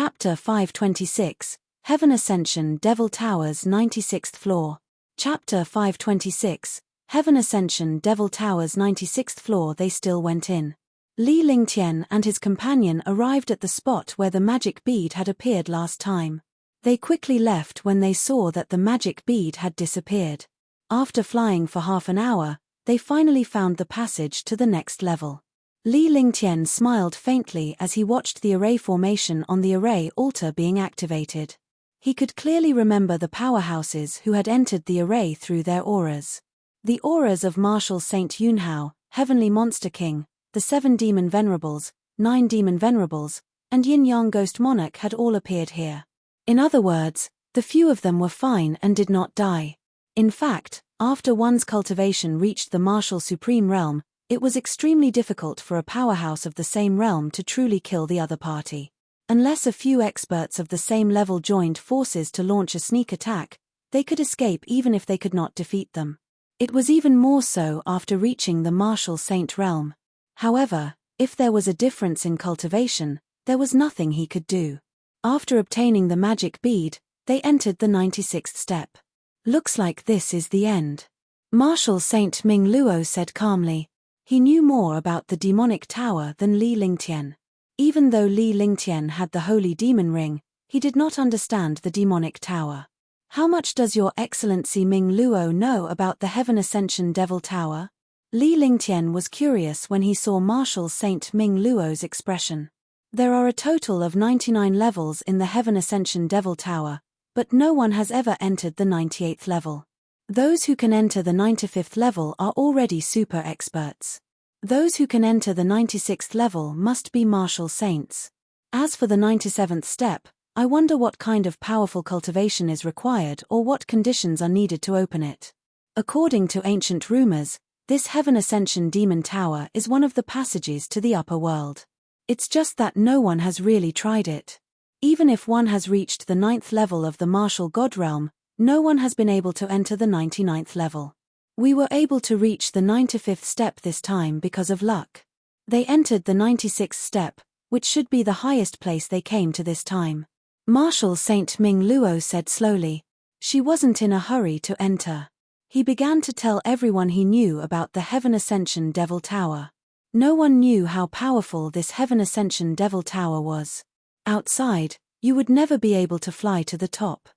Chapter 526, Heaven Ascension Devil Towers 96th Floor. Chapter 526, Heaven Ascension Devil Towers 96th Floor. They still went in. Li Lingtian and his companion arrived at the spot where the magic bead had appeared last time. They quickly left when they saw that the magic bead had disappeared. After flying for half an hour, they finally found the passage to the next level. Li Lingtian smiled faintly as he watched the array formation on the array altar being activated. He could clearly remember the powerhouses who had entered the array through their auras. The auras of Marshal Saint Yunhao, Heavenly Monster King, the 7 Demon Venerables, 9 Demon Venerables, and Yin-Yang Ghost Monarch had all appeared here. In other words, the few of them were fine and did not die. In fact, after one's cultivation reached the Martial Supreme Realm, it was extremely difficult for a powerhouse of the same realm to truly kill the other party. Unless a few experts of the same level joined forces to launch a sneak attack, they could escape even if they could not defeat them. It was even more so after reaching the Martial Saint realm. However, if there was a difference in cultivation, there was nothing he could do. After obtaining the magic bead, they entered the 96th step. Looks like this is the end. Marshal Saint Ming Luo said calmly. He knew more about the demonic tower than Li Lingtian. Even though Li Lingtian had the holy demon ring, he did not understand the demonic tower. How much does Your Excellency Ming Luo know about the Heaven Ascension Devil Tower? Li Lingtian was curious when he saw Marshal Saint Ming Luo's expression. There are a total of 99 levels in the Heaven Ascension Devil Tower, but no one has ever entered the 98th level. Those who can enter the 95th level are already super experts. Those who can enter the 96th level must be martial saints. As for the 97th step, I wonder what kind of powerful cultivation is required or what conditions are needed to open it. According to ancient rumors, this Heaven Ascension Demon Tower is one of the passages to the upper world. It's just that no one has really tried it. Even if one has reached the 9th level of the Martial God Realm, no one has been able to enter the 99th level. We were able to reach the 95th step this time because of luck. They entered the 96th step, which should be the highest place they came to this time. Marshal Saint Ming Luo said slowly. She wasn't in a hurry to enter. He began to tell everyone he knew about the Heaven Ascension Devil Tower. No one knew how powerful this Heaven Ascension Devil Tower was. Outside, you would never be able to fly to the top.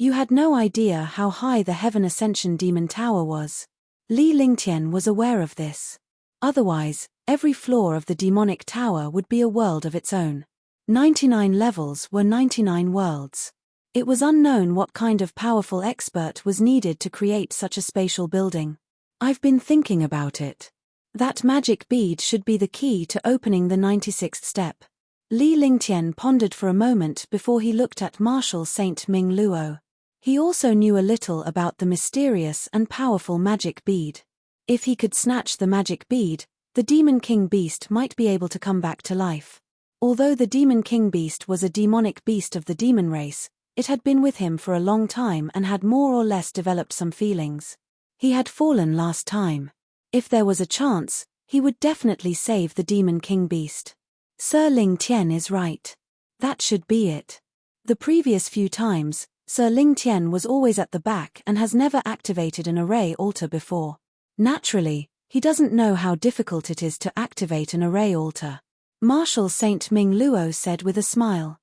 You had no idea how high the Heaven Ascension Demon Tower was. Li Lingtian was aware of this. Otherwise, every floor of the demonic tower would be a world of its own. 99 levels were 99 worlds. It was unknown what kind of powerful expert was needed to create such a spatial building. I've been thinking about it. That magic bead should be the key to opening the 96th step. Li Lingtian pondered for a moment before he looked at Marshal Saint Ming Luo. He also knew a little about the mysterious and powerful magic bead. If he could snatch the magic bead, the Demon King Beast might be able to come back to life. Although the Demon King Beast was a demonic beast of the demon race, it had been with him for a long time and had more or less developed some feelings. He had fallen last time. If there was a chance, he would definitely save the Demon King Beast. Sir Lingtian is right. That should be it. The previous few times, Sir Lingtian was always at the back and has never activated an array altar before. Naturally, he doesn't know how difficult it is to activate an array altar. Marshal Saint Ming Luo said with a smile.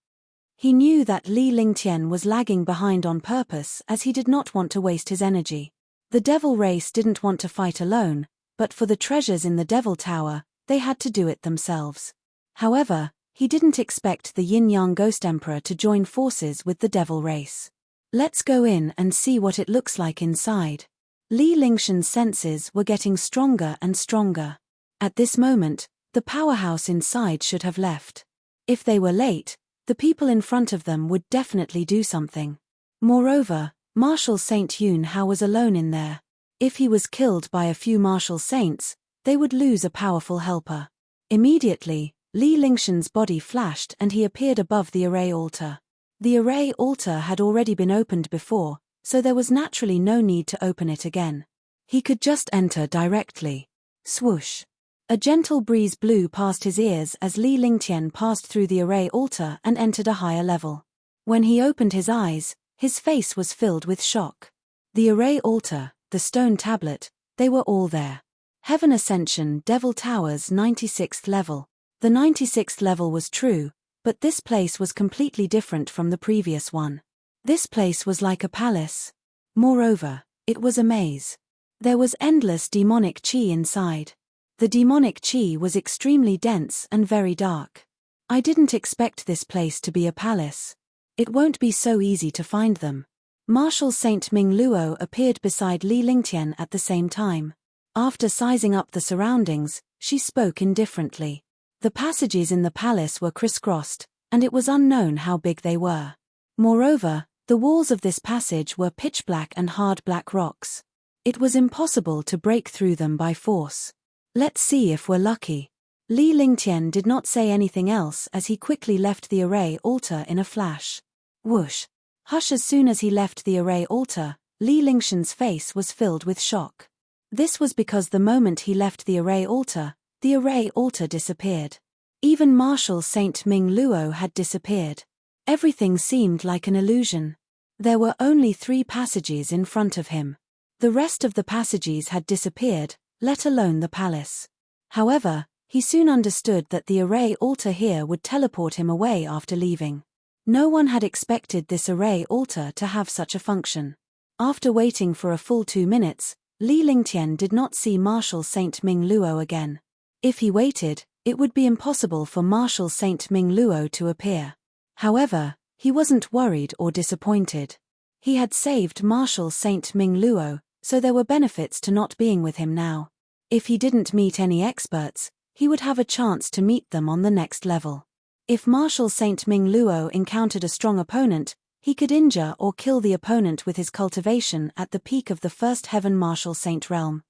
He knew that Li Lingtian was lagging behind on purpose as he did not want to waste his energy. The devil race didn't want to fight alone, but for the treasures in the Devil Tower, they had to do it themselves. However, he didn't expect the Yin-Yang Ghost Emperor to join forces with the devil race. Let's go in and see what it looks like inside. Li Lingtian's senses were getting stronger and stronger. At this moment, the powerhouse inside should have left. If they were late, the people in front of them would definitely do something. Moreover, Marshal Saint Yunhao was alone in there. If he was killed by a few martial saints, they would lose a powerful helper. Immediately, Li Lingtian's body flashed and he appeared above the array altar. The array altar had already been opened before, so there was naturally no need to open it again. He could just enter directly. Swoosh. A gentle breeze blew past his ears as Li Lingtian passed through the array altar and entered a higher level. When he opened his eyes, his face was filled with shock. The array altar, the stone tablet, they were all there. Heaven Ascension Devil Towers 96th level. The 96th level was true, but this place was completely different from the previous one. This place was like a palace. Moreover, it was a maze. There was endless demonic chi inside. The demonic chi was extremely dense and very dark. I didn't expect this place to be a palace. It won't be so easy to find them. Marshal Saint Ming Luo appeared beside Li Lingtian at the same time. After sizing up the surroundings, she spoke indifferently. The passages in the palace were crisscrossed, and it was unknown how big they were. Moreover, the walls of this passage were pitch black and hard black rocks. It was impossible to break through them by force. Let's see if we're lucky. Li Lingtian did not say anything else as he quickly left the array altar in a flash. Whoosh! Hush! As soon as he left the array altar, Li Lingtian's face was filled with shock. This was because the moment he left the array altar disappeared. Even Marshal Saint Ming Luo had disappeared. Everything seemed like an illusion. There were only 3 passages in front of him. The rest of the passages had disappeared, let alone the palace. However, he soon understood that the array altar here would teleport him away after leaving. No one had expected this array altar to have such a function. After waiting for a full 2 minutes, Li Lingtian did not see Marshal Saint Ming Luo again. If he waited, it would be impossible for Marshal Saint Ming Luo to appear. However, he wasn't worried or disappointed. He had saved Marshal Saint Ming Luo, so there were benefits to not being with him now. If he didn't meet any experts, he would have a chance to meet them on the next level. If Marshal Saint Ming Luo encountered a strong opponent, he could injure or kill the opponent with his cultivation at the peak of the first Heaven Marshal Saint realm.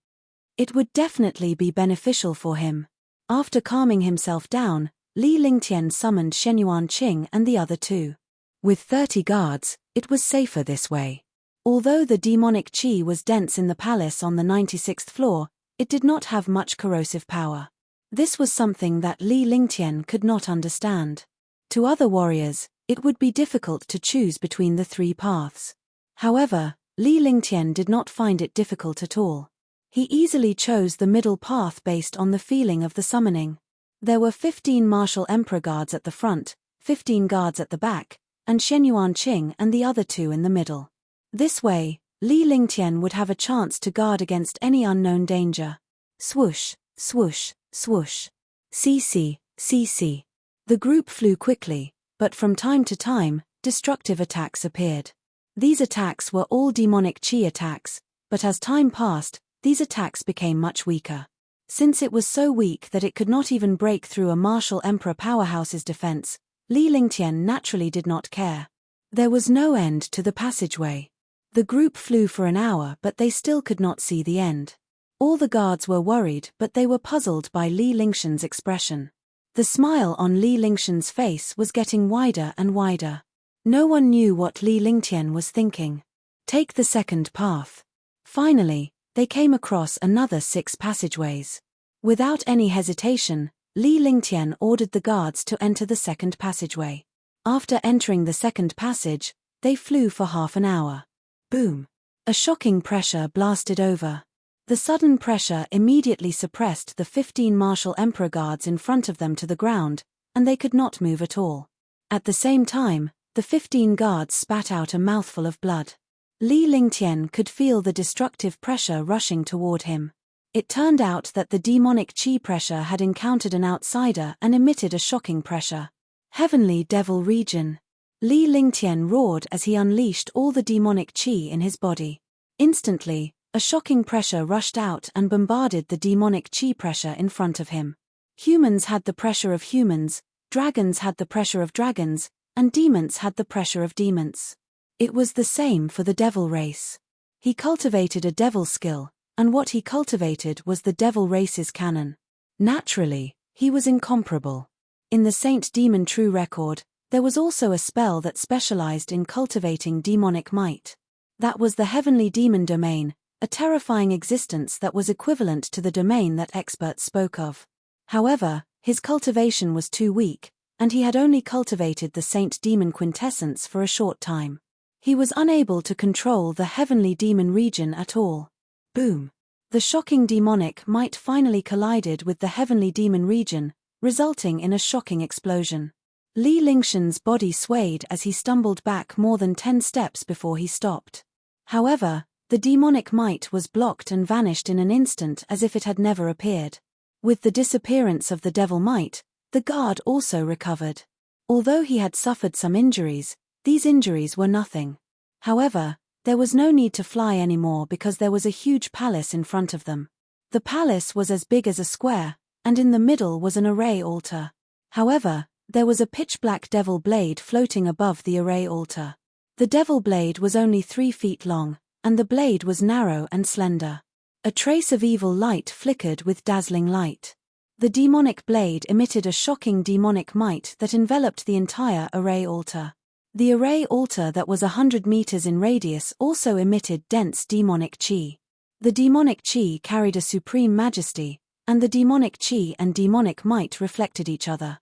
It would definitely be beneficial for him. After calming himself down, Li Lingtian summoned Shenyuan Qing and the other 2. With 30 guards, it was safer this way. Although the demonic chi was dense in the palace on the 96th floor, it did not have much corrosive power. This was something that Li Lingtian could not understand. To other warriors, it would be difficult to choose between the 3 paths. However, Li Lingtian did not find it difficult at all. He easily chose the middle path based on the feeling of the summoning. There were 15 martial emperor guards at the front, 15 guards at the back, and Shenyuan Qing and the other 2 in the middle. This way, Li Lingtian would have a chance to guard against any unknown danger. Swoosh, swoosh, swoosh. CC, CC. The group flew quickly, but from time to time, destructive attacks appeared. These attacks were all demonic chi attacks, but as time passed, these attacks became much weaker. Since it was so weak that it could not even break through a martial emperor powerhouse's defense, Li Lingtian naturally did not care. There was no end to the passageway. The group flew for an hour but they still could not see the end. All the guards were worried but they were puzzled by Li Lingtian's expression. The smile on Li Lingtian's face was getting wider and wider. No one knew what Li Lingtian was thinking. Take the second path. Finally, they came across another 6 passageways. Without any hesitation, Li Lingtian ordered the guards to enter the second passageway. After entering the second passage, they flew for half an hour. Boom! A shocking pressure blasted over. The sudden pressure immediately suppressed the 15 martial emperor guards in front of them to the ground, and they could not move at all. At the same time, the 15 guards spat out a mouthful of blood. Li Lingtian could feel the destructive pressure rushing toward him. It turned out that the demonic chi pressure had encountered an outsider and emitted a shocking pressure. Heavenly Devil Region. Li Lingtian roared as he unleashed all the demonic chi in his body. Instantly, a shocking pressure rushed out and bombarded the demonic chi pressure in front of him. Humans had the pressure of humans, dragons had the pressure of dragons, and demons had the pressure of demons. It was the same for the devil race. He cultivated a devil skill, and what he cultivated was the devil race's canon. Naturally, he was incomparable. In the Saint Demon True Record, there was also a spell that specialized in cultivating demonic might. That was the Heavenly Demon Domain, a terrifying existence that was equivalent to the domain that experts spoke of. However, his cultivation was too weak, and he had only cultivated the saint demon quintessence for a short time. He was unable to control the heavenly demon region at all. Boom! The shocking demonic might finally collided with the heavenly demon region, resulting in a shocking explosion. Li Lingshan's body swayed as he stumbled back more than 10 steps before he stopped. However, the demonic might was blocked and vanished in an instant as if it had never appeared. With the disappearance of the devil might, the guard also recovered. Although he had suffered some injuries, these injuries were nothing. However, there was no need to fly anymore because there was a huge palace in front of them. The palace was as big as a square, and in the middle was an array altar. However, there was a pitch-black devil blade floating above the array altar. The devil blade was only 3 feet long, and the blade was narrow and slender. A trace of evil light flickered with dazzling light. The demonic blade emitted a shocking demonic might that enveloped the entire array altar. The array altar that was 100 meters in radius also emitted dense demonic chi. The demonic chi carried a supreme majesty, and the demonic chi and demonic might reflected each other.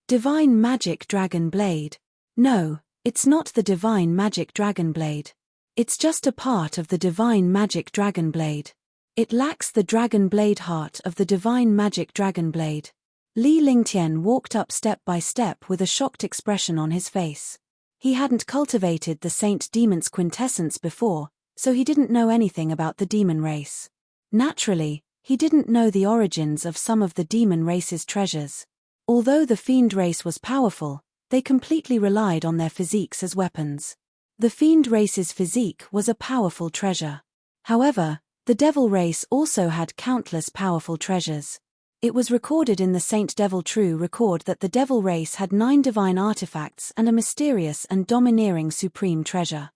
Divine Magic Dragon Blade. No, it's not the Divine Magic Dragon Blade. It's just a part of the Divine Magic Dragon Blade. It lacks the Dragon Blade heart of the Divine Magic Dragon Blade. Li Lingtian walked up step by step with a shocked expression on his face. He hadn't cultivated the Saint Demon's quintessence before, so he didn't know anything about the demon race. Naturally, he didn't know the origins of some of the demon race's treasures. Although the fiend race was powerful, they completely relied on their physiques as weapons. The fiend race's physique was a powerful treasure. However, the devil race also had countless powerful treasures. It was recorded in the Saint Devil True record that the devil race had 9 divine artifacts and a mysterious and domineering supreme treasure.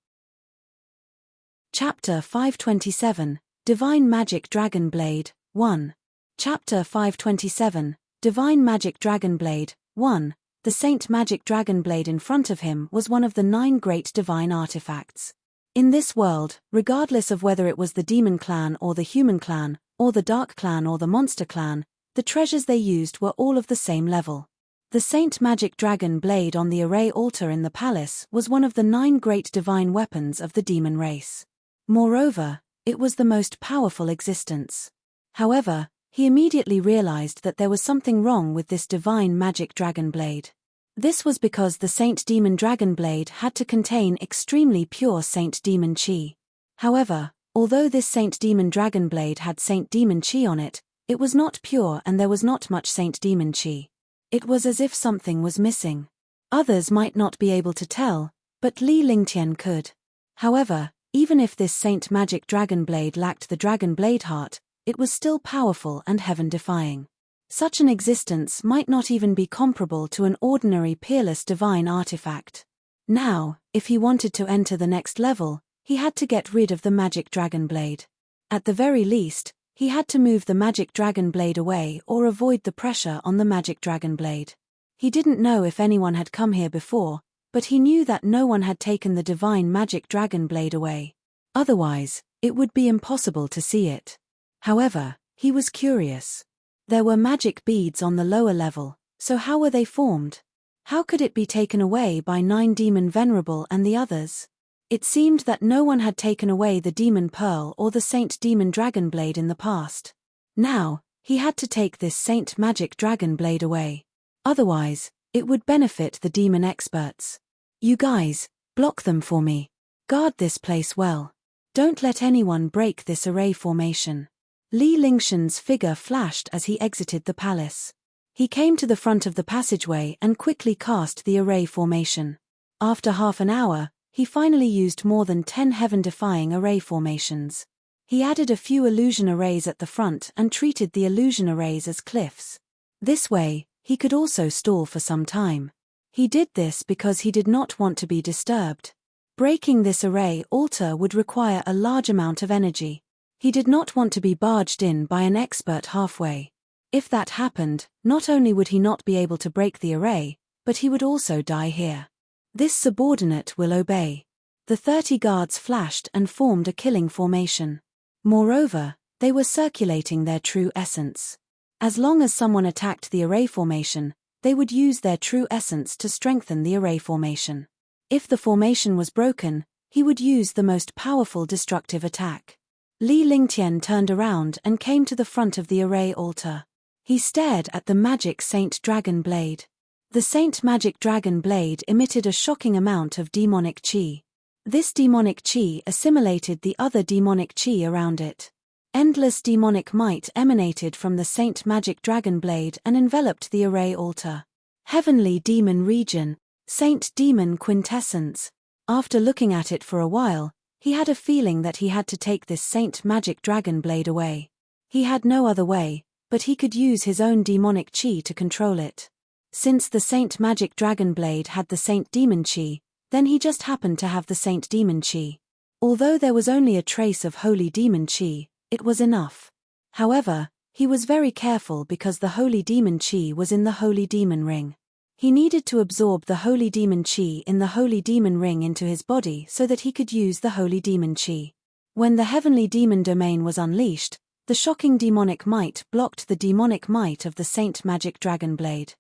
Chapter 527, Divine Magic Dragon Blade, 1. Chapter 527, Divine Magic Dragon Blade, 1. The Saint Magic Dragon Blade in front of him was one of the 9 great divine artifacts. In this world, regardless of whether it was the demon clan or the human clan, or the dark clan or the monster clan, the treasures they used were all of the same level. The Saint Magic Dragon Blade on the array altar in the palace was one of the 9 great divine weapons of the demon race. Moreover, it was the most powerful existence. However, he immediately realized that there was something wrong with this divine magic dragon blade. This was because the Saint Demon Dragon Blade had to contain extremely pure Saint Demon Chi. However, although this Saint Demon Dragon Blade had Saint Demon Chi on it, it was not pure and there was not much Saint Demon Chi. It was as if something was missing. Others might not be able to tell, but Li Lingtian could. However, even if this Saint Magic Dragon Blade lacked the Dragon Blade heart, it was still powerful and heaven-defying. Such an existence might not even be comparable to an ordinary peerless divine artifact. Now, if he wanted to enter the next level, he had to get rid of the Magic Dragon Blade. At the very least, he had to move the Magic Dragon Blade away or avoid the pressure on the Magic Dragon Blade. He didn't know if anyone had come here before, but he knew that no one had taken the divine Magic Dragon Blade away. Otherwise, it would be impossible to see it. However, he was curious. There were magic beads on the lower level, so how were they formed? How could it be taken away by 9 Demon Venerable and the others? It seemed that no one had taken away the Demon Pearl or the Saint Demon Dragon Blade in the past. Now, he had to take this Saint Magic Dragon Blade away. Otherwise, it would benefit the demon experts. You guys, block them for me. Guard this place well. Don't let anyone break this array formation. Li Lingshan's figure flashed as he exited the palace. He came to the front of the passageway and quickly cast the array formation. After half an hour, he finally used more than 10 heaven-defying array formations. He added a few illusion arrays at the front and treated the illusion arrays as cliffs. This way, he could also stall for some time. He did this because he did not want to be disturbed. Breaking this array altar would require a large amount of energy. He did not want to be barged in by an expert halfway. If that happened, not only would he not be able to break the array, but he would also die here. This subordinate will obey. The 30 guards flashed and formed a killing formation. Moreover, they were circulating their true essence. As long as someone attacked the array formation, they would use their true essence to strengthen the array formation. If the formation was broken, he would use the most powerful destructive attack. Li Lingtian turned around and came to the front of the array altar. He stared at the magic Saint Dragon Blade. The Saint Magic Dragon Blade emitted a shocking amount of demonic chi. This demonic chi assimilated the other demonic chi around it. Endless demonic might emanated from the Saint Magic Dragon Blade and enveloped the array altar. Heavenly Demon Region, Saint Demon Quintessence. After looking at it for a while, he had a feeling that he had to take this Saint Magic Dragon Blade away. He had no other way, but he could use his own demonic chi to control it. Since the Saint Magic Dragon Blade had the Saint Demon Chi, then he just happened to have the Saint Demon Chi. Although there was only a trace of Holy Demon Chi, it was enough. However, he was very careful because the Holy Demon Chi was in the Holy Demon Ring. He needed to absorb the Holy Demon Chi in the Holy Demon Ring into his body so that he could use the Holy Demon Chi. When the Heavenly Demon Domain was unleashed, the shocking demonic might blocked the demonic might of the Saint Magic Dragon Blade.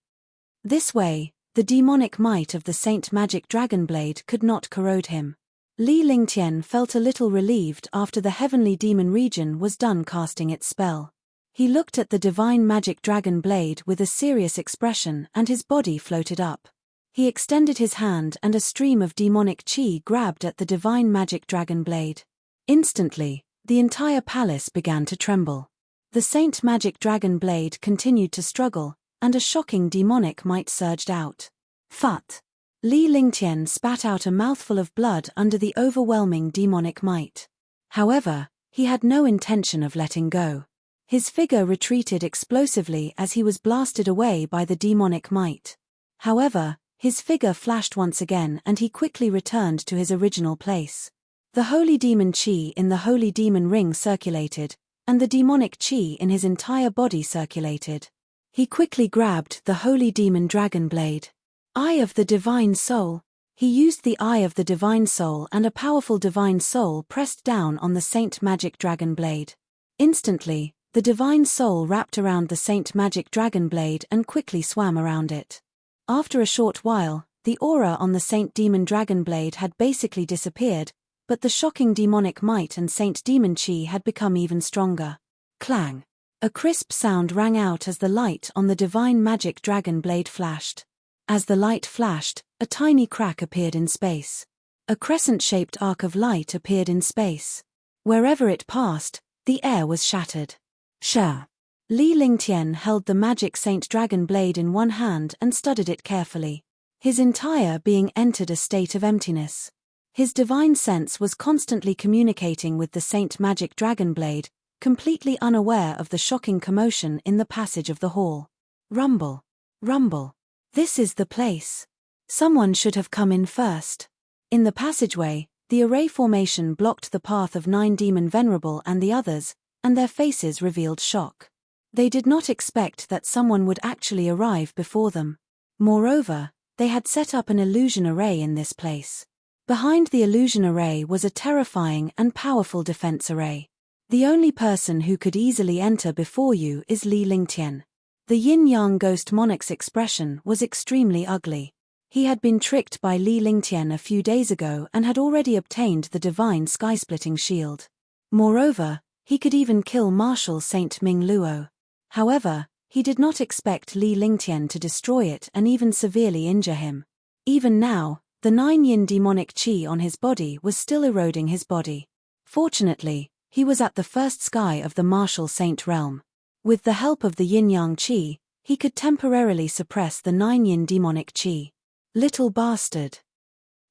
This way, the demonic might of the Saint Magic Dragon Blade could not corrode him. Li Lingtian felt a little relieved after the Heavenly Demon Region was done casting its spell. He looked at the Divine Magic Dragon Blade with a serious expression and his body floated up. He extended his hand and a stream of demonic chi grabbed at the Divine Magic Dragon Blade. Instantly, the entire palace began to tremble. The Saint Magic Dragon Blade continued to struggle, and a shocking demonic might surged out. Phut! Li Lingtian spat out a mouthful of blood under the overwhelming demonic might. However, he had no intention of letting go. His figure retreated explosively as he was blasted away by the demonic might. However, his figure flashed once again and he quickly returned to his original place. The Holy Demon Chi in the Holy Demon Ring circulated, and the demonic chi in his entire body circulated. He quickly grabbed the Holy Demon Dragon Blade. Eye of the Divine Soul. He used the Eye of the Divine Soul and a powerful Divine Soul pressed down on the Saint Magic Dragon Blade. Instantly, the Divine Soul wrapped around the Saint Magic Dragon Blade and quickly swam around it. After a short while, the aura on the Saint Demon Dragon Blade had basically disappeared, but the shocking demonic might and Saint Demon Chi had become even stronger. Clang! A crisp sound rang out as the light on the Divine Magic Dragon Blade flashed. As the light flashed, a tiny crack appeared in space. A crescent-shaped arc of light appeared in space. Wherever it passed, the air was shattered. Sha! Li Lingtian held the magic Saint Dragon Blade in one hand and studied it carefully. His entire being entered a state of emptiness. His divine sense was constantly communicating with the Saint Magic Dragon Blade, completely unaware of the shocking commotion in the passage of the hall. Rumble! Rumble! This is the place. Someone should have come in first. In the passageway, the array formation blocked the path of 9 Demon Venerable and the others, and their faces revealed shock. They did not expect that someone would actually arrive before them. Moreover, they had set up an illusion array in this place. Behind the illusion array was a terrifying and powerful defense array. The only person who could easily enter before you is Li Lingtian. The yin-yang ghost monarch's expression was extremely ugly. He had been tricked by Li Lingtian a few days ago and had already obtained the divine sky-splitting shield. Moreover, he could even kill Marshal Saint Ming Luo. However, he did not expect Li Lingtian to destroy it and even severely injure him. Even now, the 9 yin demonic chi on his body was still eroding his body. Fortunately, he was at the first sky of the Marshal Saint realm. With the help of the yin-yang chi, he could temporarily suppress the 9 yin demonic chi. Little bastard!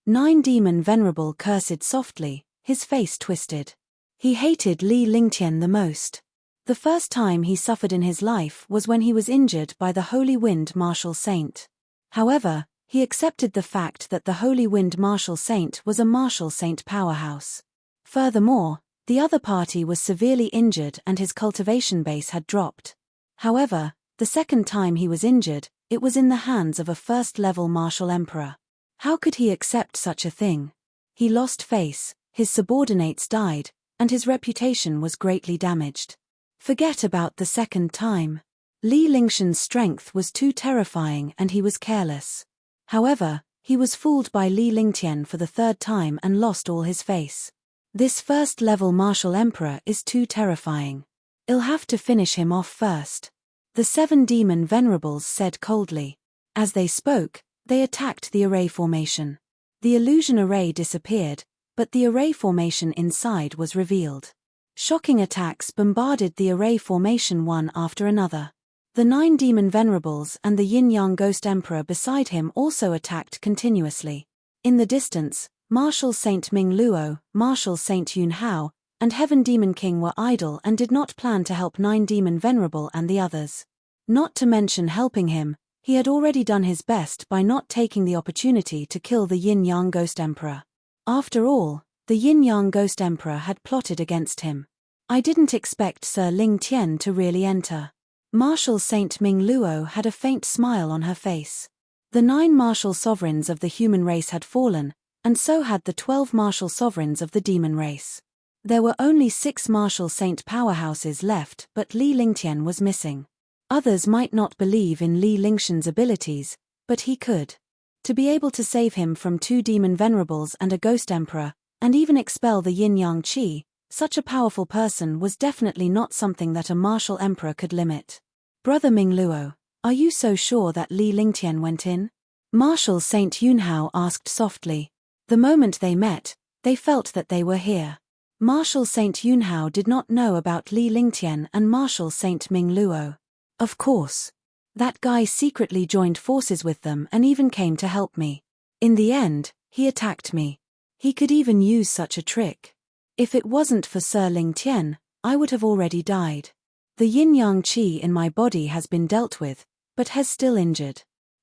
9 Demon Venerable cursed softly, his face twisted. He hated Li Lingtian the most. The first time he suffered in his life was when he was injured by the Holy Wind Marshal Saint. However, he accepted the fact that the Holy Wind Marshal Saint was a Marshal Saint powerhouse. Furthermore, the other party was severely injured and his cultivation base had dropped. However, the second time he was injured, it was in the hands of a first-level martial emperor. How could he accept such a thing? He lost face, his subordinates died, and his reputation was greatly damaged. Forget about the second time. Li Lingshan's strength was too terrifying and he was careless. However, he was fooled by Li Lingtian for the third time and lost all his face. This first-level martial emperor is too terrifying. I'll have to finish him off first. The 7 demon venerables said coldly. As they spoke, they attacked the array formation. The illusion array disappeared, but the array formation inside was revealed. Shocking attacks bombarded the array formation one after another. The 9 demon venerables and the yin-yang ghost emperor beside him also attacked continuously. In the distance, Marshal Saint Ming Luo, Marshal Saint Yun Hao, and Heaven Demon King were idle and did not plan to help 9 demon venerable and the others. Not to mention helping him, he had already done his best by not taking the opportunity to kill the yin-yang ghost emperor. After all, the yin-yang ghost emperor had plotted against him. I didn't expect Sir Ling Tian to really enter. Marshal Saint Ming Luo had a faint smile on her face. The 9 martial sovereigns of the human race had fallen, and so had the 12 martial sovereigns of the demon race. There were only 6 martial saint powerhouses left, but Li Lingtian was missing. Others might not believe in Li Lingshan's abilities, but he could. To be able to save him from 2 demon venerables and a ghost emperor, and even expel the yin-yang qi, such a powerful person was definitely not something that a martial emperor could limit. Brother Ming Luo, are you so sure that Li Lingtian went in? Marshal Saint Yunhao asked softly. The moment they met, they felt that they were here. Marshal Saint Yunhao did not know about Li Lingtian and Marshal Saint Ming Luo. Of course. That guy secretly joined forces with them and even came to help me. In the end, he attacked me. He could even use such a trick. If it wasn't for Sir Ling Tian, I would have already died. The yin-yang qi in my body has been dealt with, but has still injured.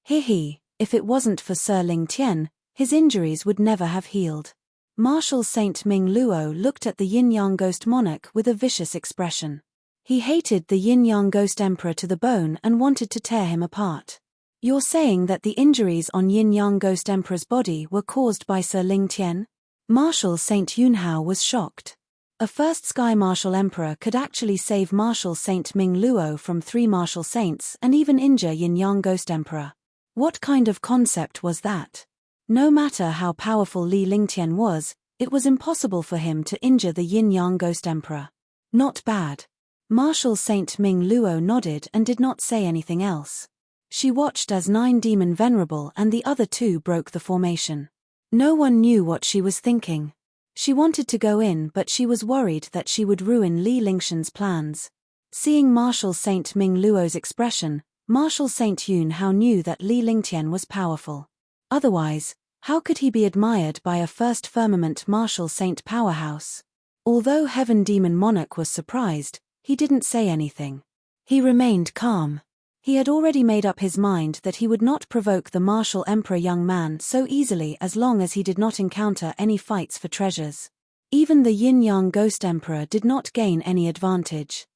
If it wasn't for Sir Ling Tian, his injuries would never have healed. Marshal Saint Ming Luo looked at the yin-yang ghost monarch with a vicious expression. He hated the yin-yang ghost emperor to the bone and wanted to tear him apart. You're saying that the injuries on yin-yang ghost emperor's body were caused by Sir Ling Tian? Marshal Saint Yunhao was shocked. A first Sky Martial Emperor could actually save Marshal Saint Ming Luo from 3 martial saints and even injure Yin-Yang Ghost Emperor. What kind of concept was that? No matter how powerful Li Lingtian was, it was impossible for him to injure the Yin-Yang Ghost Emperor. Not bad. Marshal Saint Ming Luo nodded and did not say anything else. She watched as 9 Demon Venerable and the other 2 broke the formation. No one knew what she was thinking. She wanted to go in, but she was worried that she would ruin Li Lingshan's plans. Seeing Marshal Saint Ming Luo's expression, Marshal Saint Yunhao knew that Li Lingtian was powerful. Otherwise, how could he be admired by a first firmament Martial Saint powerhouse? Although Heaven Demon Monarch was surprised, he didn't say anything. He remained calm. He had already made up his mind that he would not provoke the Martial Emperor young man so easily as long as he did not encounter any fights for treasures. Even the Yin-Yang Ghost Emperor did not gain any advantage.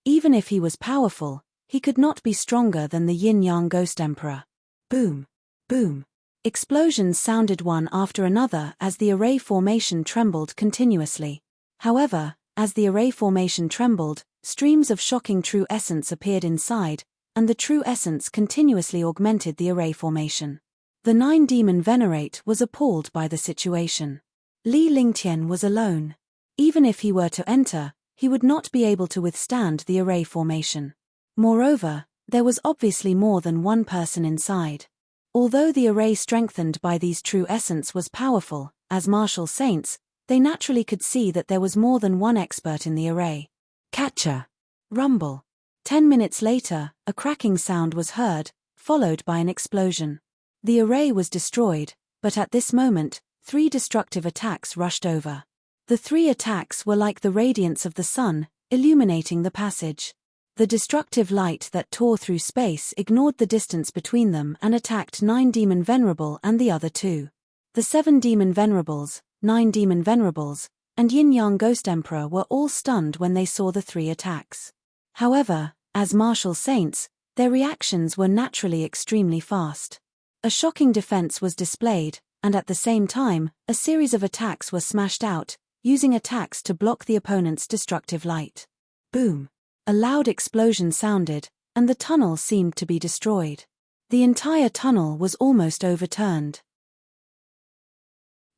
Even if he was powerful, he could not be stronger than the Yin-Yang Ghost Emperor. Boom! Boom! Explosions sounded one after another as the array formation trembled continuously. However, as the array formation trembled, streams of shocking true essence appeared inside, and the true essence continuously augmented the array formation. The 9 Demon Venerate was appalled by the situation. Li Lingtian was alone. Even if he were to enter, he would not be able to withstand the array formation. Moreover, there was obviously more than one person inside. Although the array strengthened by these true essence was powerful, as martial saints, they naturally could see that there was more than one expert in the array. Catcher! Rumble! 10 minutes later, a cracking sound was heard, followed by an explosion. The array was destroyed, but at this moment, 3 destructive attacks rushed over. The 3 attacks were like the radiance of the sun, illuminating the passage. The destructive light that tore through space ignored the distance between them and attacked 9 Demon Venerable and the other 2. The 7 Demon Venerables, 9 Demon Venerables, and Yin-Yang Ghost Emperor were all stunned when they saw the 3 attacks. However, as martial saints, their reactions were naturally extremely fast. A shocking defense was displayed, and at the same time, a series of attacks were smashed out, using attacks to block the opponent's destructive light. Boom! A loud explosion sounded, and the tunnel seemed to be destroyed. The entire tunnel was almost overturned.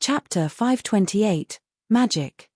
Chapter 528, Magic.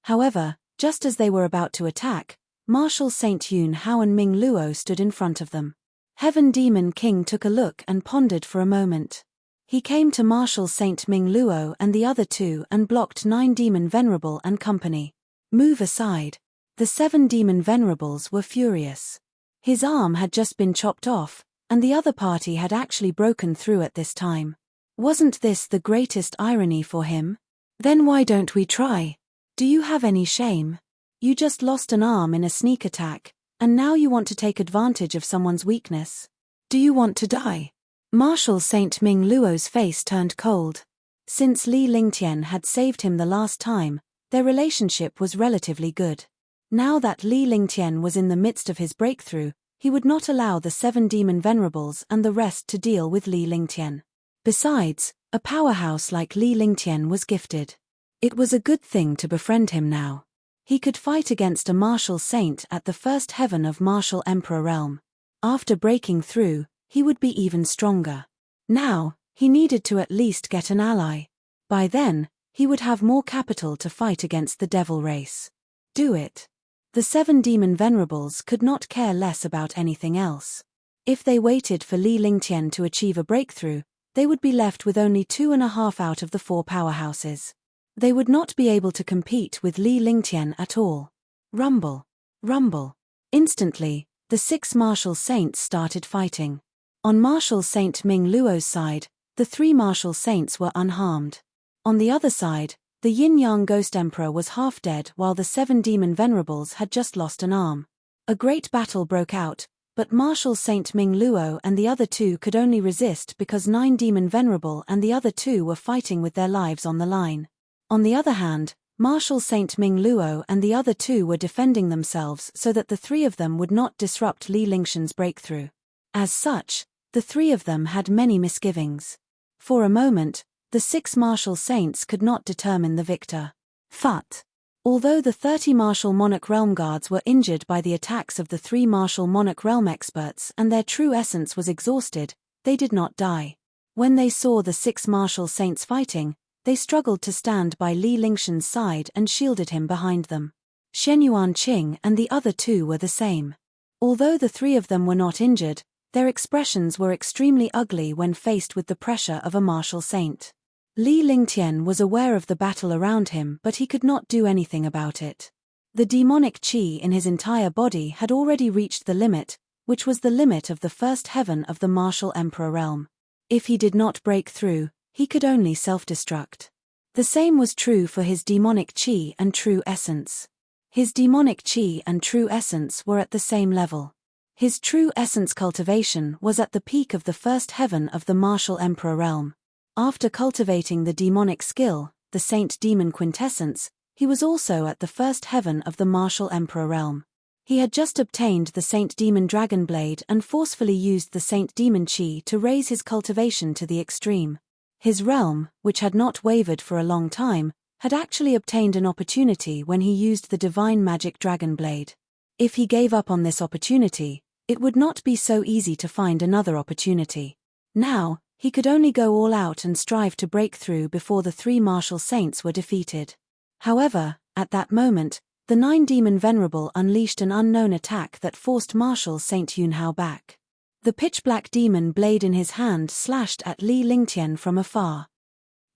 However, just as they were about to attack, Marshal Saint Yun Hao and Ming Luo stood in front of them. Heaven Demon King took a look and pondered for a moment. He came to Marshal Saint Ming Luo and the other two and blocked 9 Demon Venerable and company. Move aside. The 7 Demon Venerables were furious. His arm had just been chopped off, and the other party had actually broken through at this time. Wasn't this the greatest irony for him? Then why don't we try? Do you have any shame? You just lost an arm in a sneak attack, and now you want to take advantage of someone's weakness. Do you want to die? Marshal Saint Ming Luo's face turned cold. Since Li Lingtian had saved him the last time, their relationship was relatively good. Now that Li Lingtian was in the midst of his breakthrough, he would not allow the 7 Demon Venerables and the rest to deal with Li Lingtian. Besides, a powerhouse like Li Lingtian was gifted. It was a good thing to befriend him now. He could fight against a martial saint at the first heaven of Martial Emperor realm. After breaking through, he would be even stronger. Now, he needed to at least get an ally. By then, he would have more capital to fight against the devil race. Do it. The 7 Demon Venerables could not care less about anything else. If they waited for Li Lingtian to achieve a breakthrough, they would be left with only 2.5 out of the 4 powerhouses. They would not be able to compete with Li Lingtian at all. Rumble. Rumble. Instantly, the 6 martial saints started fighting. On Marshal Saint Ming Luo's side, the 3 martial saints were unharmed. On the other side, the Yin-Yang Ghost Emperor was half dead while the 7 Demon Venerables had just lost an arm. A great battle broke out, but Marshal Saint Ming Luo and the other 2 could only resist because 9 Demon Venerable and the other 2 were fighting with their lives on the line. On the other hand, Marshal Saint Ming Luo and the other 2 were defending themselves so that the 3 of them would not disrupt Li Lingtian's breakthrough. As such, the 3 of them had many misgivings. For a moment, the 6 martial saints could not determine the victor. Phut. Although the 30 martial monarch realm guards were injured by the attacks of the 3 martial monarch realm experts and their true essence was exhausted, they did not die. When they saw the 6 martial saints fighting, they struggled to stand by Li Lingtian's side and shielded him behind them. Shenyuan Qing and the other 2 were the same. Although the 3 of them were not injured, their expressions were extremely ugly when faced with the pressure of a martial saint. Li Lingtian was aware of the battle around him, but he could not do anything about it. The demonic qi in his entire body had already reached the limit, which was the limit of the first heaven of the martial emperor realm. If he did not break through, he could only self-destruct. The same was true for his demonic qi and true essence. His demonic qi and true essence were at the same level. His true essence cultivation was at the peak of the first heaven of the martial emperor realm. After cultivating the demonic skill, the Saint Demon Quintessence, he was also at the first heaven of the martial emperor realm. He had just obtained the Saint Demon Dragon Blade and forcefully used the Saint Demon Chi to raise his cultivation to the extreme. His realm, which had not wavered for a long time, had actually obtained an opportunity when he used the Divine Magic Dragon Blade. If he gave up on this opportunity, it would not be so easy to find another opportunity. Now, he could only go all out and strive to break through before the 3 martial saints were defeated. However, at that moment, the 9 Demon Venerable unleashed an unknown attack that forced Marshal Saint Yun Hao back. The pitch-black demon blade in his hand slashed at Li Lingtian from afar.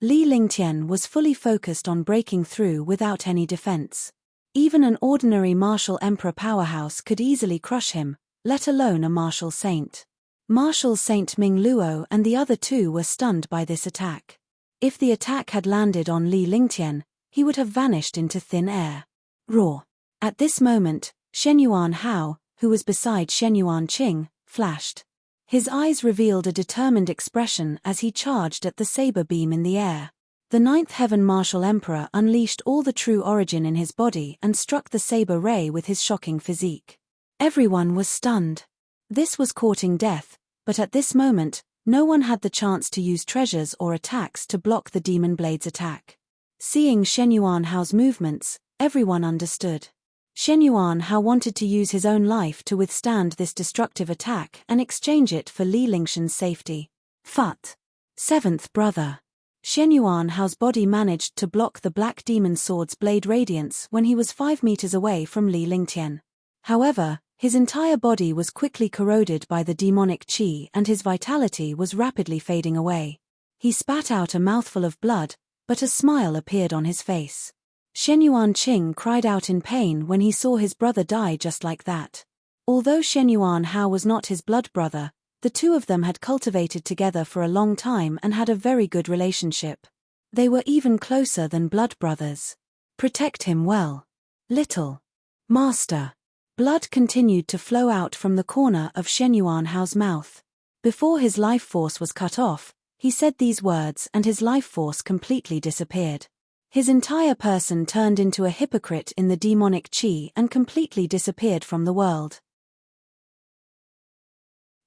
Li Lingtian was fully focused on breaking through without any defense. Even an ordinary martial emperor powerhouse could easily crush him, let alone a martial saint. Marshal Saint Ming Luo and the other 2 were stunned by this attack. If the attack had landed on Li Lingtian, he would have vanished into thin air. Roar. At this moment, Shenyuan Hao, who was beside Shenyuan Qing, flashed. His eyes revealed a determined expression as he charged at the saber beam in the air. The 9th Heaven Martial Emperor unleashed all the true origin in his body and struck the saber ray with his shocking physique. Everyone was stunned. This was courting death, but at this moment, no one had the chance to use treasures or attacks to block the Demon Blade's attack. Seeing Shen Yuanhao's movements, everyone understood. Shen Yuanhao wanted to use his own life to withstand this destructive attack and exchange it for Li Lingshan's safety. Phut! Seventh brother. Shen Yuanhao's body managed to block the Black Demon Sword's blade radiance when he was 5 meters away from Li Lingtian. However, his entire body was quickly corroded by the demonic qi and his vitality was rapidly fading away. He spat out a mouthful of blood, but a smile appeared on his face. Shen Yuanqing cried out in pain when he saw his brother die just like that. Although Shen Yuanhao was not his blood brother, the two of them had cultivated together for a long time and had a very good relationship. They were even closer than blood brothers. Protect him well. Little Master. Blood continued to flow out from the corner of Shen Yuanhao's mouth. Before his life force was cut off, he said these words and his life force completely disappeared. His entire person turned into a hypocrite in the demonic qi and completely disappeared from the world.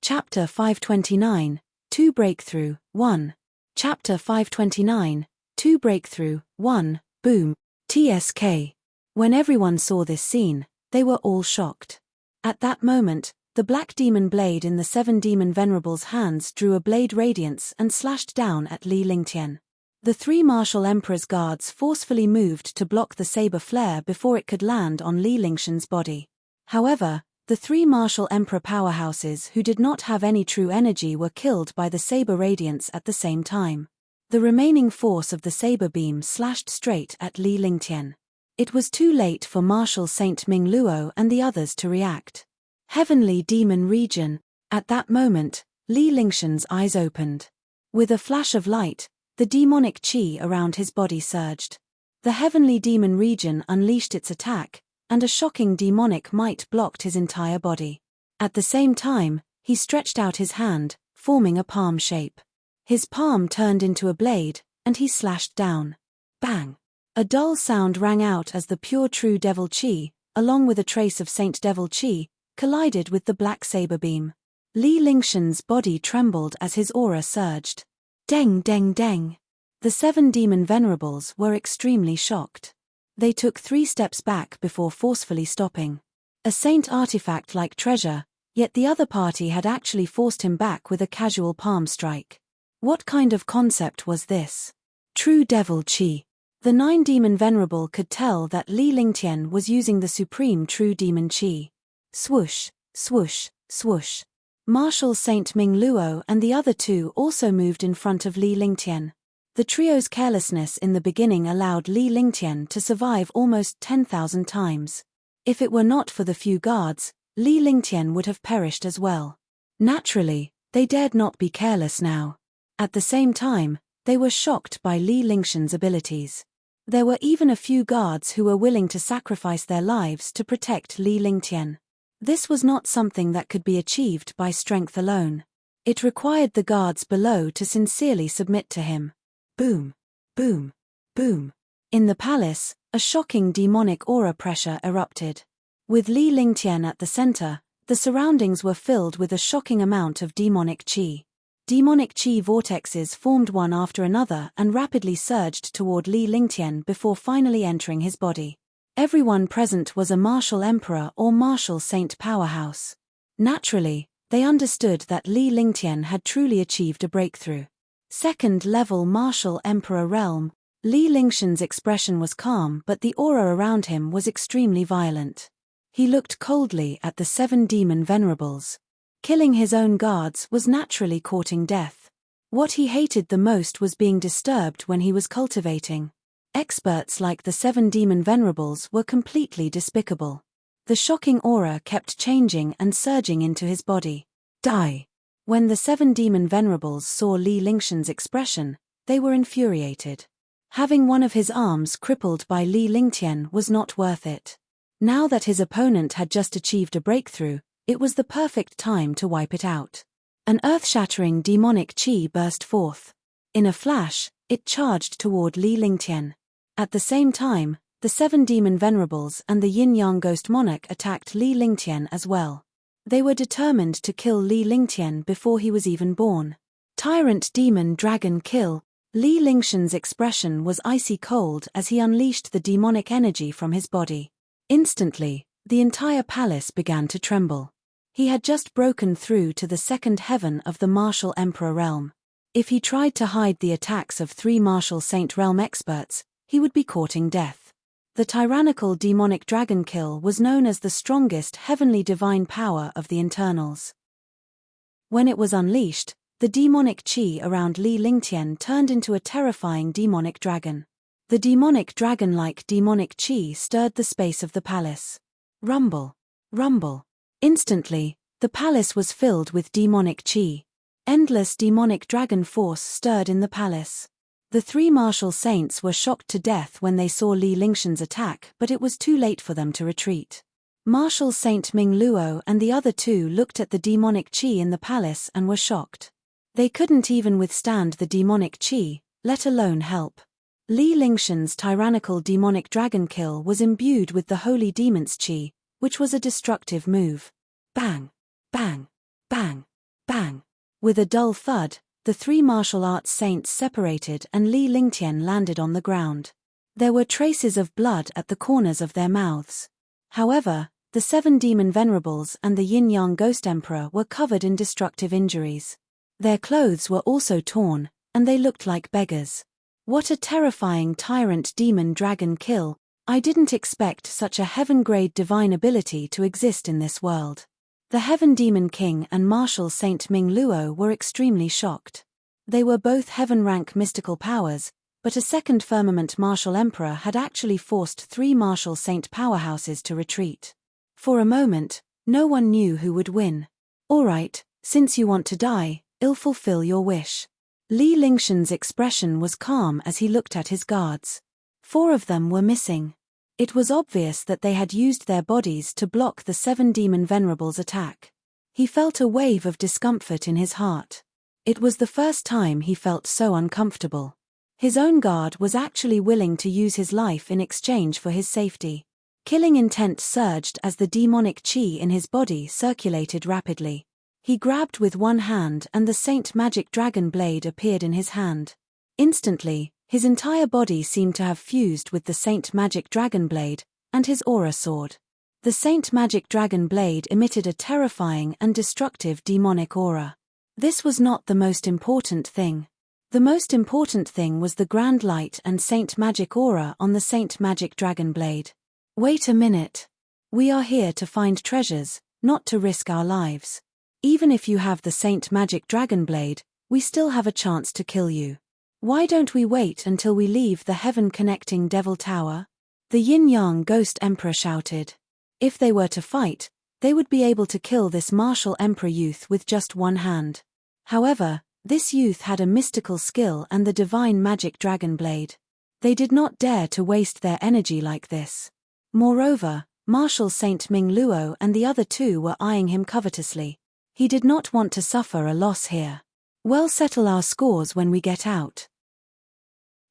Chapter 529, 2 Breakthrough, 1. Chapter 529, 2 Breakthrough, 1, Boom, TSK. When everyone saw this scene, they were all shocked. At that moment, the black demon blade in the 7 demon venerables' hands drew a blade radiance and slashed down at Li Lingtian. The 3 martial emperor's guards forcefully moved to block the saber flare before it could land on Li Lingshan's body. However, the 3 martial emperor powerhouses who did not have any true energy were killed by the saber radiance at the same time. The remaining force of the saber beam slashed straight at Li Lingtian. It was too late for Marshal Saint Ming Luo and the others to react. Heavenly Demon Region. At that moment, Li Lingshan's eyes opened. With a flash of light, the demonic qi around his body surged. The Heavenly Demon Region unleashed its attack, and a shocking demonic might blocked his entire body. At the same time, he stretched out his hand, forming a palm shape. His palm turned into a blade, and he slashed down. Bang! A dull sound rang out as the pure true devil qi, along with a trace of Saint Devil qi, collided with the black saber beam. Li Lingshan's body trembled as his aura surged. Deng deng deng! The 7 demon venerables were extremely shocked. They took 3 steps back before forcefully stopping. A saint artifact-like treasure, yet the other party had actually forced him back with a casual palm strike. What kind of concept was this? True devil qi. The 9 demon venerable could tell that Li Lingtian was using the supreme true demon qi. Swoosh, swoosh, swoosh. Marshal Saint Ming Luo and the other 2 also moved in front of Li Lingtian. The trio's carelessness in the beginning allowed Li Lingtian to survive almost 10,000 times. If it were not for the few guards, Li Lingtian would have perished as well. Naturally, they dared not be careless now. At the same time, they were shocked by Li Lingshan's abilities. There were even a few guards who were willing to sacrifice their lives to protect Li Lingtian. This was not something that could be achieved by strength alone. It required the guards below to sincerely submit to him. Boom, boom, boom. In the palace, a shocking demonic aura pressure erupted. With Li Lingtian at the center, the surroundings were filled with a shocking amount of demonic qi. Demonic qi vortexes formed one after another and rapidly surged toward Li Lingtian before finally entering his body. Everyone present was a martial emperor or martial saint powerhouse. Naturally, they understood that Li Lingtian had truly achieved a breakthrough. Second-level martial emperor realm. Li Lingshan's expression was calm, but the aura around him was extremely violent. He looked coldly at the 7 demon venerables. Killing his own guards was naturally courting death. What he hated the most was being disturbed when he was cultivating. Experts like the 7 demon venerables were completely despicable. The shocking aura kept changing and surging into his body. Die! When the 7 demon venerables saw Li Lingshan's expression, they were infuriated. Having one of his arms crippled by Li Lingtian was not worth it. Now that his opponent had just achieved a breakthrough, it was the perfect time to wipe it out. An earth-shattering demonic qi burst forth. In a flash, it charged toward Li Lingtian. At the same time, the 7 demon venerables and the yin-yang ghost monarch attacked Li Lingtian as well. They were determined to kill Li Lingtian before he was even born. Tyrant demon dragon kill. Li Lingshan's expression was icy cold as he unleashed the demonic energy from his body. Instantly, the entire palace began to tremble. He had just broken through to the second heaven of the martial emperor realm. If he tried to hide the attacks of 3 martial saint realm experts, he would be courting death. The tyrannical demonic dragon kill was known as the strongest heavenly divine power of the internals. When it was unleashed, the demonic chi around Li Lingtian turned into a terrifying demonic dragon. The demonic dragon-like demonic chi stirred the space of the palace. Rumble. Rumble. Instantly, the palace was filled with demonic chi. Endless demonic dragon force stirred in the palace. The 3 martial saints were shocked to death when they saw Li Lingshan's attack, but it was too late for them to retreat. Martial Saint Ming Luo and the other 2 looked at the demonic chi in the palace and were shocked. They couldn't even withstand the demonic chi, let alone help. Li Lingshan's tyrannical demonic dragon kill was imbued with the holy demon's chi, which was a destructive move. Bang! Bang! Bang! Bang! With a dull thud, the 3 martial arts saints separated and Li Lingtian landed on the ground. There were traces of blood at the corners of their mouths. However, the 7 demon venerables and the yin-yang ghost emperor were covered in destructive injuries. Their clothes were also torn, and they looked like beggars. What a terrifying tyrant demon dragon kill! I didn't expect such a heaven-grade divine ability to exist in this world. The Heaven Demon King and Martial Saint Ming Luo were extremely shocked. They were both heaven-rank mystical powers, but a second firmament martial emperor had actually forced 3 martial saint powerhouses to retreat. For a moment, no one knew who would win. Alright, since you want to die, I'll fulfill your wish. Li Lingshan's expression was calm as he looked at his guards. 4 of them were missing. It was obvious that they had used their bodies to block the 7 demon venerables' attack. He felt a wave of discomfort in his heart. It was the first time he felt so uncomfortable. His own guard was actually willing to use his life in exchange for his safety. Killing intent surged as the demonic chi in his body circulated rapidly. He grabbed with one hand and the Saint Magic Dragon blade appeared in his hand. Instantly, his entire body seemed to have fused with the Saint Magic Dragon blade, and his aura soared. The Saint Magic Dragon blade emitted a terrifying and destructive demonic aura. This was not the most important thing. The most important thing was the grand light and Saint Magic aura on the Saint Magic Dragon blade. Wait a minute. We are here to find treasures, not to risk our lives. Even if you have the Saint Magic Dragon blade, we still have a chance to kill you. Why don't we wait until we leave the heaven-connecting Devil Tower? The Yin-Yang Ghost Emperor shouted. If they were to fight, they would be able to kill this martial emperor youth with just one hand. However, this youth had a mystical skill and the divine magic dragon blade. They did not dare to waste their energy like this. Moreover, Martial Saint Ming Luo and the other 2 were eyeing him covetously. He did not want to suffer a loss here. We'll settle our scores when we get out.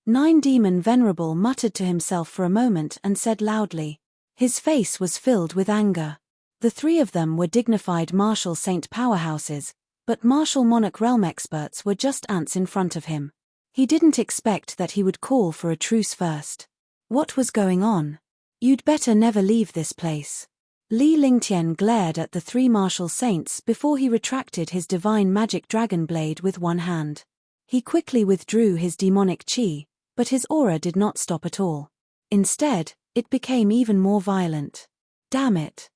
9 Demon Venerable muttered to himself for a moment and said loudly. His face was filled with anger. The 3 of them were dignified martial saint powerhouses, but martial monarch realm experts were just ants in front of him. He didn't expect that he would call for a truce first. What was going on? You'd better never leave this place. Li Lingtian glared at the 3 martial saints before he retracted his divine magic dragon blade with one hand. He quickly withdrew his demonic chi, but his aura did not stop at all. Instead, it became even more violent. Damn it.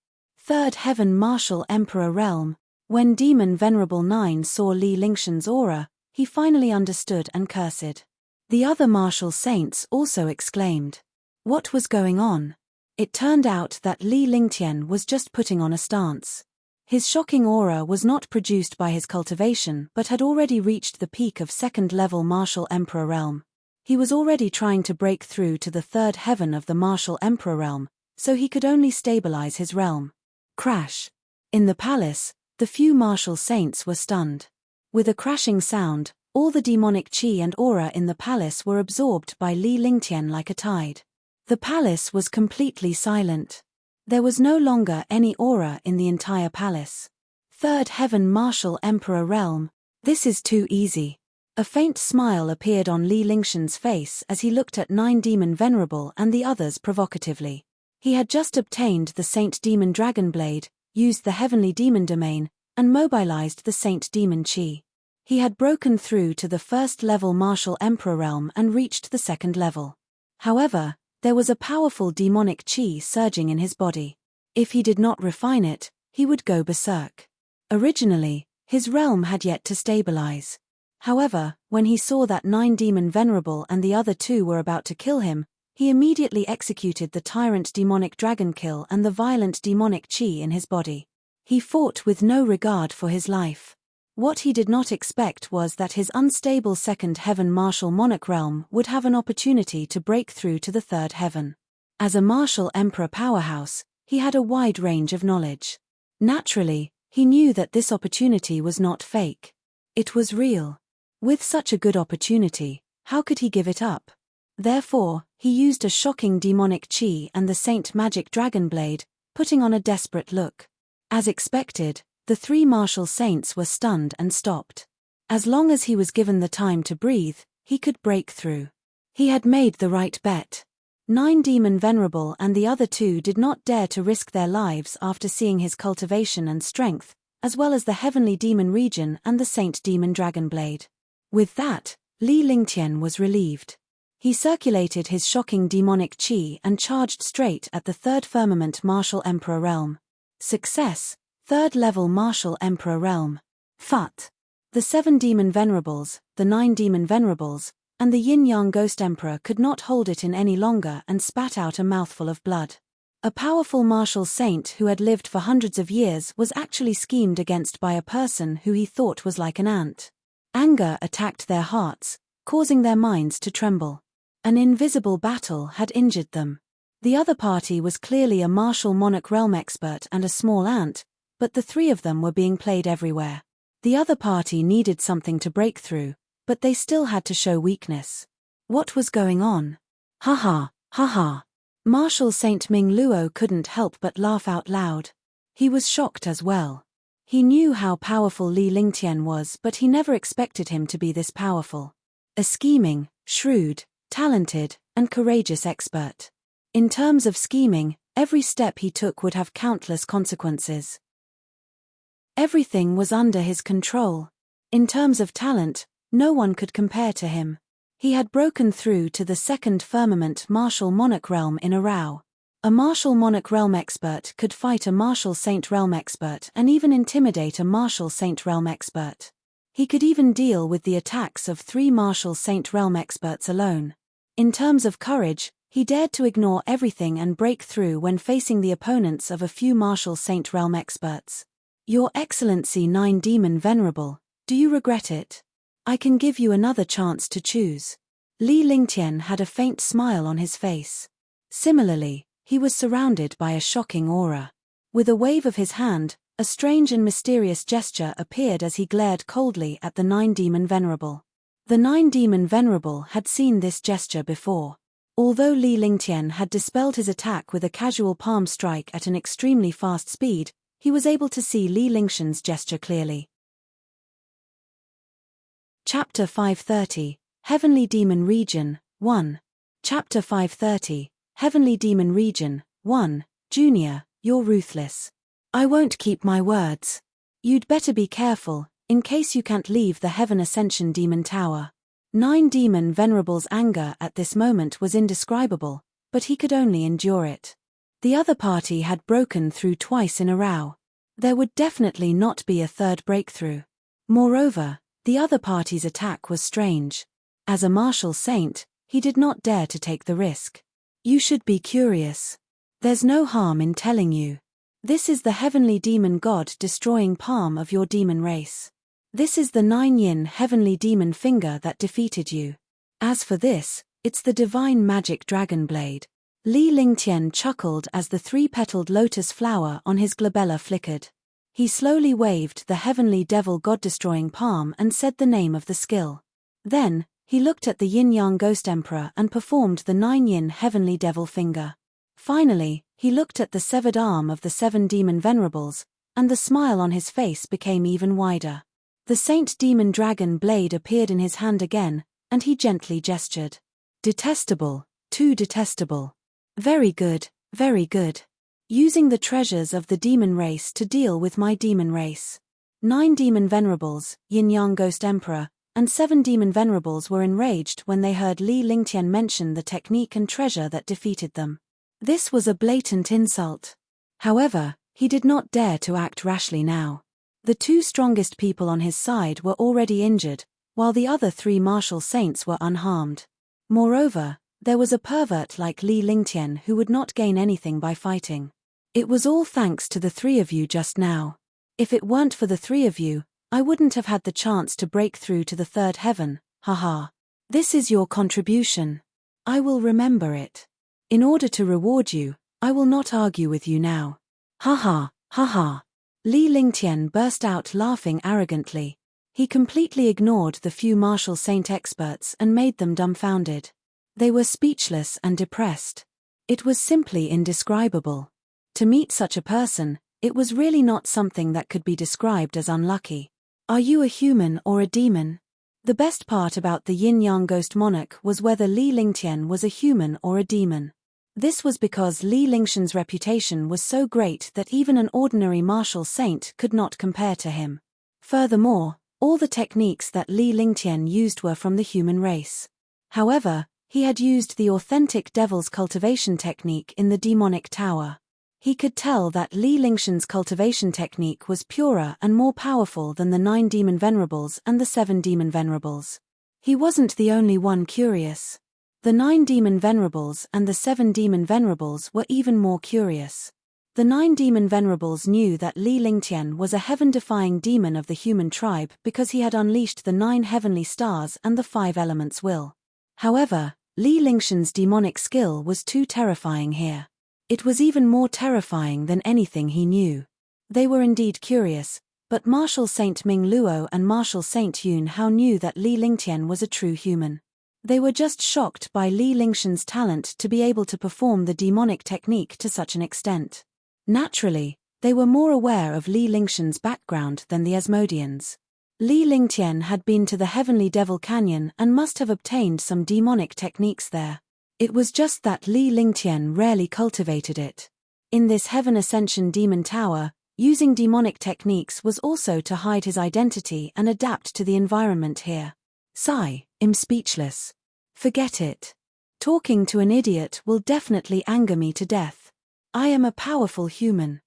3rd Heaven Martial Emperor Realm. When Demon Venerable 9 saw Li Lingshan's aura, he finally understood and cursed. The other martial saints also exclaimed. What was going on? It turned out that Li Lingtian was just putting on a stance. His shocking aura was not produced by his cultivation but had already reached the peak of 2nd level Martial Emperor Realm. He was already trying to break through to the 3rd heaven of the Martial Emperor Realm, so he could only stabilize his realm. Crash. In the palace, the few martial saints were stunned. With a crashing sound, all the demonic chi and aura in the palace were absorbed by Li Lingtian like a tide. The palace was completely silent. There was no longer any aura in the entire palace. 3rd Heaven Martial Emperor Realm. This is too easy. A faint smile appeared on Li Lingshan's face as he looked at Nine Demon Venerable and the others provocatively. He had just obtained the Saint Demon Dragon Blade, used the Heavenly Demon Domain, and mobilized the Saint Demon Chi. He had broken through to the first-level Martial Emperor realm and reached the second level. However, there was a powerful demonic chi surging in his body. If he did not refine it, he would go berserk. Originally, his realm had yet to stabilize. However, when he saw that Nine Demon Venerable and the other two were about to kill him, he immediately executed the Tyrant Demonic Dragon Kill and the violent demonic chi in his body. He fought with no regard for his life. What he did not expect was that his unstable second heaven martial monarch realm would have an opportunity to break through to the third heaven. As a martial emperor powerhouse, he had a wide range of knowledge. Naturally, he knew that this opportunity was not fake. It was real. With such a good opportunity, how could he give it up? Therefore, he used a shocking demonic chi and the Saint Magic Dragon Blade, putting on a desperate look. As expected, the three martial saints were stunned and stopped. As long as he was given the time to breathe, he could break through. He had made the right bet. Nine Demon Venerable and the other two did not dare to risk their lives after seeing his cultivation and strength, as well as the Heavenly Demon Region and the Saint Demon Dragon Blade. With that, Li Lingtian was relieved. He circulated his shocking demonic chi and charged straight at the third firmament Martial Emperor realm. Success. Third-level Martial Emperor realm. Phut. The 7 Demon Venerables, the 9 Demon Venerables, and the Yin-Yang Ghost Emperor could not hold it in any longer and spat out a mouthful of blood. A powerful martial saint who had lived for hundreds of years was actually schemed against by a person who he thought was like an ant. Anger attacked their hearts, causing their minds to tremble. An invisible battle had injured them. The other party was clearly a martial monarch realm expert and a small ant, but the three of them were being played everywhere. The other party needed something to break through, but they still had to show weakness. What was going on? Ha ha. Martial Saint Ming Luo couldn't help but laugh out loud. He was shocked as well. He knew how powerful Li Lingtian was, but he never expected him to be this powerful. A scheming, shrewd, talented, and courageous expert. In terms of scheming, every step he took would have countless consequences. Everything was under his control. In terms of talent, no one could compare to him. He had broken through to the second firmament martial monarch realm in a row. A martial monarch realm expert could fight a martial saint realm expert and even intimidate a martial saint realm expert. He could even deal with the attacks of 3 martial saint realm experts alone. In terms of courage, he dared to ignore everything and break through when facing the opponents of a few martial saint realm experts. Your Excellency Nine Demon Venerable, do you regret it? I can give you another chance to choose. Li Lingtian had a faint smile on his face. Similarly, he was surrounded by a shocking aura. With a wave of his hand, a strange and mysterious gesture appeared as he glared coldly at the Nine Demon Venerable. The Nine Demon Venerable had seen this gesture before. Although Li Lingtian had dispelled his attack with a casual palm strike at an extremely fast speed, he was able to see Li Lingshan's gesture clearly. Chapter 530, Heavenly Demon Region, 1. Chapter 530, Heavenly Demon Region, 1. Junior, you're ruthless. I won't keep my words. You'd better be careful, in case you can't leave the Heaven Ascension Demon Tower. Nine Demon Venerable's anger at this moment was indescribable, but he could only endure it. The other party had broken through twice in a row. There would definitely not be a third breakthrough. Moreover, the other party's attack was strange. As a martial saint, he did not dare to take the risk. You should be curious. There's no harm in telling you. This is the heavenly demon god destroying palm of your demon race. This is the 9 yin heavenly demon finger that defeated you. As for this, it's the divine magic dragon blade. Li Lingtian chuckled as the 3-petaled lotus flower on his glabella flickered. He slowly waved the heavenly devil god-destroying palm and said the name of the skill. Then, he looked at the yin-yang ghost emperor and performed the 9 yin heavenly devil finger. Finally, he looked at the severed arm of the 7 demon venerables, and the smile on his face became even wider. The Saint Demon Dragon blade appeared in his hand again, and he gently gestured. Detestable, too detestable. Very good, very good. Using the treasures of the demon race to deal with my demon race. 9 demon venerables, Yin-Yang Ghost Emperor, and 7 demon venerables were enraged when they heard Li Lingtian mention the technique and treasure that defeated them. This was a blatant insult. However, he did not dare to act rashly now. The 2 strongest people on his side were already injured, while the other 3 martial saints were unharmed. Moreover, there was a pervert like Li Lingtian who would not gain anything by fighting. It was all thanks to the 3 of you just now. If it weren't for the 3 of you, I wouldn't have had the chance to break through to the 3rd heaven, haha. This is your contribution. I will remember it. In order to reward you, I will not argue with you now. Haha, haha. Li Lingtian burst out laughing arrogantly. He completely ignored the few martial saint experts and made them dumbfounded. They were speechless and depressed. It was simply indescribable. To meet such a person, it was really not something that could be described as unlucky. Are you a human or a demon? The best part about the Yin-Yang Ghost Monarch was whether Li Lingtian was a human or a demon. This was because Li Lingtian's reputation was so great that even an ordinary martial saint could not compare to him. Furthermore, all the techniques that Li Lingtian used were from the human race. However, he had used the authentic devil's cultivation technique in the demonic tower. He could tell that Li Lingtian's cultivation technique was purer and more powerful than the 9 demon venerables and the 7 demon venerables. He wasn't the only one curious. The 9 demon venerables and the 7 demon venerables were even more curious. The 9 demon venerables knew that Li Lingtian was a heaven-defying demon of the human tribe because he had unleashed the 9 heavenly stars and the 5 elements will. However, Li Lingtian's demonic skill was too terrifying here. It was even more terrifying than anything he knew. They were indeed curious, but Martial Saint Ming Luo and Martial Saint Yun Hao knew that Li Lingtian was a true human. They were just shocked by Li Lingtian's talent to be able to perform the demonic technique to such an extent. Naturally, they were more aware of Li Lingtian's background than the Asmodeans. Li Lingtian had been to the Heavenly Devil Canyon and must have obtained some demonic techniques there. It was just that Li Lingtian rarely cultivated it. In this Heaven Ascension Demon Tower, using demonic techniques was also to hide his identity and adapt to the environment here. Sigh, I'm speechless. Forget it. Talking to an idiot will definitely anger me to death. I am a powerful human.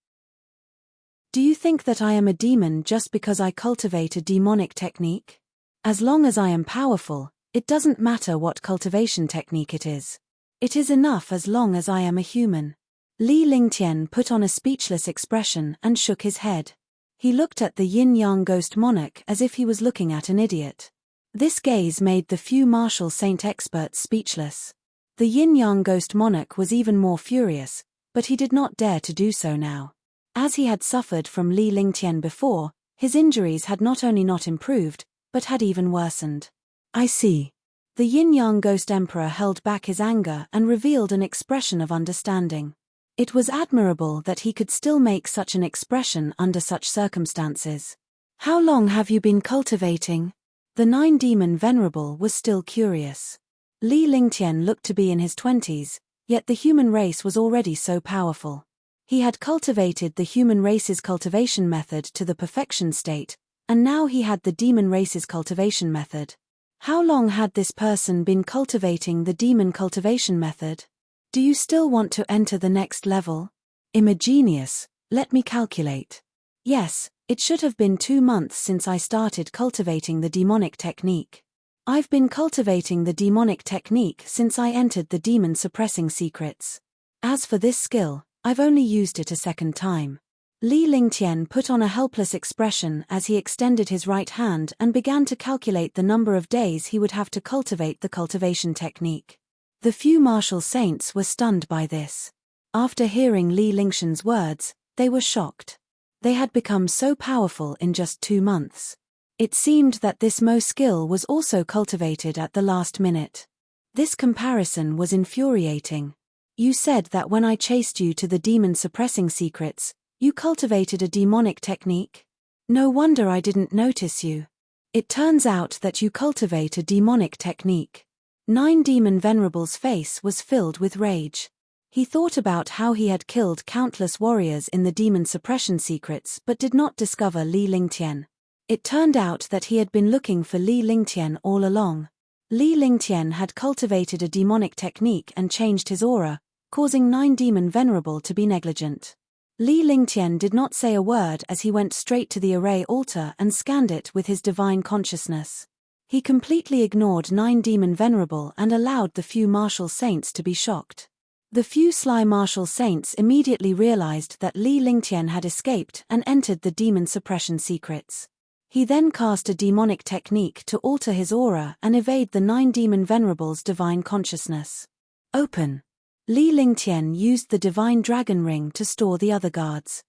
Do you think that I am a demon just because I cultivate a demonic technique? As long as I am powerful, it doesn't matter what cultivation technique it is. It is enough as long as I am a human. Li Lingtian put on a speechless expression and shook his head. He looked at the Yin-Yang Ghost Monarch as if he was looking at an idiot. This gaze made the few martial saint experts speechless. The Yin-Yang Ghost Monarch was even more furious, but he did not dare to do so now. As he had suffered from Li Lingtian before, his injuries had not only not improved, but had even worsened. I see. The Yin-Yang Ghost Emperor held back his anger and revealed an expression of understanding. It was admirable that he could still make such an expression under such circumstances. How long have you been cultivating? The 9 demon venerable was still curious. Li Lingtian looked to be in his 20s, yet the human race was already so powerful. He had cultivated the human race's cultivation method to the perfection state, and now he had the demon race's cultivation method. How long had this person been cultivating the demon cultivation method? Do you still want to enter the next level? I'm a genius, let me calculate. Yes, it should have been 2 months since I started cultivating the demonic technique. I've been cultivating the demonic technique since I entered the demon suppressing secrets. As for this skill, I've only used it a second time. Li Lingtian put on a helpless expression as he extended his right hand and began to calculate the number of days he would have to cultivate the cultivation technique. The few martial saints were stunned by this. After hearing Li Lingtian's words, they were shocked. They had become so powerful in just 2 months. It seemed that this Mo skill was also cultivated at the last minute. This comparison was infuriating. You said that when I chased you to the demon suppressing secrets, you cultivated a demonic technique? No wonder I didn't notice you. It turns out that you cultivate a demonic technique. Nine Demon Venerable's face was filled with rage. He thought about how he had killed countless warriors in the demon suppression secrets but did not discover Li Lingtian. It turned out that he had been looking for Li Lingtian all along. Li Lingtian had cultivated a demonic technique and changed his aura, causing Nine Demon Venerable to be negligent. Li Lingtian did not say a word as he went straight to the array altar and scanned it with his divine consciousness. He completely ignored Nine Demon Venerable and allowed the few martial saints to be shocked. The few sly martial saints immediately realized that Li Lingtian had escaped and entered the demon suppression secrets. He then cast a demonic technique to alter his aura and evade the Nine Demon Venerable's divine consciousness. Open. Li Lingtian used the divine dragon ring to store the other guards.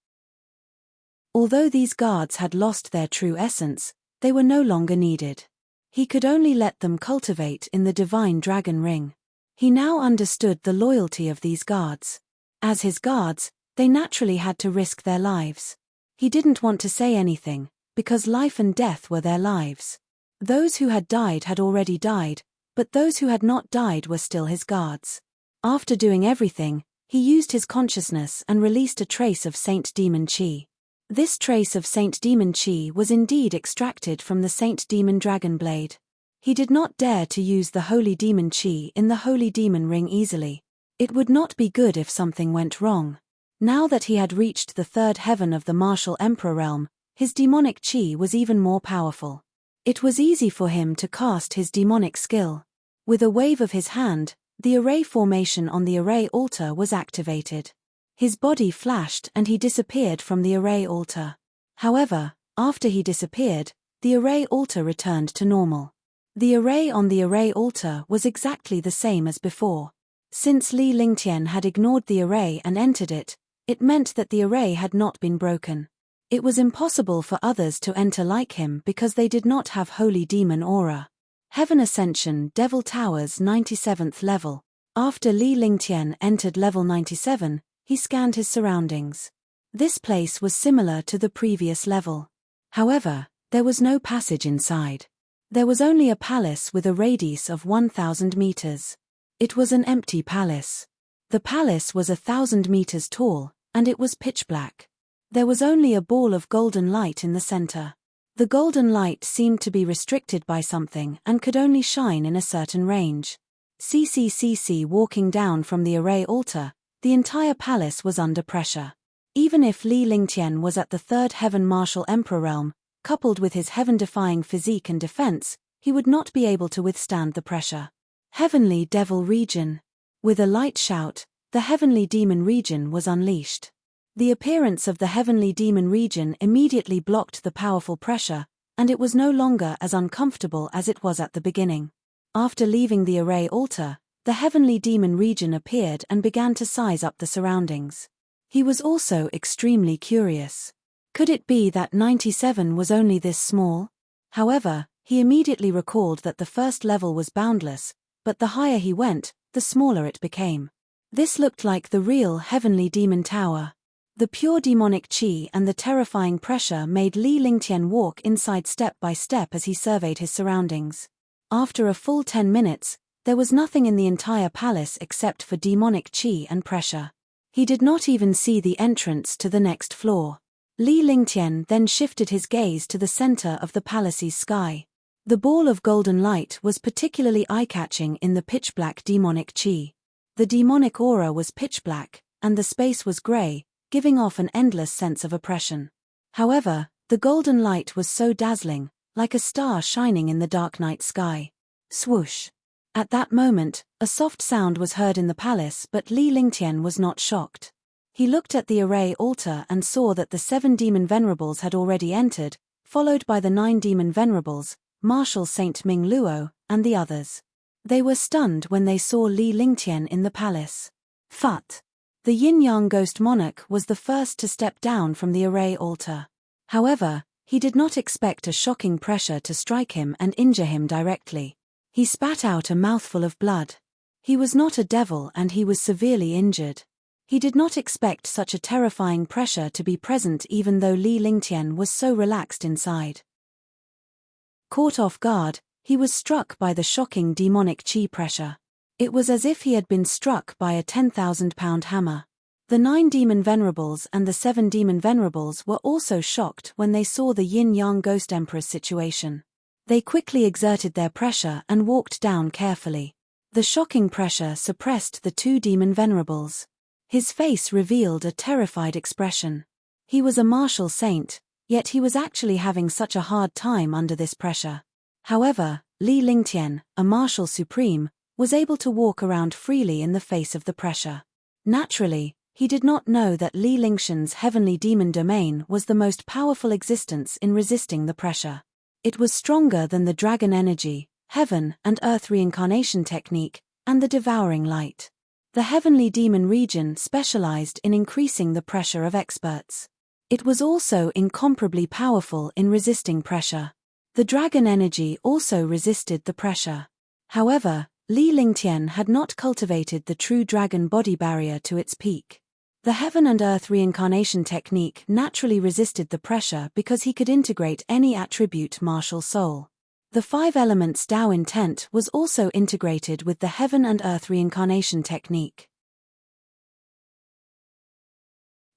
Although these guards had lost their true essence, they were no longer needed. He could only let them cultivate in the divine dragon ring. He now understood the loyalty of these guards. As his guards, they naturally had to risk their lives. He didn't want to say anything, because life and death were their lives. Those who had already died, but those who had not died were still his guards. After doing everything, he used his consciousness and released a trace of Saint Demon Chi. This trace of Saint Demon Chi was indeed extracted from the Saint Demon Dragon Blade. He did not dare to use the Holy Demon Chi in the Holy Demon Ring easily. It would not be good if something went wrong. Now that he had reached the third heaven of the martial Emperor realm, his demonic Chi was even more powerful. It was easy for him to cast his demonic skill. With a wave of his hand, the array formation on the array altar was activated. His body flashed and he disappeared from the array altar. However, after he disappeared, the array altar returned to normal. The array on the array altar was exactly the same as before. Since Li Lingtian had ignored the array and entered it, it meant that the array had not been broken. It was impossible for others to enter like him because they did not have Holy Demon Aura. Heaven Ascension Devil Towers 97th level. After Li Lingtian entered level 97, he scanned his surroundings. This place was similar to the previous level. However, there was no passage inside. There was only a palace with a radius of 1,000 meters. It was an empty palace. The palace was 1,000 meters tall, and it was pitch black. There was only a ball of golden light in the center. The golden light seemed to be restricted by something and could only shine in a certain range. Walking down from the array altar, the entire palace was under pressure. Even if Li Lingtian was at the third heaven martial emperor realm, coupled with his heaven-defying physique and defense, he would not be able to withstand the pressure. Heavenly Devil Region. With a light shout, the Heavenly Demon Region was unleashed. The appearance of the Heavenly Demon Region immediately blocked the powerful pressure, and it was no longer as uncomfortable as it was at the beginning. After leaving the array altar, the Heavenly Demon Region appeared and began to size up the surroundings. He was also extremely curious. Could it be that 97 was only this small? However, he immediately recalled that the first level was boundless, but the higher he went, the smaller it became. This looked like the real Heavenly Demon Tower. The pure demonic chi and the terrifying pressure made Li Lingtian walk inside step by step as he surveyed his surroundings. After a full 10 minutes, there was nothing in the entire palace except for demonic chi and pressure. He did not even see the entrance to the next floor. Li Lingtian then shifted his gaze to the center of the palace's sky. The ball of golden light was particularly eye-catching in the pitch-black demonic chi. The demonic aura was pitch-black, and the space was gray, giving off an endless sense of oppression. However, the golden light was so dazzling, like a star shining in the dark night sky. Swoosh! At that moment, a soft sound was heard in the palace, but Li Lingtian was not shocked. He looked at the array altar and saw that the 7 demon venerables had already entered, followed by the 9 demon venerables, Marshal Saint Ming Luo, and the others. They were stunned when they saw Li Lingtian in the palace. Phut! The Yin-Yang Ghost Monarch was the first to step down from the array altar. However, he did not expect a shocking pressure to strike him and injure him directly. He spat out a mouthful of blood. He was not a devil and he was severely injured. He did not expect such a terrifying pressure to be present even though Li Lingtian was so relaxed inside. Caught off guard, he was struck by the shocking demonic qi pressure. It was as if he had been struck by a 10,000-pound hammer. The 9 demon venerables and the 7 demon venerables were also shocked when they saw the yin-yang ghost emperor's situation. They quickly exerted their pressure and walked down carefully. The shocking pressure suppressed the 2 demon venerables. His face revealed a terrified expression. He was a martial saint, yet he was actually having such a hard time under this pressure. However, Li Lingtian, a martial supreme, was able to walk around freely in the face of the pressure. Naturally, he did not know that Li Lingtian's heavenly demon domain was the most powerful existence in resisting the pressure. It was stronger than the dragon energy, heaven and earth reincarnation technique, and the devouring light. The heavenly demon region specialized in increasing the pressure of experts. It was also incomparably powerful in resisting pressure. The dragon energy also resisted the pressure. However, Li Lingtian had not cultivated the true dragon body barrier to its peak. The heaven and earth reincarnation technique naturally resisted the pressure because he could integrate any attribute martial soul. The 5 elements Tao intent was also integrated with the heaven and earth reincarnation technique.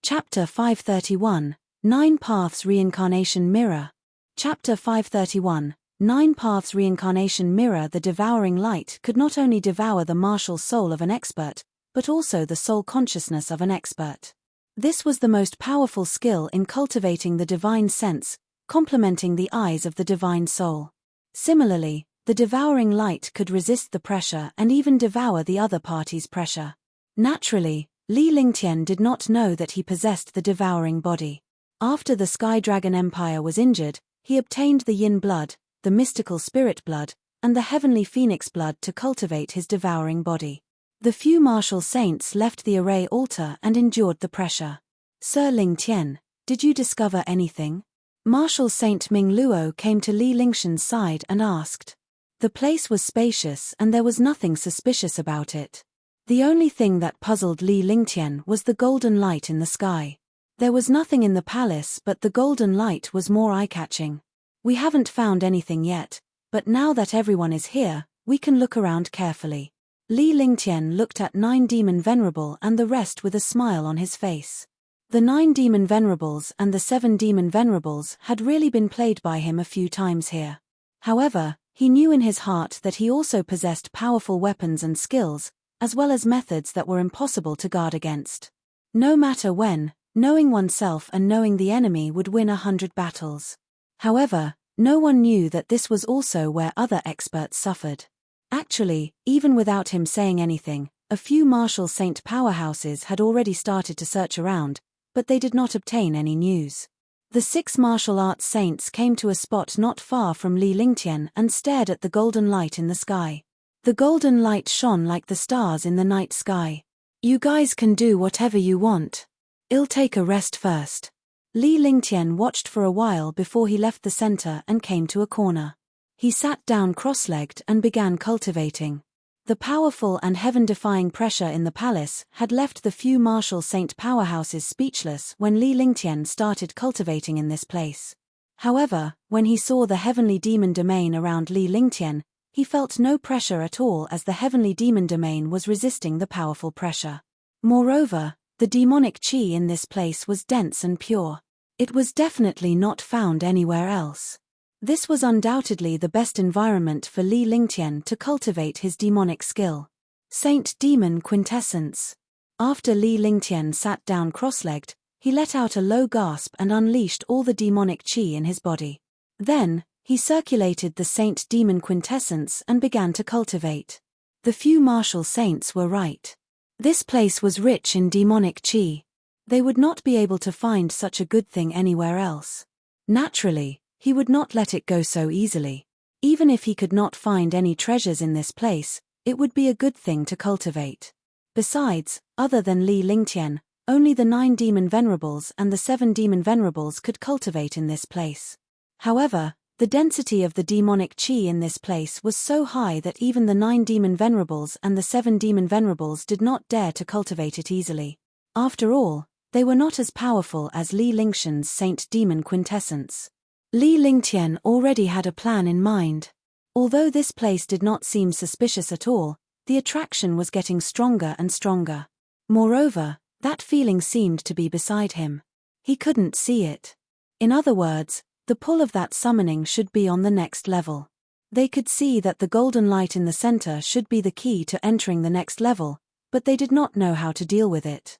Chapter 531, 9 Paths Reincarnation Mirror. Chapter 531, 9 Paths Reincarnation Mirror. The devouring light could not only devour the martial soul of an expert, but also the soul consciousness of an expert. This was the most powerful skill in cultivating the divine sense, complementing the eyes of the divine soul. Similarly, the devouring light could resist the pressure and even devour the other party's pressure. Naturally, Li Lingtian did not know that he possessed the devouring body. After the Sky Dragon Empire was injured, he obtained the yin blood, the mystical spirit blood, and the heavenly phoenix blood to cultivate his devouring body. The few martial saints left the array altar and endured the pressure. Sir Lingtian, did you discover anything? Martial Saint Ming Luo came to Li Lingtian's side and asked. The place was spacious and there was nothing suspicious about it. The only thing that puzzled Li Lingtian was the golden light in the sky. There was nothing in the palace but the golden light was more eye-catching. We haven't found anything yet, but now that everyone is here, we can look around carefully. Li Lingtian looked at 9 demon venerable and the rest with a smile on his face. The 9 demon venerables and the 7 demon venerables had really been played by him a few times here. However, he knew in his heart that he also possessed powerful weapons and skills, as well as methods that were impossible to guard against. No matter when, knowing oneself and knowing the enemy would win 100 battles. However, no one knew that this was also where other experts suffered. Actually, even without him saying anything, a few martial saint powerhouses had already started to search around, but they did not obtain any news. The 6 martial arts saints came to a spot not far from Li Lingtian and stared at the golden light in the sky. The golden light shone like the stars in the night sky. You guys can do whatever you want. I'll take a rest first. Li Lingtian watched for a while before he left the center and came to a corner. He sat down cross-legged and began cultivating. The powerful and heaven-defying pressure in the palace had left the few martial saint powerhouses speechless when Li Lingtian started cultivating in this place. However, when he saw the heavenly demon domain around Li Lingtian, he felt no pressure at all as the heavenly demon domain was resisting the powerful pressure. Moreover, the demonic qi in this place was dense and pure. It was definitely not found anywhere else. This was undoubtedly the best environment for Li Lingtian to cultivate his demonic skill. Saint Demon Quintessence. After Li Lingtian sat down cross-legged, he let out a low gasp and unleashed all the demonic qi in his body. Then, he circulated the Saint Demon Quintessence and began to cultivate. The few martial saints were right. This place was rich in demonic qi. They would not be able to find such a good thing anywhere else. Naturally, he would not let it go so easily. Even if he could not find any treasures in this place, it would be a good thing to cultivate. Besides, other than Li Lingtian, only the 9 demon venerables and the 7 demon venerables could cultivate in this place. However, the density of the demonic qi in this place was so high that even the 9 demon venerables and the 7 demon venerables did not dare to cultivate it easily. After all, they were not as powerful as Li Lingxian's Saint Demon quintessence. Li Lingtian already had a plan in mind. Although this place did not seem suspicious at all, the attraction was getting stronger and stronger. Moreover, that feeling seemed to be beside him. He couldn't see it. In other words, the pull of that summoning should be on the next level. They could see that the golden light in the center should be the key to entering the next level, but they did not know how to deal with it.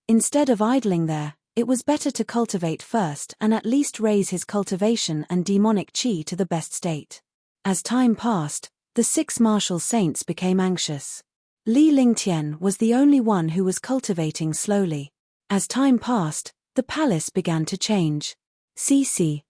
Instead of idling there, it was better to cultivate first and at least raise his cultivation and demonic qi to the best state. As time passed, the 6 martial saints became anxious. Li Lingtian was the only one who was cultivating slowly. As time passed, the palace began to change. Cc.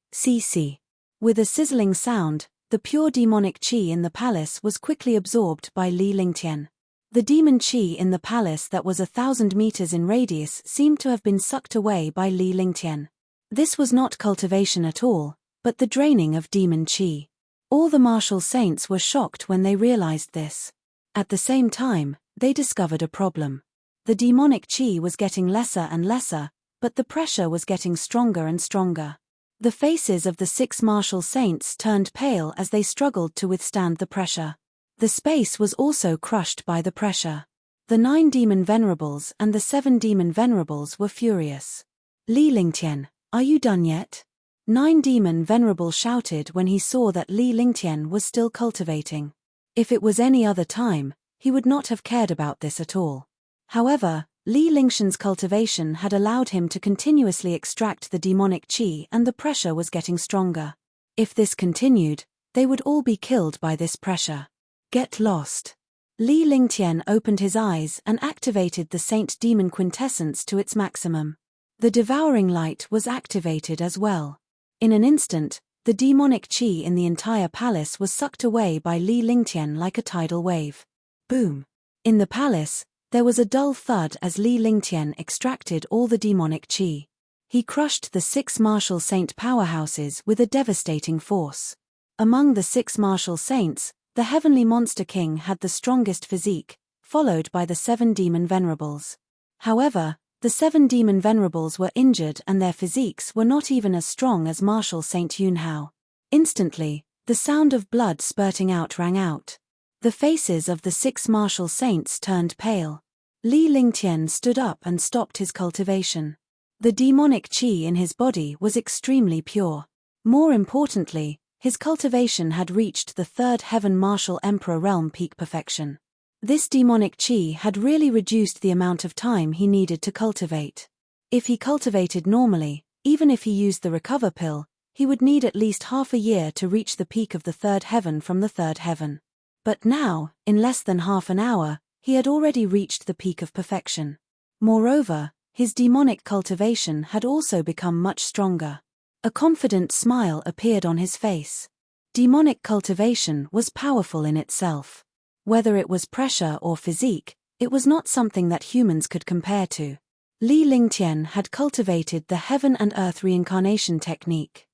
With a sizzling sound, the pure demonic qi in the palace was quickly absorbed by Li Lingtian. The demon qi in the palace that was 1,000 meters in radius seemed to have been sucked away by Li Lingtian. This was not cultivation at all, but the draining of demon qi. All the martial saints were shocked when they realized this. At the same time, they discovered a problem. The demonic qi was getting lesser and lesser, but the pressure was getting stronger and stronger. The faces of the 6 martial saints turned pale as they struggled to withstand the pressure. The space was also crushed by the pressure. The 9 demon venerables and the 7 demon venerables were furious. Li Lingtian, are you done yet? 9 demon venerable shouted when he saw that Li Lingtian was still cultivating. If it was any other time, he would not have cared about this at all. However, Li Lingxian's cultivation had allowed him to continuously extract the demonic qi and the pressure was getting stronger. If this continued, they would all be killed by this pressure. Get lost. Li Lingtian opened his eyes and activated the Saint Demon quintessence to its maximum. The devouring light was activated as well. In an instant, the demonic qi in the entire palace was sucked away by Li Lingtian like a tidal wave. Boom. In the palace, there was a dull thud as Li Lingtian extracted all the demonic qi. He crushed the 6 martial saint powerhouses with a devastating force. Among the 6 martial saints, the heavenly monster king had the strongest physique, followed by the 7 demon venerables. However, the 7 demon venerables were injured and their physiques were not even as strong as martial Saint Yunhao. Instantly, the sound of blood spurting out rang out. The faces of the 6 martial saints turned pale. Li Lingtian stood up and stopped his cultivation. The demonic qi in his body was extremely pure. More importantly, his cultivation had reached the 3rd heaven martial emperor realm peak perfection. This demonic qi had really reduced the amount of time he needed to cultivate. If he cultivated normally, even if he used the recover pill, he would need at least half a year to reach the peak of the 3rd heaven from the 3rd heaven. But now, in less than half an hour, he had already reached the peak of perfection. Moreover, his demonic cultivation had also become much stronger. A confident smile appeared on his face. Demonic cultivation was powerful in itself. Whether it was pressure or physique, it was not something that humans could compare to. Li Lingtian had cultivated the heaven and earth reincarnation technique.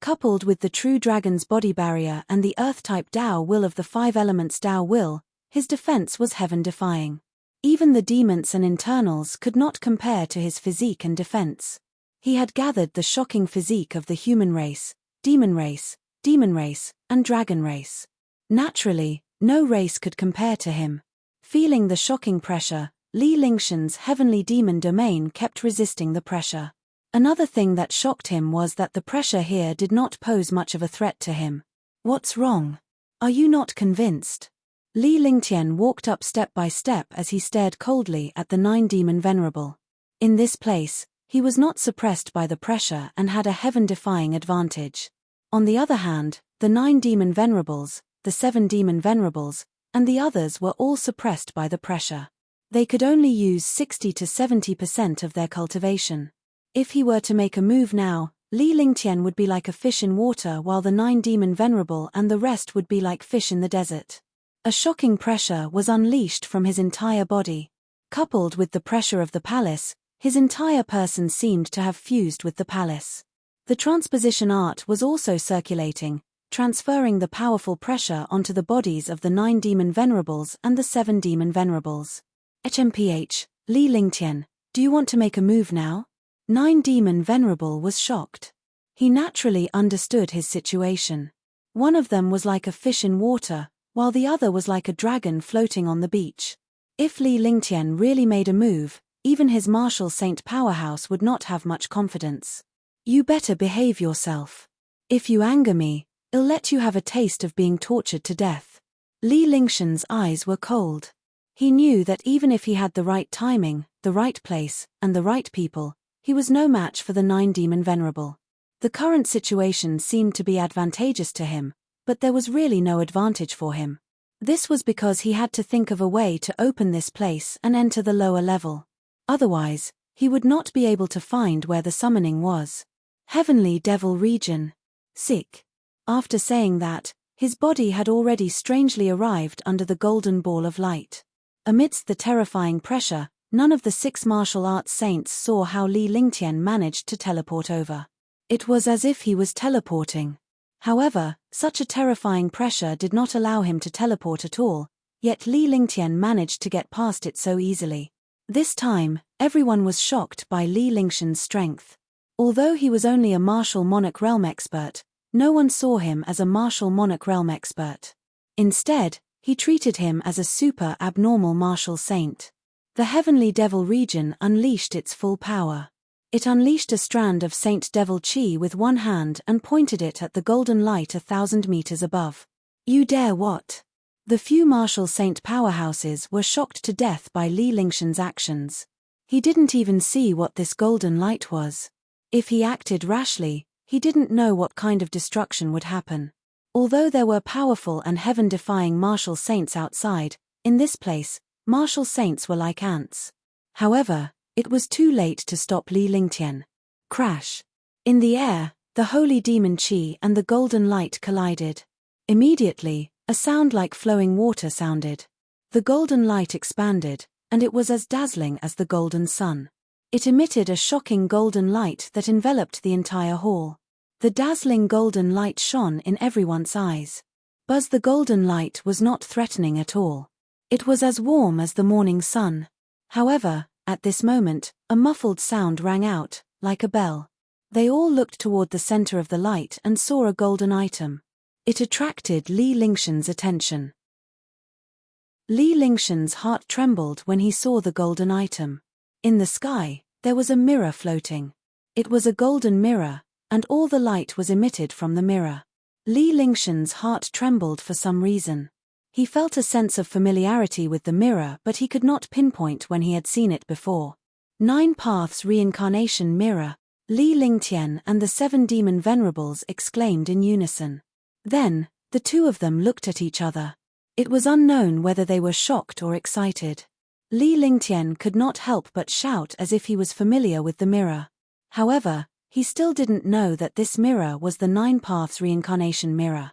Coupled with the true dragon's body barrier and the earth-type Dao will of the 5 elements Dao will, his defense was heaven-defying. Even the demons and internals could not compare to his physique and defense. He had gathered the shocking physique of the human race, demon race, and dragon race. Naturally, no race could compare to him. Feeling the shocking pressure, Li Lingxian's heavenly demon domain kept resisting the pressure. Another thing that shocked him was that the pressure here did not pose much of a threat to him. What's wrong? Are you not convinced? Li Lingtian walked up step by step as he stared coldly at the 9 demon venerable. In this place, he was not suppressed by the pressure and had a heaven-defying advantage. On the other hand, the 9 demon venerables, the 7 demon venerables, and the others were all suppressed by the pressure. They could only use 60 to 70% of their cultivation. If he were to make a move now, Li Lingtian would be like a fish in water while the 9 demon venerable and the rest would be like fish in the desert. A shocking pressure was unleashed from his entire body. Coupled with the pressure of the palace, his entire person seemed to have fused with the palace. The transposition art was also circulating, transferring the powerful pressure onto the bodies of the 9 demon venerables and the 7 demon venerables. HMPH, Li Lingtian, do you want to make a move now? Nine Demon Venerable was shocked. He naturally understood his situation. One of them was like a fish in water, while the other was like a dragon floating on the beach. If Li Lingtian really made a move, even his martial saint powerhouse would not have much confidence. You better behave yourself. If you anger me, I'll let you have a taste of being tortured to death. Li Lingtian's eyes were cold. He knew that even if he had the right timing, the right place, and the right people, he was no match for the Nine Demon Venerable. The current situation seemed to be advantageous to him, but there was really no advantage for him. This was because he had to think of a way to open this place and enter the lower level. Otherwise, he would not be able to find where the summoning was. Heavenly Devil Region. Sick. After saying that, his body had already strangely arrived under the golden ball of light. Amidst the terrifying pressure, none of the 6 martial arts saints saw how Li Lingtian managed to teleport over. It was as if he was teleporting. However, such a terrifying pressure did not allow him to teleport at all, yet Li Lingtian managed to get past it so easily. This time, everyone was shocked by Li Lingtian's strength. Although he was only a martial monarch realm expert, no one saw him as a martial monarch realm expert. Instead, he treated him as a super abnormal martial saint. The Heavenly Devil Region unleashed its full power. It unleashed a strand of Saint Devil Chi with one hand and pointed it at the golden light 1,000 meters above. You dare what? The few martial saint powerhouses were shocked to death by Li Lingtian's actions. He didn't even see what this golden light was. If he acted rashly, he didn't know what kind of destruction would happen. Although there were powerful and heaven-defying martial saints outside, in this place, martial saints were like ants. However, it was too late to stop Li Lingtian. Crash. In the air, the holy demon Qi and the golden light collided. Immediately, a sound like flowing water sounded. The golden light expanded, and it was as dazzling as the golden sun. It emitted a shocking golden light that enveloped the entire hall. The dazzling golden light shone in everyone's eyes. But the golden light was not threatening at all. It was as warm as the morning sun. However, at this moment, a muffled sound rang out, like a bell. They all looked toward the center of the light and saw a golden item. It attracted Li Lingtian's attention. Li Lingtian's heart trembled when he saw the golden item. In the sky, there was a mirror floating. It was a golden mirror, and all the light was emitted from the mirror. Li Lingtian's heart trembled for some reason. He felt a sense of familiarity with the mirror, but he could not pinpoint when he had seen it before. 9 Paths Reincarnation Mirror. Li Lingtian and the 7 Demon Venerables exclaimed in unison. Then, the two of them looked at each other. It was unknown whether they were shocked or excited. Li Lingtian could not help but shout as if he was familiar with the mirror. However, he still didn't know that this mirror was the 9 Paths Reincarnation Mirror.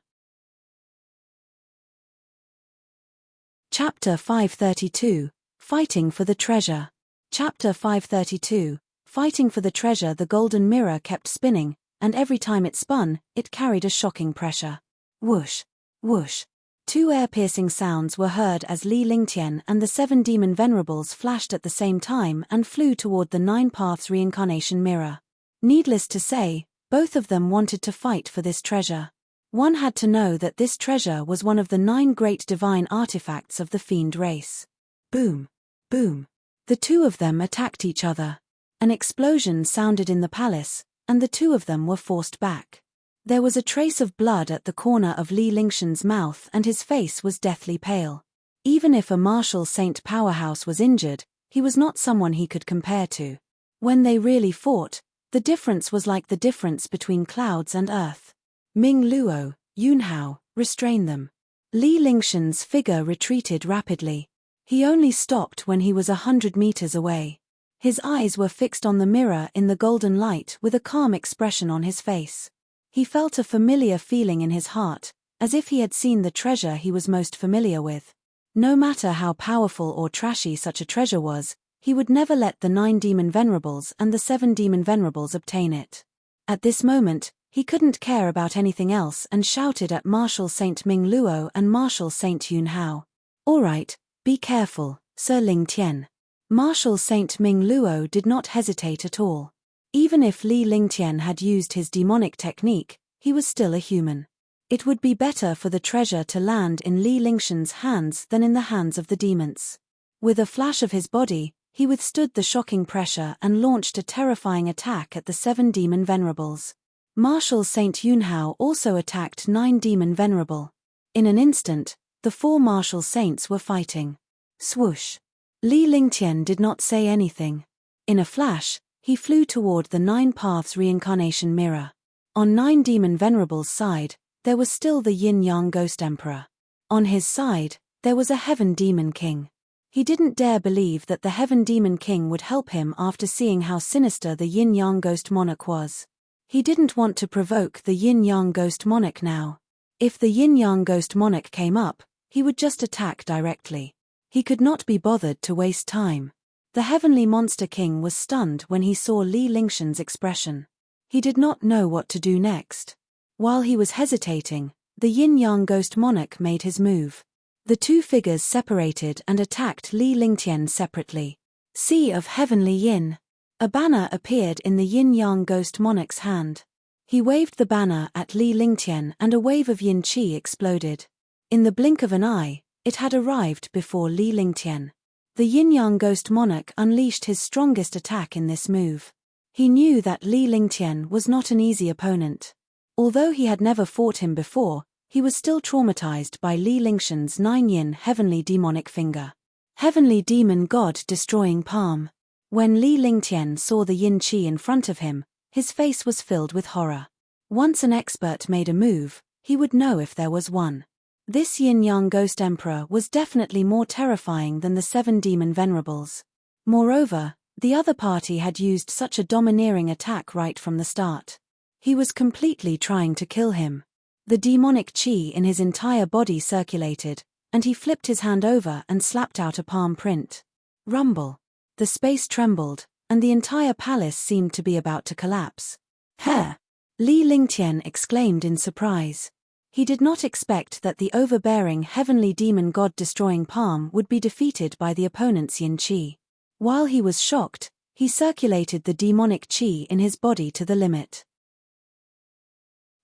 Chapter 532, Fighting for the Treasure. Chapter 532, Fighting for the Treasure. The golden mirror kept spinning, and every time it spun, it carried a shocking pressure. Whoosh, whoosh. 2 air-piercing sounds were heard as Li Lingtian and the 7 Demon Venerables flashed at the same time and flew toward the 9 Paths Reincarnation Mirror. Needless to say, both of them wanted to fight for this treasure. One had to know that this treasure was one of the 9 great divine artifacts of the fiend race. Boom, boom. The two of them attacked each other. An explosion sounded in the palace, and the two of them were forced back. There was a trace of blood at the corner of Li Lingtian's mouth and his face was deathly pale. Even if a martial saint powerhouse was injured, he was not someone he could compare to. When they really fought, the difference was like the difference between clouds and earth. Ming Luo, Yunhao, restrain them. Li Lingtian's figure retreated rapidly. He only stopped when he was 100 meters away. His eyes were fixed on the mirror in the golden light with a calm expression on his face. He felt a familiar feeling in his heart, as if he had seen the treasure he was most familiar with. No matter how powerful or trashy such a treasure was, he would never let the 9 Demon Venerables and the 7 Demon Venerables obtain it. At this moment, he couldn't care about anything else and shouted at Martial Saint Ming Luo and Martial Saint Yunhao. All right, be careful, Sir Ling Tian. Martial Saint Ming Luo did not hesitate at all. Even if Li Lingtian had used his demonic technique, he was still a human. It would be better for the treasure to land in Li Lingshan's hands than in the hands of the demons. With a flash of his body, he withstood the shocking pressure and launched a terrifying attack at the 7 demon venerables. Martial Saint Yunhao also attacked 9 demon venerable. In an instant, the 4 martial saints were fighting. Swoosh! Li Lingtian did not say anything. In a flash, he flew toward the 9 Paths reincarnation mirror. On 9 demon venerables' side, there was still the Yin-Yang Ghost Emperor. On his side, there was a Heaven Demon King. He didn't dare believe that the Heaven Demon King would help him after seeing how sinister the Yin-Yang Ghost Monarch was. He didn't want to provoke the Yin-Yang Ghost Monarch now. If the Yin-Yang Ghost Monarch came up, he would just attack directly. He could not be bothered to waste time. The Heavenly Monster King was stunned when he saw Li Lingshan's expression. He did not know what to do next. While he was hesitating, the Yin-Yang Ghost Monarch made his move. The 2 figures separated and attacked Li Lingtian separately. Sea of Heavenly Yin. A banner appeared in the Yin-Yang Ghost Monarch's hand. He waved the banner at Li Lingtian and a wave of yin qi exploded. In the blink of an eye, it had arrived before Li Lingtian. The Yin-Yang Ghost Monarch unleashed his strongest attack in this move. He knew that Li Lingtian was not an easy opponent. Although he had never fought him before, he was still traumatized by Li Lingshan's 9 yin heavenly demonic finger. Heavenly demon god destroying palm. When Li Lingtian saw the yin qi in front of him, his face was filled with horror. Once an expert made a move, he would know if there was one. This Yin-Yang Ghost Emperor was definitely more terrifying than the 7 demon venerables. Moreover, the other party had used such a domineering attack right from the start. He was completely trying to kill him. The demonic qi in his entire body circulated, and he flipped his hand over and slapped out a palm print. Rumble. The space trembled, and the entire palace seemed to be about to collapse. "Heh!" Li Lingtian exclaimed in surprise. He did not expect that the overbearing heavenly demon god-destroying palm would be defeated by the opponent's yin qi. While he was shocked, he circulated the demonic qi in his body to the limit.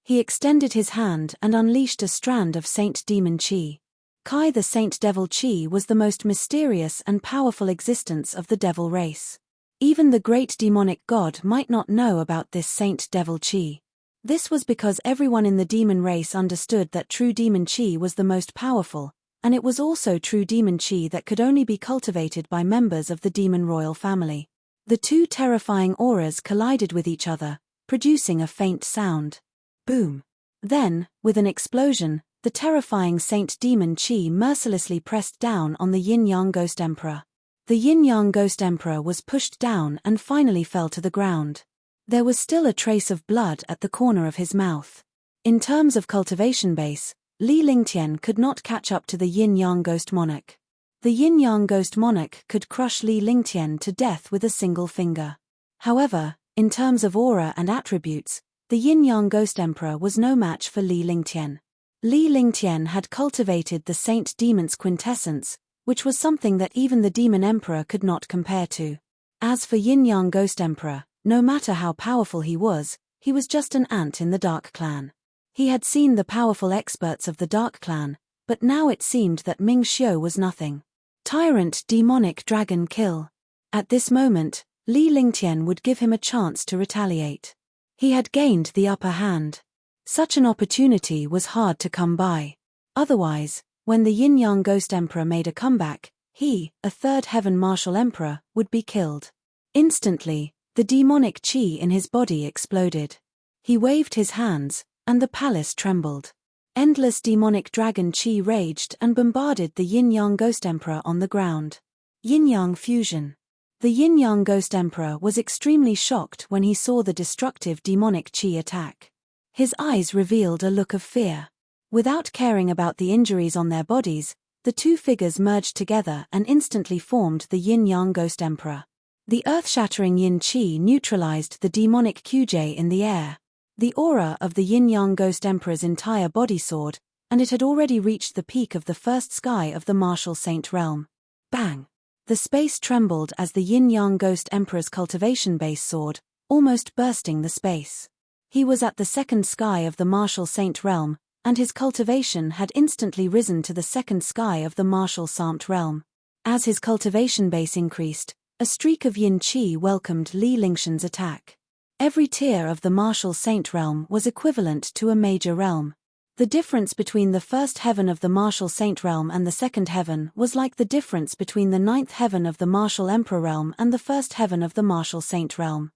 He extended his hand and unleashed a strand of Saint Demon Qi. Kai the Saint Devil Qi was the most mysterious and powerful existence of the devil race. Even the great demonic god might not know about this Saint Devil Qi. This was because everyone in the demon race understood that true demon Qi was the most powerful, and it was also true demon Qi that could only be cultivated by members of the demon royal family. The 2 terrifying auras collided with each other, producing a faint sound. Boom. Then, with an explosion, the terrifying Saint Demon Qi mercilessly pressed down on the Yin-Yang Ghost Emperor. The Yin-Yang Ghost Emperor was pushed down and finally fell to the ground. There was still a trace of blood at the corner of his mouth. In terms of cultivation base, Li Lingtian could not catch up to the Yin-Yang Ghost Monarch. The Yin-Yang Ghost Monarch could crush Li Lingtian to death with a single finger. However, in terms of aura and attributes, the Yin-Yang Ghost Emperor was no match for Li Lingtian. Li Lingtian had cultivated the Saint Demon's quintessence, which was something that even the Demon Emperor could not compare to. As for Yin-Yang Ghost Emperor, no matter how powerful he was just an ant in the Dark Clan. He had seen the powerful experts of the Dark Clan, but now it seemed that Ming Xiu was nothing. Tyrant demonic dragon kill. At this moment, Li Lingtian would give him a chance to retaliate. He had gained the upper hand. Such an opportunity was hard to come by. Otherwise, when the Yin-Yang Ghost Emperor made a comeback, he, a 3rd Heaven Martial Emperor, would be killed. Instantly, the demonic qi in his body exploded. He waved his hands, and the palace trembled. Endless demonic dragon qi raged and bombarded the Yin-Yang Ghost Emperor on the ground. Yin-Yang fusion. The Yin-Yang Ghost Emperor was extremely shocked when he saw the destructive demonic qi attack. His eyes revealed a look of fear. Without caring about the injuries on their bodies, the 2 figures merged together and instantly formed the Yin-Yang Ghost Emperor. The earth-shattering yin qi neutralized the demonic QJ in the air. The aura of the Yin-Yang Ghost Emperor's entire body soared, and it had already reached the peak of the first sky of the martial saint realm. Bang! The space trembled as the yin-yang ghost emperor's cultivation base soared, almost bursting the space. He was at the second sky of the martial saint realm, and his cultivation had instantly risen to the second sky of the martial saint realm. As his cultivation base increased, a streak of yin qi welcomed Li Lingshan's attack. Every tier of the martial saint realm was equivalent to a major realm. The difference between the first heaven of the martial saint realm and the second heaven was like the difference between the ninth heaven of the martial emperor realm and the first heaven of the martial saint realm.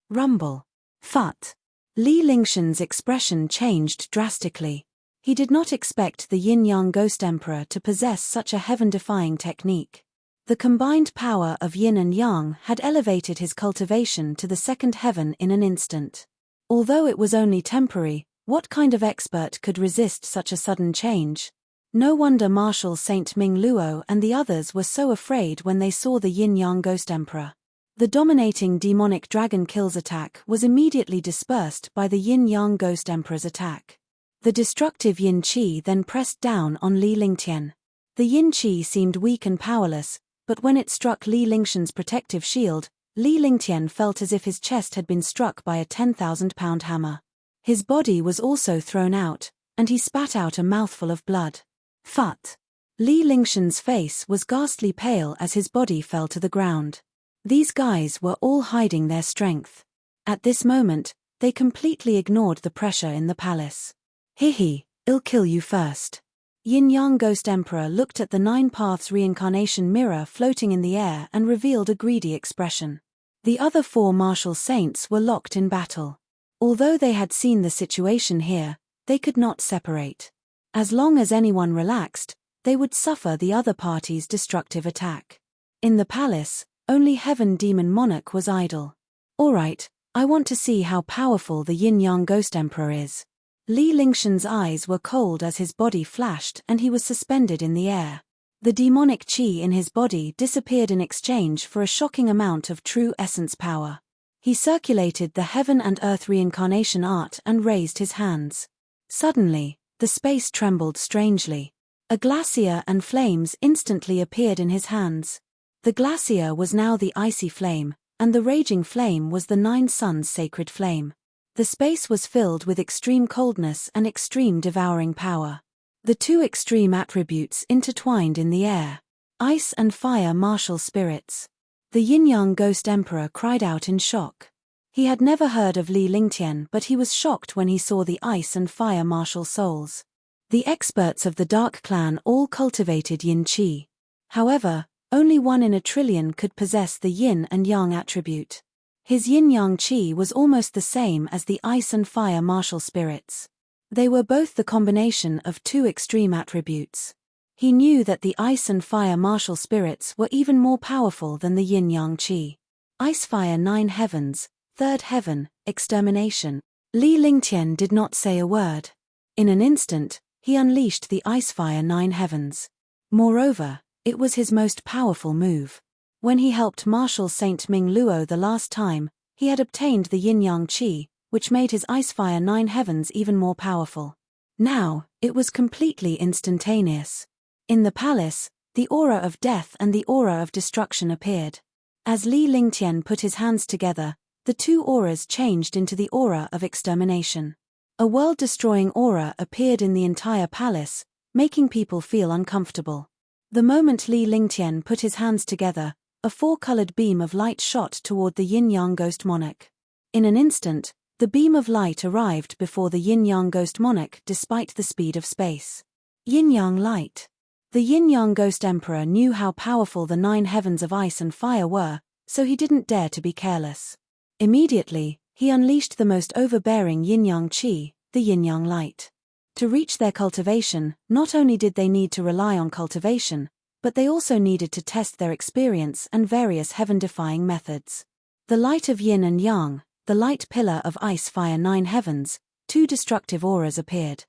Rumble. Phut. Li Lingshan's expression changed drastically. He did not expect the yin-yang ghost emperor to possess such a heaven-defying technique. The combined power of yin and yang had elevated his cultivation to the second heaven in an instant. Although it was only temporary, what kind of expert could resist such a sudden change? No wonder Marshal Saint Ming Luo and the others were so afraid when they saw the yin-yang ghost emperor. The dominating demonic dragon kills attack was immediately dispersed by the yin-yang ghost emperor's attack. The destructive yin qi then pressed down on Li Lingtian. The yin qi seemed weak and powerless, but when it struck Li Lingshan's protective shield, Li Lingtian felt as if his chest had been struck by a 10,000-pound hammer. His body was also thrown out, and he spat out a mouthful of blood. Phut. Li Lingshan's face was ghastly pale as his body fell to the ground. These guys were all hiding their strength. At this moment, they completely ignored the pressure in the palace. Hihi, I'll kill you first. Yin-yang ghost emperor looked at the Nine Paths reincarnation mirror floating in the air and revealed a greedy expression. The other four martial saints were locked in battle. Although they had seen the situation here, they could not separate. As long as anyone relaxed, they would suffer the other party's destructive attack. In the palace, only Heaven Demon Monarch was idle. Alright, I want to see how powerful the yin-yang ghost emperor is. Li Lingshan's eyes were cold as his body flashed and he was suspended in the air. The demonic qi in his body disappeared in exchange for a shocking amount of true essence power. He circulated the heaven and earth reincarnation art and raised his hands. Suddenly, the space trembled strangely. A glacier and flames instantly appeared in his hands. The glacier was now the icy flame, and the raging flame was the Nine Suns' sacred flame. The space was filled with extreme coldness and extreme devouring power. The two extreme attributes intertwined in the air. Ice and fire martial spirits. The yin-yang ghost emperor cried out in shock. He had never heard of Li Lingtian, but he was shocked when he saw the ice and fire martial souls. The experts of the Dark Clan all cultivated yin qi. However, only 1 in a trillion could possess the yin and yang attribute. His yin-yang qi was almost the same as the ice and fire martial spirits. They were both the combination of two extreme attributes. He knew that the ice and fire martial spirits were even more powerful than the yin-yang qi. Ice-fire 9 heavens, 3rd heaven, extermination. Li Lingtian did not say a word. In an instant, he unleashed the ice-fire 9 heavens. Moreover, it was his most powerful move. When he helped Marshal Saint Ming Luo the last time, he had obtained the yin-yang qi, which made his ice-fire 9 heavens even more powerful. Now, it was completely instantaneous. In the palace, the aura of death and the aura of destruction appeared. As Li Lingtian put his hands together, the two auras changed into the aura of extermination. A world-destroying aura appeared in the entire palace, making people feel uncomfortable. The moment Li Lingtian put his hands together, a 4-colored beam of light shot toward the yin-yang ghost monarch. In an instant, the beam of light arrived before the yin-yang ghost monarch despite the speed of space. Yin-yang light. The yin-yang ghost emperor knew how powerful the 9 heavens of ice and fire were, so he didn't dare to be careless. Immediately, he unleashed the most overbearing yin-yang qi, the yin-yang light. To reach their cultivation, not only did they need to rely on cultivation, but they also needed to test their experience and various heaven-defying methods. The light of yin and yang, the light pillar of ice-fire 9 heavens, 2 destructive auras appeared.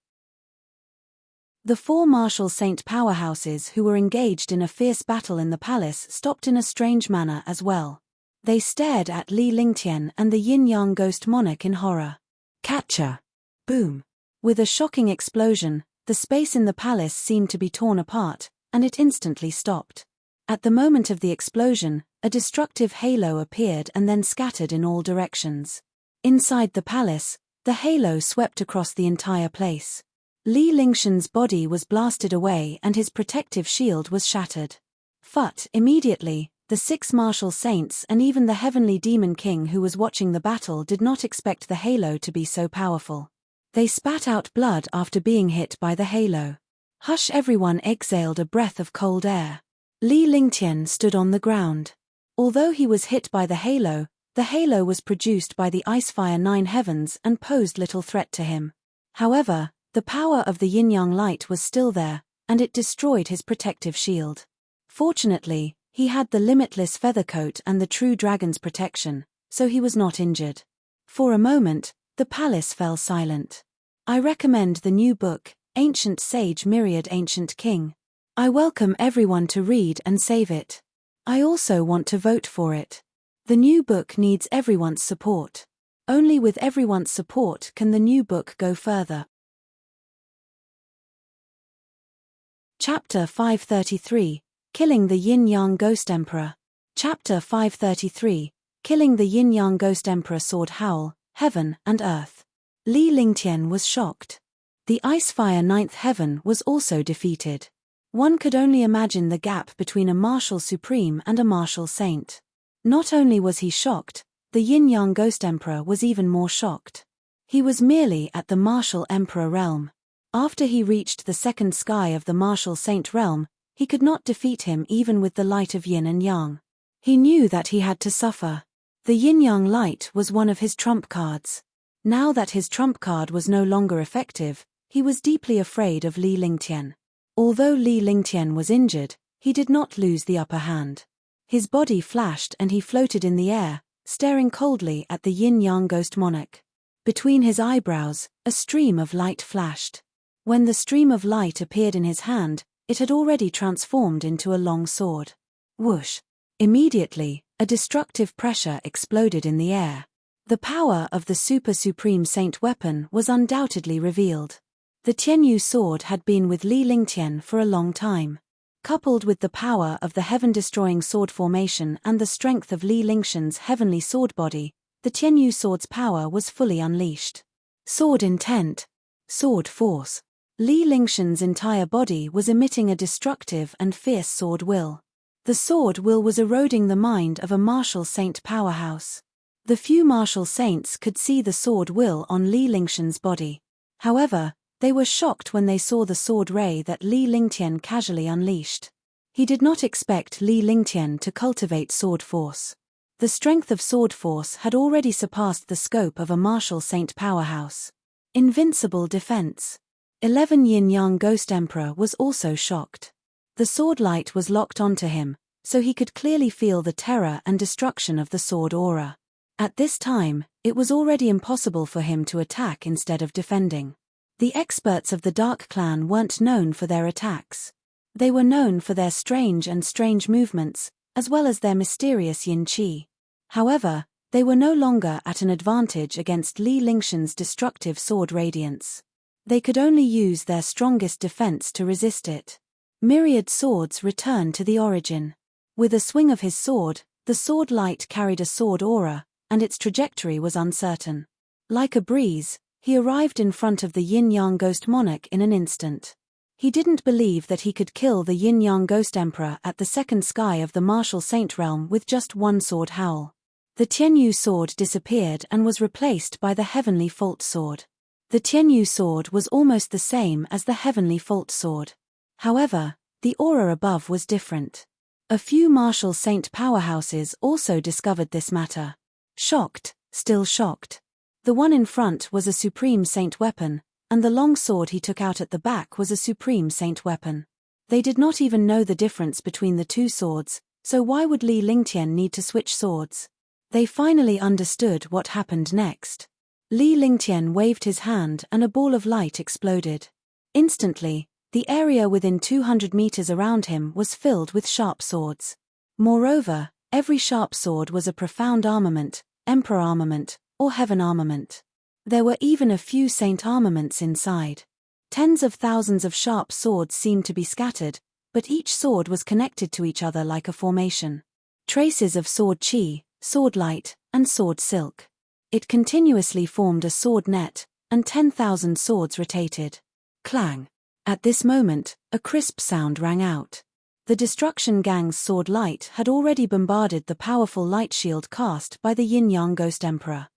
The 4 martial saint powerhouses who were engaged in a fierce battle in the palace stopped in a strange manner as well. They stared at Li Lingtian and the yin-yang ghost monarch in horror. Catcher! Boom! With a shocking explosion, the space in the palace seemed to be torn apart, and it instantly stopped. At the moment of the explosion, a destructive halo appeared and then scattered in all directions. Inside the palace, the halo swept across the entire place. Li Lingshan's body was blasted away and his protective shield was shattered. Immediately, the 6 martial saints and even the heavenly demon king who was watching the battle did not expect the halo to be so powerful. They spat out blood after being hit by the halo. Hush! Everyone exhaled a breath of cold air. Li Lingtian stood on the ground. Although he was hit by the halo was produced by the Icefire 9 heavens and posed little threat to him. However, the power of the yin-yang light was still there, and it destroyed his protective shield. Fortunately, he had the limitless feather coat and the true dragon's protection, so he was not injured. For a moment, the palace fell silent. I recommend the new book, Ancient Sage Myriad Ancient King. I welcome everyone to read and save it. I also want to vote for it. The new book needs everyone's support. Only with everyone's support can the new book go further. Chapter 533, Killing the Yin-Yang Ghost Emperor. Chapter 533, Killing the Yin-Yang Ghost Emperor. Sword Howl, Heaven and Earth. Li Lingtian was shocked. The Icefire 9th heaven was also defeated. One could only imagine the gap between a martial supreme and a martial saint. Not only was he shocked, the Yin-Yang Ghost Emperor was even more shocked. He was merely at the martial emperor realm. After he reached the second sky of the martial saint realm, he could not defeat him even with the light of yin and yang. He knew that he had to suffer. The yin-yang light was one of his trump cards. Now that his trump card was no longer effective, he was deeply afraid of Li Lingtian. Although Li Lingtian was injured, he did not lose the upper hand. His body flashed and he floated in the air, staring coldly at the yin-yang ghost monarch. Between his eyebrows, a stream of light flashed. When the stream of light appeared in his hand, it had already transformed into a long sword. Whoosh! Immediately, a destructive pressure exploded in the air. The power of the Super Supreme Saint weapon was undoubtedly revealed. The Tianyu sword had been with Li Lingtian for a long time. Coupled with the power of the heaven-destroying sword formation and the strength of Li Lingshan's heavenly sword body, the Tianyu sword's power was fully unleashed. Sword intent. Sword force. Li Lingshan's entire body was emitting a destructive and fierce sword will. The sword will was eroding the mind of a martial saint powerhouse. The few martial saints could see the sword will on Li Lingshan's body. However, they were shocked when they saw the sword ray that Li Lingtian casually unleashed. He did not expect Li Lingtian to cultivate sword force. The strength of sword force had already surpassed the scope of a martial saint powerhouse. Invincible defense. 11 Yin-Yang Ghost Emperor was also shocked. The sword light was locked onto him, so he could clearly feel the terror and destruction of the sword aura. At this time, it was already impossible for him to attack instead of defending. The experts of the Dark Clan weren't known for their attacks. They were known for their strange movements, as well as their mysterious yin qi. However, they were no longer at an advantage against Li Lingshan's destructive sword radiance. They could only use their strongest defense to resist it. Myriad swords returned to the origin. With a swing of his sword, the sword light carried a sword aura, and its trajectory was uncertain. Like a breeze, he arrived in front of the Yin-Yang Ghost Monarch in an instant. He didn't believe that he could kill the Yin-Yang Ghost Emperor at the second sky of the martial saint realm with just one sword howl. The Tianyu sword disappeared and was replaced by the Heavenly Fault sword. The Tianyu sword was almost the same as the Heavenly Fault sword. However, the aura above was different. A few martial saint powerhouses also discovered this matter. Shocked, still shocked. The one in front was a supreme saint weapon, and the long sword he took out at the back was a supreme saint weapon. They did not even know the difference between the two swords, so why would Li Lingtian need to switch swords? They finally understood what happened next. Li Lingtian waved his hand and a ball of light exploded. Instantly, the area within 200 meters around him was filled with sharp swords. Moreover, every sharp sword was a profound armament, emperor armament, or heaven armament. There were even a few saint armaments inside. Tens of thousands of sharp swords seemed to be scattered, but each sword was connected to each other like a formation. Traces of sword chi, sword light, and sword silk. It continuously formed a sword net, and 10,000 swords rotated. Clang. At this moment, a crisp sound rang out. The Destruction Gang's sword light had already bombarded the powerful light shield cast by the Yin-Yang Ghost Emperor.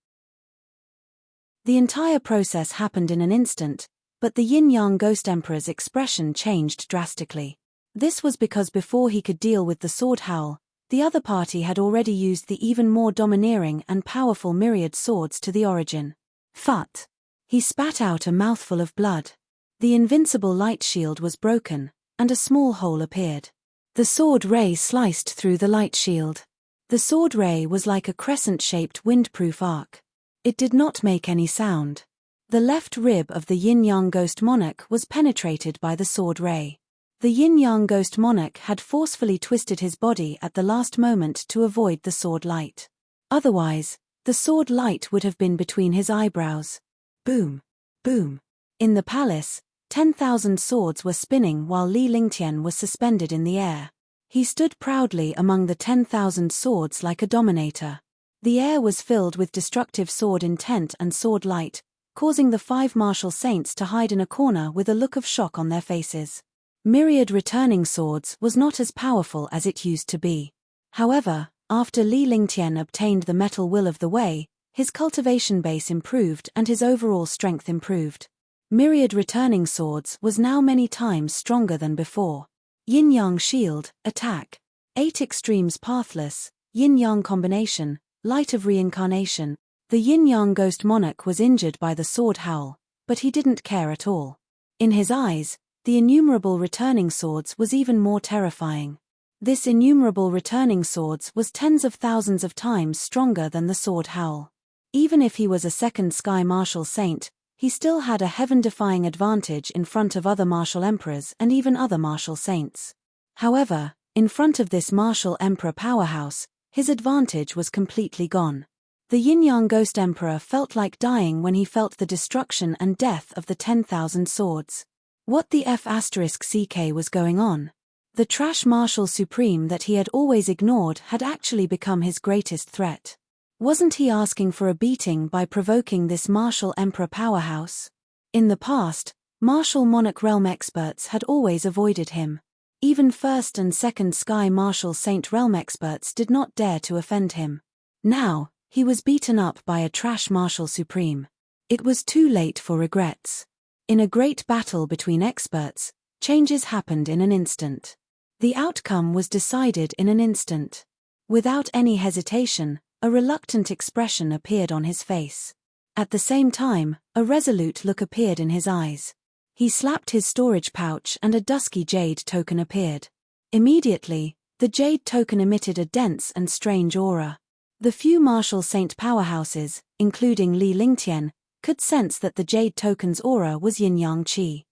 The entire process happened in an instant, but the Yin-Yang Ghost Emperor's expression changed drastically. This was because before he could deal with the sword howl, the other party had already used the even more domineering and powerful myriad swords to the origin. Phut! He spat out a mouthful of blood. The invincible light shield was broken, and a small hole appeared. The sword ray sliced through the light shield. The sword ray was like a crescent-shaped windproof arc. It did not make any sound. The left rib of the Yin-Yang Ghost Monarch was penetrated by the sword ray. The Yin-Yang Ghost Monarch had forcefully twisted his body at the last moment to avoid the sword light. Otherwise, the sword light would have been between his eyebrows. Boom! Boom! In the palace, 10,000 swords were spinning while Li Lingtian was suspended in the air. He stood proudly among the 10,000 swords like a dominator. The air was filled with destructive sword intent and sword light, causing the 5 martial saints to hide in a corner with a look of shock on their faces. Myriad returning swords was not as powerful as it used to be. However, after Li Lingtian obtained the metal will of the way, his cultivation base improved and his overall strength improved. Myriad returning swords was now many times stronger than before. Yin-Yang shield, attack. 8 extremes pathless, Yin-Yang combination, light of reincarnation. The Yin-Yang Ghost Monarch was injured by the sword howl, but he didn't care at all. In his eyes, the innumerable returning swords was even more terrifying. This innumerable returning swords was tens of thousands of times stronger than the sword howl. Even if he was a second sky martial saint, he still had a heaven-defying advantage in front of other martial emperors and even other martial saints. However, in front of this martial emperor powerhouse, his advantage was completely gone. The Yin-Yang Ghost Emperor felt like dying when he felt the destruction and death of the 10,000 swords. What the F***ck was going on? The trash martial supreme that he had always ignored had actually become his greatest threat. Wasn't he asking for a beating by provoking this martial emperor powerhouse? In the past, martial monarch realm experts had always avoided him. Even first and second sky martial saint realm experts did not dare to offend him. Now, he was beaten up by a trash martial supreme. It was too late for regrets. In a great battle between experts, changes happened in an instant. The outcome was decided in an instant. Without any hesitation, a reluctant expression appeared on his face. At the same time, a resolute look appeared in his eyes. He slapped his storage pouch and a dusky jade token appeared. Immediately, the jade token emitted a dense and strange aura. The few martial saint powerhouses, including Li Lingtian, could sense that the jade token's aura was Yin-Yang Qi.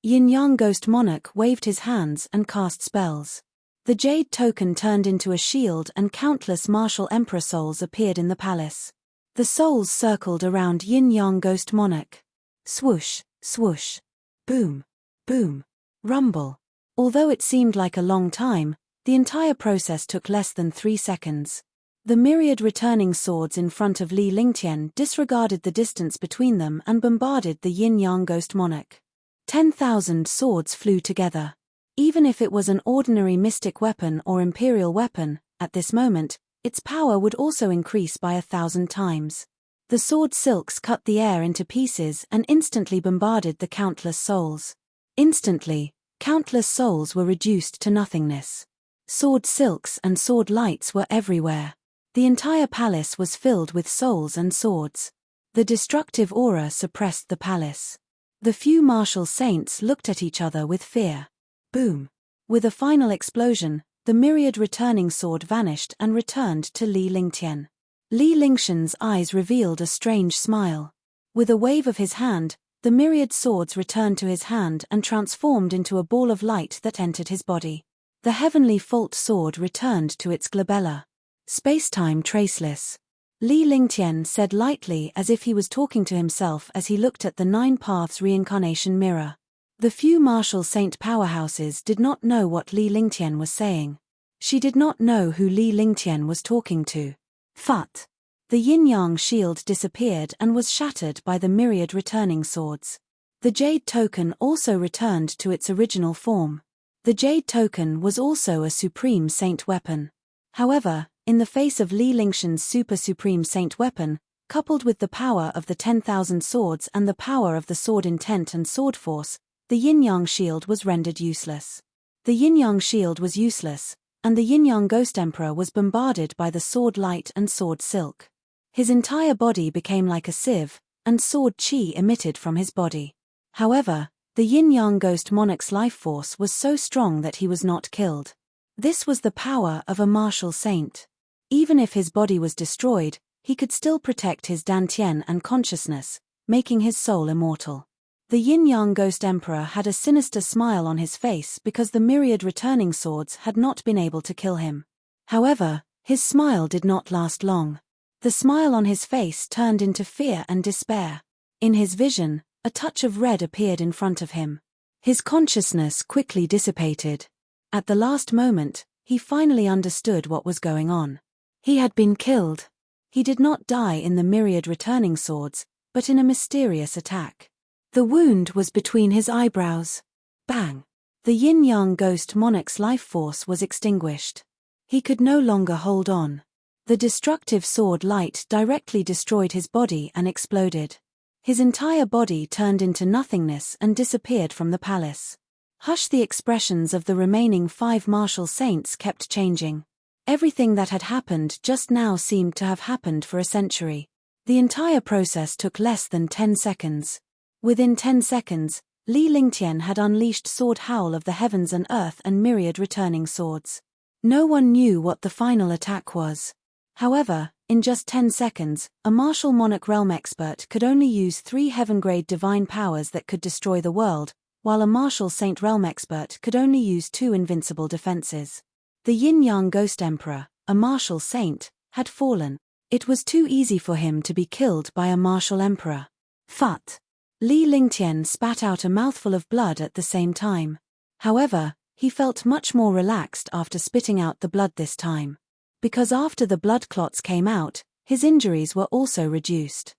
Yin-Yang Ghost Monarch waved his hands and cast spells. The jade token turned into a shield and countless martial emperor souls appeared in the palace. The souls circled around Yin-Yang Ghost Monarch. Swoosh, swoosh. Boom, boom. Rumble. Although it seemed like a long time, the entire process took less than 3 seconds. The myriad returning swords in front of Li Lingtian disregarded the distance between them and bombarded the Yin-Yang Ghost Monarch. 10,000 swords flew together. Even if it was an ordinary mystic weapon or imperial weapon, at this moment, its power would also increase by 1,000 times. The sword silks cut the air into pieces and instantly bombarded the countless souls. Instantly, countless souls were reduced to nothingness. Sword silks and sword lights were everywhere. The entire palace was filled with souls and swords. The destructive aura suppressed the palace. The few martial saints looked at each other with fear. Boom! With a final explosion, the myriad returning sword vanished and returned to Li Lingtian. Li Lingtian's eyes revealed a strange smile. With a wave of his hand, the myriad swords returned to his hand and transformed into a ball of light that entered his body. The heavenly fault sword returned to its glabella. Space-time traceless. Li Lingtian said lightly as if he was talking to himself as he looked at the 9 paths reincarnation mirror. The few martial saint powerhouses did not know what Li Lingtian was saying. She did not know who Li Lingtian was talking to. Phut! The yin-yang shield disappeared and was shattered by the myriad returning swords. The jade token also returned to its original form. The jade token was also a supreme saint weapon. However, in the face of Li Lingtian's super supreme saint weapon, coupled with the power of the 10,000 swords and the power of the sword intent and sword force, the yin-yang shield was rendered useless. The yin-yang shield was useless, and the yin-yang ghost emperor was bombarded by the sword light and sword silk. His entire body became like a sieve, and sword chi emitted from his body. However, the yin-yang ghost monarch's life force was so strong that he was not killed. This was the power of a martial saint. Even if his body was destroyed, he could still protect his dantian and consciousness, making his soul immortal. The yin-yang ghost emperor had a sinister smile on his face because the myriad returning swords had not been able to kill him. However, his smile did not last long. The smile on his face turned into fear and despair. In his vision, a touch of red appeared in front of him. His consciousness quickly dissipated. At the last moment, he finally understood what was going on. He had been killed. He did not die in the myriad returning swords, but in a mysterious attack. The wound was between his eyebrows. Bang! The yin-yang ghost monarch's life force was extinguished. He could no longer hold on. The destructive sword light directly destroyed his body and exploded. His entire body turned into nothingness and disappeared from the palace. Hush! The expressions of the remaining 5 martial saints kept changing. Everything that had happened just now seemed to have happened for a century. The entire process took less than 10 seconds. Within 10 seconds, Li Lingtian had unleashed sword howl of the heavens and earth and myriad returning swords. No one knew what the final attack was. However, in just 10 seconds, a martial monarch realm expert could only use 3 heaven-grade divine powers that could destroy the world, while a martial saint realm expert could only use 2 invincible defenses. The yin-yang ghost emperor, a martial saint, had fallen. It was too easy for him to be killed by a martial emperor. Phut! Li Lingtian spat out a mouthful of blood at the same time. However, he felt much more relaxed after spitting out the blood this time. Because after the blood clots came out, his injuries were also reduced.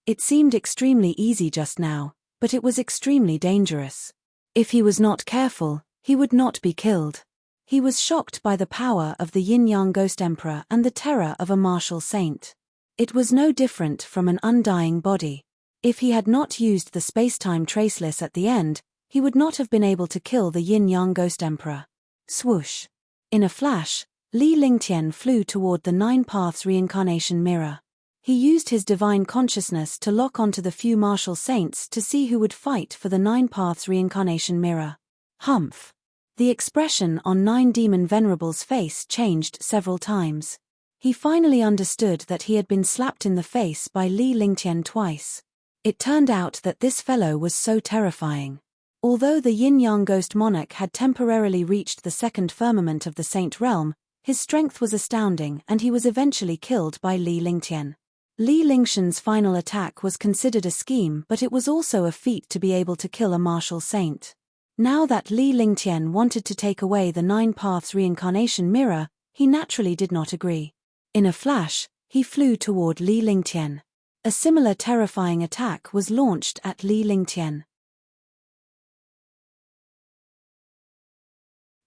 It seemed extremely easy just now, but it was extremely dangerous. If he was not careful, he would not be killed. He was shocked by the power of the yin-yang ghost emperor and the terror of a martial saint. It was no different from an undying body. If he had not used the space-time traceless at the end, he would not have been able to kill the yin-yang ghost emperor. Swoosh! In a flash, Li Lingtian flew toward the 9 Paths reincarnation mirror. He used his divine consciousness to lock onto the few martial saints to see who would fight for the 9 Paths reincarnation mirror. Humph! The expression on 9 Demon Venerable's face changed several times. He finally understood that he had been slapped in the face by Li Lingtian twice. It turned out that this fellow was so terrifying. Although the yin-yang ghost monarch had temporarily reached the 2nd firmament of the saint realm, his strength was astounding and he was eventually killed by Li Lingtian. Li Lingtian's final attack was considered a scheme, but it was also a feat to be able to kill a martial saint. Now that Li Lingtian wanted to take away the 9 Paths reincarnation mirror, he naturally did not agree. In a flash, he flew toward Li Lingtian. A similar terrifying attack was launched at Li Lingtian.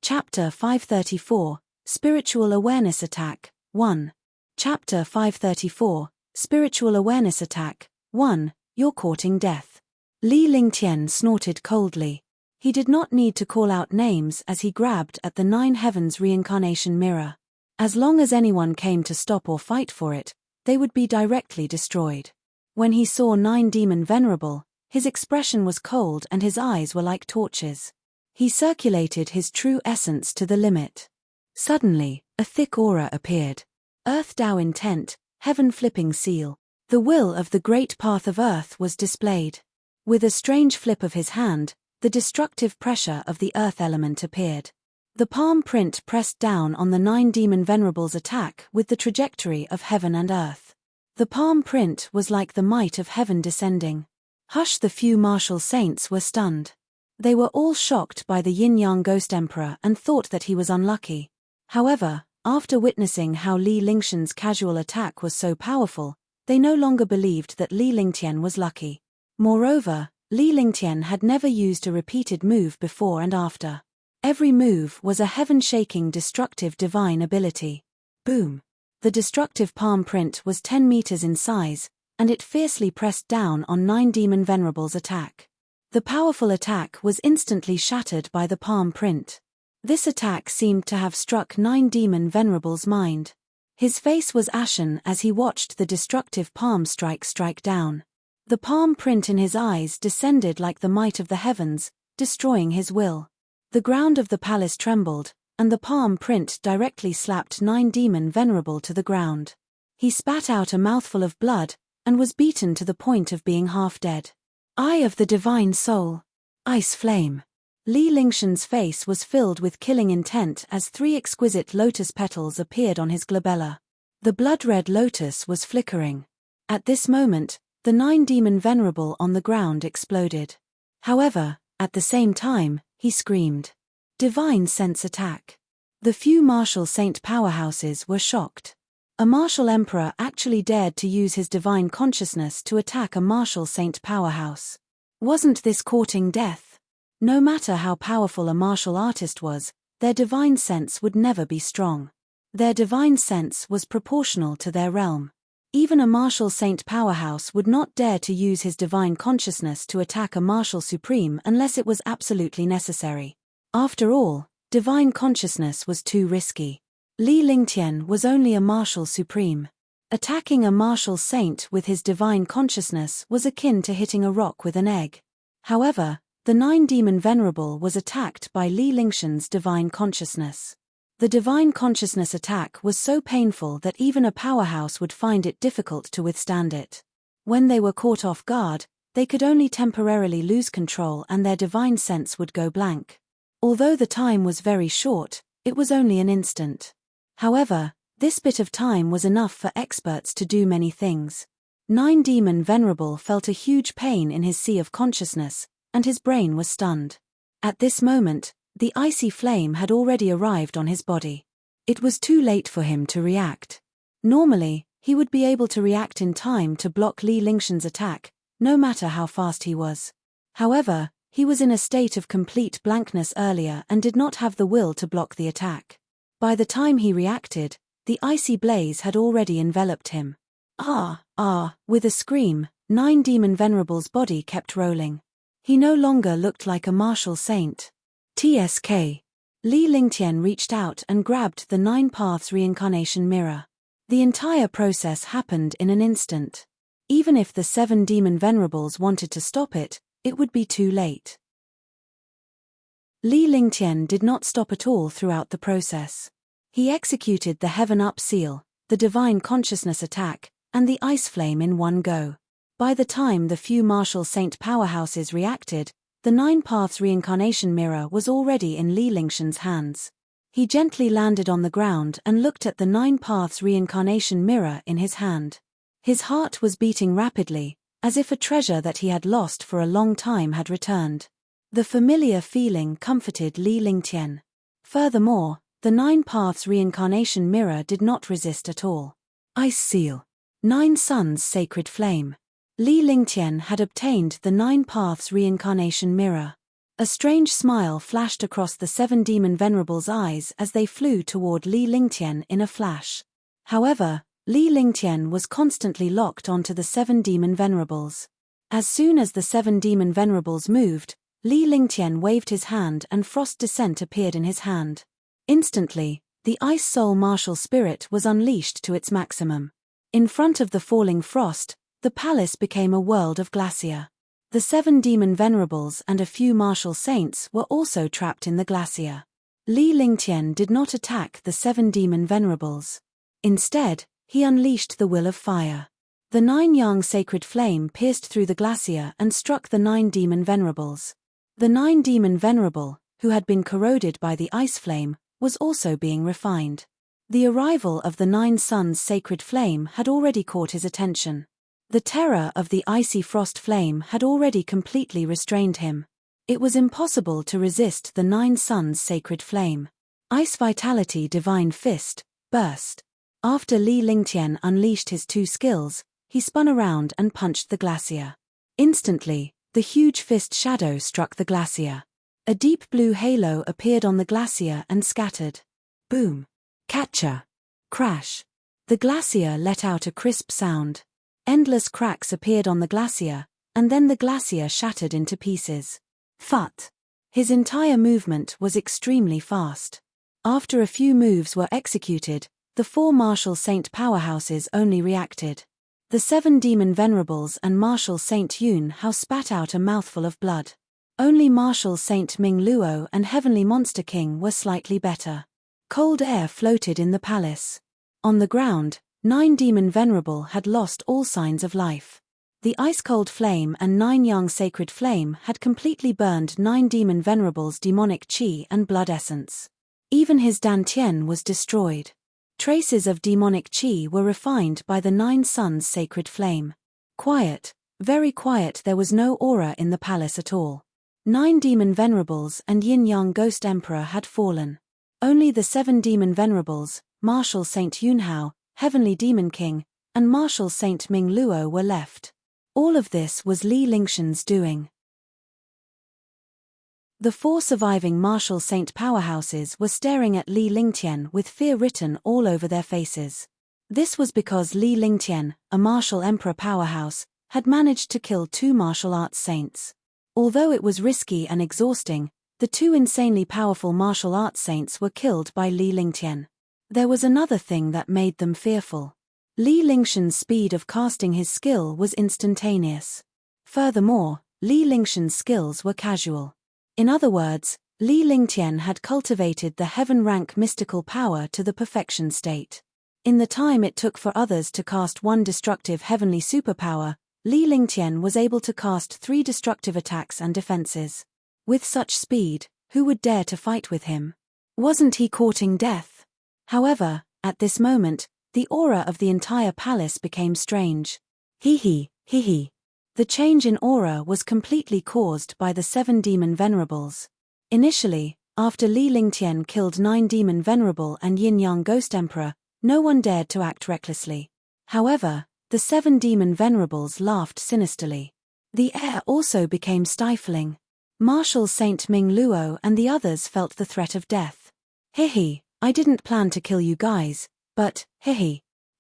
Chapter 534, Spiritual Awareness Attack, 1. Chapter 534, Spiritual Awareness Attack, 1. You're courting death. Li Lingtian snorted coldly. He did not need to call out names as he grabbed at the 9 Heavens reincarnation mirror. As long as anyone came to stop or fight for it, they would be directly destroyed. When he saw 9 Demon Venerable, his expression was cold and his eyes were like torches. He circulated his true essence to the limit. Suddenly, a thick aura appeared. Earth Tao intent, heaven flipping seal. The will of the great path of earth was displayed. With a strange flip of his hand, the destructive pressure of the earth element appeared. The palm print pressed down on the 9 Demon Venerable's attack with the trajectory of heaven and earth. The palm print was like the might of heaven descending. Hush! The few martial saints were stunned. They were all shocked by the yin-yang ghost emperor and thought that he was unlucky. However, after witnessing how Li Lingshan's casual attack was so powerful, they no longer believed that Li Lingtian was lucky. Moreover, Li Lingtian had never used a repeated move before and after. Every move was a heaven-shaking destructive divine ability. Boom! The destructive palm print was 10 meters in size, and it fiercely pressed down on 9 demon venerables' attack. The powerful attack was instantly shattered by the palm print. This attack seemed to have struck 9 demon venerables' mind. His face was ashen as he watched the destructive palm strike down. The palm print in his eyes descended like the might of the heavens, destroying his will. The ground of the palace trembled, and the palm print directly slapped 9 demon venerable to the ground. He spat out a mouthful of blood, and was beaten to the point of being half dead. Eye of the divine soul. Ice flame. Li Lingshan's face was filled with killing intent as 3 exquisite lotus petals appeared on his glabella. The blood-red lotus was flickering. At this moment, the 9 demon venerable on the ground exploded. However, at the same time, he screamed. Divine sense attack. The few martial saint powerhouses were shocked. A martial emperor actually dared to use his divine consciousness to attack a martial saint powerhouse. Wasn't this courting death? No matter how powerful a martial artist was, their divine sense would never be strong. Their divine sense was proportional to their realm. Even a martial saint powerhouse would not dare to use his divine consciousness to attack a martial supreme unless it was absolutely necessary. After all, divine consciousness was too risky. Li Lingtian was only a martial supreme. Attacking a martial saint with his divine consciousness was akin to hitting a rock with an egg. However, the 9 demon venerable was attacked by Li Lingshan's divine consciousness. The divine consciousness attack was so painful that even a powerhouse would find it difficult to withstand it. When they were caught off guard, they could only temporarily lose control and their divine sense would go blank. Although the time was very short, it was only an instant. However, this bit of time was enough for experts to do many things. 9 demon venerable felt a huge pain in his sea of consciousness, and his brain was stunned. At this moment, the icy flame had already arrived on his body. It was too late for him to react. Normally, he would be able to react in time to block Li Lingshan's attack, no matter how fast he was. However, he was in a state of complete blankness earlier and did not have the will to block the attack. By the time he reacted, the icy blaze had already enveloped him. With a scream, 9 demon venerable's body kept rolling. He no longer looked like a martial saint. TSK. Li Lingtian reached out and grabbed the 9 Paths reincarnation mirror. The entire process happened in an instant. Even if the 7 demon venerables wanted to stop it, it would be too late. Li Lingtian did not stop at all throughout the process. He executed the Heaven Up seal, the divine consciousness attack, and the ice flame in one go. By the time the few martial saint powerhouses reacted, the 9 Paths reincarnation mirror was already in Li Lingshan's hands. He gently landed on the ground and looked at the 9 Paths reincarnation mirror in his hand. His heart was beating rapidly, as if a treasure that he had lost for a long time had returned. The familiar feeling comforted Li Lingtian. Furthermore, the 9 Paths reincarnation mirror did not resist at all. Ice seal. 9 Suns sacred flame. Li Lingtian had obtained the 9 Paths reincarnation mirror. A strange smile flashed across the 7 demon venerables' eyes as they flew toward Li Lingtian in a flash. However, Li Lingtian was constantly locked onto the 7 demon venerables. As soon as the 7 demon venerables moved, Li Lingtian waved his hand and frost descent appeared in his hand. Instantly, the ice soul martial spirit was unleashed to its maximum. In front of the falling frost, the palace became a world of glacier. The 7 demon venerables and a few martial saints were also trapped in the glacier. Li Lingtian did not attack the 7 demon venerables. Instead, he unleashed the will of fire. The 9 Yang sacred flame pierced through the glacier and struck the 9 demon venerables. The 9 demon venerable, who had been corroded by the ice flame, was also being refined. The arrival of the 9 Suns sacred flame had already caught his attention. The terror of the icy frost flame had already completely restrained him. It was impossible to resist the 9 suns' sacred flame. Ice Vitality Divine Fist, burst. After Li Lingtian unleashed his 2 skills, he spun around and punched the glacier. Instantly, the huge fist shadow struck the glacier. A deep blue halo appeared on the glacier and scattered. Boom. Catcha. Crash. The glacier let out a crisp sound. Endless cracks appeared on the glacier, and then the glacier shattered into pieces. Phut. His entire movement was extremely fast. After a few moves were executed, the 4 martial saint powerhouses only reacted. The 7 demon venerables and martial Saint Yun Hao spat out a mouthful of blood. Only martial Saint Ming Luo and Heavenly Monster King were slightly better. Cold air floated in the palace. On the ground, 9 demon venerable had lost all signs of life. The ice-cold flame and 9 yang sacred flame had completely burned 9 demon venerables' demonic qi and blood essence. Even his dantian was destroyed. Traces of demonic qi were refined by the 9 suns' sacred flame. Quiet, very quiet, there was no aura in the palace at all. 9 demon venerables and yin-yang ghost emperor had fallen. Only the 7 demon venerables, martial Saint Yun Hao, Heavenly Demon King, and martial Saint Ming Luo were left. All of this was Li Lingtian's doing. The 4 surviving martial saint powerhouses were staring at Li Lingtian with fear written all over their faces. This was because Li Lingtian, a martial emperor powerhouse, had managed to kill 2 martial arts saints. Although it was risky and exhausting, the 2 insanely powerful martial arts saints were killed by Li Lingtian. There was another thing that made them fearful. Li Lingtian's speed of casting his skill was instantaneous. Furthermore, Li Lingtian's skills were casual. In other words, Li Lingtian had cultivated the heaven-rank mystical power to the perfection state. In the time it took for others to cast 1 destructive heavenly superpower, Li Lingtian was able to cast 3 destructive attacks and defenses. With such speed, who would dare to fight with him? Wasn't he courting death? However, at this moment, the aura of the entire palace became strange. Hee. The change in aura was completely caused by the 7 demon venerables. Initially, after Li Lingtian killed 9 demon venerable and yin-yang ghost emperor, no one dared to act recklessly. However, the 7 demon venerables laughed sinisterly. The air also became stifling. Martial Saint Ming Luo and the others felt the threat of death. I didn't plan to kill you guys, but,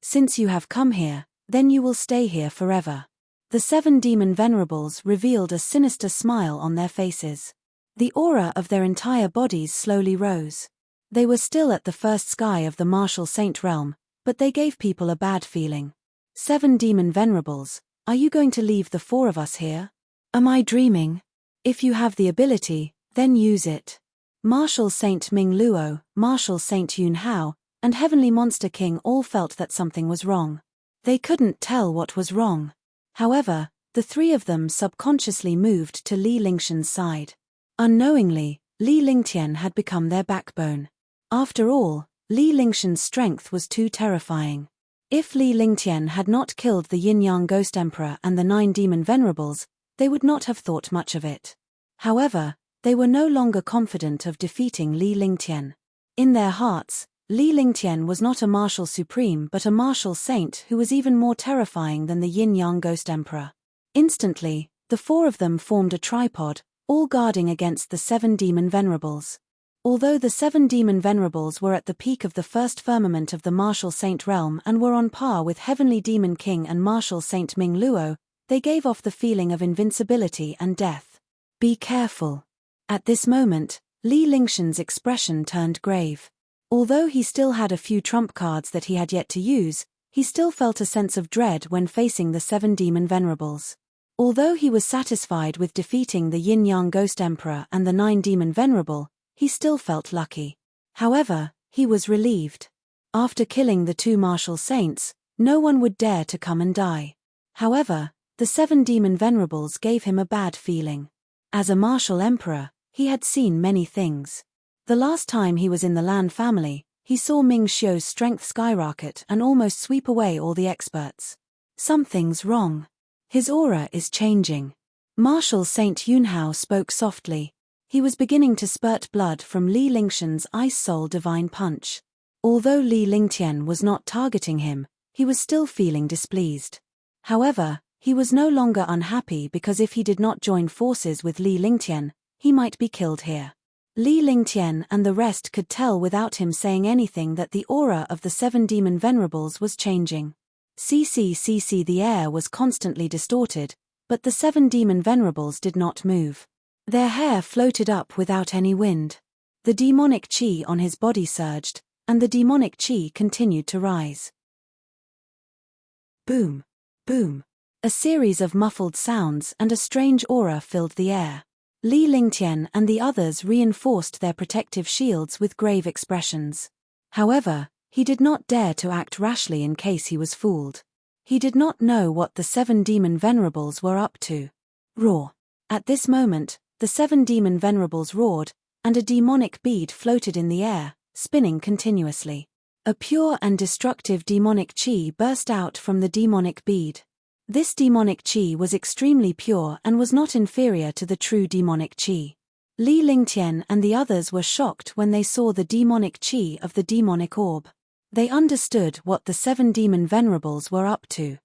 since you have come here, then you will stay here forever. The 7 demon venerables revealed a sinister smile on their faces. The aura of their entire bodies slowly rose. They were still at the first sky of the martial saint realm, but they gave people a bad feeling. 7 demon venerables, are you going to leave the 4 of us here? Am I dreaming? If you have the ability, then use it. Martial Saint Ming Luo, Martial Saint Yun Hao, and Heavenly Monster King all felt that something was wrong. They couldn't tell what was wrong. However, the 3 of them subconsciously moved to Li Lingtian's side. Unknowingly, Li Lingtian had become their backbone. After all, Li Lingtian's strength was too terrifying. If Li Lingtian had not killed the yin-yang ghost emperor and the 9 demon venerables, they would not have thought much of it. However, they were no longer confident of defeating Li Lingtian. In their hearts, Li Lingtian was not a martial supreme but a martial saint who was even more terrifying than the yin-yang ghost emperor. Instantly, the 4 of them formed a tripod, all guarding against the 7 demon venerables. Although the 7 demon venerables were at the peak of the first firmament of the martial saint realm and were on par with Heavenly Demon King and martial Saint Ming Luo, they gave off the feeling of invincibility and death. Be careful. At this moment, Li Lingtian's expression turned grave. Although he still had a few trump cards that he had yet to use, he still felt a sense of dread when facing the 7 demon venerables. Although he was satisfied with defeating the yin-yang ghost emperor and the 9 demon venerable, he still felt lucky. However, he was relieved. After killing the 2 martial saints, no one would dare to come and die. However, the 7 demon venerables gave him a bad feeling. As a martial emperor, he had seen many things. The last time he was in the Lan family, he saw Ming Xiu's strength skyrocket and almost sweep away all the experts. Something's wrong. His aura is changing. Marshal Saint Yunhao spoke softly. He was beginning to spurt blood from Li Lingxian's Ice Soul Divine Punch. Although Li Lingtian was not targeting him, he was still feeling displeased. However, he was no longer unhappy because if he did not join forces with Li Lingtian, he might be killed here. Li Lingtian and the rest could tell without him saying anything that the aura of the 7 demon venerables was changing. The air was constantly distorted, but the 7 demon venerables did not move. Their hair floated up without any wind. The demonic chi on his body surged, and the demonic chi continued to rise. Boom! Boom! A series of muffled sounds and a strange aura filled the air. Li Lingtian and the others reinforced their protective shields with grave expressions. However, he did not dare to act rashly in case he was fooled. He did not know what the 7 demon venerables were up to. Roar! At this moment, the 7 demon venerables roared, and a demonic bead floated in the air, spinning continuously. A pure and destructive demonic chi burst out from the demonic bead. This demonic chi was extremely pure and was not inferior to the true demonic chi. Li Lingtian and the others were shocked when they saw the demonic chi of the demonic orb. They understood what the 7 demon venerables were up to.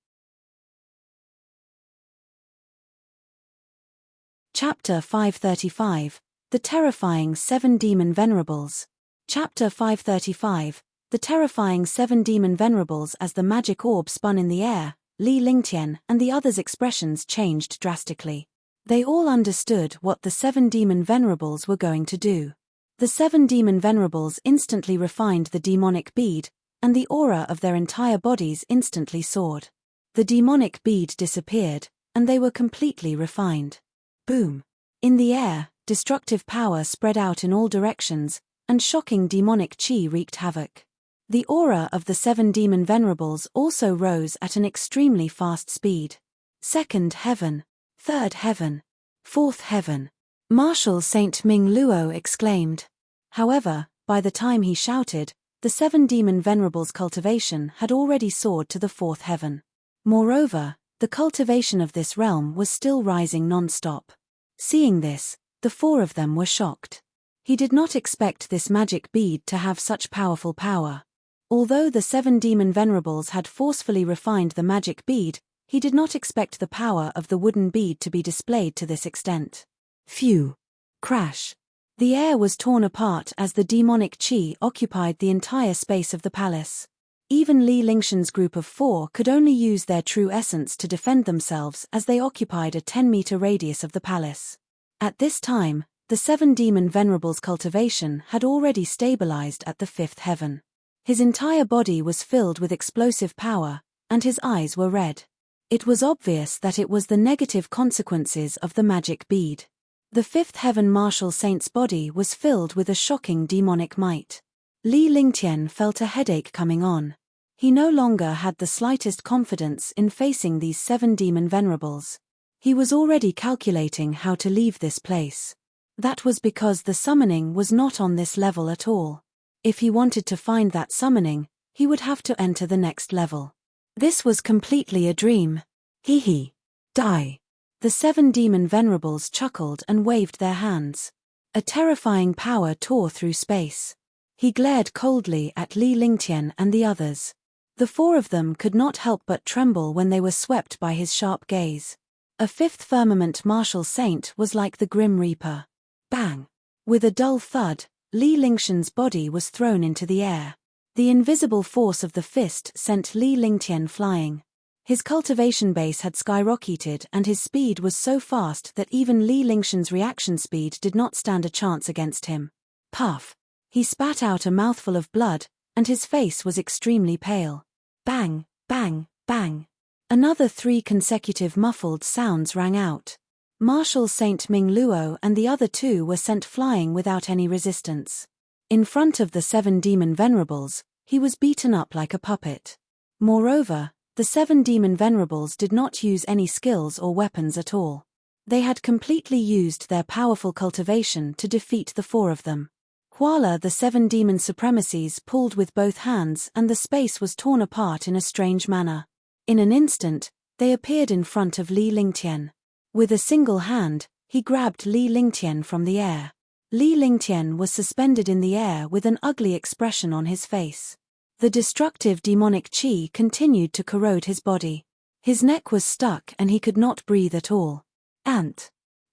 Chapter 535, The Terrifying 7 Demon Venerables. Chapter 535, The Terrifying 7 Demon Venerables. As the magic orb spun in the air, Li Lingtian and the others' expressions changed drastically. They all understood what the 7 demon venerables were going to do. The 7 demon venerables instantly refined the demonic bead, and the aura of their entire bodies instantly soared. The demonic bead disappeared, and they were completely refined. Boom! In the air, destructive power spread out in all directions, and shocking demonic chi wreaked havoc. The aura of the 7 demon venerables also rose at an extremely fast speed. 2nd heaven, 3rd heaven, 4th heaven. Marshal Saint Ming Luo exclaimed. However, by the time he shouted, the 7 demon venerables' cultivation had already soared to the 4th heaven. Moreover, the cultivation of this realm was still rising non-stop. Seeing this, the 4 of them were shocked. He did not expect this magic bead to have such powerful power. Although the 7 demon venerables had forcefully refined the magic bead, he did not expect the power of the wooden bead to be displayed to this extent. Phew! Crash! The air was torn apart as the demonic chi occupied the entire space of the palace. Even Li Lingxian's group of 4 could only use their true essence to defend themselves as they occupied a 10-meter radius of the palace. At this time, the 7 demon venerables' cultivation had already stabilized at the 5th heaven. His entire body was filled with explosive power, and his eyes were red. It was obvious that it was the negative consequences of the magic bead. The 5th heaven Marshal Saint's body was filled with a shocking demonic might. Li Lingtian felt a headache coming on. He no longer had the slightest confidence in facing these 7 demon venerables. He was already calculating how to leave this place. That was because the summoning was not on this level at all. If he wanted to find that summoning, he would have to enter the next level. This was completely a dream. Hee. Die. The 7 demon venerables chuckled and waved their hands. A terrifying power tore through space. He glared coldly at Li Lingtian and the others. The 4 of them could not help but tremble when they were swept by his sharp gaze. A 5th firmament Marshal Saint was like the Grim Reaper. Bang! With a dull thud, Li Lingxian's body was thrown into the air. The invisible force of the fist sent Li Lingtian flying. His cultivation base had skyrocketed and his speed was so fast that even Li Lingxian's reaction speed did not stand a chance against him. Puff! He spat out a mouthful of blood, and his face was extremely pale. Bang, bang, bang. Another 3 consecutive muffled sounds rang out. Marshal Saint Ming Luo and the other 2 were sent flying without any resistance. In front of the 7 demon venerables, he was beaten up like a puppet. Moreover, the 7 demon venerables did not use any skills or weapons at all. They had completely used their powerful cultivation to defeat the 4 of them. Voila! The 7 demon supremacies pulled with both hands and the space was torn apart in a strange manner. In an instant, they appeared in front of Li Lingtian. With a single hand, he grabbed Li Lingtian from the air. Li Lingtian was suspended in the air with an ugly expression on his face. The destructive demonic qi continued to corrode his body. His neck was stuck and he could not breathe at all.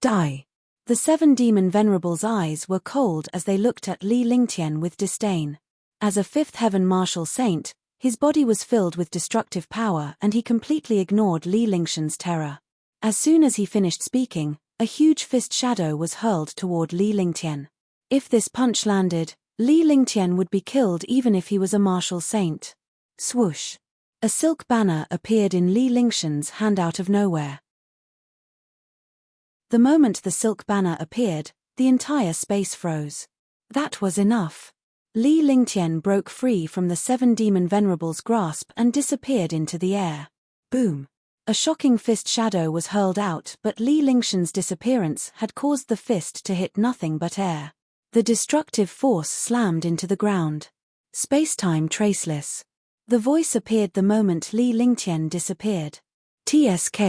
Die. The 7 demon venerables' eyes were cold as they looked at Li Lingtian with disdain. As a 5th heaven martial saint, his body was filled with destructive power and he completely ignored Li Lingtian's terror. As soon as he finished speaking, a huge fist shadow was hurled toward Li Lingtian. If this punch landed, Li Lingtian would be killed even if he was a martial saint. Swoosh! A silk banner appeared in Li Lingtian's hand out of nowhere. The moment the silk banner appeared, the entire space froze. That was enough. Li Lingtian broke free from the 7 demon venerables' grasp and disappeared into the air. Boom! A shocking fist shadow was hurled out, but Li Lingtian's disappearance had caused the fist to hit nothing but air. The destructive force slammed into the ground. Space-time traceless. The voice appeared the moment Li Lingtian disappeared. TSK.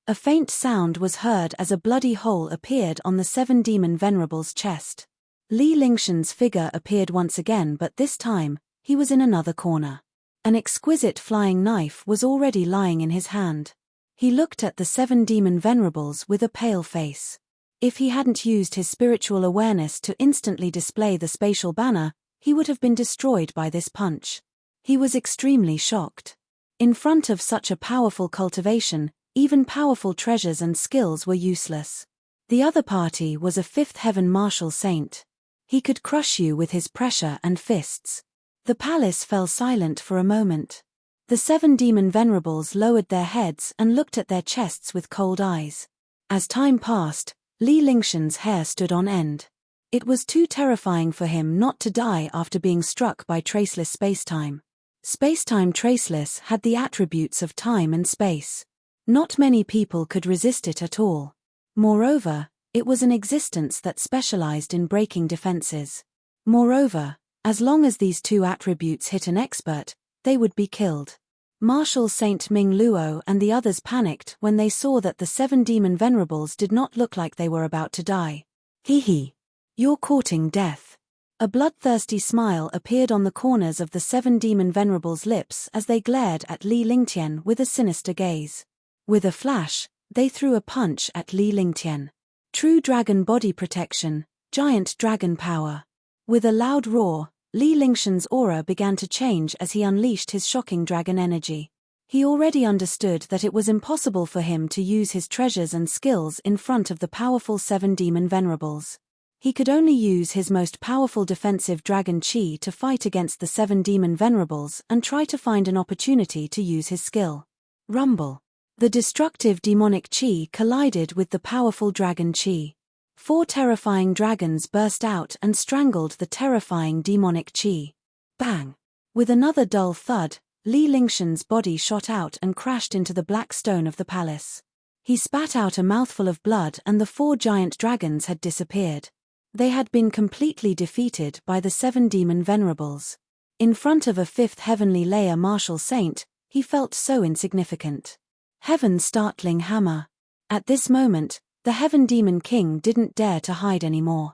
A faint sound was heard as a bloody hole appeared on the 7 demon venerables' chest. Li Lingtian's figure appeared once again, but this time, he was in another corner. An exquisite flying knife was already lying in his hand. He looked at the 7 demon venerables with a pale face. If he hadn't used his spiritual awareness to instantly display the spatial banner, he would have been destroyed by this punch. He was extremely shocked. In front of such a powerful cultivation, even powerful treasures and skills were useless. The other party was a 5th heaven martial saint. He could crush you with his pressure and fists. The palace fell silent for a moment. The 7 demon venerables lowered their heads and looked at their chests with cold eyes. As time passed, Li Lingtian's hair stood on end. It was too terrifying for him not to die after being struck by traceless spacetime. Spacetime traceless had the attributes of time and space. Not many people could resist it at all. Moreover, it was an existence that specialized in breaking defenses. Moreover, as long as these 2 attributes hit an expert, they would be killed. Martial Saint Ming Luo and the others panicked when they saw that the 7 demon venerables did not look like they were about to die. Hee. You're courting death. A bloodthirsty smile appeared on the corners of the 7 demon venerables' lips as they glared at Li Lingtian with a sinister gaze. With a flash, they threw a punch at Li Lingtian. True dragon body protection, giant dragon power. With a loud roar, Li Lingtian's aura began to change as he unleashed his shocking dragon energy. He already understood that it was impossible for him to use his treasures and skills in front of the powerful 7 demon venerables. He could only use his most powerful defensive dragon chi to fight against the 7 demon venerables and try to find an opportunity to use his skill. Rumble. The destructive demonic chi collided with the powerful dragon chi. 4 terrifying dragons burst out and strangled the terrifying demonic chi. Bang! With another dull thud, Li Lingtian's body shot out and crashed into the black stone of the palace. He spat out a mouthful of blood and the 4 giant dragons had disappeared. They had been completely defeated by the 7 demon venerables. In front of a 5th heavenly layer martial saint, he felt so insignificant. Heaven startling hammer. At this moment, the Heaven Demon King didn't dare to hide anymore.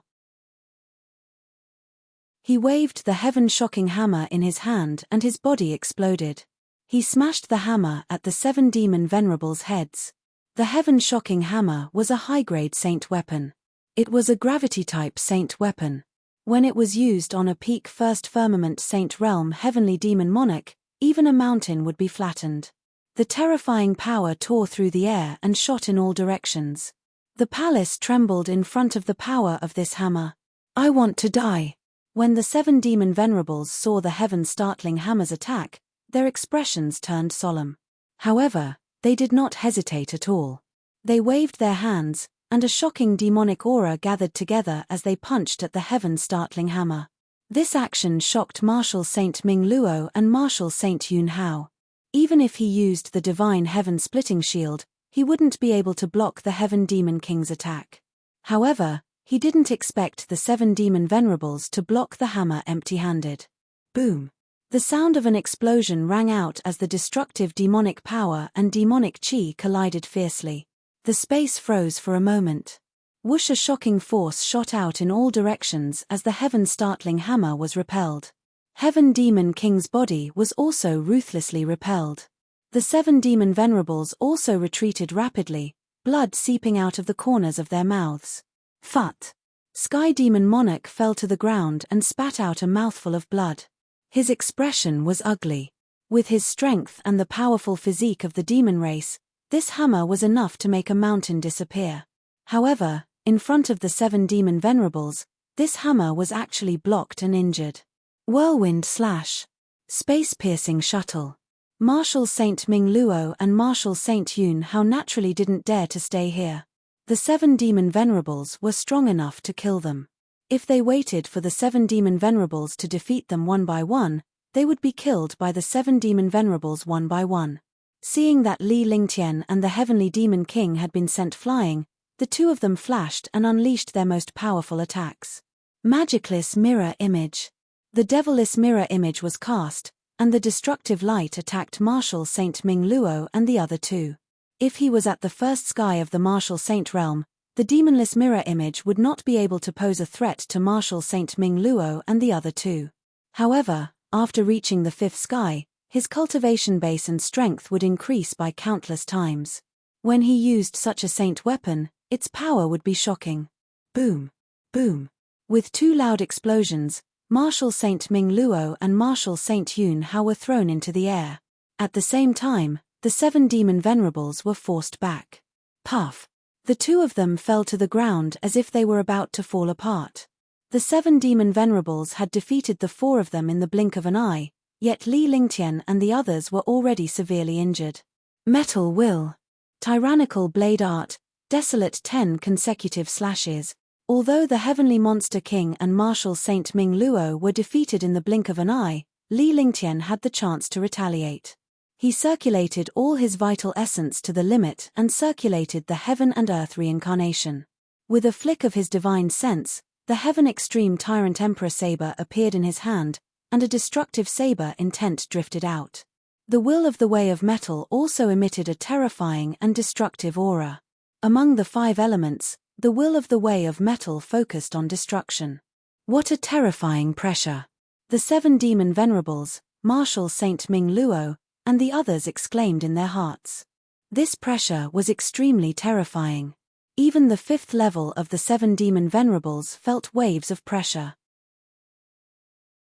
He waved the Heaven Shocking Hammer in his hand and his body exploded. He smashed the hammer at the 7 demon venerables' heads. The Heaven Shocking Hammer was a high-grade saint weapon. It was a gravity-type saint weapon. When it was used on a peak First Firmament Saint Realm Heavenly Demon Monarch, even a mountain would be flattened. The terrifying power tore through the air and shot in all directions. The palace trembled in front of the power of this hammer. I want to die. When the 7 demon venerables saw the heaven-startling hammer's attack, their expressions turned solemn. However, they did not hesitate at all. They waved their hands, and a shocking demonic aura gathered together as they punched at the heaven-startling hammer. This action shocked Martial Saint Ming Luo and Martial Saint Yun Hao. Even if he used the divine heaven-splitting shield, he wouldn't be able to block the Heaven Demon King's attack. However, he didn't expect the 7 demon venerables to block the hammer empty-handed. Boom! The sound of an explosion rang out as the destructive demonic power and demonic chi collided fiercely. The space froze for a moment. Whoosh! A shocking force shot out in all directions as the heaven-startling hammer was repelled. Heaven Demon King's body was also ruthlessly repelled. The 7 demon venerables also retreated rapidly, blood seeping out of the corners of their mouths. Phut! Sky Demon Monarch fell to the ground and spat out a mouthful of blood. His expression was ugly. With his strength and the powerful physique of the demon race, this hammer was enough to make a mountain disappear. However, in front of the 7 demon venerables, this hammer was actually blocked and injured. Whirlwind slash. Space-piercing shuttle. Marshal Saint Ming Luo and Marshal Saint Yun Hao naturally didn't dare to stay here. The 7 demon venerables were strong enough to kill them. If they waited for the 7 demon venerables to defeat them one by one, they would be killed by the 7 demon venerables one by one. Seeing that Li Lingtian and the Heavenly Demon King had been sent flying, the two of them flashed and unleashed their most powerful attacks. Magicless Mirror Image. The Devilless Mirror Image was cast, and the destructive light attacked Marshal Saint Ming Luo and the other two. If he was at the first sky of the Marshal Saint realm, the demonless mirror image would not be able to pose a threat to Marshal Saint Ming Luo and the other two. However, after reaching the 5th sky, his cultivation base and strength would increase by countless times. When he used such a saint weapon, its power would be shocking. Boom! Boom! With 2 loud explosions, Marshal Saint Ming Luo and Marshal Saint Yun Hao were thrown into the air. At the same time, the 7 demon venerables were forced back. Puff! The 2 of them fell to the ground as if they were about to fall apart. The 7 demon venerables had defeated the 4 of them in the blink of an eye, yet Li Lingtian and the others were already severely injured. Metal Will. Tyrannical Blade Art, Desolate 10 consecutive slashes. Although the Heavenly Monster King and Marshal Saint Ming Luo were defeated in the blink of an eye, Li Lingtian had the chance to retaliate. He circulated all his vital essence to the limit and circulated the heaven and earth reincarnation. With a flick of his divine sense, the Heaven Extreme Tyrant Emperor saber appeared in his hand, and a destructive saber intent drifted out. The Will of the Way of Metal also emitted a terrifying and destructive aura. Among the 5 elements, the Will of the Way of Metal focused on destruction. What a terrifying pressure! The 7 demon venerables, Marshal Saint Ming Luo, and the others exclaimed in their hearts. This pressure was extremely terrifying. Even the 5th level of the 7 demon venerables felt waves of pressure.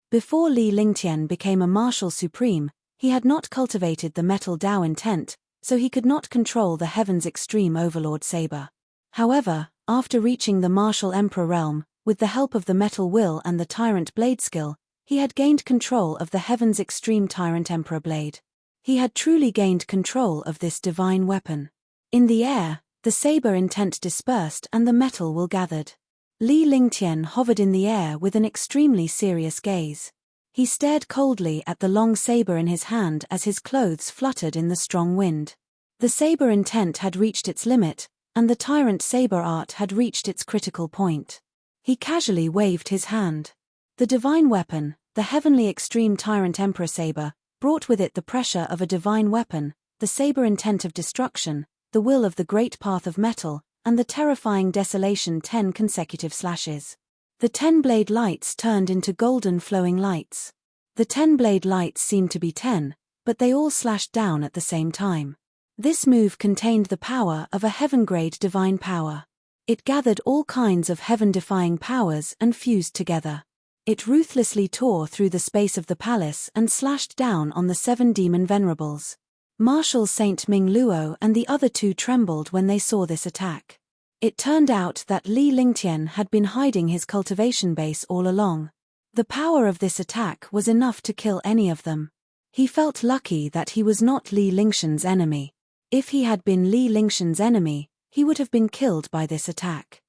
Before Li Lingtian became a Marshal Supreme, he had not cultivated the Metal Dao intent, so he could not control the Heaven's Extreme Overlord saber. However, after reaching the Marshal Emperor realm, with the help of the Metal Will and the Tyrant Blade skill, he had gained control of the Heaven's Extreme Tyrant Emperor Blade. He had truly gained control of this divine weapon. In the air, the saber intent dispersed and the metal will gathered. Li Lingtian hovered in the air with an extremely serious gaze. He stared coldly at the long saber in his hand as his clothes fluttered in the strong wind. The saber intent had reached its limit, and the tyrant saber art had reached its critical point. He casually waved his hand. The divine weapon, the Heavenly Extreme Tyrant Emperor saber, brought with it the pressure of a divine weapon, the saber intent of destruction, the will of the great path of metal, and the terrifying desolation 10 consecutive slashes. The 10-blade lights turned into golden flowing lights. The 10-blade lights seemed to be 10, but they all slashed down at the same time. This move contained the power of a heaven-grade divine power. It gathered all kinds of heaven-defying powers and fused together. It ruthlessly tore through the space of the palace and slashed down on the 7 demon venerables. Marshal Saint Ming Luo and the other 2 trembled when they saw this attack. It turned out that Li Lingtian had been hiding his cultivation base all along. The power of this attack was enough to kill any of them. He felt lucky that he was not Li Lingtian's enemy. If he had been Li Lingtian's enemy, he would have been killed by this attack.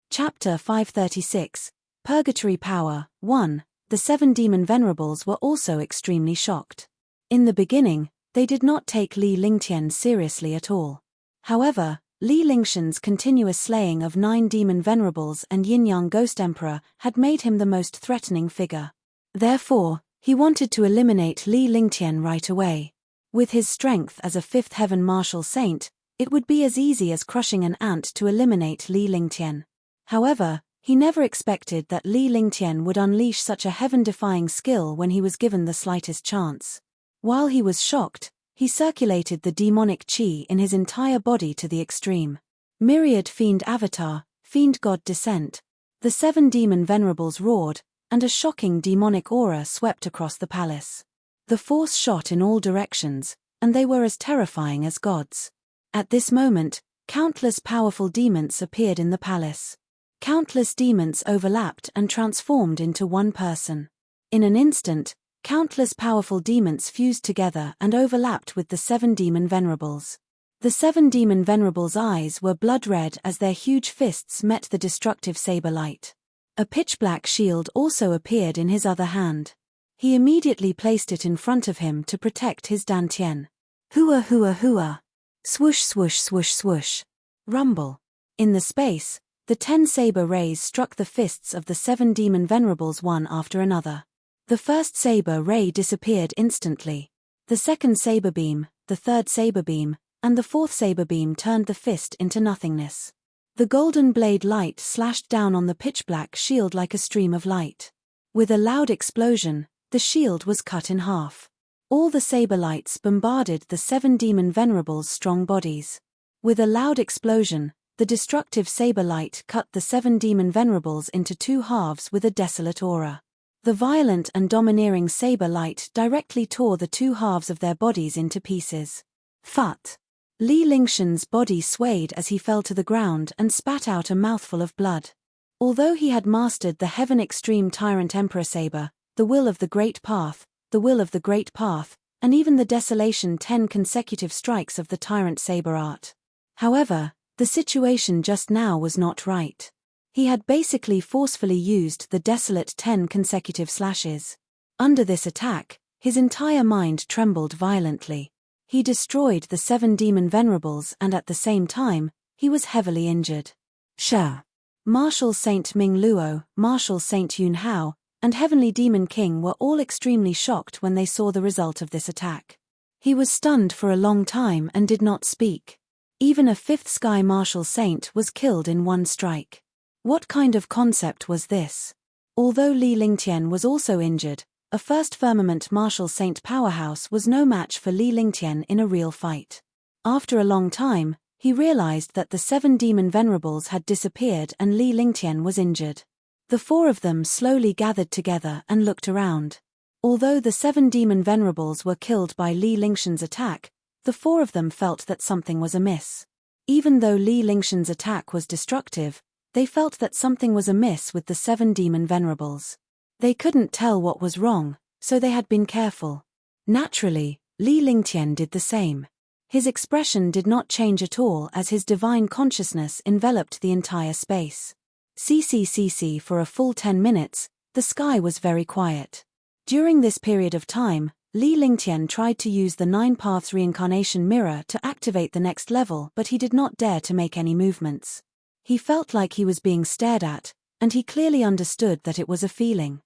Chapter 536, Purgatory Power, 1. The 7 demon venerables were also extremely shocked. In the beginning, they did not take Li Lingtian seriously at all. However, Li Lingshan's continuous slaying of 9 demon venerables and Yin-Yang Ghost Emperor had made him the most threatening figure. Therefore, he wanted to eliminate Li Lingtian right away. With his strength as a 5th heaven martial saint, it would be as easy as crushing an ant to eliminate Li Lingtian. However, he never expected that Li Lingtian would unleash such a heaven-defying skill when he was given the slightest chance. While he was shocked, he circulated the demonic chi in his entire body to the extreme. Myriad Fiend Avatar, Fiend God Descent. The 7 demon venerables roared, and a shocking demonic aura swept across the palace. The force shot in all directions, and they were as terrifying as gods. At this moment, countless powerful demons appeared in the palace. Countless demons overlapped and transformed into one person. In an instant, countless powerful demons fused together and overlapped with the 7 demon venerables. The 7 demon venerables' eyes were blood red as their huge fists met the destructive saber light. A pitch-black shield also appeared in his other hand. He immediately placed it in front of him to protect his dantian. Hua hua hua. Swoosh swoosh swoosh swoosh. Rumble. In the space, the 10 saber rays struck the fists of the 7 demon venerables one after another. The first saber ray disappeared instantly. The second saber beam, the third saber beam, and the fourth saber beam turned the fist into nothingness. The golden blade light slashed down on the pitch-black shield like a stream of light. With a loud explosion, the shield was cut in half. All the saber lights bombarded the 7 demon venerables' strong bodies. With a loud explosion, the destructive saber light cut the 7 demon venerables into 2 halves with a desolate aura. The violent and domineering saber light directly tore the 2 halves of their bodies into pieces. Phut! Li Lingshan's body swayed as he fell to the ground and spat out a mouthful of blood. Although he had mastered the Heaven Extreme Tyrant Emperor Saber, the Will of the Great Path, the Will of the Great Path, and even the Desolation 10 consecutive strikes of the Tyrant Saber art. However, the situation just now was not right. He had basically forcefully used the desolate 10 consecutive slashes. Under this attack, his entire mind trembled violently. He destroyed the 7 demon venerables and at the same time, he was heavily injured. Sha. Martial Saint Ming Luo, Martial Saint Yun Hao, and Heavenly Demon King were all extremely shocked when they saw the result of this attack. He was stunned for a long time and did not speak. Even a 5th Sky Martial Saint was killed in one strike. What kind of concept was this? Although Li Lingtian was also injured, a 1st Firmament Martial Saint powerhouse was no match for Li Lingtian in a real fight. After a long time, he realized that the 7 demon venerables had disappeared and Li Lingtian was injured. The 4 of them slowly gathered together and looked around. Although the 7 demon venerables were killed by Li Lingshan's attack, the 4 of them felt that something was amiss. Even though Li Lingshan's attack was destructive, they felt that something was amiss with the 7 demon venerables. They couldn't tell what was wrong, so they had been careful. Naturally, Li Lingtian did the same. His expression did not change at all as his divine consciousness enveloped the entire space. For a full 10 minutes, the sky was very quiet. During this period of time, Li Lingtian tried to use the 9 Paths Reincarnation Mirror to activate the next level, but he did not dare to make any movements. He felt like he was being stared at, and he clearly understood that it was a feeling.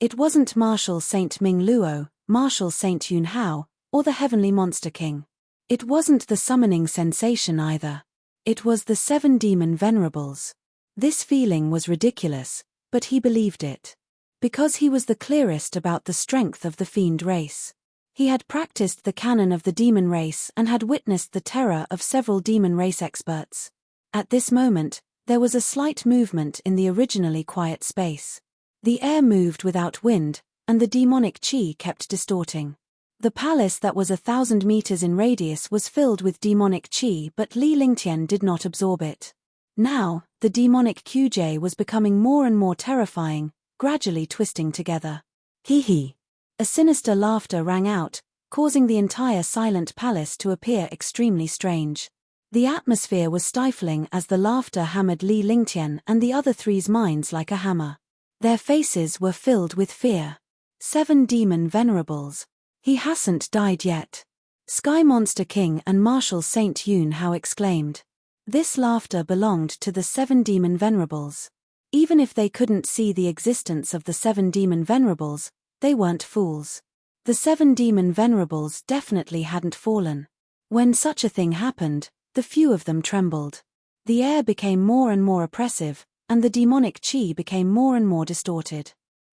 It wasn't Martial Saint Ming Luo, Martial Saint Yun Hao, or the Heavenly Monster King. It wasn't the summoning sensation either. It was the 7 demon venerables. This feeling was ridiculous, but he believed it. Because he was the clearest about the strength of the fiend race. He had practiced the canon of the demon race and had witnessed the terror of several demon race experts. At this moment, there was a slight movement in the originally quiet space. The air moved without wind, and the demonic chi kept distorting. The palace that was 1,000 meters in radius was filled with demonic chi, but Li Lingtian did not absorb it. Now, the demonic QJ was becoming more and more terrifying, gradually twisting together. Hee hee. A sinister laughter rang out, causing the entire silent palace to appear extremely strange. The atmosphere was stifling as the laughter hammered Li Lingtian and the other 3's minds like a hammer. Their faces were filled with fear. 7 demon venerables. He hasn't died yet. Sky Monster King and Marshal Saint Yun Hao exclaimed. This laughter belonged to the 7 demon venerables. Even if they couldn't see the existence of the 7 demon venerables, they weren't fools. The 7 demon venerables definitely hadn't fallen. When such a thing happened, the few of them trembled. The air became more and more oppressive, and the demonic chi became more and more distorted.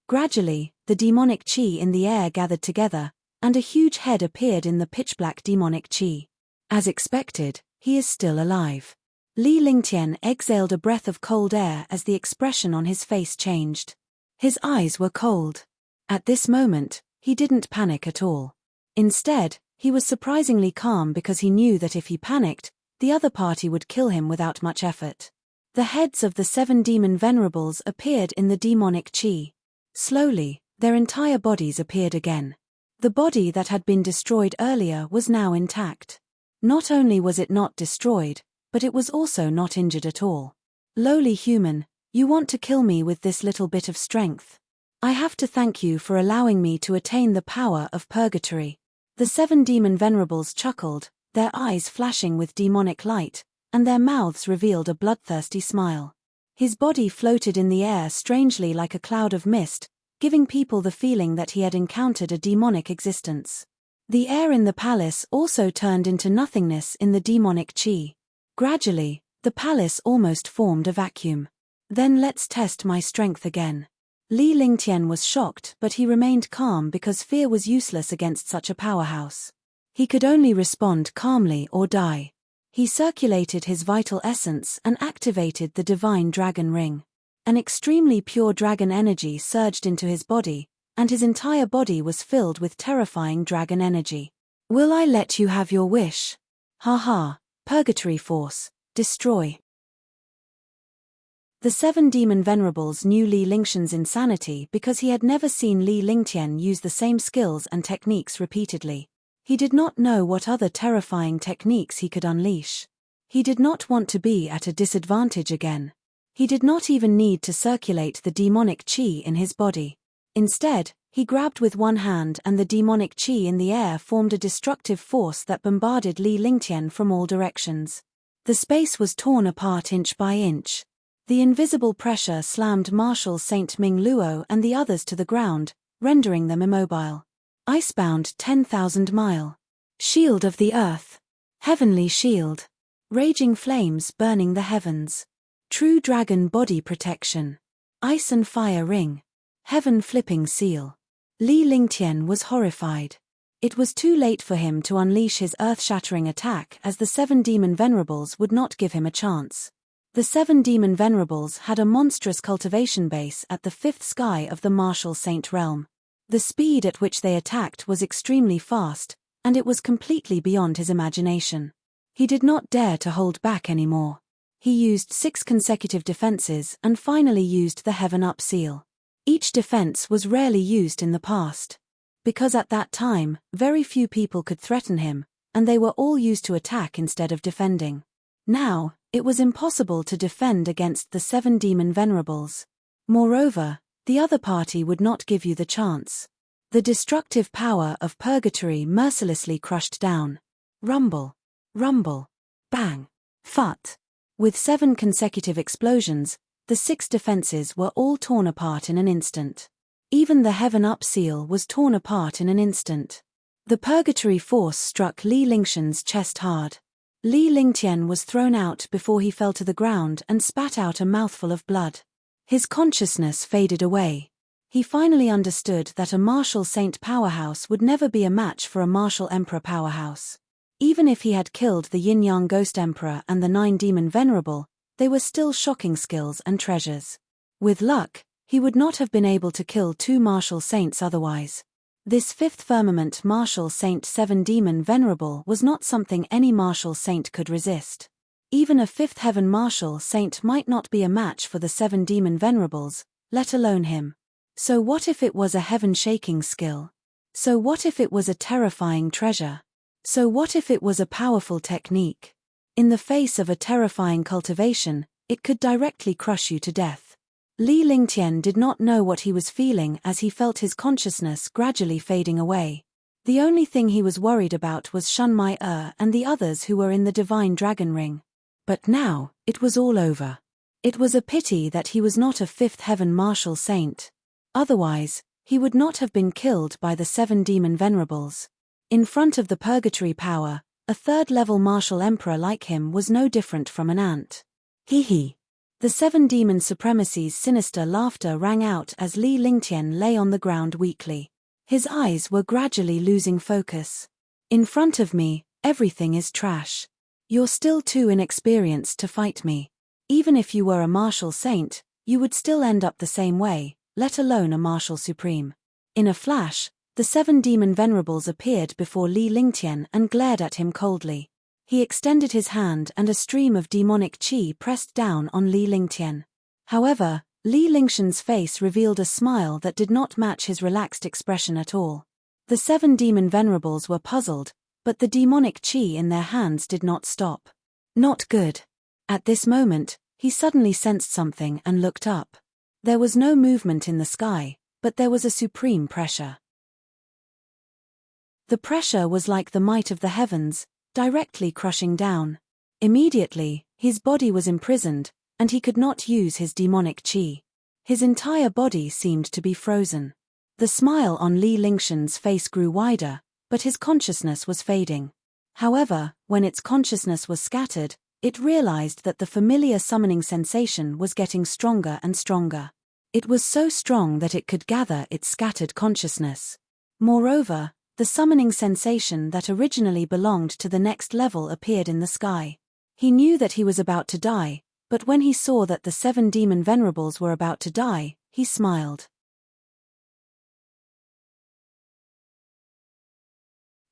Gradually, the demonic chi in the air gathered together, and a huge head appeared in the pitch-black demonic chi. As expected, he is still alive. Li Lingtian exhaled a breath of cold air as the expression on his face changed. His eyes were cold. At this moment, he didn't panic at all. Instead, he was surprisingly calm because he knew that if he panicked, the other party would kill him without much effort. The heads of the 7 demon venerables appeared in the demonic chi. Slowly, their entire bodies appeared again. The body that had been destroyed earlier was now intact. Not only was it not destroyed, but it was also not injured at all. Lowly human, you want to kill me with this little bit of strength. I have to thank you for allowing me to attain the power of purgatory. The 7 demon venerables chuckled, their eyes flashing with demonic light, and their mouths revealed a bloodthirsty smile. His body floated in the air strangely like a cloud of mist, giving people the feeling that he had encountered a demonic existence. The air in the palace also turned into nothingness in the demonic chi. Gradually, the palace almost formed a vacuum. Then let's test my strength again. Li Lingtian was shocked, but he remained calm because fear was useless against such a powerhouse. He could only respond calmly or die. He circulated his vital essence and activated the divine dragon ring. An extremely pure dragon energy surged into his body, and his entire body was filled with terrifying dragon energy. Will I let you have your wish? Ha ha, purgatory force, destroy. The 7 demon venerables knew Li Lingtian's insanity because he had never seen Li Lingtian use the same skills and techniques repeatedly. He did not know what other terrifying techniques he could unleash. He did not want to be at a disadvantage again. He did not even need to circulate the demonic chi in his body. Instead, he grabbed with one hand and the demonic chi in the air formed a destructive force that bombarded Li Lingtian from all directions. The space was torn apart inch by inch. The invisible pressure slammed Marshal Saint Ming Luo and the others to the ground, rendering them immobile. Icebound 10,000 mile. Shield of the earth. Heavenly shield. Raging flames burning the heavens. True dragon body protection. Ice and fire ring. Heaven flipping seal. Li Lingtian was horrified. It was too late for him to unleash his earth-shattering attack as the 7 demon venerables would not give him a chance. The 7 demon venerables had a monstrous cultivation base at the 5th sky of the Marshal Saint realm. The speed at which they attacked was extremely fast, and it was completely beyond his imagination. He did not dare to hold back anymore. He used 6 consecutive defenses and finally used the Heaven Up seal. Each defense was rarely used in the past. Because at that time, very few people could threaten him, and they were all used to attack instead of defending. Now, it was impossible to defend against the 7 demon venerables. Moreover, the other party would not give you the chance. The destructive power of purgatory mercilessly crushed down. Rumble. Rumble. Bang. Phut. With 7 consecutive explosions, the 6 defenses were all torn apart in an instant. Even the Heaven Up seal was torn apart in an instant. The purgatory force struck Li Lingtian's chest hard. Li Lingtian was thrown out before he fell to the ground and spat out a mouthful of blood. His consciousness faded away. He finally understood that a Marshal Saint powerhouse would never be a match for a Marshal Emperor powerhouse. Even if he had killed the Yin-Yang Ghost Emperor and the 9 Demon Venerable, they were still shocking skills and treasures. With luck, he would not have been able to kill 2 Marshal Saints otherwise. This 5th firmament Marshal Saint 7 Demon Venerable was not something any Marshal Saint could resist. Even a 5th Heaven Marshal Saint might not be a match for the 7 Demon Venerables, let alone him. So what if it was a heaven-shaking skill? So what if it was a terrifying treasure? So what if it was a powerful technique? In the face of a terrifying cultivation, it could directly crush you to death. Li Lingtian did not know what he was feeling as he felt his consciousness gradually fading away. The only thing he was worried about was Shunmai and the others who were in the divine dragon ring. But now, it was all over. It was a pity that he was not a fifth heaven martial saint. Otherwise, he would not have been killed by the 7 demon venerables. In front of the purgatory power, a third-level martial emperor like him was no different from an ant. Hee. The 7 demon supremacy's sinister laughter rang out as Li Lingtian lay on the ground weakly. His eyes were gradually losing focus. In front of me, everything is trash. You're still too inexperienced to fight me. Even if you were a martial saint, you would still end up the same way, let alone a martial supreme. In a flash, the 7 demon venerables appeared before Li Lingtian and glared at him coldly. He extended his hand and a stream of demonic qi pressed down on Li Lingtian. However, Li Lingtian's face revealed a smile that did not match his relaxed expression at all. The 7 demon venerables were puzzled, but the demonic qi in their hands did not stop. Not good. At this moment, he suddenly sensed something and looked up. There was no movement in the sky, but there was a supreme pressure. The pressure was like the might of the heavens, directly crushing down. Immediately, his body was imprisoned, and he could not use his demonic qi. His entire body seemed to be frozen. The smile on Li Lingtian's face grew wider, but his consciousness was fading. However, when its consciousness was scattered, it realized that the familiar summoning sensation was getting stronger and stronger. It was so strong that it could gather its scattered consciousness. Moreover, the summoning sensation that originally belonged to the next level appeared in the sky. He knew that he was about to die, but when he saw that the 7 demon venerables were about to die, he smiled.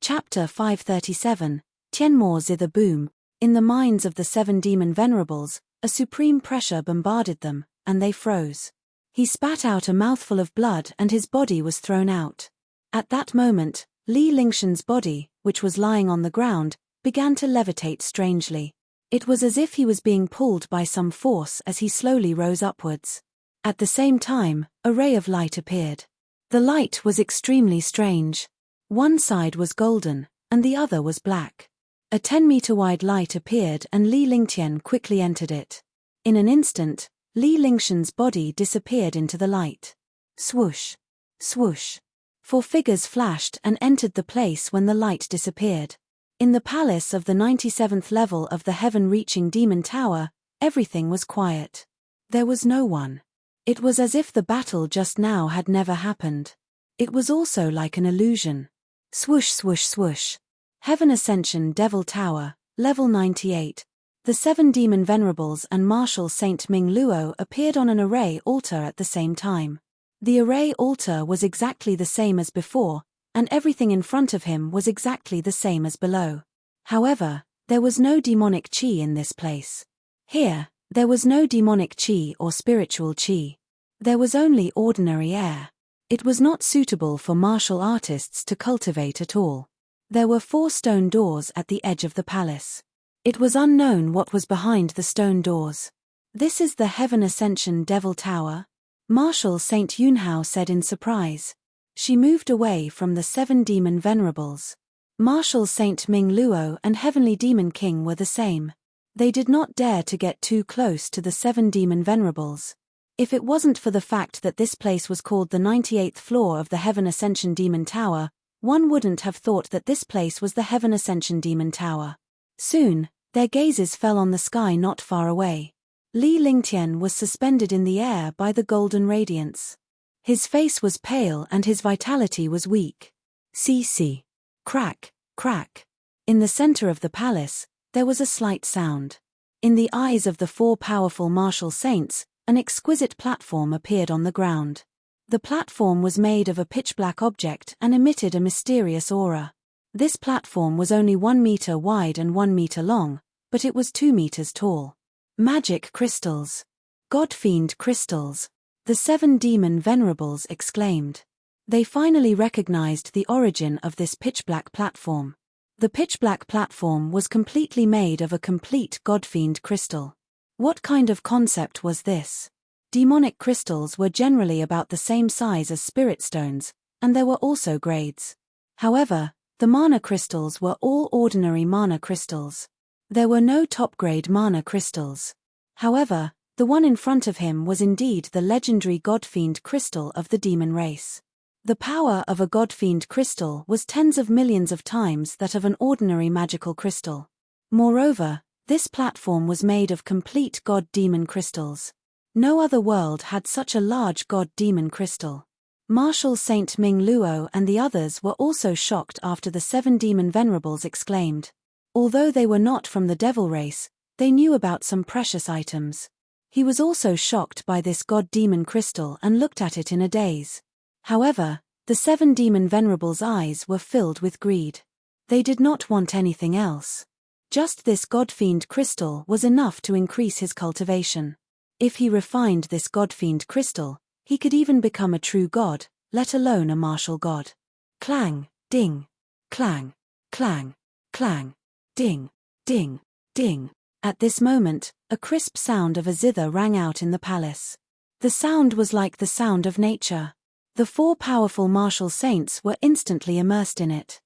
Chapter 537, Tianmo Zither Boom. In the minds of the 7 demon venerables, a supreme pressure bombarded them, and they froze. He spat out a mouthful of blood and his body was thrown out. At that moment, Li Lingtian's body, which was lying on the ground, began to levitate strangely. It was as if he was being pulled by some force as he slowly rose upwards. At the same time, a ray of light appeared. The light was extremely strange. One side was golden, and the other was black. A 10-meter-wide light appeared and Li Lingtian quickly entered it. In an instant, Li Lingtian's body disappeared into the light. Swoosh! Swoosh! 4 figures flashed and entered the place when the light disappeared. In the palace of the 97th level of the heaven-reaching demon tower, everything was quiet. There was no one. It was as if the battle just now had never happened. It was also like an illusion. Swoosh swoosh swoosh. Heaven Ascension Devil Tower, Level 98. The 7 demon venerables and Martial Saint Ming Luo appeared on an array altar at the same time. The array altar was exactly the same as before, and everything in front of him was exactly the same as below. However, there was no demonic qi in this place. Here, there was no demonic qi or spiritual qi. There was only ordinary air. It was not suitable for martial artists to cultivate at all. There were 4 stone doors at the edge of the palace. It was unknown what was behind the stone doors. This is the Heaven Ascension Devil Tower? Martial Saint Yunhao said in surprise. She moved away from the 7 demon venerables. Martial Saint Ming Luo and Heavenly Demon King were the same. They did not dare to get too close to the 7 demon venerables. If it wasn't for the fact that this place was called the 98th floor of the Heaven Ascension Demon Tower, one wouldn't have thought that this place was the Heaven Ascension Demon Tower. Soon, their gazes fell on the sky not far away. Li Lingtian was suspended in the air by the golden radiance. His face was pale and his vitality was weak. See. Crack, crack. In the center of the palace, there was a slight sound. In the eyes of the 4 powerful martial saints, an exquisite platform appeared on the ground. The platform was made of a pitch-black object and emitted a mysterious aura. This platform was only 1 meter wide and 1 meter long, but it was 2 meters tall. Magic crystals. God-fiend crystals. The 7 demon venerables exclaimed. They finally recognized the origin of this pitch-black platform. The pitch-black platform was completely made of a complete God-fiend crystal. What kind of concept was this? Demonic crystals were generally about the same size as spirit stones, and there were also grades. However, the mana crystals were all ordinary mana crystals. There were no top-grade mana crystals. However, the one in front of him was indeed the legendary Godfiend crystal of the demon race. The power of a Godfiend crystal was tens of millions of times that of an ordinary magical crystal. Moreover, this platform was made of complete god-demon crystals. No other world had such a large god-demon crystal. Marshal Saint Ming Luo and the others were also shocked after the 7 demon venerables exclaimed. Although they were not from the devil race, they knew about some precious items. He was also shocked by this god-demon crystal and looked at it in a daze. However, the 7 demon venerables' eyes were filled with greed. They did not want anything else. Just this Godfiend crystal was enough to increase his cultivation. If he refined this Godfiend crystal, he could even become a true god, let alone a martial god. Clang, ding. Clang, clang, clang. Ding, ding, ding. At this moment, a crisp sound of a zither rang out in the palace. The sound was like the sound of nature. The 4 powerful martial saints were instantly immersed in it.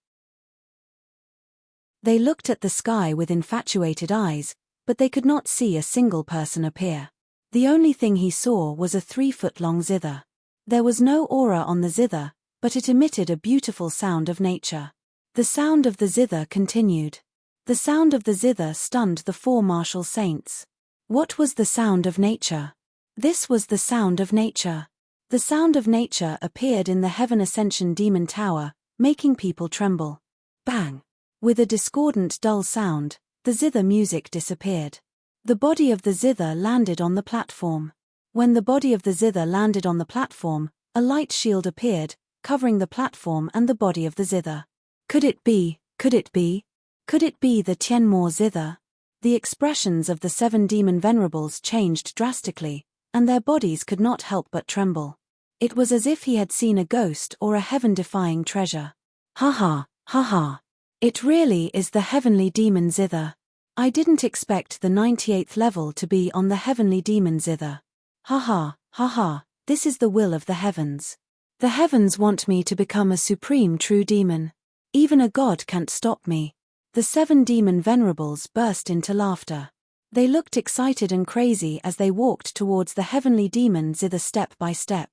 They looked at the sky with infatuated eyes, but they could not see a single person appear. The only thing he saw was a 3-foot-long zither. There was no aura on the zither, but it emitted a beautiful sound of nature. The sound of the zither continued. The sound of the zither stunned the 4 martial saints. What was the sound of nature? This was the sound of nature. The sound of nature appeared in the Heaven Ascension Demon Tower, making people tremble. Bang! With a discordant dull sound, the zither music disappeared. The body of the zither landed on the platform. When the body of the zither landed on the platform, a light shield appeared, covering the platform and the body of the zither. Could it be? Could it be? Could it be the Tianmo zither? The expressions of the 7 demon venerables changed drastically, and their bodies could not help but tremble. It was as if he had seen a ghost or a heaven-defying treasure. Ha ha, ha ha. It really is the heavenly demon zither. I didn't expect the 98th level to be on the heavenly demon zither. Ha ha, ha ha, this is the will of the heavens. The heavens want me to become a supreme true demon. Even a god can't stop me. The 7 demon venerables burst into laughter. They looked excited and crazy as they walked towards the heavenly demon zither step by step.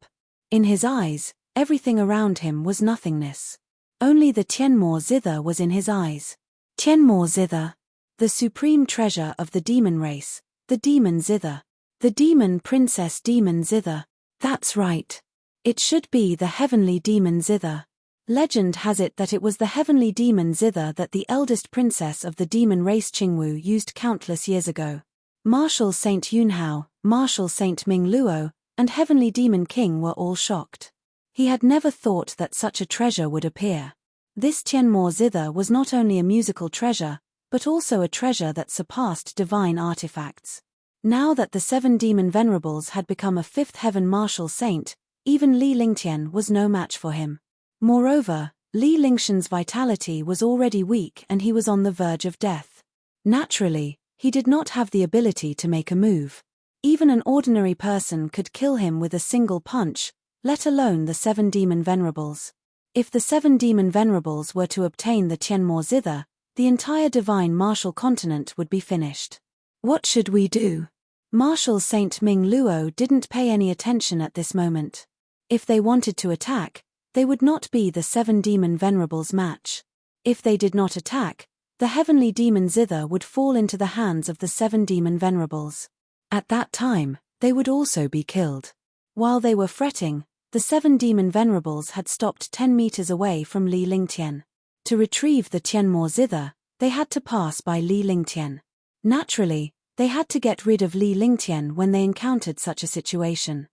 In his eyes, everything around him was nothingness. Only the Tianmo zither was in his eyes. Tianmo zither. The supreme treasure of the demon race, the demon zither. The demon princess demon zither. That's right. It should be the heavenly demon zither. Legend has it that it was the heavenly demon zither that the eldest princess of the demon race Qingwu used countless years ago. Marshal Saint Yunhao, Marshal Saint Ming Luo, and Heavenly Demon King were all shocked. He had never thought that such a treasure would appear. This Tianmo zither was not only a musical treasure, but also a treasure that surpassed divine artifacts. Now that the 7 demon venerables had become a 5th heaven martial saint, even Li Lingtian was no match for him. Moreover, Li Lingtian's vitality was already weak and he was on the verge of death. Naturally, he did not have the ability to make a move. Even an ordinary person could kill him with a single punch, let alone the 7 demon venerables. If the 7 demon venerables were to obtain the Tianmo zither, the entire divine martial continent would be finished. What should we do? Marshal Saint Ming Luo didn't pay any attention at this moment. If they wanted to attack, they would not be the 7 demon venerables' match. If they did not attack, the heavenly demon zither would fall into the hands of the 7 demon venerables. At that time, they would also be killed. While they were fretting, the 7 demon venerables had stopped 10 meters away from Li Lingtian. To retrieve the Tianmo zither, they had to pass by Li Lingtian. Naturally, they had to get rid of Li Lingtian when they encountered such a situation.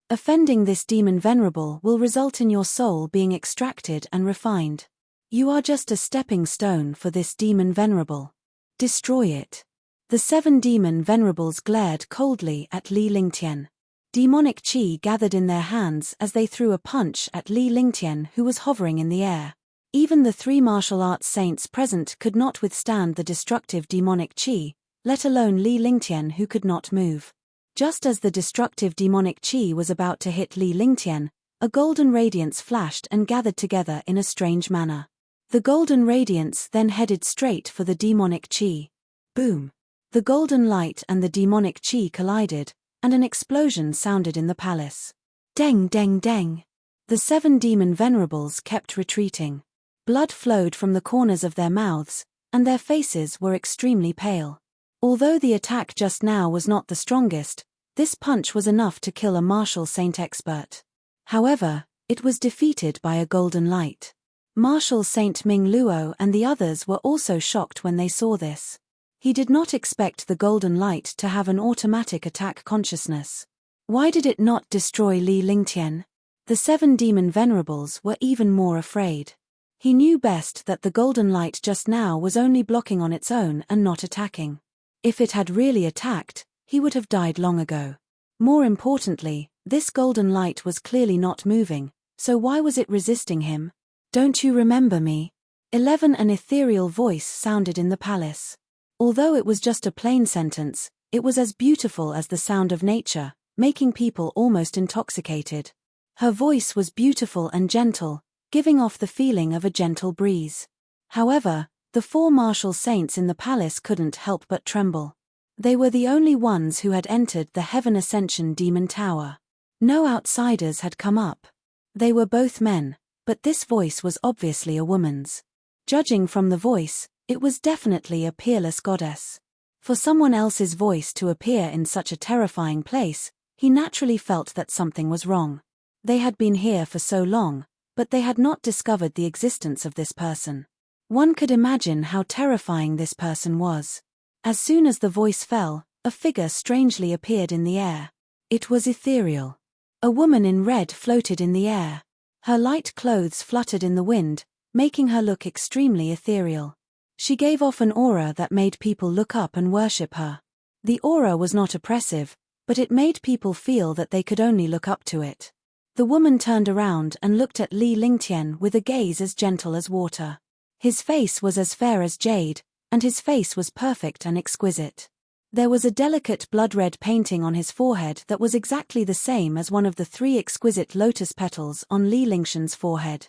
Offending this demon venerable will result in your soul being extracted and refined. You are just a stepping stone for this demon venerable. Destroy it. The 7 demon venerables glared coldly at Li Lingtian. Demonic chi gathered in their hands as they threw a punch at Li Lingtian, who was hovering in the air. Even the 3 martial arts saints present could not withstand the destructive demonic chi, let alone Li Lingtian, who could not move. Just as the destructive demonic chi was about to hit Li Lingtian, a golden radiance flashed and gathered together in a strange manner. The golden radiance then headed straight for the demonic chi. Boom! The golden light and the demonic chi collided, and an explosion sounded in the palace. Deng deng deng! The 7 demon venerables kept retreating. Blood flowed from the corners of their mouths, and their faces were extremely pale. Although the attack just now was not the strongest, this punch was enough to kill a martial saint expert. However, it was defeated by a golden light. Martial Saint Ming Luo and the others were also shocked when they saw this. He did not expect the golden light to have an automatic attack consciousness. Why did it not destroy Li Lingtian? The 7 demon venerables were even more afraid. He knew best that the golden light just now was only blocking on its own and not attacking. If it had really attacked, he would have died long ago. More importantly, this golden light was clearly not moving, so why was it resisting him? Don't you remember me? 11. An ethereal voice sounded in the palace. Although it was just a plain sentence, it was as beautiful as the sound of nature, making people almost intoxicated. Her voice was beautiful and gentle, giving off the feeling of a gentle breeze. However, the 4 martial saints in the palace couldn't help but tremble. They were the only ones who had entered the Heaven Ascension Demon Tower. No outsiders had come up. They were both men, but this voice was obviously a woman's. Judging from the voice, it was definitely a peerless goddess. For someone else's voice to appear in such a terrifying place, he naturally felt that something was wrong. They had been here for so long, but they had not discovered the existence of this person. One could imagine how terrifying this person was. As soon as the voice fell, a figure strangely appeared in the air. It was ethereal. A woman in red floated in the air. Her light clothes fluttered in the wind, making her look extremely ethereal. She gave off an aura that made people look up and worship her. The aura was not oppressive, but it made people feel that they could only look up to it. The woman turned around and looked at Li Lingtian with a gaze as gentle as water. His face was as fair as jade, and his face was perfect and exquisite. There was a delicate blood-red painting on his forehead that was exactly the same as one of the 3 exquisite lotus petals on Li Lingtian's forehead.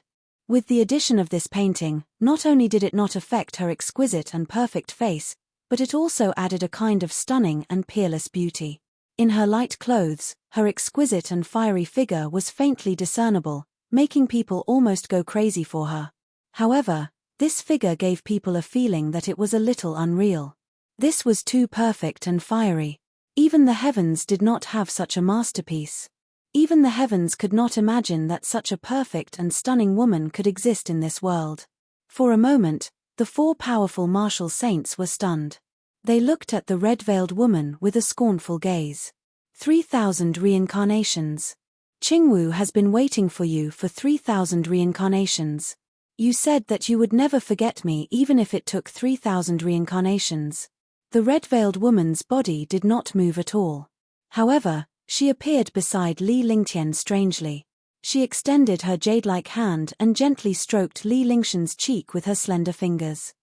With the addition of this painting, not only did it not affect her exquisite and perfect face, but it also added a kind of stunning and peerless beauty. In her light clothes, her exquisite and fiery figure was faintly discernible, making people almost go crazy for her. However, this figure gave people a feeling that it was a little unreal. This was too perfect and fiery. Even the heavens did not have such a masterpiece. Even the heavens could not imagine that such a perfect and stunning woman could exist in this world. For a moment, the 4 powerful martial saints were stunned. They looked at the red-veiled woman with a scornful gaze. 3,000 reincarnations. Qingwu has been waiting for you for 3,000 reincarnations. You said that you would never forget me even if it took 3,000 reincarnations. The red-veiled woman's body did not move at all. However, she appeared beside Li Lingtian strangely. She extended her jade-like hand and gently stroked Li Lingtian's cheek with her slender fingers.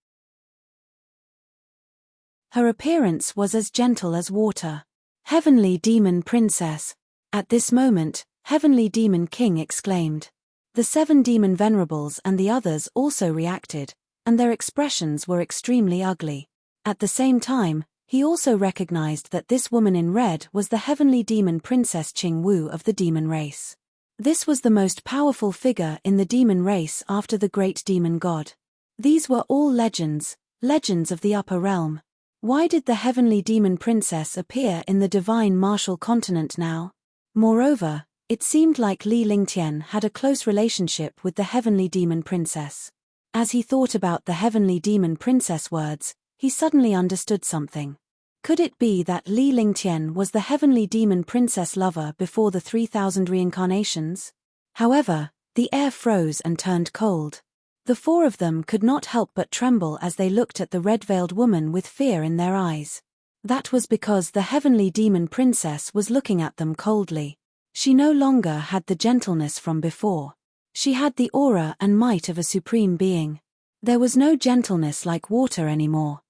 Her appearance was as gentle as water. Heavenly Demon Princess! At this moment, Heavenly Demon King exclaimed. The 7 demon venerables and the others also reacted, and their expressions were extremely ugly. At the same time, he also recognized that this woman in red was the Heavenly Demon Princess Qingwu of the demon race. This was the most powerful figure in the demon race after the great demon god. These were all legends, legends of the upper realm. Why did the Heavenly Demon Princess appear in the divine martial continent now? Moreover, it seemed like Li Lingtian had a close relationship with the Heavenly Demon Princess. As he thought about the Heavenly Demon Princess words, he suddenly understood something. Could it be that Li Lingtian was the Heavenly Demon Princess lover before the 3,000 reincarnations? However, the air froze and turned cold. The 4 of them could not help but tremble as they looked at the red-veiled woman with fear in their eyes. That was because the Heavenly Demon Princess was looking at them coldly. She no longer had the gentleness from before. She had the aura and might of a supreme being. There was no gentleness like water anymore.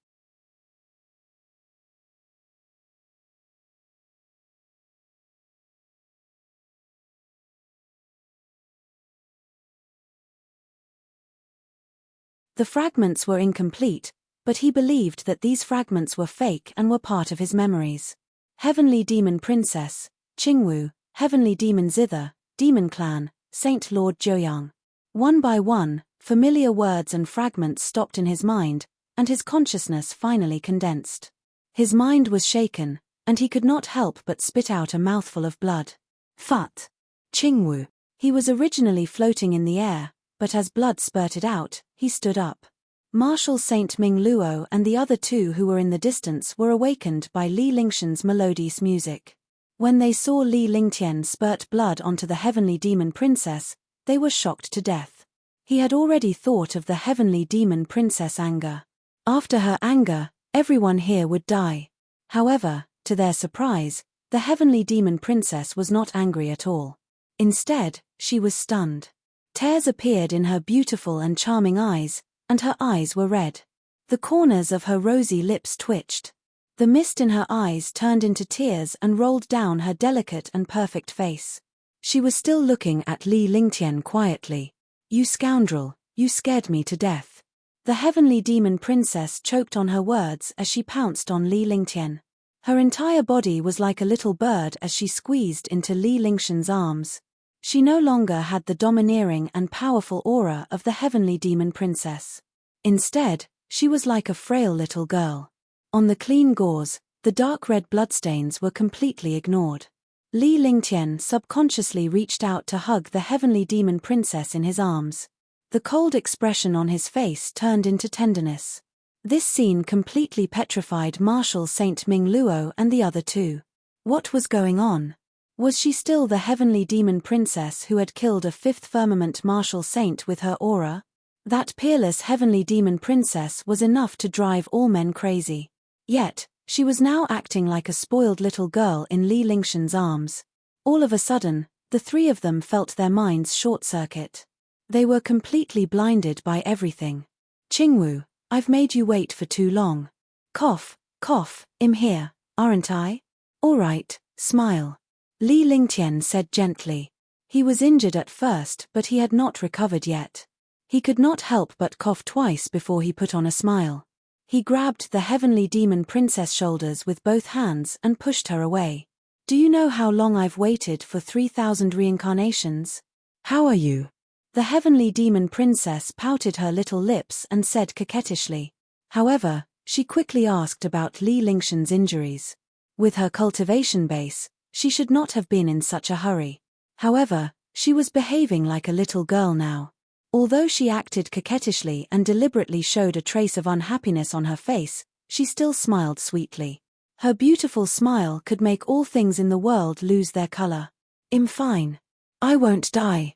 The fragments were incomplete, but he believed that these fragments were fake and were part of his memories. Heavenly Demon Princess, Qingwu, Heavenly Demon Zither, Demon Clan, Saint Lord Joyang. One by one, familiar words and fragments stopped in his mind, and his consciousness finally condensed. His mind was shaken, and he could not help but spit out a mouthful of blood. Phut! Qingwu. He was originally floating in the air, but as blood spurted out, he stood up. Marshal Saint Ming Luo and the other two who were in the distance were awakened by Li Lingshan's melodious music. When they saw Li Lingtian spurt blood onto the Heavenly Demon Princess, they were shocked to death. He had already thought of the Heavenly Demon Princess' anger. After her anger, everyone here would die. However, to their surprise, the Heavenly Demon Princess was not angry at all. Instead, she was stunned. Tears appeared in her beautiful and charming eyes, and her eyes were red. The corners of her rosy lips twitched. The mist in her eyes turned into tears and rolled down her delicate and perfect face. She was still looking at Li Lingtian quietly. "You scoundrel, you scared me to death." The Heavenly Demon Princess choked on her words as she pounced on Li Lingtian. Her entire body was like a little bird as she squeezed into Li Lingshan's arms. She no longer had the domineering and powerful aura of the Heavenly Demon Princess. Instead, she was like a frail little girl. On the clean gauze, the dark red bloodstains were completely ignored. Li Lingtian subconsciously reached out to hug the Heavenly Demon Princess in his arms. The cold expression on his face turned into tenderness. This scene completely petrified Marshal Saint Ming Luo and the other two. What was going on? Was she still the Heavenly Demon Princess who had killed a fifth firmament martial saint with her aura? That peerless Heavenly Demon Princess was enough to drive all men crazy. Yet, she was now acting like a spoiled little girl in Li Lingshan's arms. All of a sudden, the three of them felt their minds short-circuit. They were completely blinded by everything. "Qingwu, I've made you wait for too long. Cough, cough, I'm here, aren't I? All right, smile." Li Lingtian said gently. He was injured at first, but he had not recovered yet. He could not help but cough twice before he put on a smile. He grabbed the Heavenly Demon Princess' shoulders with both hands and pushed her away. "Do you know how long I've waited for 3,000 reincarnations? How are you?" The Heavenly Demon Princess pouted her little lips and said coquettishly. However, she quickly asked about Li Lingshan's injuries. With her cultivation base, she should not have been in such a hurry. However, she was behaving like a little girl now. Although she acted coquettishly and deliberately showed a trace of unhappiness on her face, she still smiled sweetly. Her beautiful smile could make all things in the world lose their color. "I'm fine. I won't die."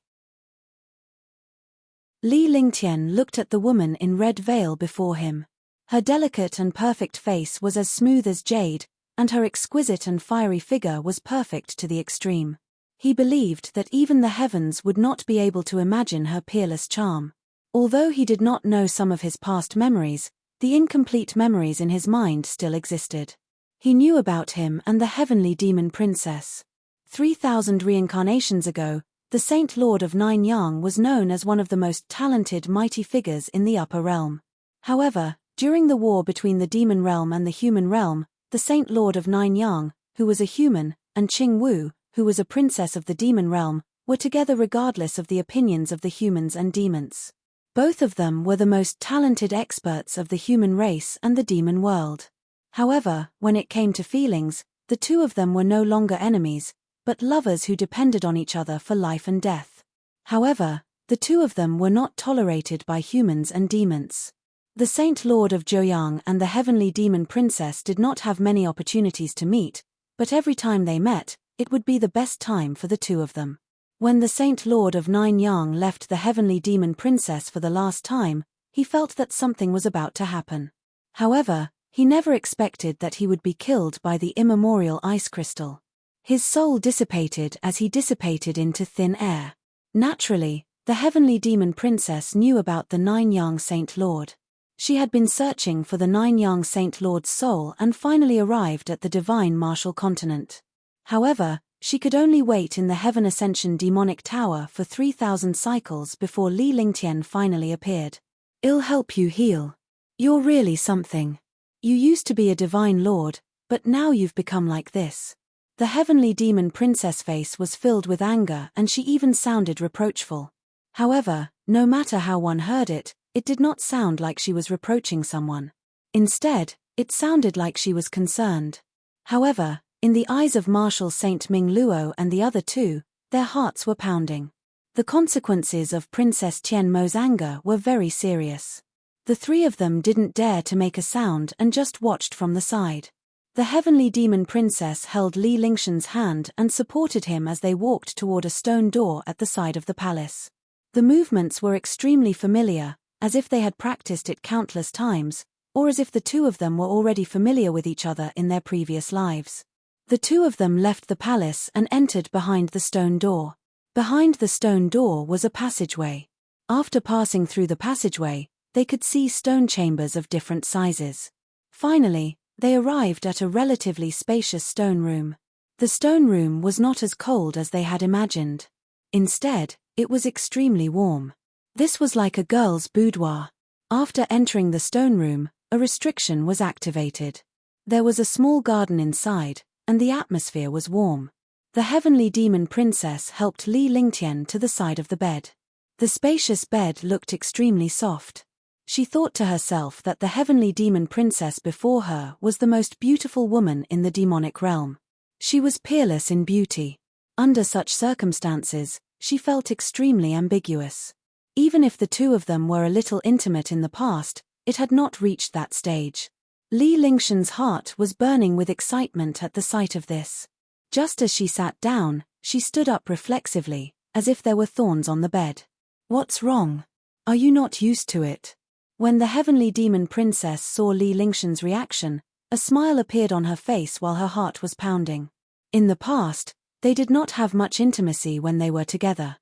Li Lingtian looked at the woman in red veil before him. Her delicate and perfect face was as smooth as jade, and her exquisite and fiery figure was perfect to the extreme. He believed that even the heavens would not be able to imagine her peerless charm. Although he did not know some of his past memories, the incomplete memories in his mind still existed. He knew about him and the Heavenly Demon Princess. 3,000 reincarnations ago, the Saint Lord of Nine Yang was known as one of the most talented mighty figures in the upper realm. However, during the war between the demon realm and the human realm, the Saint Lord of Nine Yang, who was a human, and Qingwu, who was a princess of the demon realm, were together regardless of the opinions of the humans and demons. Both of them were the most talented experts of the human race and the demon world. However, when it came to feelings, the two of them were no longer enemies, but lovers who depended on each other for life and death. However, the two of them were not tolerated by humans and demons. The Saint Lord of Joyang and the Heavenly Demon Princess did not have many opportunities to meet, but every time they met, it would be the best time for the two of them. When the Saint Lord of Nine Yang left the Heavenly Demon Princess for the last time, he felt that something was about to happen. However, he never expected that he would be killed by the immemorial ice crystal. His soul dissipated as he dissipated into thin air. Naturally, the Heavenly Demon Princess knew about the Nine Yang Saint Lord. She had been searching for the Nine Yang Saint Lord's soul and finally arrived at the Divine Martial Continent. However, she could only wait in the Heaven Ascension Demonic Tower for 3,000 cycles before Li Lingtian finally appeared. I'll help you heal. You're really something. You used to be a divine lord, but now you've become like this. The heavenly demon princess face was filled with anger and she even sounded reproachful. However, no matter how one heard it, it did not sound like she was reproaching someone. Instead, it sounded like she was concerned. However, in the eyes of Marshal Saint Ming Luo and the other two, their hearts were pounding. The consequences of Princess Tian Mo's anger were very serious. The three of them didn't dare to make a sound and just watched from the side. The heavenly demon princess held Li Lingshan's hand and supported him as they walked toward a stone door at the side of the palace. The movements were extremely familiar, as if they had practiced it countless times, or as if the two of them were already familiar with each other in their previous lives. The two of them left the palace and entered behind the stone door. Behind the stone door was a passageway. After passing through the passageway, they could see stone chambers of different sizes. Finally, they arrived at a relatively spacious stone room. The stone room was not as cold as they had imagined. Instead, it was extremely warm. This was like a girl's boudoir. After entering the stone room, a restriction was activated. There was a small garden inside, and the atmosphere was warm. The heavenly demon princess helped Li Lingtian to the side of the bed. The spacious bed looked extremely soft. She thought to herself that the heavenly demon princess before her was the most beautiful woman in the demonic realm. She was peerless in beauty. Under such circumstances, she felt extremely ambiguous. Even if the two of them were a little intimate in the past, it had not reached that stage. Li Lingshan's heart was burning with excitement at the sight of this. Just as she sat down, she stood up reflexively, as if there were thorns on the bed. What's wrong? Are you not used to it? When the heavenly demon princess saw Li Lingshan's reaction, a smile appeared on her face while her heart was pounding. In the past, they did not have much intimacy when they were together.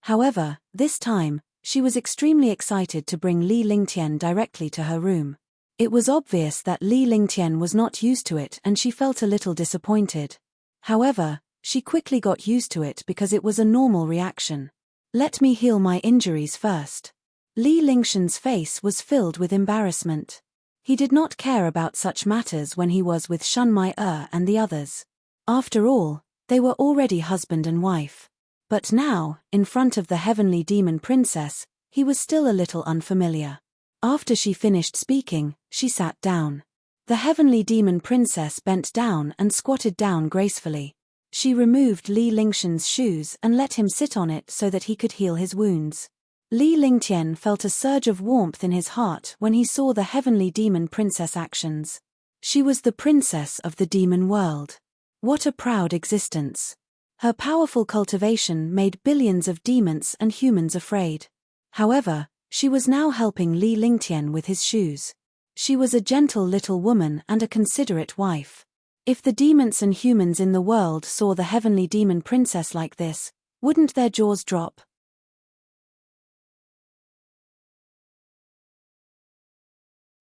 However, this time, she was extremely excited to bring Li Lingtian directly to her room. It was obvious that Li Lingtian was not used to it and she felt a little disappointed. However, she quickly got used to it because it was a normal reaction. Let me heal my injuries first. Li Lingshan's face was filled with embarrassment. He did not care about such matters when he was with Shunmai and the others. After all, they were already husband and wife. But now, in front of the heavenly demon princess, he was still a little unfamiliar. After she finished speaking, she sat down. The heavenly demon princess bent down and squatted down gracefully. She removed Li Lingshan's shoes and let him sit on it so that he could heal his wounds. Li Lingtian felt a surge of warmth in his heart when he saw the heavenly demon princess' actions. She was the princess of the demon world. What a proud existence. Her powerful cultivation made billions of demons and humans afraid. However, she was now helping Li Lingtian with his shoes. She was a gentle little woman and a considerate wife. If the demons and humans in the world saw the heavenly demon princess like this, wouldn't their jaws drop?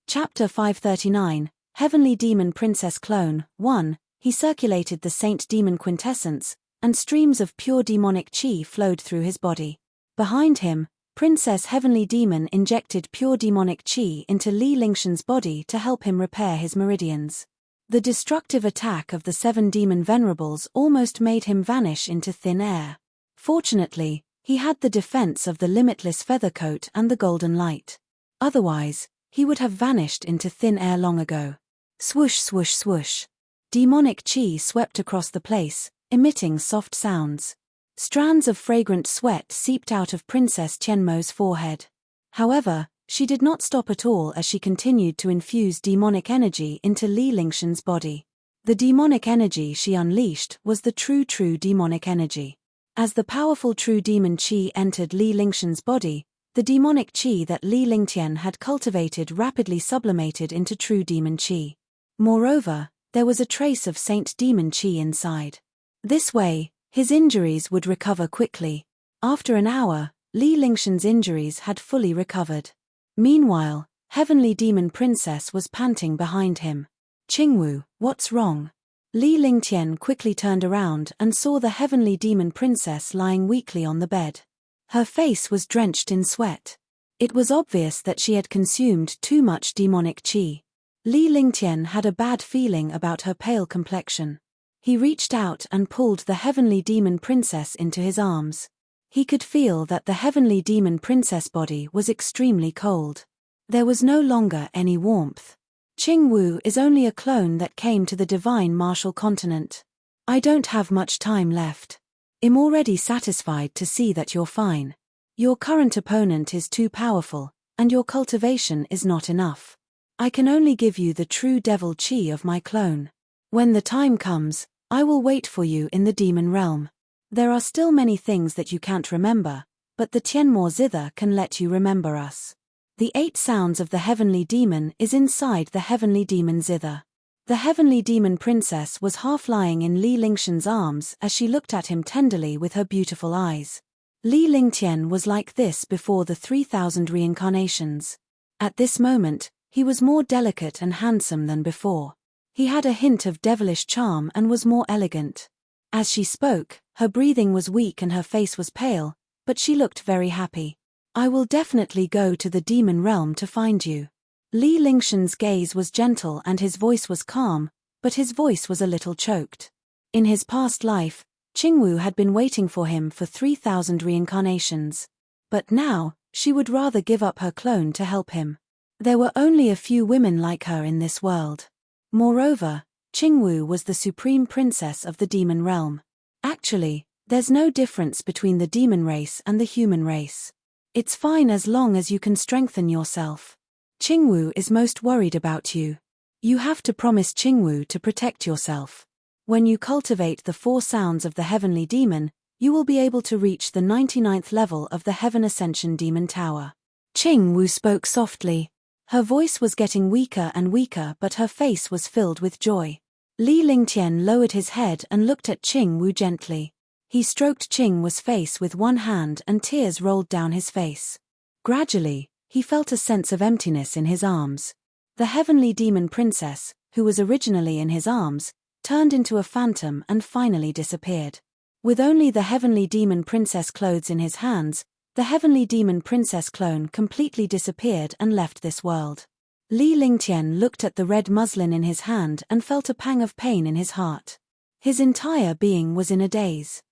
Chapter 539, Heavenly Demon Princess Clone 1. He circulated the Saint Demon Quintessence, and streams of pure demonic chi flowed through his body. Behind him, Princess Heavenly Demon injected pure demonic chi into Li Lingshan's body to help him repair his meridians. The destructive attack of the 7 demon venerables almost made him vanish into thin air. Fortunately, he had the defense of the limitless feather coat and the golden light. Otherwise, he would have vanished into thin air long ago. Swoosh swoosh swoosh. Demonic chi swept across the place, emitting soft sounds. Strands of fragrant sweat seeped out of Princess Tianmo's forehead. However, she did not stop at all as she continued to infuse demonic energy into Li Lingshan's body. The demonic energy she unleashed was the true demonic energy. As the powerful true demon chi entered Li Lingshan's body, the demonic chi that Li Lingtian had cultivated rapidly sublimated into true demon chi. Moreover, there was a trace of Saint Demon chi inside. This way, his injuries would recover quickly. After an hour, Li Lingshan's injuries had fully recovered. Meanwhile, Heavenly Demon Princess was panting behind him. Qingwu, what's wrong? Li Lingtian quickly turned around and saw the Heavenly Demon Princess lying weakly on the bed. Her face was drenched in sweat. It was obvious that she had consumed too much demonic qi. Li Lingtian had a bad feeling about her pale complexion. He reached out and pulled the heavenly demon princess into his arms. He could feel that the heavenly demon princess body was extremely cold. There was no longer any warmth. Qingwu is only a clone that came to the divine martial continent. I don't have much time left. I'm already satisfied to see that you're fine. Your current opponent is too powerful, and your cultivation is not enough. I can only give you the true devil qi of my clone. When the time comes, I will wait for you in the demon realm. There are still many things that you can't remember, but the Tianmo Zither can let you remember us. The 8 sounds of the heavenly demon is inside the heavenly demon Zither. The heavenly demon princess was half lying in Li Lingshan's arms as she looked at him tenderly with her beautiful eyes. Li Lingtian was like this before the 3,000 reincarnations. At this moment, he was more delicate and handsome than before. He had a hint of devilish charm and was more elegant. As she spoke, her breathing was weak and her face was pale, but she looked very happy. I will definitely go to the demon realm to find you. Li Lingshan's gaze was gentle and his voice was calm, but his voice was a little choked. In his past life, Qingwu had been waiting for him for 3,000 reincarnations. But now, she would rather give up her clone to help him. There were only a few women like her in this world. Moreover, Qingwu was the supreme princess of the demon realm. Actually, there's no difference between the demon race and the human race. It's fine as long as you can strengthen yourself. Qingwu is most worried about you. You have to promise Qingwu to protect yourself. When you cultivate the 4 sounds of the heavenly demon, you will be able to reach the 99th level of the Heaven Ascension Demon Tower. Qingwu spoke softly. Her voice was getting weaker and weaker, but her face was filled with joy. Li Lingtian lowered his head and looked at Qingwu gently. He stroked Qingwu's face with one hand and tears rolled down his face. Gradually, he felt a sense of emptiness in his arms. The heavenly demon princess, who was originally in his arms, turned into a phantom and finally disappeared. With only the heavenly demon princess clothes in his hands, the heavenly demon princess clone completely disappeared and left this world. Li Lingtian looked at the red muslin in his hand and felt a pang of pain in his heart. His entire being was in a daze.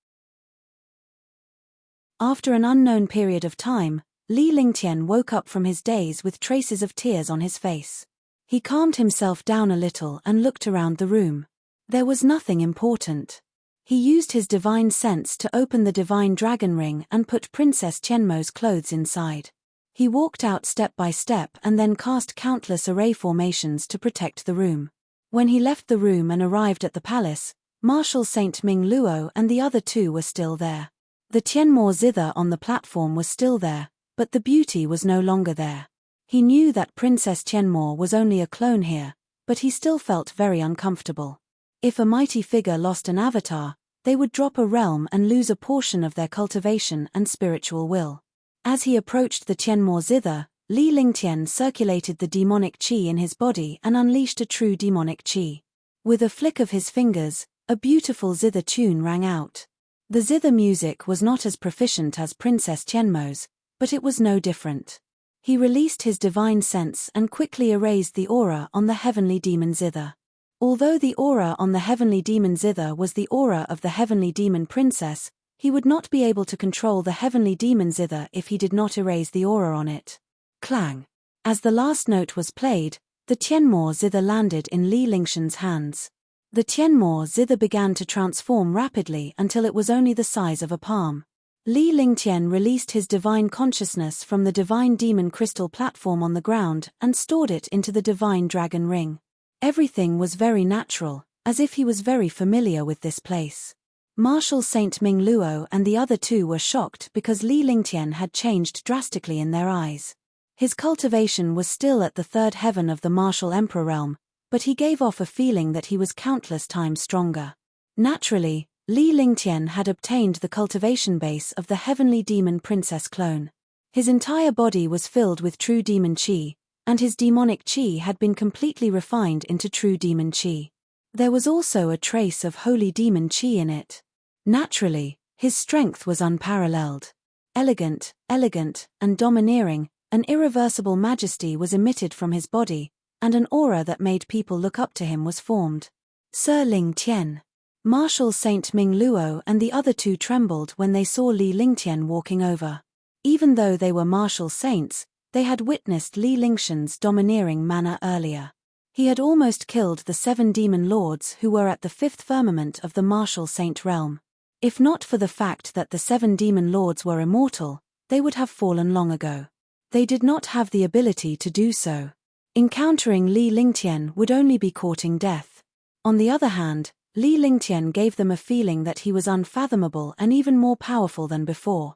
After an unknown period of time, Li Lingtian woke up from his daze with traces of tears on his face. He calmed himself down a little and looked around the room. There was nothing important. He used his divine sense to open the divine dragon ring and put Princess Tianmo's clothes inside. He walked out step by step and then cast countless array formations to protect the room. When he left the room and arrived at the palace, Marshal Saint Ming Luo and the other 2 were still there. The Tianmo Zither on the platform was still there, but the beauty was no longer there. He knew that Princess Tianmo was only a clone here, but he still felt very uncomfortable. If a mighty figure lost an avatar, they would drop a realm and lose a portion of their cultivation and spiritual will. As he approached the Tianmo Zither, Li Lingtian circulated the demonic qi in his body and unleashed a true demonic qi. With a flick of his fingers, a beautiful zither tune rang out. The zither music was not as proficient as Princess Tianmo's, but it was no different. He released his divine sense and quickly erased the aura on the heavenly demon zither. Although the aura on the heavenly demon zither was the aura of the heavenly demon princess, he would not be able to control the heavenly demon zither if he did not erase the aura on it. Clang! As the last note was played, the Tianmo zither landed in Li Lingshan's hands. The Tianmo zither began to transform rapidly until it was only the size of a palm. Li Lingtian released his divine consciousness from the divine demon crystal platform on the ground and stored it into the divine dragon ring. Everything was very natural, as if he was very familiar with this place. Marshal Saint Ming Luo and the other 2 were shocked because Li Lingtian had changed drastically in their eyes. His cultivation was still at the 3rd heaven of the martial emperor realm, but he gave off a feeling that he was countless times stronger. Naturally, Li Lingtian had obtained the cultivation base of the heavenly demon princess clone. His entire body was filled with true demon qi, and his demonic qi had been completely refined into true demon qi. There was also a trace of holy demon qi in it. Naturally, his strength was unparalleled. Elegant, and domineering, An irreversible majesty was emitted from his body, and an aura that made people look up to him was formed. Sir Ling Tian. Marshal Saint Ming Luo and the other two trembled when they saw Li Lingtian walking over. Even though they were martial saints, they had witnessed Li Lingshan's domineering manner earlier. He had almost killed the 7 demon lords who were at the 5th firmament of the martial saint realm. If not for the fact that the 7 demon lords were immortal, they would have fallen long ago. They did not have the ability to do so. Encountering Li Lingtian would only be courting death. On the other hand, Li Lingtian gave them a feeling that he was unfathomable and even more powerful than before.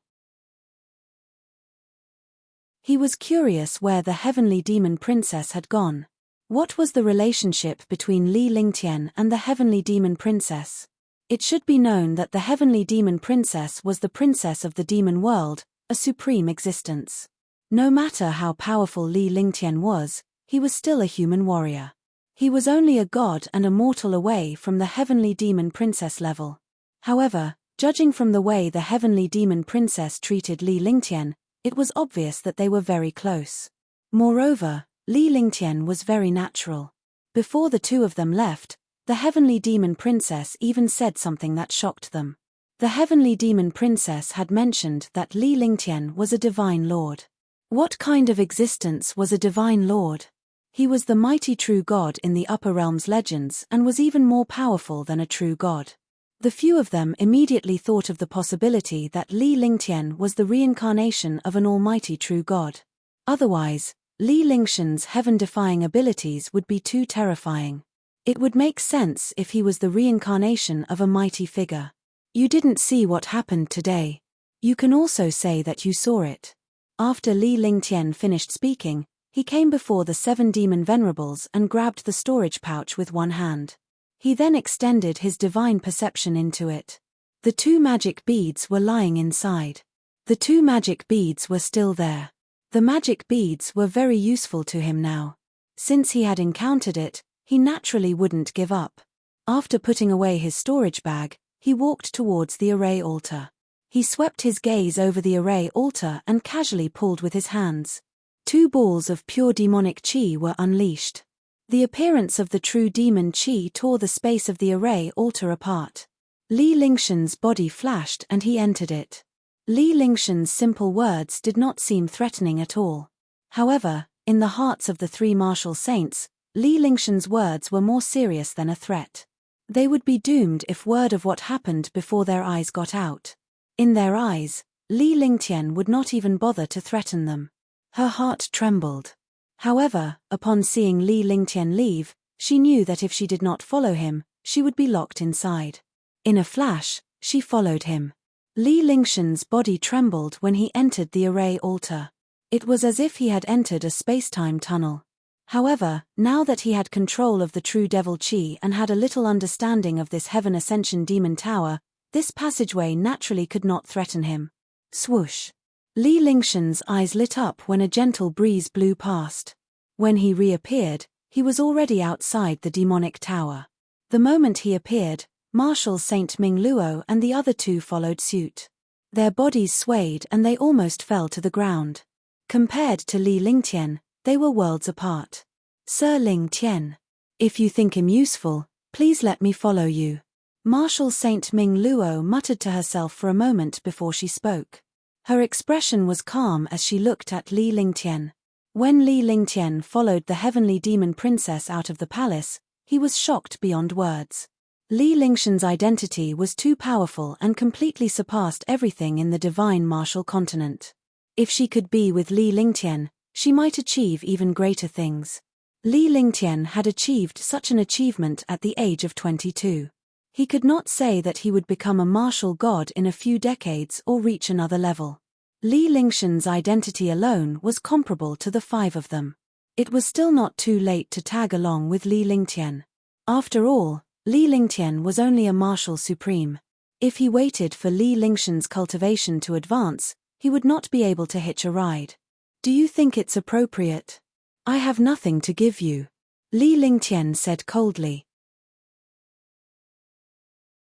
He was curious where the heavenly demon princess had gone. What was the relationship between Li Lingtian and the heavenly demon princess? It should be known that the heavenly demon princess was the princess of the demon world, a supreme existence. No matter how powerful Li Lingtian was, he was still a human warrior. He was only a god and a mortal away from the heavenly demon princess level. However, judging from the way the heavenly demon princess treated Li Lingtian, it was obvious that they were very close. Moreover, Li Lingtian was very natural. Before the two of them left, the heavenly demon princess even said something that shocked them. The heavenly demon princess had mentioned that Li Lingtian was a divine lord. What kind of existence was a divine lord? He was the mighty true god in the upper realms legends and was even more powerful than a true god. The few of them immediately thought of the possibility that Li Lingtian was the reincarnation of an almighty true god. Otherwise, Li Lingshan's heaven-defying abilities would be too terrifying. It would make sense if he was the reincarnation of a mighty figure. You didn't see what happened today. You can also say that you saw it. After Li Lingtian finished speaking, he came before the 7 demon venerables and grabbed the storage pouch with one hand. He then extended his divine perception into it. The 2 magic beads were lying inside. The 2 magic beads were still there. The magic beads were very useful to him now. Since he had encountered it, he naturally wouldn't give up. After putting away his storage bag, he walked towards the array altar. He swept his gaze over the array altar and casually pulled with his hands. 2 balls of pure demonic chi were unleashed. The appearance of the true demon chi tore the space of the array altar apart. Li Lingshan's body flashed and he entered it. Li Lingshan's simple words did not seem threatening at all. However, in the hearts of the 3 martial saints, Li Lingshan's words were more serious than a threat. They would be doomed if word of what happened before their eyes got out. In their eyes, Li Lingtian would not even bother to threaten them. Her heart trembled. However, upon seeing Li Lingtian leave, she knew that if she did not follow him, she would be locked inside. In a flash, she followed him. Li Lingshan's body trembled when he entered the array altar. It was as if he had entered a space-time tunnel. However, now that he had control of the true devil chi and had a little understanding of this heaven ascension demon tower, this passageway naturally could not threaten him. Swoosh! Li Lingshan's eyes lit up when a gentle breeze blew past. When he reappeared, he was already outside the demonic tower. The moment he appeared, Marshal Saint Ming Luo and the other 2 followed suit. Their bodies swayed and they almost fell to the ground. Compared to Li Lingtian, they were worlds apart. Sir Ling Tian. If you think him useful, please let me follow you. Marshal Saint Ming Luo muttered to herself for a moment before she spoke. Her expression was calm as she looked at Li Lingtian. When Li Lingtian followed the heavenly demon princess out of the palace, he was shocked beyond words. Li Lingshan's identity was too powerful and completely surpassed everything in the divine martial continent. If she could be with Li Lingtian, she might achieve even greater things. Li Lingtian had achieved such an achievement at the age of 22. He could not say that he would become a martial god in a few decades or reach another level. Li Lingshan's identity alone was comparable to the 5 of them. It was still not too late to tag along with Li Lingtian. After all, Li Lingtian was only a martial supreme. If he waited for Li Lingshan's cultivation to advance, he would not be able to hitch a ride. Do you think it's appropriate? I have nothing to give you. Li Lingtian said coldly.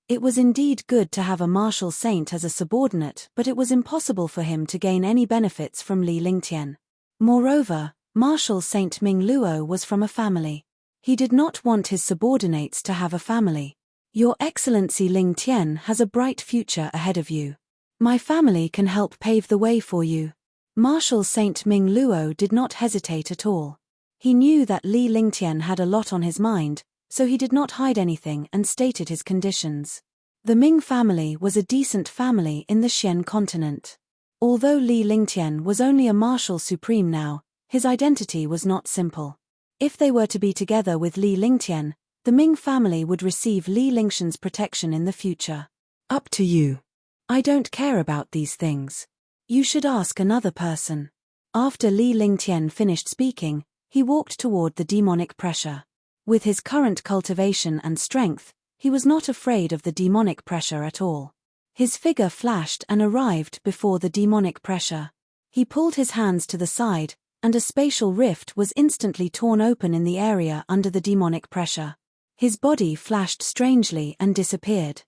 It was indeed good to have a martial saint as a subordinate, but it was impossible for him to gain any benefits from Li Lingtian. Moreover, Marshal Saint Ming Luo was from a family. He did not want his subordinates to have a family. Your Excellency Ling Tian has a bright future ahead of you. My family can help pave the way for you. Marshal Saint Ming Luo did not hesitate at all. He knew that Li Lingtian had a lot on his mind, so he did not hide anything and stated his conditions. The Ming family was a decent family in the Xian continent. Although Li Lingtian was only a marshal supreme now, his identity was not simple. If they were to be together with Li Lingtian, the Ming family would receive Li Lingtian's protection in the future. Up to you. I don't care about these things. You should ask another person. After Li Lingtian finished speaking, he walked toward the demonic pressure. With his current cultivation and strength, he was not afraid of the demonic pressure at all. His figure flashed and arrived before the demonic pressure. He pulled his hands to the side, and a spatial rift was instantly torn open in the area under the demonic pressure. His body flashed strangely and disappeared.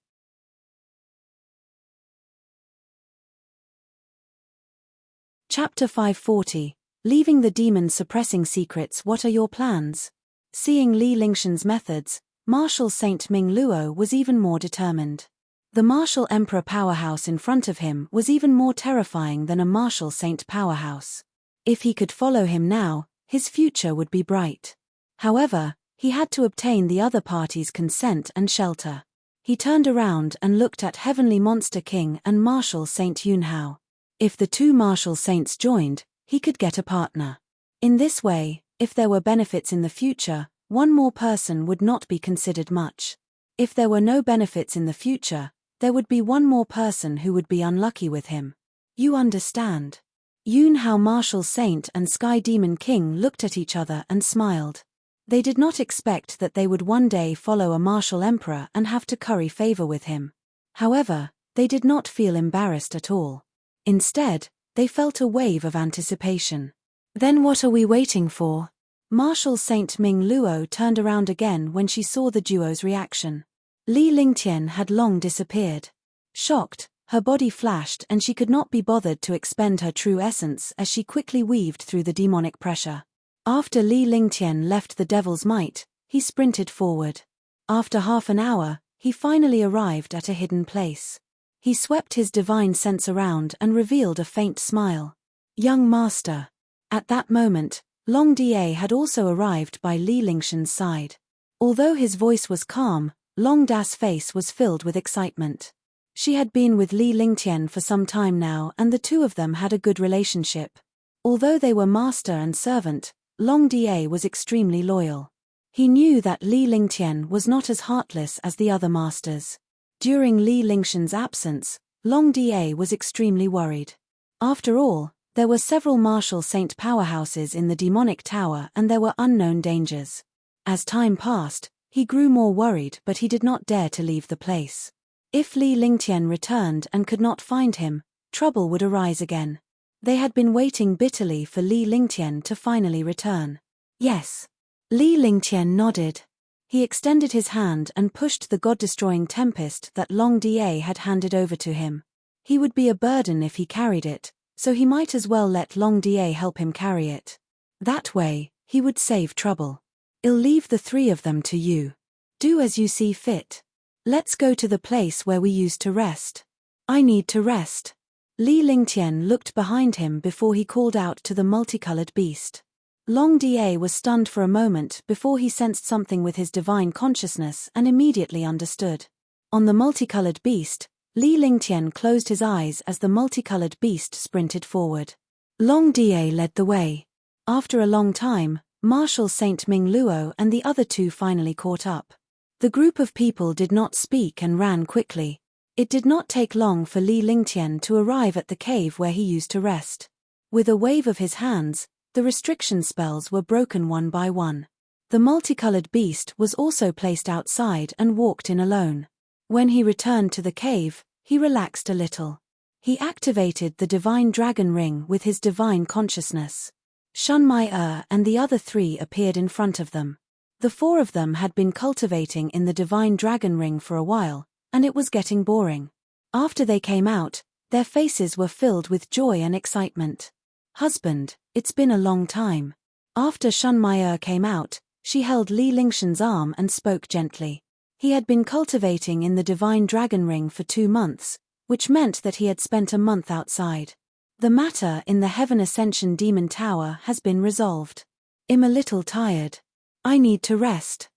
Chapter 540. Leaving the demon suppressing secrets. What are your plans? Seeing Li Lingtian's methods, Marshal Saint Ming Luo was even more determined. The martial emperor powerhouse in front of him was even more terrifying than a martial saint powerhouse. If he could follow him now, his future would be bright. However, he had to obtain the other party's consent and shelter. He turned around and looked at Heavenly Monster King and Marshal Saint Yunhao. If the two martial saints joined, he could get a partner. In this way, if there were benefits in the future, one more person would not be considered much. If there were no benefits in the future, there would be one more person who would be unlucky with him. You understand? Yunhao Martial Saint and Sky Demon King looked at each other and smiled. They did not expect that they would one day follow a martial emperor and have to curry favor with him. However, they did not feel embarrassed at all. Instead, they felt a wave of anticipation. Then what are we waiting for? Marshal Saint Ming Luo turned around again when she saw the duo's reaction. Li Lingtian had long disappeared. Shocked, her body flashed and she could not be bothered to expend her true essence as she quickly weaved through the demonic pressure. After Li Lingtian left the Devil's Might, he sprinted forward. After half an hour, he finally arrived at a hidden place. He swept his divine sense around and revealed a faint smile. Young master. At that moment, Long Da had also arrived by Li Lingtian's side. Although his voice was calm, Long Da's face was filled with excitement. She had been with Li Lingtian for some time now and the two of them had a good relationship. Although they were master and servant, Long Da was extremely loyal. He knew that Li Lingtian was not as heartless as the other masters. During Li Lingtian's absence, Long Da was extremely worried. After all, there were several martial saint powerhouses in the demonic tower and there were unknown dangers. As time passed, he grew more worried but he did not dare to leave the place. If Li Lingtian returned and could not find him, trouble would arise again. They had been waiting bitterly for Li Lingtian to finally return. Yes. Li Lingtian nodded. He extended his hand and pushed the god-destroying tempest that Long Da had handed over to him. He would be a burden if he carried it, so he might as well let Long Da help him carry it. That way, he would save trouble. I'll leave the three of them to you. Do as you see fit. Let's go to the place where we used to rest. I need to rest. Li Lingtian looked behind him before he called out to the multicolored beast. Long Da was stunned for a moment before he sensed something with his divine consciousness and immediately understood. On the multicolored beast, Li Lingtian closed his eyes as the multicolored beast sprinted forward. Long Da led the way. After a long time, Marshal Saint Ming Luo and the other two finally caught up. The group of people did not speak and ran quickly. It did not take long for Li Lingtian to arrive at the cave where he used to rest. With a wave of his hands, the restriction spells were broken one by one. The multicolored beast was also placed outside and walked in alone. When he returned to the cave, he relaxed a little. He activated the divine dragon ring with his divine consciousness. Shun Mai and the other three appeared in front of them. The four of them had been cultivating in the divine dragon ring for a while, and it was getting boring. After they came out, their faces were filled with joy and excitement. Husband, It's been a long time. After Shun Mai'er came out, she held Li Lingshan's arm and spoke gently. He had been cultivating in the divine dragon ring for 2 months, which meant that he had spent a month outside. The matter in the Heaven Ascension Demon Tower has been resolved. I'm a little tired. I need to rest.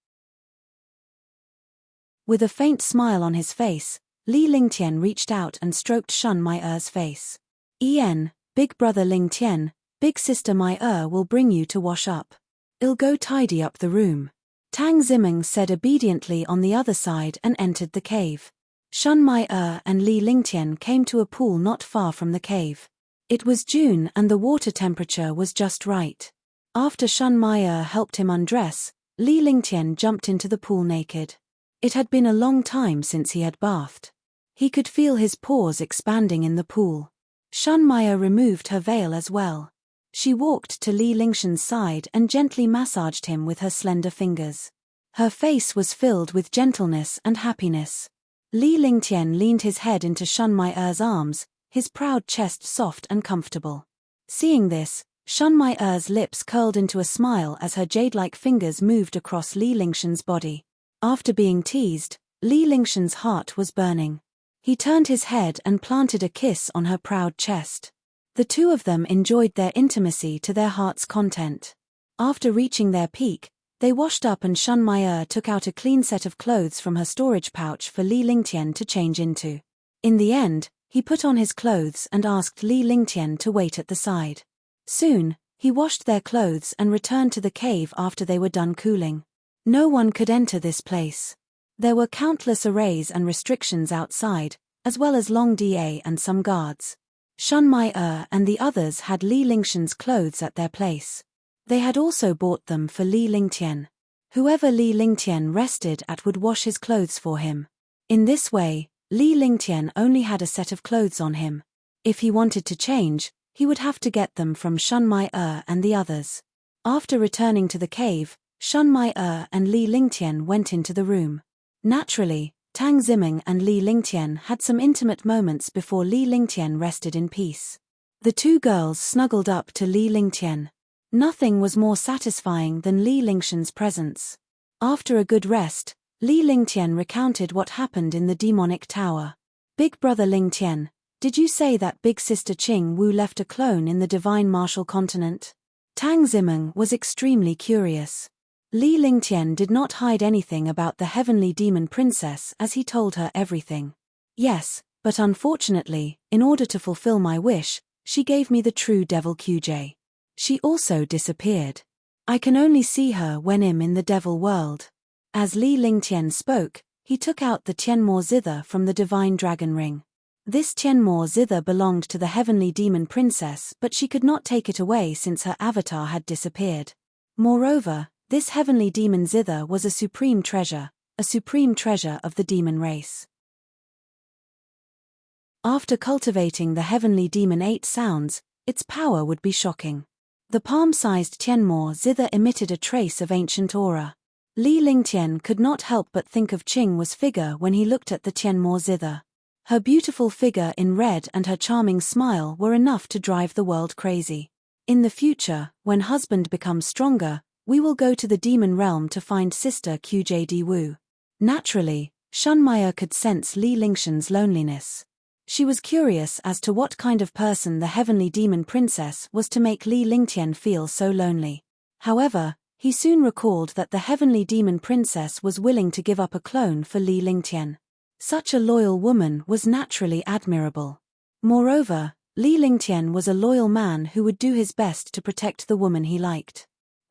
With a faint smile on his face, Li Lingtian reached out and stroked Shun Mai'er's face. Big brother Lingtian, big sister Mai'er will bring you to wash up. I'll go tidy up the room. Tang Zimeng said obediently on the other side and entered the cave. Shun Mai'er and Li Lingtian came to a pool not far from the cave. It was June and the water temperature was just right. After Shun Mai'er helped him undress, Li Lingtian jumped into the pool naked. It had been a long time since he had bathed. He could feel his pores expanding in the pool. Shun Mai'er removed her veil as well. She walked to Li Lingshan's side and gently massaged him with her slender fingers. Her face was filled with gentleness and happiness. Li Lingtian leaned his head into Shun Mai'er's arms, his proud chest soft and comfortable. Seeing this, Shun Mai'er's lips curled into a smile as her jade-like fingers moved across Li Lingshan's body. After being teased, Li Lingshan's heart was burning. He turned his head and planted a kiss on her proud chest. The two of them enjoyed their intimacy to their heart's content. After reaching their peak, they washed up and Shun Mai'er took out a clean set of clothes from her storage pouch for Li Lingtian to change into. In the end, he put on his clothes and asked Li Lingtian to wait at the side. Soon, he washed their clothes and returned to the cave after they were done cooling. No one could enter this place. There were countless arrays and restrictions outside, as well as Long Da and some guards. Shun Mai'er and the others had Li Lingshan's clothes at their place. They had also bought them for Li Lingtian. Whoever Li Lingtian rested at would wash his clothes for him. In this way, Li Lingtian only had a set of clothes on him. If he wanted to change, he would have to get them from Shun Mai'er and the others. After returning to the cave, Shun Mai'er and Li Lingtian went into the room. Naturally, Tang Zimeng and Li Lingtian had some intimate moments before Li Lingtian rested in peace. The two girls snuggled up to Li Lingtian. Nothing was more satisfying than Li Lingshan's presence. After a good rest, Li Lingtian recounted what happened in the demonic tower. Big brother Lingtian, did you say that big sister Qing Wu left a clone in the divine martial continent? Tang Zimeng was extremely curious. Li Lingtian did not hide anything about the heavenly demon princess as he told her everything. Yes, but unfortunately, in order to fulfill my wish, she gave me the true devil QJ. She also disappeared. I can only see her when I'm in the devil world. As Li Lingtian spoke, he took out the Tianmo zither from the divine dragon ring. This Tianmo zither belonged to the heavenly demon princess, but she could not take it away since her avatar had disappeared. Moreover, this heavenly demon zither was a supreme treasure of the demon race. After cultivating the heavenly demon 8 sounds, its power would be shocking. The palm-sized Tianmo zither emitted a trace of ancient aura. Li Lingtian could not help but think of Qing Wu's figure when he looked at the Tianmo zither. Her beautiful figure in red and her charming smile were enough to drive the world crazy. In the future, when husband becomes stronger, we will go to the demon realm to find sister QJD Wu. Naturally, Shun Mai'er could sense Li Lingshan's loneliness. She was curious as to what kind of person the heavenly demon princess was to make Li Lingtian feel so lonely. However, he soon recalled that the heavenly demon princess was willing to give up a clone for Li Lingtian. Such a loyal woman was naturally admirable. Moreover, Li Lingtian was a loyal man who would do his best to protect the woman he liked.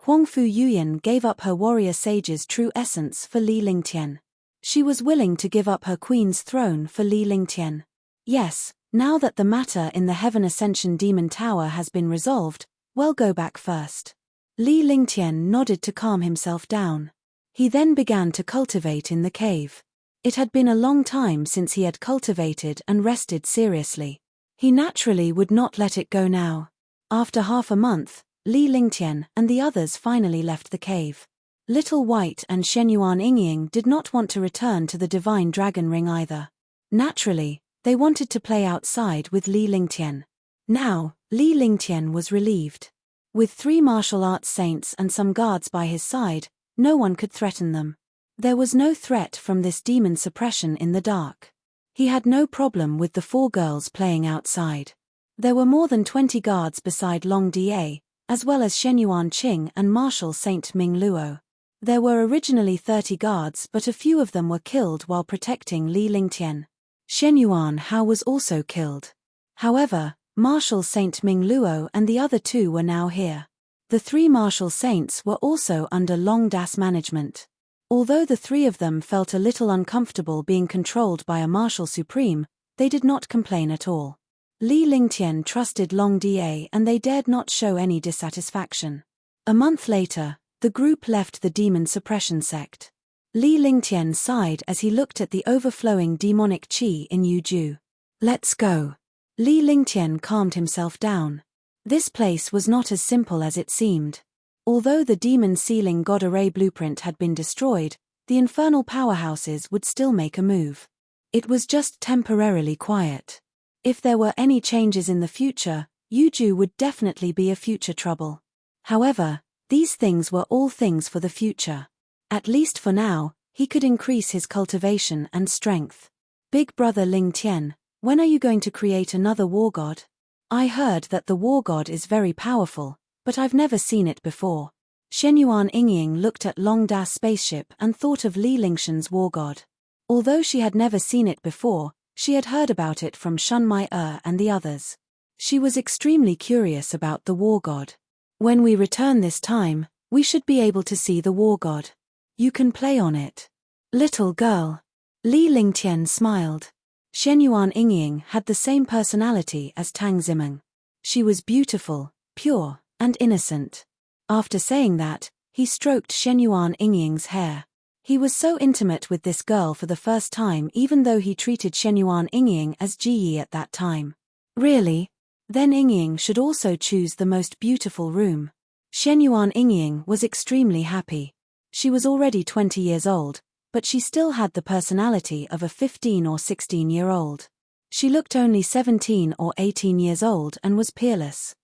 Huangfu Yuyan gave up her warrior sage's true essence for Li Lingtian. She was willing to give up her queen's throne for Li Lingtian. Yes, now that the matter in the Heaven Ascension Demon Tower has been resolved, we'll go back first. Li Lingtian nodded to calm himself down. He then began to cultivate in the cave. It had been a long time since he had cultivated and rested seriously. He naturally would not let it go now. After half a month, Li Lingtian and the others finally left the cave. Little White and Shenyuan Yingying did not want to return to the divine dragon ring either. Naturally, they wanted to play outside with Li Lingtian. Now, Li Lingtian was relieved. With 3 martial arts saints and some guards by his side, no one could threaten them. There was no threat from this demon suppression in the dark. He had no problem with the 4 girls playing outside. There were more than 20 guards beside Long Da, as well as Shenyuan Qing and Marshal Saint Ming Luo. There were originally 30 guards, but a few of them were killed while protecting Li Lingtian. Shenyuan Hao was also killed. However, Marshal Saint Ming Luo and the other 2 were now here. The 3 martial saints were also under Long Da's management. Although the 3 of them felt a little uncomfortable being controlled by a martial supreme, they did not complain at all. Li Lingtian trusted Long Da and they dared not show any dissatisfaction. A month later, the group left the demon suppression sect. Li Lingtian sighed as he looked at the overflowing demonic qi in Yuju. Let's go. Li Lingtian calmed himself down. This place was not as simple as it seemed. Although the demon sealing god array blueprint had been destroyed, the infernal powerhouses would still make a move. It was just temporarily quiet. If there were any changes in the future, Yuju would definitely be a future trouble. However, these things were all things for the future. At least for now, he could increase his cultivation and strength. Big brother Ling Tian, when are you going to create another war god? I heard that the war god is very powerful, but I've never seen it before. Shenyuan Yingying looked at Long Da's spaceship and thought of Li Lingshan's war god. Although she had never seen it before, she had heard about it from Shunmai and the others. She was extremely curious about the war god. When we return this time, we should be able to see the war god. You can play on it. Little girl. Li Lingtian smiled. Shenyuan Yingying had the same personality as Tang Zimeng. She was beautiful, pure, and innocent. After saying that, he stroked Shenyuan Yingying's hair. He was so intimate with this girl for the first time, even though he treated Shenyuan Yingying as Ji at that time. Really? Then Yingying should also choose the most beautiful room. Shenyuan Yingying was extremely happy. She was already 20 years old, but she still had the personality of a 15 or 16-year-old. She looked only 17 or 18 years old and was peerless.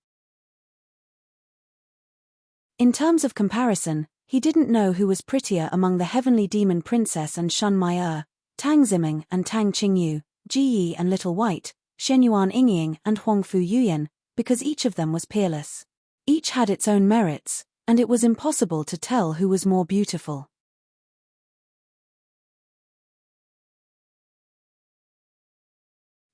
In terms of comparison, he didn't know who was prettier among the heavenly demon princess and Shunmai, Tang Zimeng and Tang Qingyu, Ji Yi and Little White, Shenyuan Yingying and Huangfu Yuyan, because each of them was peerless. Each had its own merits, and it was impossible to tell who was more beautiful.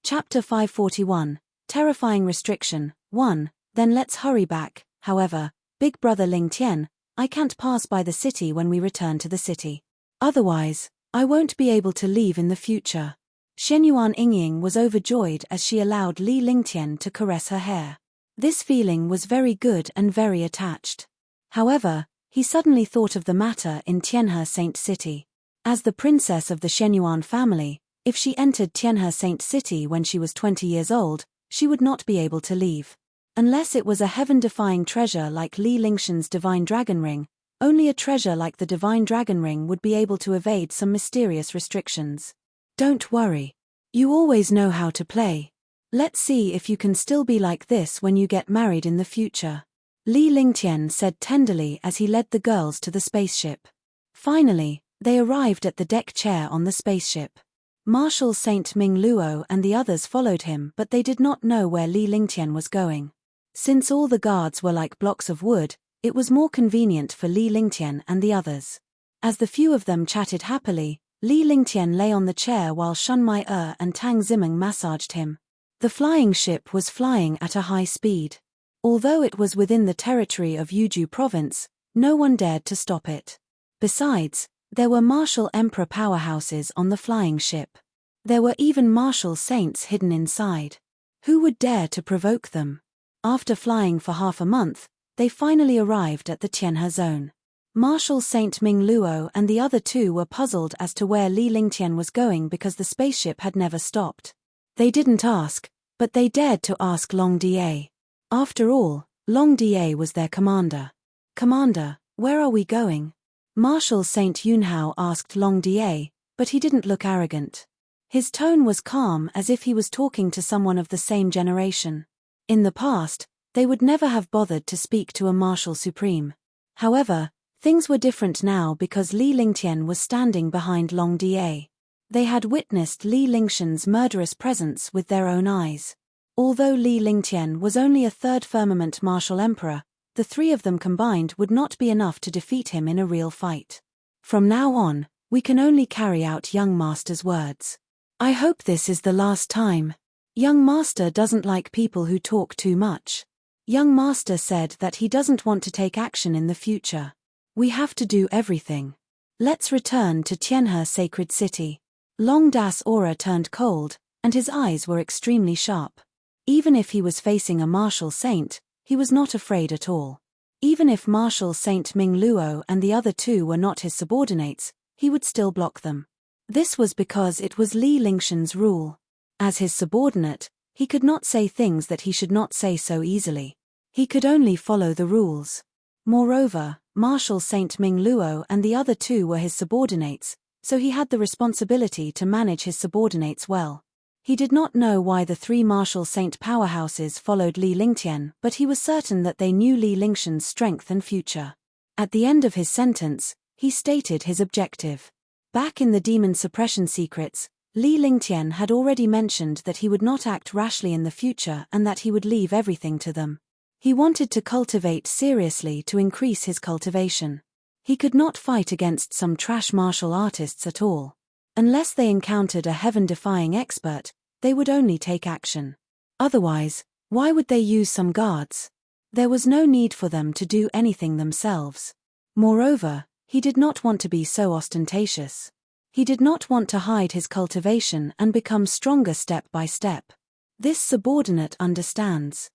Chapter 541, Terrifying Restriction, 1. Then let's hurry back. However, Big Brother Ling Tian, I can't pass by the city when we return to the city. Otherwise, I won't be able to leave in the future. Shenyuan Yingying was overjoyed as she allowed Li Lingtian to caress her hair. This feeling was very good and very attached. However, he suddenly thought of the matter in Tianhe Saint City. As the princess of the Shenyuan family, if she entered Tianhe Saint City when she was 20 years old, she would not be able to leave. Unless it was a heaven-defying treasure like Li Lingshan's divine dragon ring, only a treasure like the divine dragon ring would be able to evade some mysterious restrictions. Don't worry. You always know how to play. Let's see if you can still be like this when you get married in the future. Li Lingtian said tenderly as he led the girls to the spaceship. Finally, they arrived at the deck chair on the spaceship. Marshal Saint Ming Luo and the others followed him, but they did not know where Li Lingtian was going. Since all the guards were like blocks of wood, it was more convenient for Li Lingtian and the others. As the few of them chatted happily, Li Lingtian lay on the chair while Shunmai and Tang Zimeng massaged him. The flying ship was flying at a high speed. Although it was within the territory of Yuju province, no one dared to stop it. Besides, there were martial emperor powerhouses on the flying ship. There were even martial saints hidden inside. Who would dare to provoke them? After flying for half a month, they finally arrived at the Tianhe zone. Marshal Saint Ming Luo and the other 2 were puzzled as to where Li Lingtian was going because the spaceship had never stopped. They didn't ask, but they dared to ask Long Da. After all, Long Da was their commander. Commander, where are we going? Marshal Saint Yunhao asked Long Da, but he didn't look arrogant. His tone was calm as if he was talking to someone of the same generation. In the past, They would never have bothered to speak to a marshal supreme. However, things were different now because Li Lingtian was standing behind Long Da. They had witnessed Li Lingshan's murderous presence with their own eyes. Although Li Lingtian was only a third firmament martial emperor, the three of them combined would not be enough to defeat him in a real fight. From now on, we can only carry out young master's words. I hope this is the last time. Young master doesn't like people who talk too much. Young master said that he doesn't want to take action in the future. We have to do everything. Let's return to Tianhe Sacred City. Long Da's aura turned cold, and his eyes were extremely sharp. Even if he was facing a martial saint, he was not afraid at all. Even if Martial Saint Ming Luo and the other two were not his subordinates, he would still block them. This was because it was Li Lingshan's rule. As his subordinate, he could not say things that he should not say so easily. He could only follow the rules. Moreover, Martial Saint Ming Luo and the other two were his subordinates, so he had the responsibility to manage his subordinates well. He did not know why the three martial saint powerhouses followed Li Lingtian, but he was certain that they knew Li Lingshan's strength and future. At the end of his sentence, he stated his objective. Back in the demon suppression secrets, Li Lingtian had already mentioned that he would not act rashly in the future and that he would leave everything to them. He wanted to cultivate seriously to increase his cultivation. He could not fight against some trash martial artists at all. Unless they encountered a heaven-defying expert, they would only take action. Otherwise, why would they use some guards? There was no need for them to do anything themselves. Moreover, he did not want to be so ostentatious. He did not want to hide his cultivation and become stronger step by step. This subordinate understands.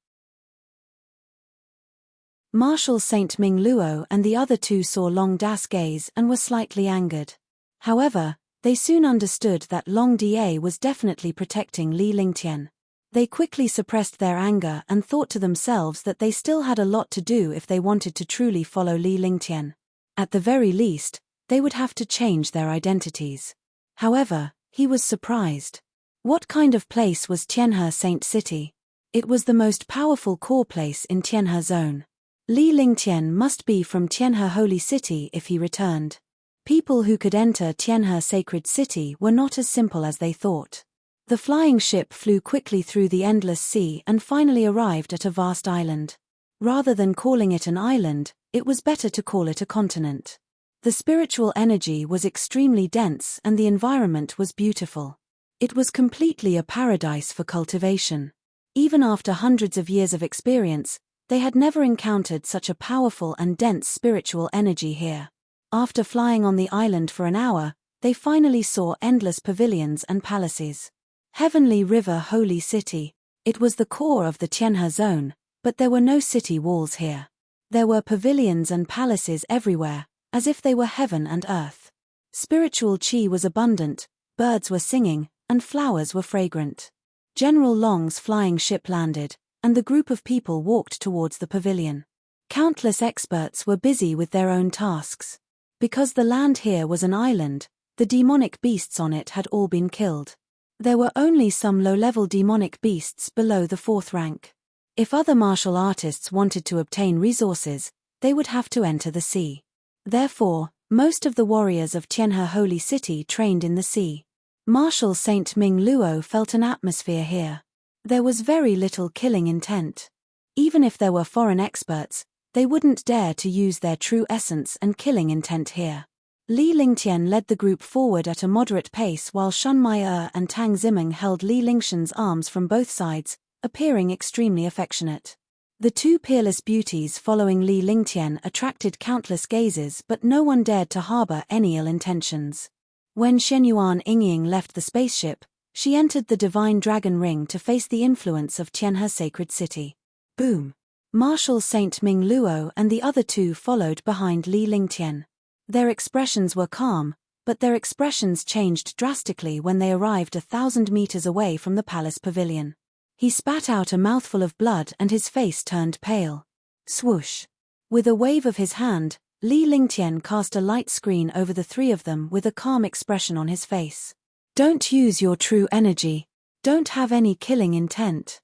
Martial Saint Ming Luo and the other two saw Long Da's gaze and were slightly angered. However, they soon understood that Long Da was definitely protecting Li Lingtian. They quickly suppressed their anger and thought to themselves that they still had a lot to do if they wanted to truly follow Li Lingtian. At the very least, they would have to change their identities. However, he was surprised. What kind of place was Tianhe Saint City? It was the most powerful core place in Tianhe Zone. Li Lingtian must be from Tianhe Holy City if he returned. People who could enter Tianhe Sacred City were not as simple as they thought. The flying ship flew quickly through the endless sea and finally arrived at a vast island. Rather than calling it an island, it was better to call it a continent. The spiritual energy was extremely dense and the environment was beautiful. It was completely a paradise for cultivation. Even after hundreds of years of experience, they had never encountered such a powerful and dense spiritual energy here. After flying on the island for an hour, they finally saw endless pavilions and palaces. Heavenly River Holy City. It was the core of the Tianhe Zone, but there were no city walls here. There were pavilions and palaces everywhere, as if they were heaven and earth. Spiritual chi was abundant, birds were singing, and flowers were fragrant. General Long's flying ship landed, and the group of people walked towards the pavilion. Countless experts were busy with their own tasks. Because the land here was an island, the demonic beasts on it had all been killed. There were only some low-level demonic beasts below the 4th rank. If other martial artists wanted to obtain resources, they would have to enter the sea. Therefore, most of the warriors of Tianhe Holy City trained in the sea. Martial Saint Ming Luo felt an atmosphere here. There was very little killing intent. Even if there were foreign experts, they wouldn't dare to use their true essence and killing intent here. Li Lingtian led the group forward at a moderate pace while Shun Mai and Tang Zimeng held Li Lingshan's arms from both sides, appearing extremely affectionate. The two peerless beauties following Li Lingtian attracted countless gazes, but no one dared to harbor any ill intentions. When Shenyuan Yingying left the spaceship, she entered the Divine Dragon Ring to face the influence of Tianhe Sacred City. Boom! Martial Saint Ming Luo and the other two followed behind Li Lingtian. Their expressions were calm, but their expressions changed drastically when they arrived 1,000 meters away from the palace pavilion. He spat out a mouthful of blood and his face turned pale. Swoosh! With a wave of his hand, Li Lingtian cast a light screen over the three of them with a calm expression on his face. Don't use your true energy. Don't have any killing intent.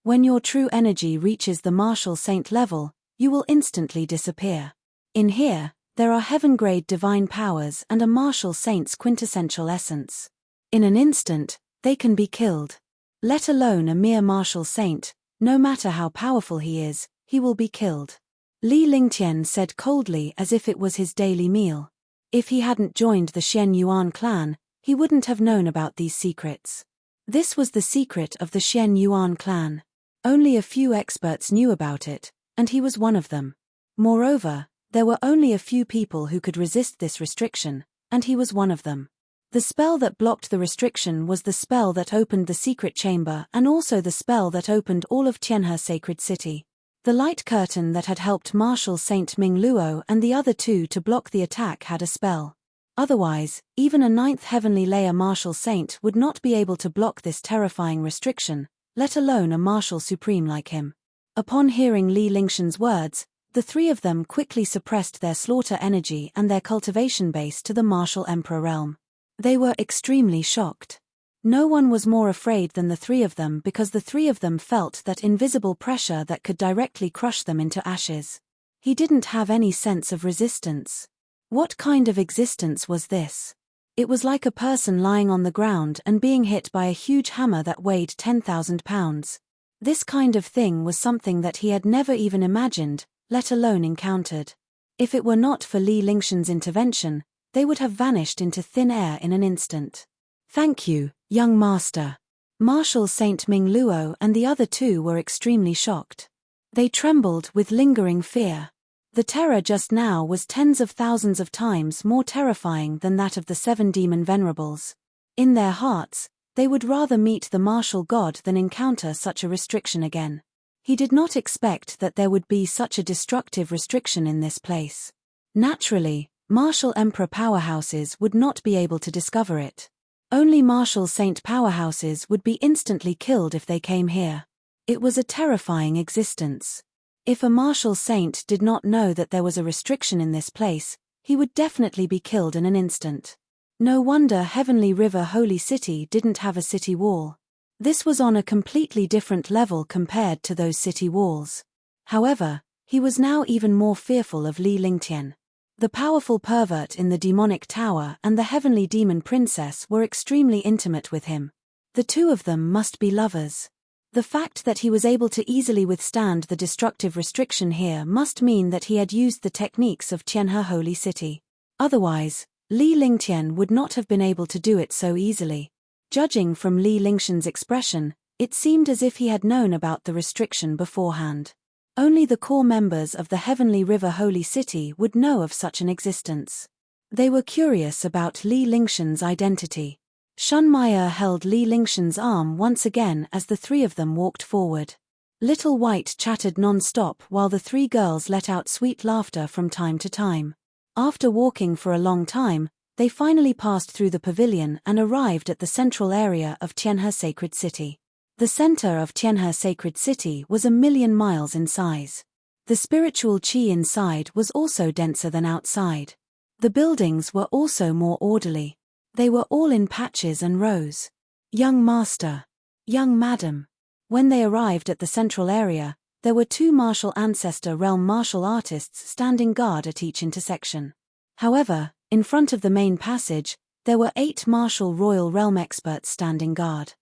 When your true energy reaches the martial saint level, you will instantly disappear. In here, there are heaven-grade divine powers and a martial saint's quintessential essence. In an instant, they can be killed. Let alone a mere martial saint, no matter how powerful he is, he will be killed. Li Lingtian said coldly as if it was his daily meal. If he hadn't joined the Xian Yuan clan, he wouldn't have known about these secrets. This was the secret of the Xian Yuan clan. Only a few experts knew about it, and he was one of them. Moreover, there were only a few people who could resist this restriction, and he was one of them. The spell that blocked the restriction was the spell that opened the secret chamber and also the spell that opened all of Tianhe Sacred City. The light curtain that had helped Martial Saint Ming Luo and the other two to block the attack had a spell. Otherwise, even a 9th heavenly layer Martial Saint would not be able to block this terrifying restriction, let alone a Martial Supreme like him. Upon hearing Li Lingtian's words, the three of them quickly suppressed their slaughter energy and their cultivation base to the Martial Emperor realm. They were extremely shocked. No one was more afraid than the three of them because the three of them felt that invisible pressure that could directly crush them into ashes. He didn't have any sense of resistance. What kind of existence was this? It was like a person lying on the ground and being hit by a huge hammer that weighed 10,000 pounds. This kind of thing was something that he had never even imagined, let alone encountered. If it were not for Li Lingtian's intervention, they would have vanished into thin air in an instant. Thank you, young master. Martial Saint Ming Luo and the other two were extremely shocked. They trembled with lingering fear. The terror just now was tens of thousands of times more terrifying than that of the 7 demon venerables. In their hearts, they would rather meet the martial god than encounter such a restriction again. He did not expect that there would be such a destructive restriction in this place. Naturally, martial emperor powerhouses would not be able to discover it. Only martial saint powerhouses would be instantly killed if they came here. It was a terrifying existence. If a martial saint did not know that there was a restriction in this place, he would definitely be killed in an instant. No wonder Heavenly River Holy City didn't have a city wall. This was on a completely different level compared to those city walls. However, he was now even more fearful of Li Lingtian. The powerful pervert in the demonic tower and the heavenly demon princess were extremely intimate with him. The two of them must be lovers. The fact that he was able to easily withstand the destructive restriction here must mean that he had used the techniques of Tianhe Holy City. Otherwise, Li Lingtian would not have been able to do it so easily. Judging from Li Lingtian's expression, it seemed as if he had known about the restriction beforehand. Only the core members of the Heavenly River Holy City would know of such an existence. They were curious about Li Lingtian's identity. Shunmaier held Li Lingtian's arm once again as the three of them walked forward. Little White chattered non-stop while the three girls let out sweet laughter from time to time. After walking for a long time, they finally passed through the pavilion and arrived at the central area of Tianhe Sacred City. The center of Tianhe Sacred City was 1,000,000 miles in size. The spiritual qi inside was also denser than outside. The buildings were also more orderly. They were all in patches and rows. Young master. Young madam. When they arrived at the central area, there were 2 martial ancestor realm martial artists standing guard at each intersection. However, in front of the main passage, there were 8 martial royal realm experts standing guard.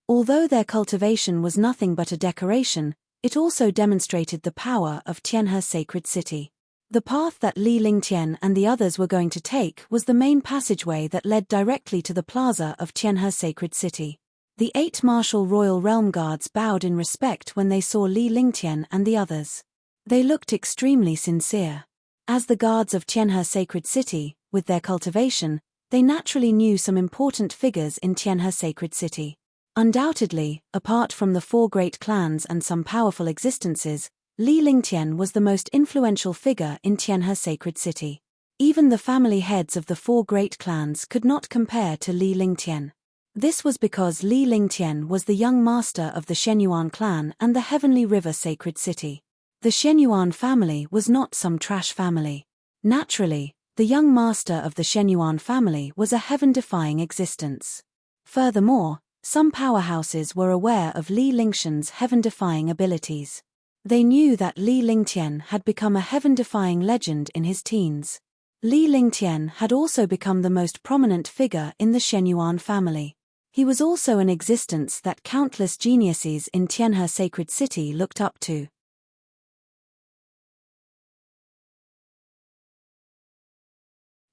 Although their cultivation was nothing but a decoration, it also demonstrated the power of Tianhe Sacred City. The path that Li Lingtian and the others were going to take was the main passageway that led directly to the plaza of Tianhe Sacred City. The 8 martial royal realm guards bowed in respect when they saw Li Lingtian and the others. They looked extremely sincere. As the guards of Tianhe Sacred City, with their cultivation, they naturally knew some important figures in Tianhe Sacred City. Undoubtedly, apart from the 4 great clans and some powerful existences, Li Lingtian was the most influential figure in Tianhe Sacred City. Even the family heads of the 4 great clans could not compare to Li Lingtian. This was because Li Lingtian was the young master of the Shenyuan clan and the Heavenly River Sacred City. The Shenyuan family was not some trash family. Naturally, the young master of the Shenyuan family was a heaven-defying existence. Furthermore, Some powerhouses were aware of Li Lingxian's heaven-defying abilities. They knew that Li Lingtian had become a heaven-defying legend in his teens. Li Lingtian had also become the most prominent figure in the Shenyuan family. He was also an existence that countless geniuses in Tianhe Sacred City looked up to.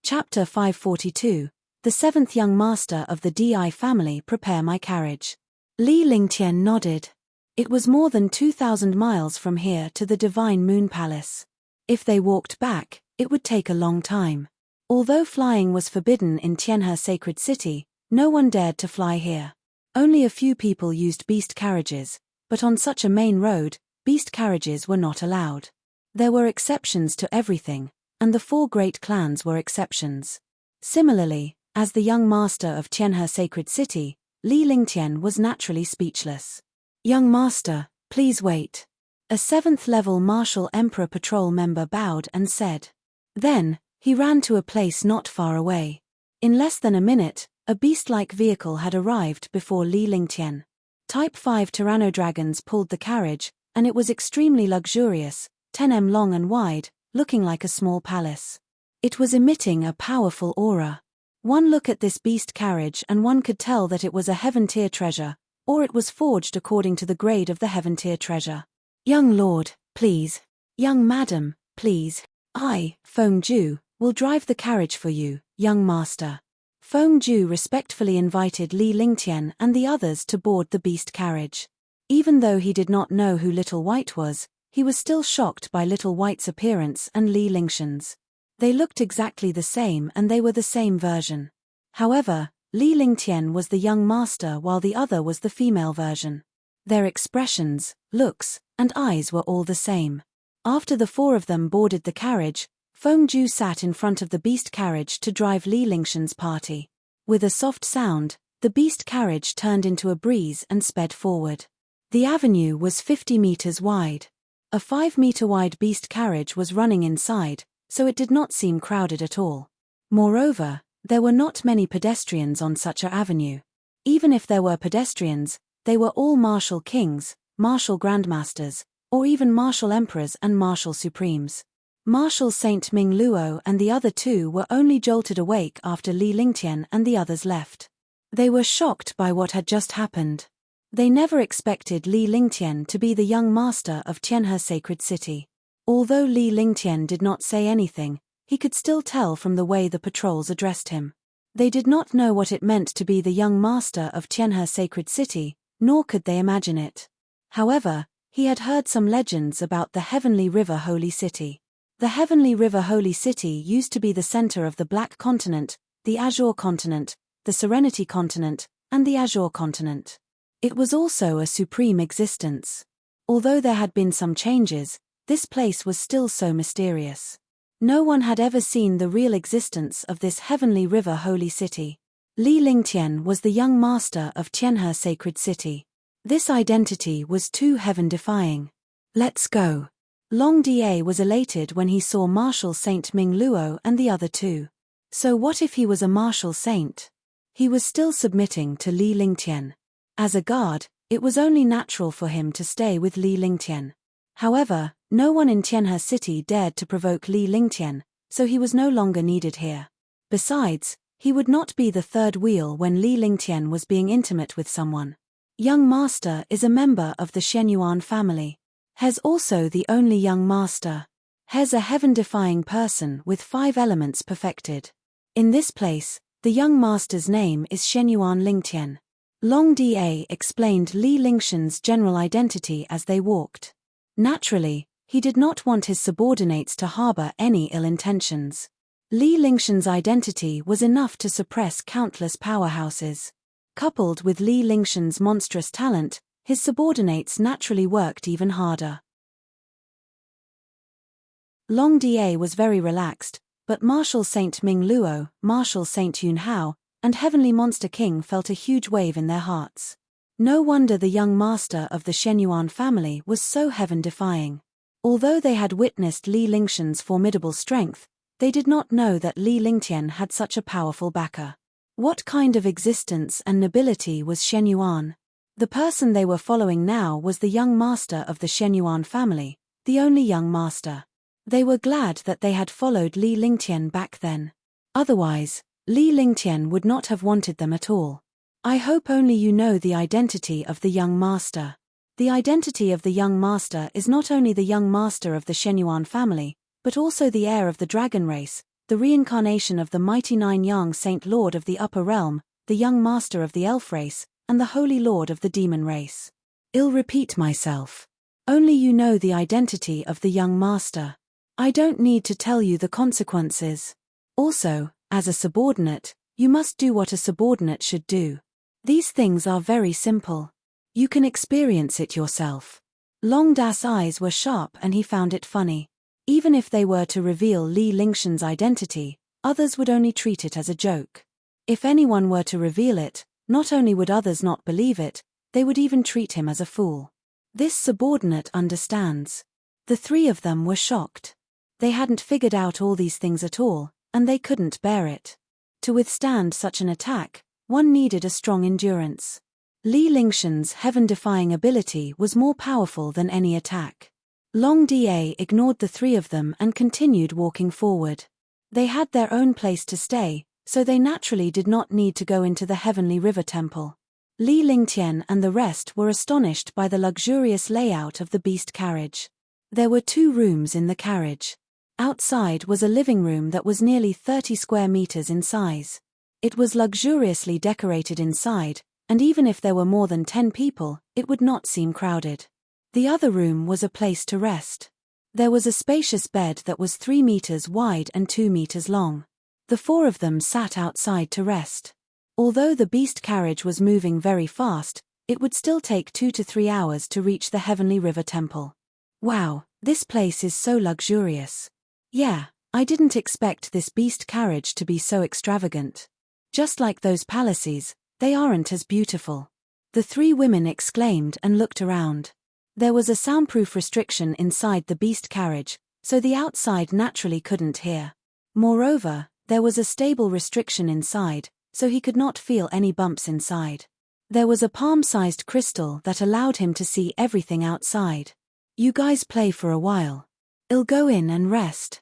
Chapter 542. The seventh young master of the Di family. Prepare my carriage. Li Lingtian nodded. It was more than 2,000 miles from here to the Divine Moon Palace. If they walked back, it would take a long time. Although flying was forbidden in Tianhe Sacred City, no one dared to fly here. Only a few people used beast carriages, but on such a main road, beast carriages were not allowed. There were exceptions to everything, and the four great clans were exceptions. Similarly, as the young master of Tianhe Sacred City, Li Lingtian was naturally speechless. Young master, please wait. A 7th-level Martial Emperor Patrol member bowed and said. Then, he ran to a place not far away. In less than a minute, a beast-like vehicle had arrived before Li Lingtian. Type 5 Tyrannodragons pulled the carriage, and it was extremely luxurious, 10 long and wide, looking like a small palace. It was emitting a powerful aura. One look at this beast carriage and one could tell that it was a heaven-tier treasure, or it was forged according to the grade of the heaven-tier treasure. Young lord, please. Young madam, please. I, Feng Ju, will drive the carriage for you, young master. Feng Ju respectfully invited Li Lingtian and the others to board the beast carriage. Even though he did not know who Little White was, he was still shocked by Little White's appearance and Li Lingtian's. They looked exactly the same and they were the same version. However, Li Lingtian was the young master while the other was the female version. Their expressions, looks, and eyes were all the same. After the four of them boarded the carriage, Feng Ju sat in front of the beast carriage to drive Li Lingxian's party. With a soft sound, the beast carriage turned into a breeze and sped forward. The avenue was 50 meters wide. A 5-meter-wide beast carriage was running inside, so it did not seem crowded at all. Moreover, there were not many pedestrians on such an avenue. Even if there were pedestrians, they were all martial kings, martial grandmasters, or even martial emperors and martial supremes. Martial Saint Ming Luo and the other two were only jolted awake after Li Lingtian and the others left. They were shocked by what had just happened. They never expected Li Lingtian to be the young master of Tianhe Sacred City. Although Li Lingtian did not say anything, he could still tell from the way the patrols addressed him. They did not know what it meant to be the young master of Tianhe Sacred City, nor could they imagine it. However, he had heard some legends about the Heavenly River Holy City. The Heavenly River Holy City used to be the center of the Black Continent, the Azure Continent, the Serenity Continent, and the Azure Continent. It was also a supreme existence. Although there had been some changes, this place was still so mysterious. No one had ever seen the real existence of this Heavenly River Holy City. Li Lingtian was the young master of Tianhe Sacred City. This identity was too heaven-defying. Let's go. Long Da was elated when he saw Martial Saint Ming Luo and the other two. So what if he was a martial saint? He was still submitting to Li Lingtian. As a guard, it was only natural for him to stay with Li Lingtian. However, no one in Tianhe City dared to provoke Li Lingtian, so he was no longer needed here. Besides, he would not be the third wheel when Li Lingtian was being intimate with someone. Young Master is a member of the Shenyuan family. He's also the only young master. He's a heaven-defying person with 5 elements perfected. In this place, the young master's name is Shenyuan Lingtian. Long Da explained Li Lingxian's general identity as they walked. Naturally, he did not want his subordinates to harbor any ill intentions. Li Lingxian's identity was enough to suppress countless powerhouses. Coupled with Li Lingxian's monstrous talent, his subordinates naturally worked even harder. Long Da was very relaxed, but Martial Saint Ming Luo, Martial Saint Yun Hao, and Heavenly Monster King felt a huge wave in their hearts. No wonder the young master of the Shenyuan family was so heaven-defying. Although they had witnessed Li Lingxian's formidable strength, they did not know that Li Lingtian had such a powerful backer. What kind of existence and nobility was Shen Yuan? The person they were following now was the young master of the Shen Yuan family, the only young master. They were glad that they had followed Li Lingtian back then. Otherwise, Li Lingtian would not have wanted them at all. I hope only you know the identity of the young master. The identity of the young master is not only the young master of the Shen Yuan family, but also the heir of the dragon race, the reincarnation of the mighty Nine-Yang Saint Lord of the Upper Realm, the young master of the elf race, and the holy lord of the demon race. I'll repeat myself. Only you know the identity of the young master. I don't need to tell you the consequences. Also, as a subordinate, you must do what a subordinate should do. These things are very simple. You can experience it yourself. Long Das' eyes were sharp and he found it funny. Even if they were to reveal Li Lingtian's identity, others would only treat it as a joke. If anyone were to reveal it, not only would others not believe it, they would even treat him as a fool. This subordinate understands. The three of them were shocked. They hadn't figured out all these things at all, and they couldn't bear it. To withstand such an attack, one needed a strong endurance. Li Lingtian's heaven-defying ability was more powerful than any attack. Long Da ignored the three of them and continued walking forward. They had their own place to stay, so they naturally did not need to go into the Heavenly River Temple. Li Lingtian and the rest were astonished by the luxurious layout of the beast carriage. There were 2 rooms in the carriage. Outside was a living room that was nearly 30 square meters in size. It was luxuriously decorated inside, and even if there were more than 10 people, it would not seem crowded. The other room was a place to rest. There was a spacious bed that was 3 meters wide and 2 meters long. The 4 of them sat outside to rest. Although the beast carriage was moving very fast, it would still take 2 to 3 hours to reach the Heavenly River Temple. Wow, this place is so luxurious. Yeah, I didn't expect this beast carriage to be so extravagant. Just like those palaces, they aren't as beautiful. The 3 women exclaimed and looked around. There was a soundproof restriction inside the beast carriage, so the outside naturally couldn't hear. Moreover, there was a stable restriction inside, so he could not feel any bumps inside. There was a palm-sized crystal that allowed him to see everything outside. You guys play for a while. I'll go in and rest.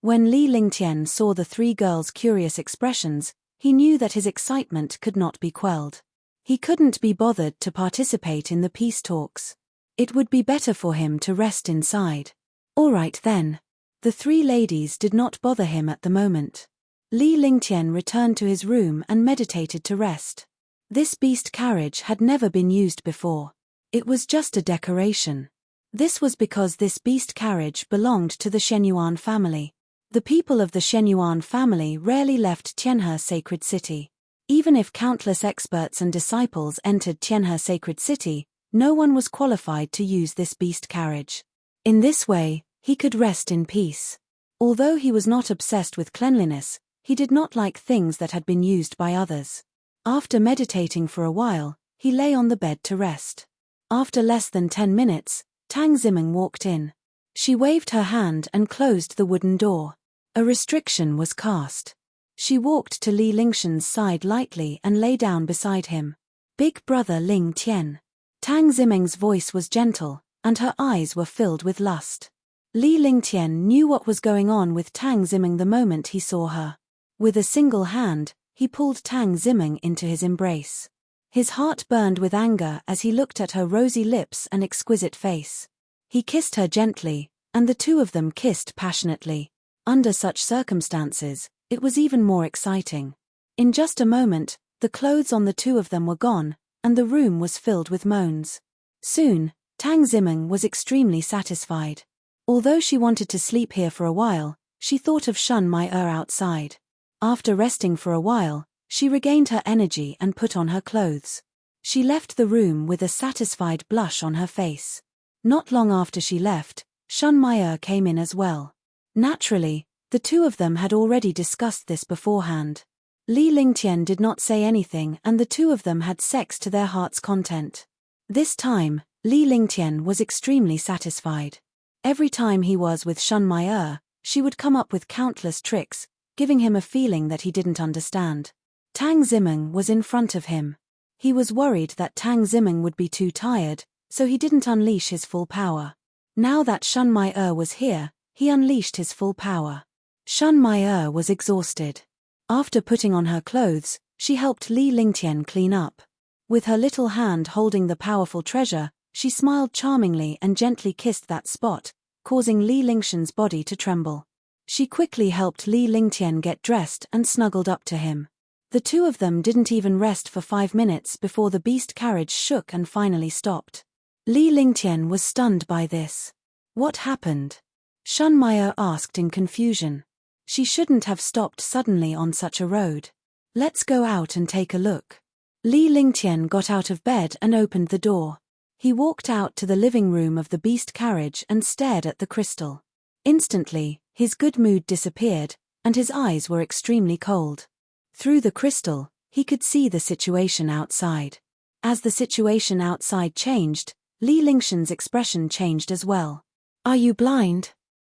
When Li Lingtian saw the 3 girls' curious expressions, he knew that his excitement could not be quelled. He couldn't be bothered to participate in the peace talks. It would be better for him to rest inside. All right then. The 3 ladies did not bother him at the moment. Li Lingtian returned to his room and meditated to rest. This beast carriage had never been used before. It was just a decoration. This was because this beast carriage belonged to the Shen Yuan family. The people of the Shen Yuan family rarely left Tianhe Sacred City. Even if countless experts and disciples entered Tianhe Sacred City, no one was qualified to use this beast carriage. In this way, he could rest in peace. Although he was not obsessed with cleanliness, he did not like things that had been used by others. After meditating for a while, he lay on the bed to rest. After less than 10 minutes, Tang Zimeng walked in. She waved her hand and closed the wooden door. A restriction was cast. She walked to Li Lingtian's side lightly and lay down beside him. Big brother Ling Tian. Tang Zimeng's voice was gentle, and her eyes were filled with lust. Li Lingtian knew what was going on with Tang Zimeng the moment he saw her. With a single hand, he pulled Tang Zimeng into his embrace. His heart burned with anger as he looked at her rosy lips and exquisite face. He kissed her gently, and the 2 of them kissed passionately. Under such circumstances, it was even more exciting. In just a moment, the clothes on the 2 of them were gone, and the room was filled with moans. Soon, Tang Zimeng was extremely satisfied. Although she wanted to sleep here for a while, she thought of Shun Mai outside. After resting for a while, she regained her energy and put on her clothes. She left the room with a satisfied blush on her face. Not long after she left, Shun Mai came in as well. Naturally, the 2 of them had already discussed this beforehand. Li Lingtian did not say anything and the 2 of them had sex to their heart's content. This time, Li Lingtian was extremely satisfied. Every time he was with Shun Mai, she would come up with countless tricks, giving him a feeling that he didn't understand. Tang Zimeng was in front of him. He was worried that Tang Zimeng would be too tired, so he didn't unleash his full power. Now that Shun Mai was here, he unleashed his full power. Shun Mai was exhausted. After putting on her clothes, she helped Li Lingtian clean up. With her little hand holding the powerful treasure, she smiled charmingly and gently kissed that spot, causing Li Lingshan's body to tremble. She quickly helped Li Lingtian get dressed and snuggled up to him. The two of them didn't even rest for 5 minutes before the beast carriage shook and finally stopped. Li Lingtian was stunned by this. What happened? Shun Mai asked in confusion. She shouldn't have stopped suddenly on such a road. Let's go out and take a look. Li Lingtian got out of bed and opened the door. He walked out to the living room of the beast carriage and stared at the crystal. Instantly, his good mood disappeared, and his eyes were extremely cold. Through the crystal, he could see the situation outside. As the situation outside changed, Li Lingshan's expression changed as well. Are you blind?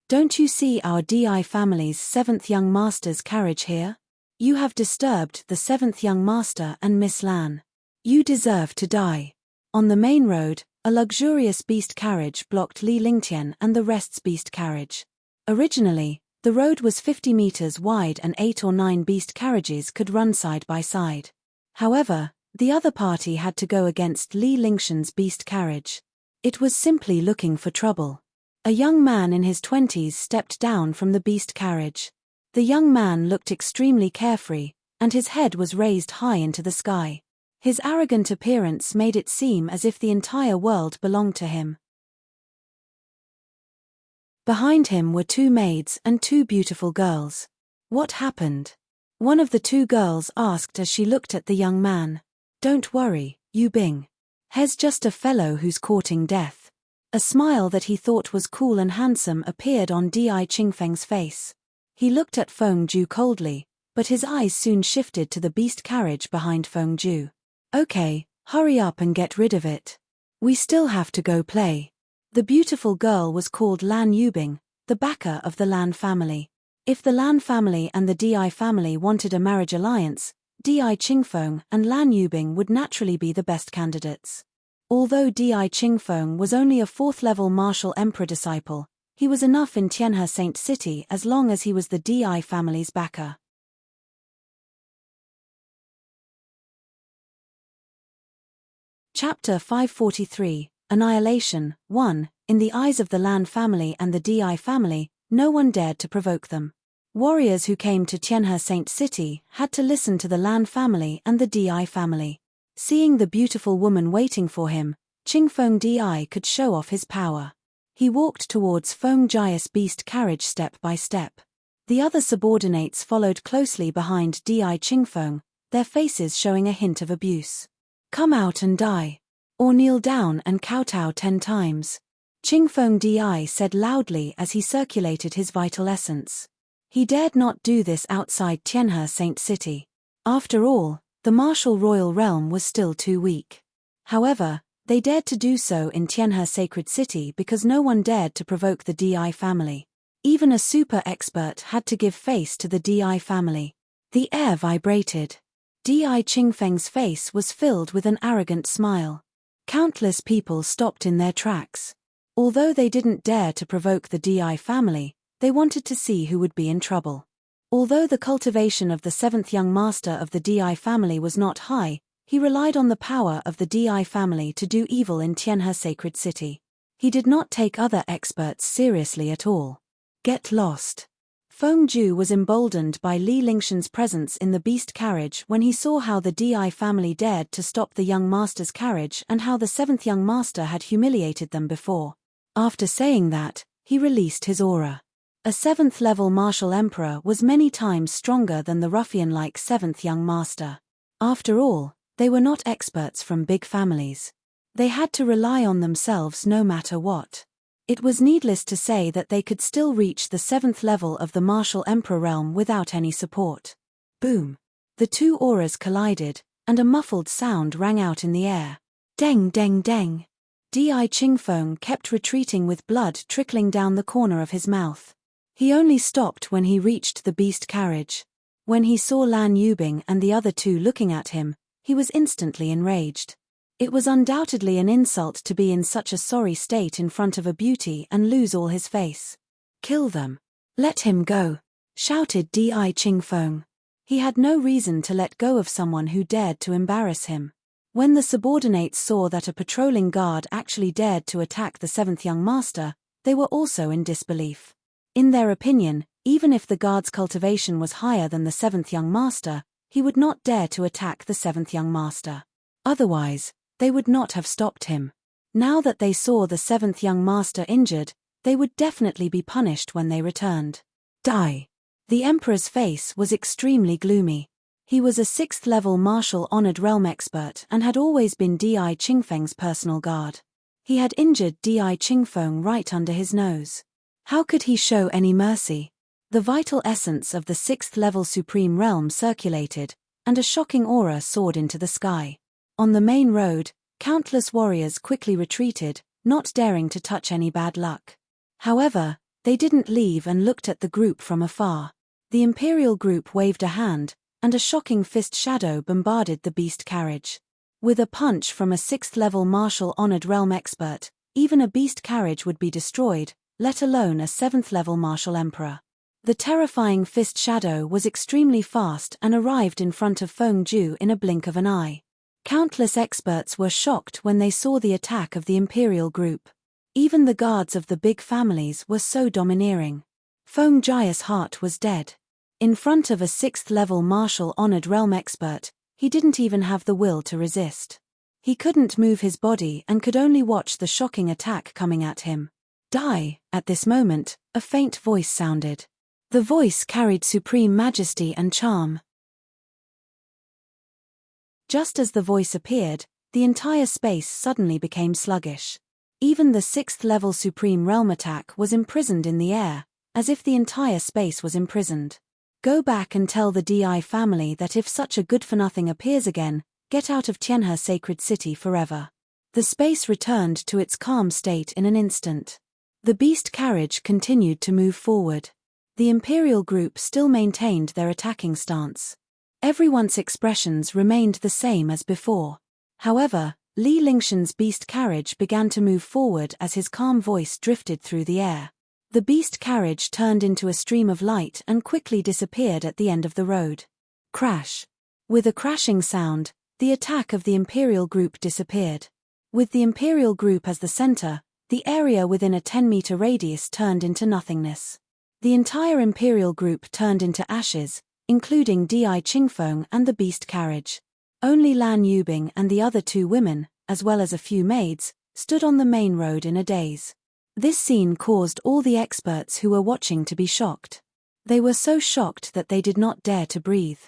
Don't you see our Di family's 7th young master's carriage here? You have disturbed the 7th young master and Miss Lan. You deserve to die. On the main road, a luxurious beast carriage blocked Li Lingtian and the rest's beast carriage. Originally, the road was 50 meters wide and 8 or 9 beast carriages could run side by side. However, the other party had to go against Li Lingshan's beast carriage. It was simply looking for trouble. A young man in his 20s stepped down from the beast carriage. The young man looked extremely carefree, and his head was raised high into the sky. His arrogant appearance made it seem as if the entire world belonged to him. Behind him were 2 maids and 2 beautiful girls. What happened? One of the 2 girls asked as she looked at the young man. Don't worry, Yu Bing. He's just a fellow who's courting death. A smile that he thought was cool and handsome appeared on Di Qingfeng's face. He looked at Feng Ju coldly, but his eyes soon shifted to the beast carriage behind Feng Ju. Okay, hurry up and get rid of it. We still have to go play. The beautiful girl was called Lan Yubing, the backer of the Lan family. If the Lan family and the Di family wanted a marriage alliance, Di Qingfeng and Lan Yubing would naturally be the best candidates. Although Di Qingfeng was only a 4th-level martial emperor disciple, he was enough in Tianhe Saint City as long as he was the Di family's backer. Chapter 543, Annihilation. 1. In the eyes of the Lan family and the Di family, no one dared to provoke them. Warriors who came to Tianhe Saint City had to listen to the Lan family and the Di family. Seeing the beautiful woman waiting for him, Qingfeng Di could show off his power. He walked towards Feng Jia's beast carriage step by step. The other subordinates followed closely behind Di Qingfeng, their faces showing a hint of abuse. Come out and die. Or kneel down and kowtow 10 times. Qingfeng Di said loudly as he circulated his vital essence. He dared not do this outside Tianhe Saint City. After all, the martial royal realm was still too weak. However, they dared to do so in Tianhe Sacred City because no one dared to provoke the Di family. Even a super expert had to give face to the Di family. The air vibrated. Di Qingfeng's face was filled with an arrogant smile. Countless people stopped in their tracks. Although they didn't dare to provoke the Di family, they wanted to see who would be in trouble. Although the cultivation of the 7th young master of the Di family was not high, he relied on the power of the Di family to do evil in Tianhe Sacred City. He did not take other experts seriously at all. Get lost. Feng Ju was emboldened by Li Lingshan's presence in the beast carriage when he saw how the Di family dared to stop the young master's carriage and how the 7th young master had humiliated them before. After saying that, he released his aura. A 7th-level martial emperor was many times stronger than the ruffian-like 7th young master. After all, they were not experts from big families. They had to rely on themselves no matter what. It was needless to say that they could still reach the 7th level of the martial emperor realm without any support. Boom! The 2 auras collided, and a muffled sound rang out in the air. Deng deng deng! Di Qingfeng kept retreating with blood trickling down the corner of his mouth. He only stopped when he reached the beast carriage. When he saw Lan Yubing and the other two looking at him, he was instantly enraged. It was undoubtedly an insult to be in such a sorry state in front of a beauty and lose all his face. "Kill them. Let him go," shouted Di Qingfeng. He had no reason to let go of someone who dared to embarrass him. When the subordinates saw that a patrolling guard actually dared to attack the seventh young master, they were also in disbelief. In their opinion, even if the guard's cultivation was higher than the seventh young master, he would not dare to attack the seventh young master. Otherwise, they would not have stopped him. Now that they saw the seventh young master injured, they would definitely be punished when they returned. Die. The emperor's face was extremely gloomy. He was a 6th-level martial honored realm expert and had always been Di Qingfeng's personal guard. He had injured Di Qingfeng right under his nose. How could he show any mercy? The vital essence of the 6th-level supreme realm circulated, and a shocking aura soared into the sky. On the main road, countless warriors quickly retreated, not daring to touch any bad luck. However, they didn't leave and looked at the group from afar. The imperial group waved a hand, and a shocking fist shadow bombarded the beast carriage. With a punch from a 6th-level martial honored realm expert, even a beast carriage would be destroyed, let alone a 7th-level martial emperor. The terrifying fist shadow was extremely fast and arrived in front of Feng Ju in a blink of an eye. Countless experts were shocked when they saw the attack of the imperial group. Even the guards of the big families were so domineering. Feng Jia's heart was dead. In front of a 6th-level martial honored realm expert, he didn't even have the will to resist. He couldn't move his body and could only watch the shocking attack coming at him. Die. At this moment, a faint voice sounded. The voice carried supreme majesty and charm. Just as the voice appeared, the entire space suddenly became sluggish. Even the 6th-level supreme realm attack was imprisoned in the air, as if the entire space was imprisoned. Go back and tell the Di family that if such a good-for-nothing appears again, get out of Tianhe sacred city forever. The space returned to its calm state in an instant. The beast carriage continued to move forward. The imperial group still maintained their attacking stance. Everyone's expressions remained the same as before. However, Li Lingshan's beast carriage began to move forward as his calm voice drifted through the air. The beast carriage turned into a stream of light and quickly disappeared at the end of the road. Crash. With a crashing sound, the attack of the imperial group disappeared. With the imperial group as the center, the area within a 10-meter radius turned into nothingness. The entire imperial group turned into ashes, including Di Qingfeng and the beast carriage. Only Lan Yubing and the other two women, as well as a few maids, stood on the main road in a daze. This scene caused all the experts who were watching to be shocked. They were so shocked that they did not dare to breathe.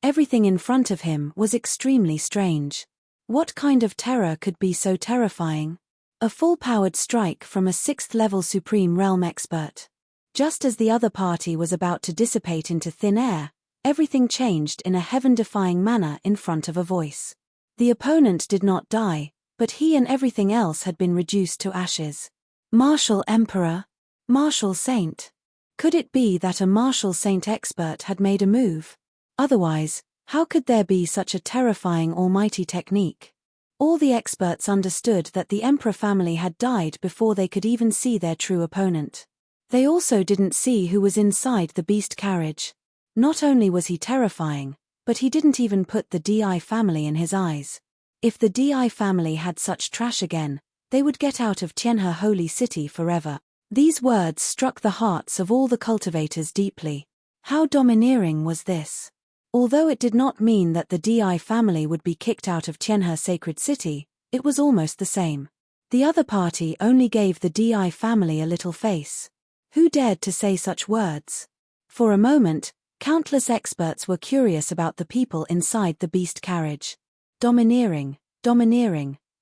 Everything in front of him was extremely strange. What kind of terror could be so terrifying? A full-powered strike from a 6th-level supreme realm expert. Just as the other party was about to dissipate into thin air, everything changed in a heaven-defying manner in front of a voice. The opponent did not die, but he and everything else had been reduced to ashes. Martial Emperor? Martial Saint? Could it be that a Martial Saint expert had made a move? Otherwise, how could there be such a terrifying almighty technique? All the experts understood that the Emperor family had died before they could even see their true opponent. They also didn't see who was inside the beast carriage. Not only was he terrifying, but he didn't even put the Di family in his eyes. If the Di family had such trash again, they would get out of Tianhe holy city forever. These words struck the hearts of all the cultivators deeply. How domineering was this? Although it did not mean that the Di family would be kicked out of Tianhe sacred city, it was almost the same. The other party only gave the Di family a little face. Who dared to say such words? For a moment, countless experts were curious about the people inside the beast carriage. Domineering,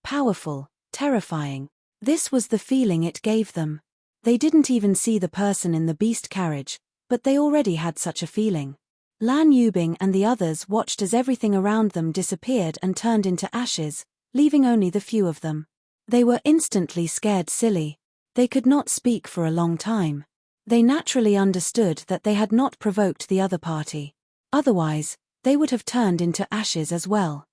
powerful, terrifying. This was the feeling it gave them. They didn't even see the person in the beast carriage, but they already had such a feeling. Lan Yubing and the others watched as everything around them disappeared and turned into ashes, leaving only the few of them. They were instantly scared silly. They could not speak for a long time. They naturally understood that they had not provoked the other party. Otherwise, they would have turned into ashes as well.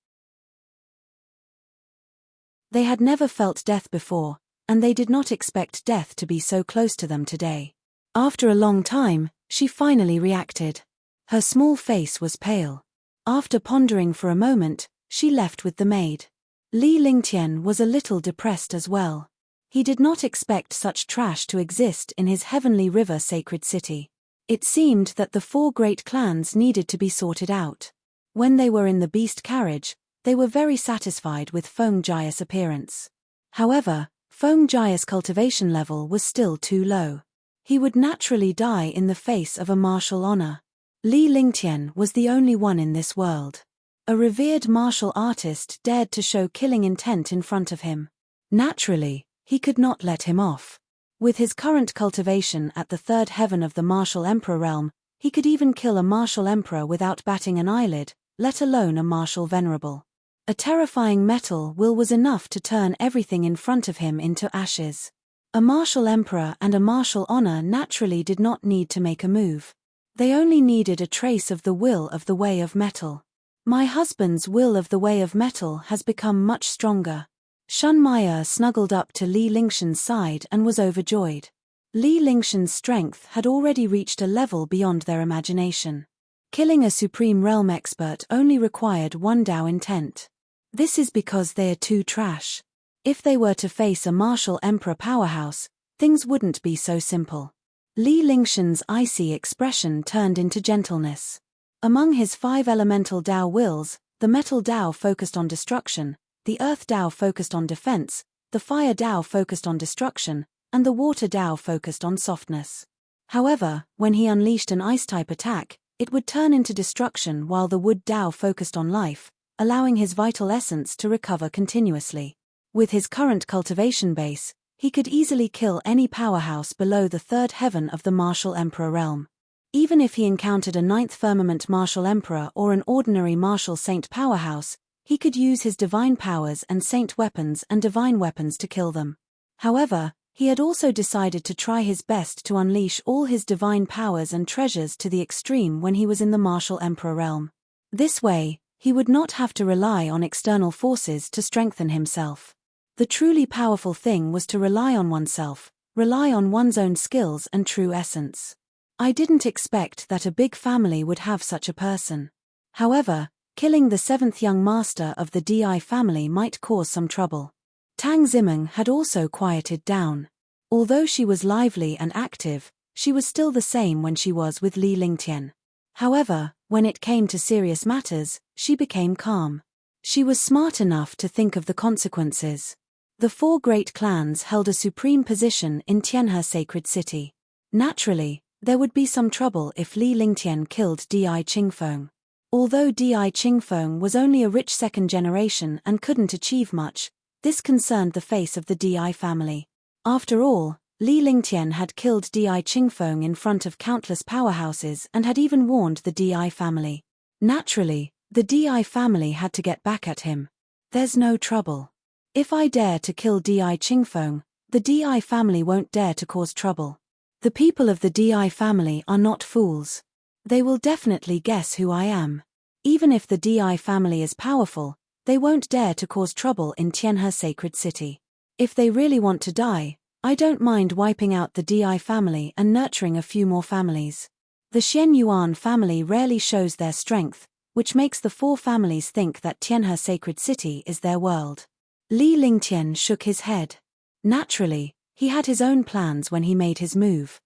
They had never felt death before, and they did not expect death to be so close to them today. After a long time, she finally reacted. Her small face was pale. After pondering for a moment, she left with the maid. Li Lingtian was a little depressed as well. He did not expect such trash to exist in his heavenly river sacred city. It seemed that the 4 great clans needed to be sorted out. When they were in the beast carriage, they were very satisfied with Feng Jia's appearance. However, Feng Jia's cultivation level was still too low. He would naturally die in the face of a martial honor. Li Lingtian was the only one in this world. A revered martial artist dared to show killing intent in front of him. Naturally, he could not let him off. With his current cultivation at the 3rd heaven of the martial emperor realm, he could even kill a martial emperor without batting an eyelid, let alone a martial venerable. A terrifying metal will was enough to turn everything in front of him into ashes. A martial emperor and a martial honor naturally did not need to make a move. They only needed a trace of the will of the way of metal. My husband's will of the way of metal has become much stronger. Shun Maya snuggled up to Li Lingshan's side and was overjoyed. Li Lingshan's strength had already reached a level beyond their imagination. Killing a supreme realm expert only required 1 Dao intent. This is because they are too trash. If they were to face a martial emperor powerhouse, things wouldn't be so simple. Li Lingshan's icy expression turned into gentleness. Among his 5 elemental Dao wills, the metal Dao focused on destruction, the earth Dao focused on defense, the fire Dao focused on destruction, and the water Dao focused on softness. However, when he unleashed an ice-type attack, it would turn into destruction while the wood Dao focused on life, allowing his vital essence to recover continuously. With his current cultivation base, he could easily kill any powerhouse below the 3rd heaven of the martial emperor realm. Even if he encountered a 9th firmament martial emperor or an ordinary martial saint powerhouse, he could use his divine powers and saint weapons and divine weapons to kill them. However, he had also decided to try his best to unleash all his divine powers and treasures to the extreme when he was in the martial emperor realm. This way, he would not have to rely on external forces to strengthen himself. The truly powerful thing was to rely on oneself, rely on one's own skills and true essence. I didn't expect that a big family would have such a person. However, killing the 7th young master of the Di family might cause some trouble. Tang Zimeng had also quieted down. Although she was lively and active, she was still the same when she was with Li Lingtian. However, when it came to serious matters, she became calm. She was smart enough to think of the consequences. The 4 great clans held a supreme position in Tianhe sacred city. Naturally, there would be some trouble if Li Lingtian killed Di Qingfeng. Although Di Qingfeng was only a rich 2nd generation and couldn't achieve much, this concerned the face of the Di family. After all, Li Lingtian had killed Di Qingfeng in front of countless powerhouses and had even warned the Di family. Naturally, the Di family had to get back at him. There's no trouble. If I dare to kill Di Qingfeng, the Di family won't dare to cause trouble. The people of the Di family are not fools. They will definitely guess who I am. Even if the Di family is powerful, they won't dare to cause trouble in Tianhe sacred city. If they really want to die, I don't mind wiping out the Di family and nurturing a few more families. The Xian Yuan family rarely shows their strength, which makes the 4 families think that Tianhe sacred city is their world. Li Lingtian shook his head. Naturally, he had his own plans when he made his move.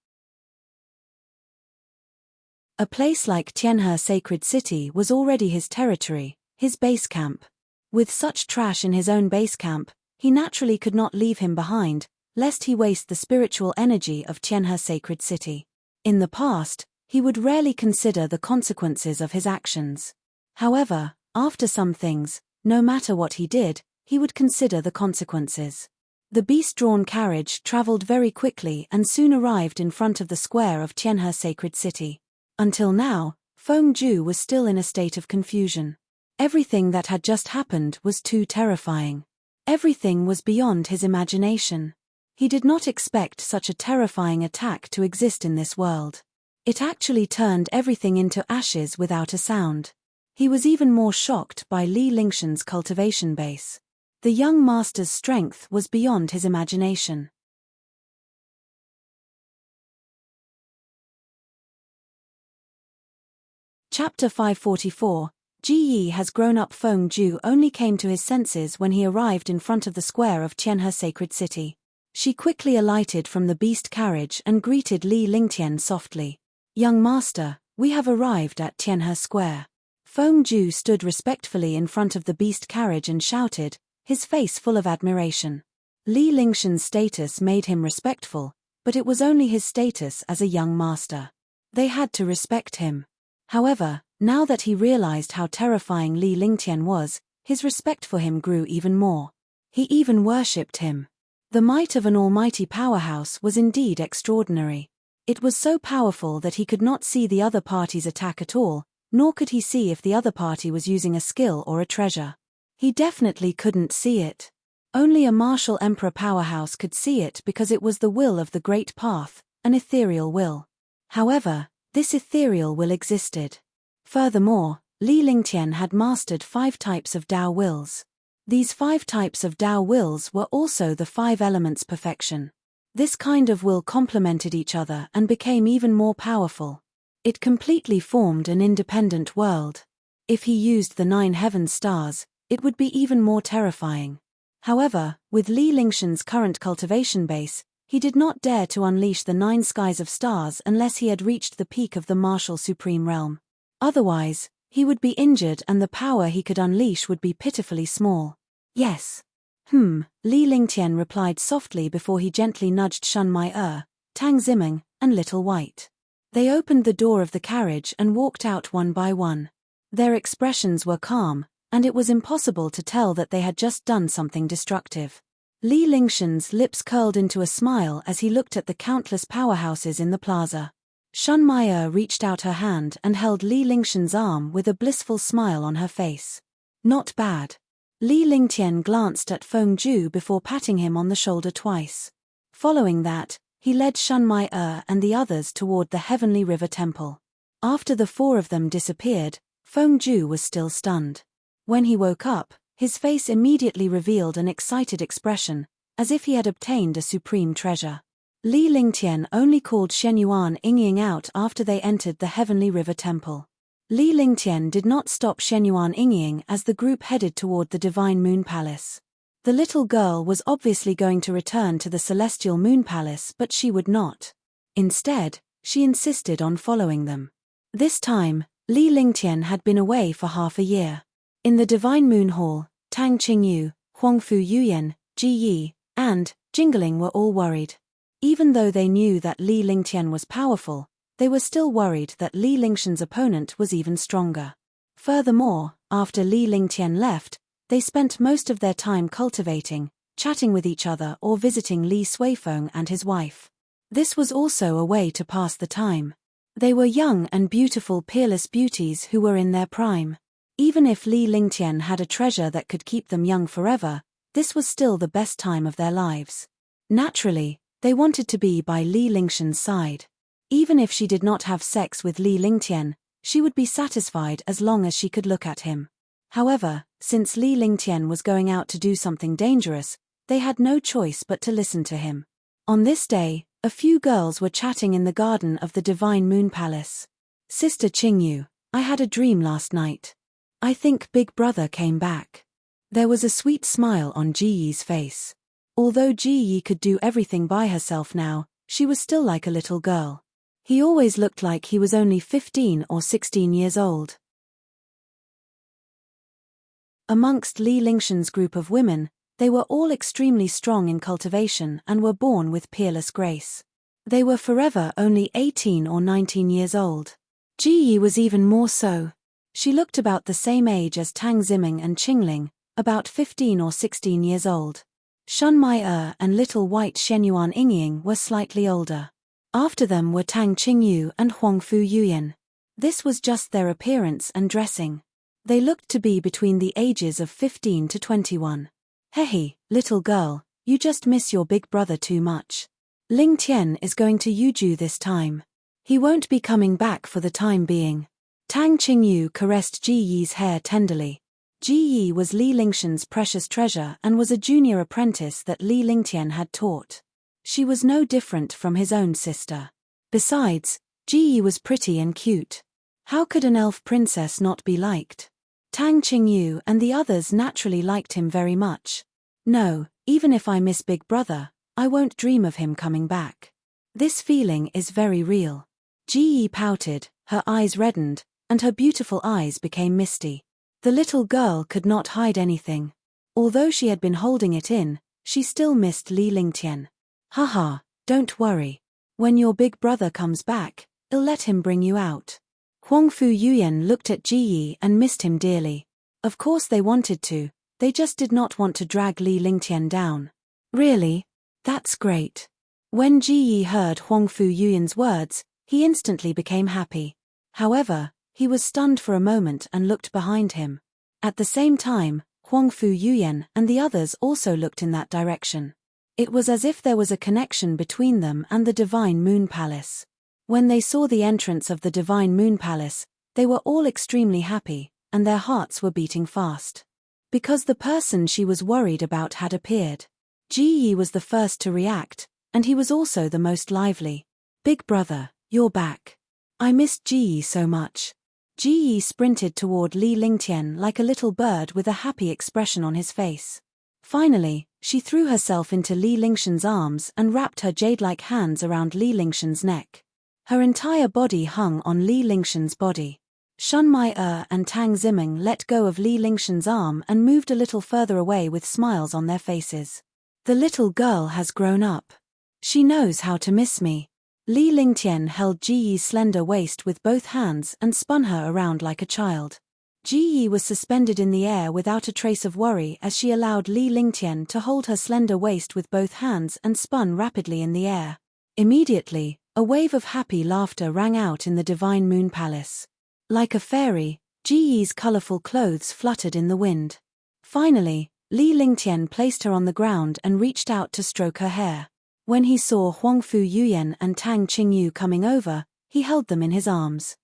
A place like Tianhe sacred city was already his territory, his base camp. With such trash in his own base camp, he naturally could not leave him behind, lest he waste the spiritual energy of Tianhe sacred city. In the past, he would rarely consider the consequences of his actions. However, after some things, no matter what he did, he would consider the consequences. The beast-drawn carriage traveled very quickly and soon arrived in front of the square of Tianhe sacred city. Until now, Feng Ju was still in a state of confusion. Everything that had just happened was too terrifying. Everything was beyond his imagination. He did not expect such a terrifying attack to exist in this world. It actually turned everything into ashes without a sound. He was even more shocked by Li Lingshan's cultivation base. The young master's strength was beyond his imagination. Chapter 544. Ji Yi has grown up. Feng Ju only came to his senses when he arrived in front of the square of Tianhe sacred city. She quickly alighted from the beast carriage and greeted Li Lingtian softly. "Young master, we have arrived at Tianhe Square." Feng Ju stood respectfully in front of the beast carriage and shouted, his face full of admiration. Li Lingshan's status made him respectful, but it was only his status as a young master. They had to respect him. However, now that he realized how terrifying Li Lingtian was, his respect for him grew even more. He even worshipped him. The might of an almighty powerhouse was indeed extraordinary. It was so powerful that he could not see the other party's attack at all, nor could he see if the other party was using a skill or a treasure. He definitely couldn't see it. Only a martial emperor powerhouse could see it because it was the will of the Great Path, an ethereal will. However, this ethereal will existed. Furthermore, Li Lingtian had mastered 5 types of Tao wills. These 5 types of Tao wills were also the 5 elements perfection. This kind of will complemented each other and became even more powerful. It completely formed an independent world. If he used the 9 heaven stars, it would be even more terrifying. However, with Li Lingshan's current cultivation base, he did not dare to unleash the 9 skies of stars unless he had reached the peak of the martial supreme realm. Otherwise, he would be injured and the power he could unleash would be pitifully small. "Yes." Li Lingtian replied softly before he gently nudged Shun Mai Tang Zimeng, and Little White. They opened the door of the carriage and walked out one by one. Their expressions were calm, and it was impossible to tell that they had just done something destructive. Li Lingshan's lips curled into a smile as he looked at the countless powerhouses in the plaza. Shun Mai reached out her hand and held Li Lingshan's arm with a blissful smile on her face. "Not bad." Li Lingtian glanced at Feng Ju before patting him on the shoulder twice. Following that, he led Shun Mai and the others toward the Heavenly River Temple. After the 4 of them disappeared, Feng Ju was still stunned. When he woke up, his face immediately revealed an excited expression, as if he had obtained a supreme treasure. Li Lingtian only called Shenyuan Yingying out after they entered the Heavenly River Temple. Li Lingtian did not stop Shenyuan Yingying as the group headed toward the Divine Moon Palace. The little girl was obviously going to return to the Celestial Moon Palace, but she would not. Instead, she insisted on following them. This time, Li Lingtian had been away for half a year. In the Divine Moon Hall, Tang Qingyu, Huangfu Yuyan, Ji Yi, and Jingling were all worried. Even though they knew that Li Lingtian was powerful, they were still worried that Li Lingshan's opponent was even stronger. Furthermore, after Li Lingtian left, they spent most of their time cultivating, chatting with each other or visiting Li Suifeng and his wife. This was also a way to pass the time. They were young and beautiful peerless beauties who were in their prime. Even if Li Lingtian had a treasure that could keep them young forever, this was still the best time of their lives. Naturally, they wanted to be by Li Lingshan's side. Even if she did not have sex with Li Lingtian, she would be satisfied as long as she could look at him. However, since Li Lingtian was going out to do something dangerous, they had no choice but to listen to him. On this day, a few girls were chatting in the garden of the Divine Moon Palace. "Sister Qingyu, I had a dream last night. I think Big Brother came back." There was a sweet smile on Ji Yi's face. Although Ji Yi could do everything by herself now, she was still like a little girl. He always looked like he was only 15 or 16 years old. Amongst Li Lingshan's group of women, they were all extremely strong in cultivation and were born with peerless grace. They were forever only 18 or 19 years old. Ji Yi was even more so. She looked about the same age as Tang Zimeng and Qingling, about 15 or 16 years old. Shun Mai and Little White Shenyuan Yingying were slightly older. After them were Tang Qingyu and Huangfu Yuyan. This was just their appearance and dressing. They looked to be between the ages of 15 to 21. "Hey, little girl, You just miss your big brother too much. Ling Tian is going to Yuju this time. He won't be coming back for the time being. Tang Qingyu caressed Ji Yi's hair tenderly. Ji Yi was Li Lingshan's precious treasure and was a junior apprentice that Li Lingtian had taught. She was no different from his own sister. Besides, Ji Yi was pretty and cute. How could an elf princess not be liked? Tang Qingyu and the others naturally liked him very much. No, even if I miss Big Brother, I won't dream of him coming back. This feeling is very real. Ji Yi pouted, her eyes reddened, and her beautiful eyes became misty. The little girl could not hide anything. Although she had been holding it in, she still missed Li Lingtian. Haha, don't worry. When your big brother comes back, I'll let him bring you out. Huangfu Yuyan looked at Ji Yi and missed him dearly. Of course they wanted to, they just did not want to drag Li Lingtian down. Really? That's great. When Ji Yi heard Huangfu Yuyan's words, he instantly became happy. However, he was stunned for a moment and looked behind him. At the same time, Huangfu Yuyan and the others also looked in that direction. It was as if there was a connection between them and the Divine Moon Palace. When they saw the entrance of the Divine Moon Palace, they were all extremely happy, and their hearts were beating fast. Because the person she was worried about had appeared. Ji Yi was the first to react, and he was also the most lively. Big brother, you're back. I missed Ji Yi so much. Ji Yi sprinted toward Li Lingtian like a little bird with a happy expression on his face. Finally, she threw herself into Li Lingshan's arms and wrapped her jade-like hands around Li Lingshan's neck. Her entire body hung on Li Lingshan's body. Shun Mai and Tang Zimeng let go of Li Lingshan's arm and moved a little further away with smiles on their faces. The little girl has grown up. She knows how to miss me. Li Lingtian held Ji Yi's slender waist with both hands and spun her around like a child. Ji Yi was suspended in the air without a trace of worry as she allowed Li Lingtian to hold her slender waist with both hands and spun rapidly in the air. Immediately, a wave of happy laughter rang out in the Divine Moon Palace. Like a fairy, Ji Yi's colorful clothes fluttered in the wind. Finally, Li Lingtian placed her on the ground and reached out to stroke her hair. When he saw Huangfu Yuyan and Tang Qingyu coming over, he held them in his arms.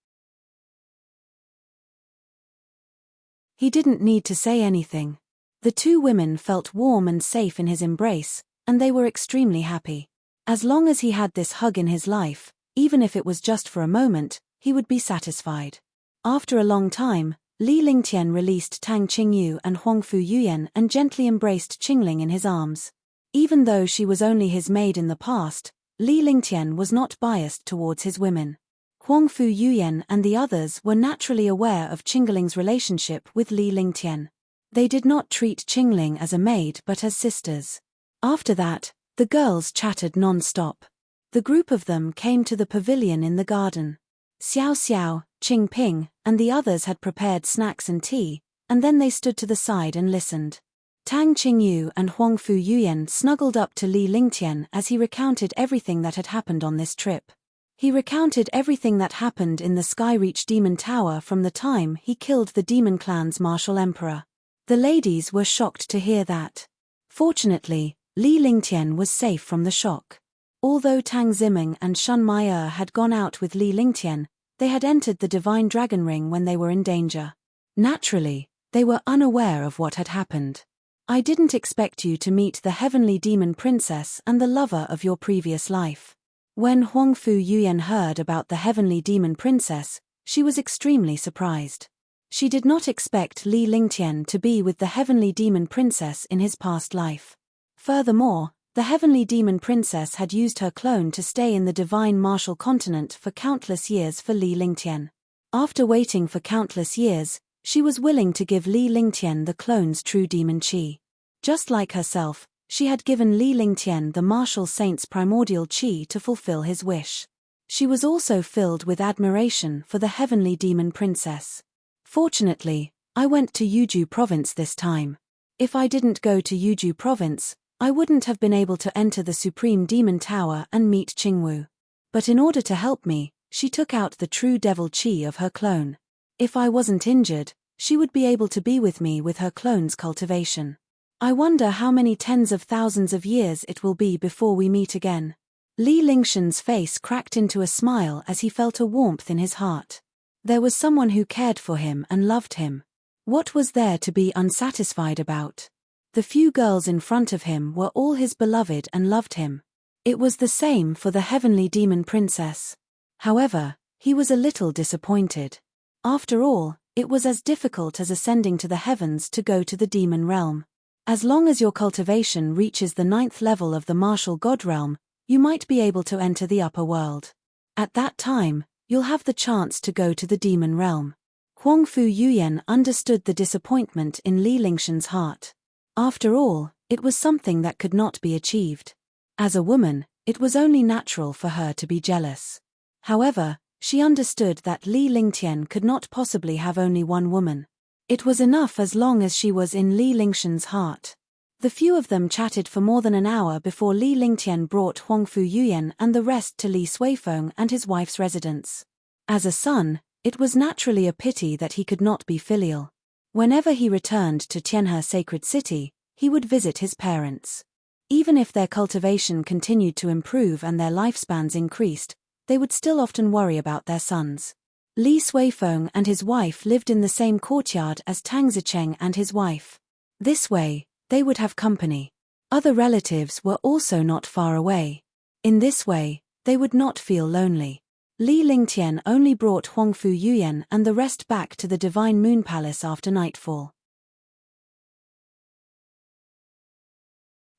He didn't need to say anything. The two women felt warm and safe in his embrace, and they were extremely happy. As long as he had this hug in his life, even if it was just for a moment, he would be satisfied. After a long time, Li Lingtian released Tang Qingyu and Huangfu Yuyan and gently embraced Qingling in his arms. Even though she was only his maid in the past, Li Lingtian was not biased towards his women. Huangfu Yuyan and the others were naturally aware of Qingling's relationship with Li Lingtian. They did not treat Qingling as a maid but as sisters. After that, the girls chattered non-stop. The group of them came to the pavilion in the garden. Xiao Xiao, Qing Ping, and the others had prepared snacks and tea, and then they stood to the side and listened. Tang Qingyu and Huangfu Yuyan snuggled up to Li Lingtian as he recounted everything that had happened on this trip. He recounted everything that happened in the Skyreach Demon Tower from the time he killed the Demon Clan's martial emperor. The ladies were shocked to hear that. Fortunately, Li Lingtian was safe from the shock. Although Tang Zimeng and Shun Mai had gone out with Li Lingtian, they had entered the Divine Dragon Ring when they were in danger. Naturally, they were unaware of what had happened. I didn't expect you to meet the heavenly demon princess and the lover of your previous life. When Huangfu Yuyan heard about the heavenly demon princess, she was extremely surprised. She did not expect Li Lingtian to be with the heavenly demon princess in his past life. Furthermore, the heavenly demon princess had used her clone to stay in the divine martial continent for countless years for Li Lingtian. After waiting for countless years, she was willing to give Li Lingtian the clone's true demon chi. Just like herself, she had given Li Lingtian the martial saint's primordial chi to fulfill his wish. She was also filled with admiration for the heavenly demon princess. Fortunately, I went to Yuju province this time. If I didn't go to Yuju province, I wouldn't have been able to enter the Supreme Demon Tower and meet Qingwu. But in order to help me, she took out the true devil chi of her clone. If I wasn't injured, she would be able to be with me with her clone's cultivation. I wonder how many tens of thousands of years it will be before we meet again. Li Lingshan's face cracked into a smile as he felt a warmth in his heart. There was someone who cared for him and loved him. What was there to be unsatisfied about? The few girls in front of him were all his beloved and loved him. It was the same for the heavenly demon princess. However, he was a little disappointed. After all, it was as difficult as ascending to the heavens to go to the demon realm. As long as your cultivation reaches the 9th level of the martial god realm, you might be able to enter the upper world. At that time, you'll have the chance to go to the demon realm. Huangfu Yuyan understood the disappointment in Li Lingshan's heart. After all, it was something that could not be achieved. As a woman, it was only natural for her to be jealous. However, she understood that Li Lingtian could not possibly have only one woman. It was enough as long as she was in Li Lingshan's heart. The few of them chatted for more than an hour before Li Lingtian brought Huangfu Yuyan and the rest to Li Suifeng and his wife's residence. As a son, it was naturally a pity that he could not be filial. Whenever he returned to Tianhe Sacred City, he would visit his parents. Even if their cultivation continued to improve and their lifespans increased, they would still often worry about their sons. Li Suifeng and his wife lived in the same courtyard as Tang Zicheng and his wife. This way, they would have company. Other relatives were also not far away. In this way, they would not feel lonely. Li Lingtian only brought Huangfu Yuyan and the rest back to the Divine Moon Palace after nightfall.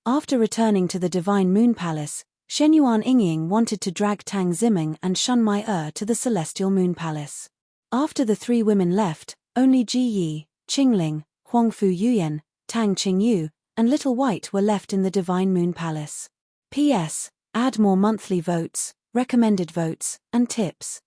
After returning to the Divine Moon Palace, Shenyuan Yingying wanted to drag Tang Ziming and Shun Mai to the Celestial Moon Palace. After the three women left, only Ji Yi, Qingling, Huangfu Yuyan, Tang Qingyu, and Little White were left in the Divine Moon Palace. P.S. Add more monthly votes, recommended votes, and tips.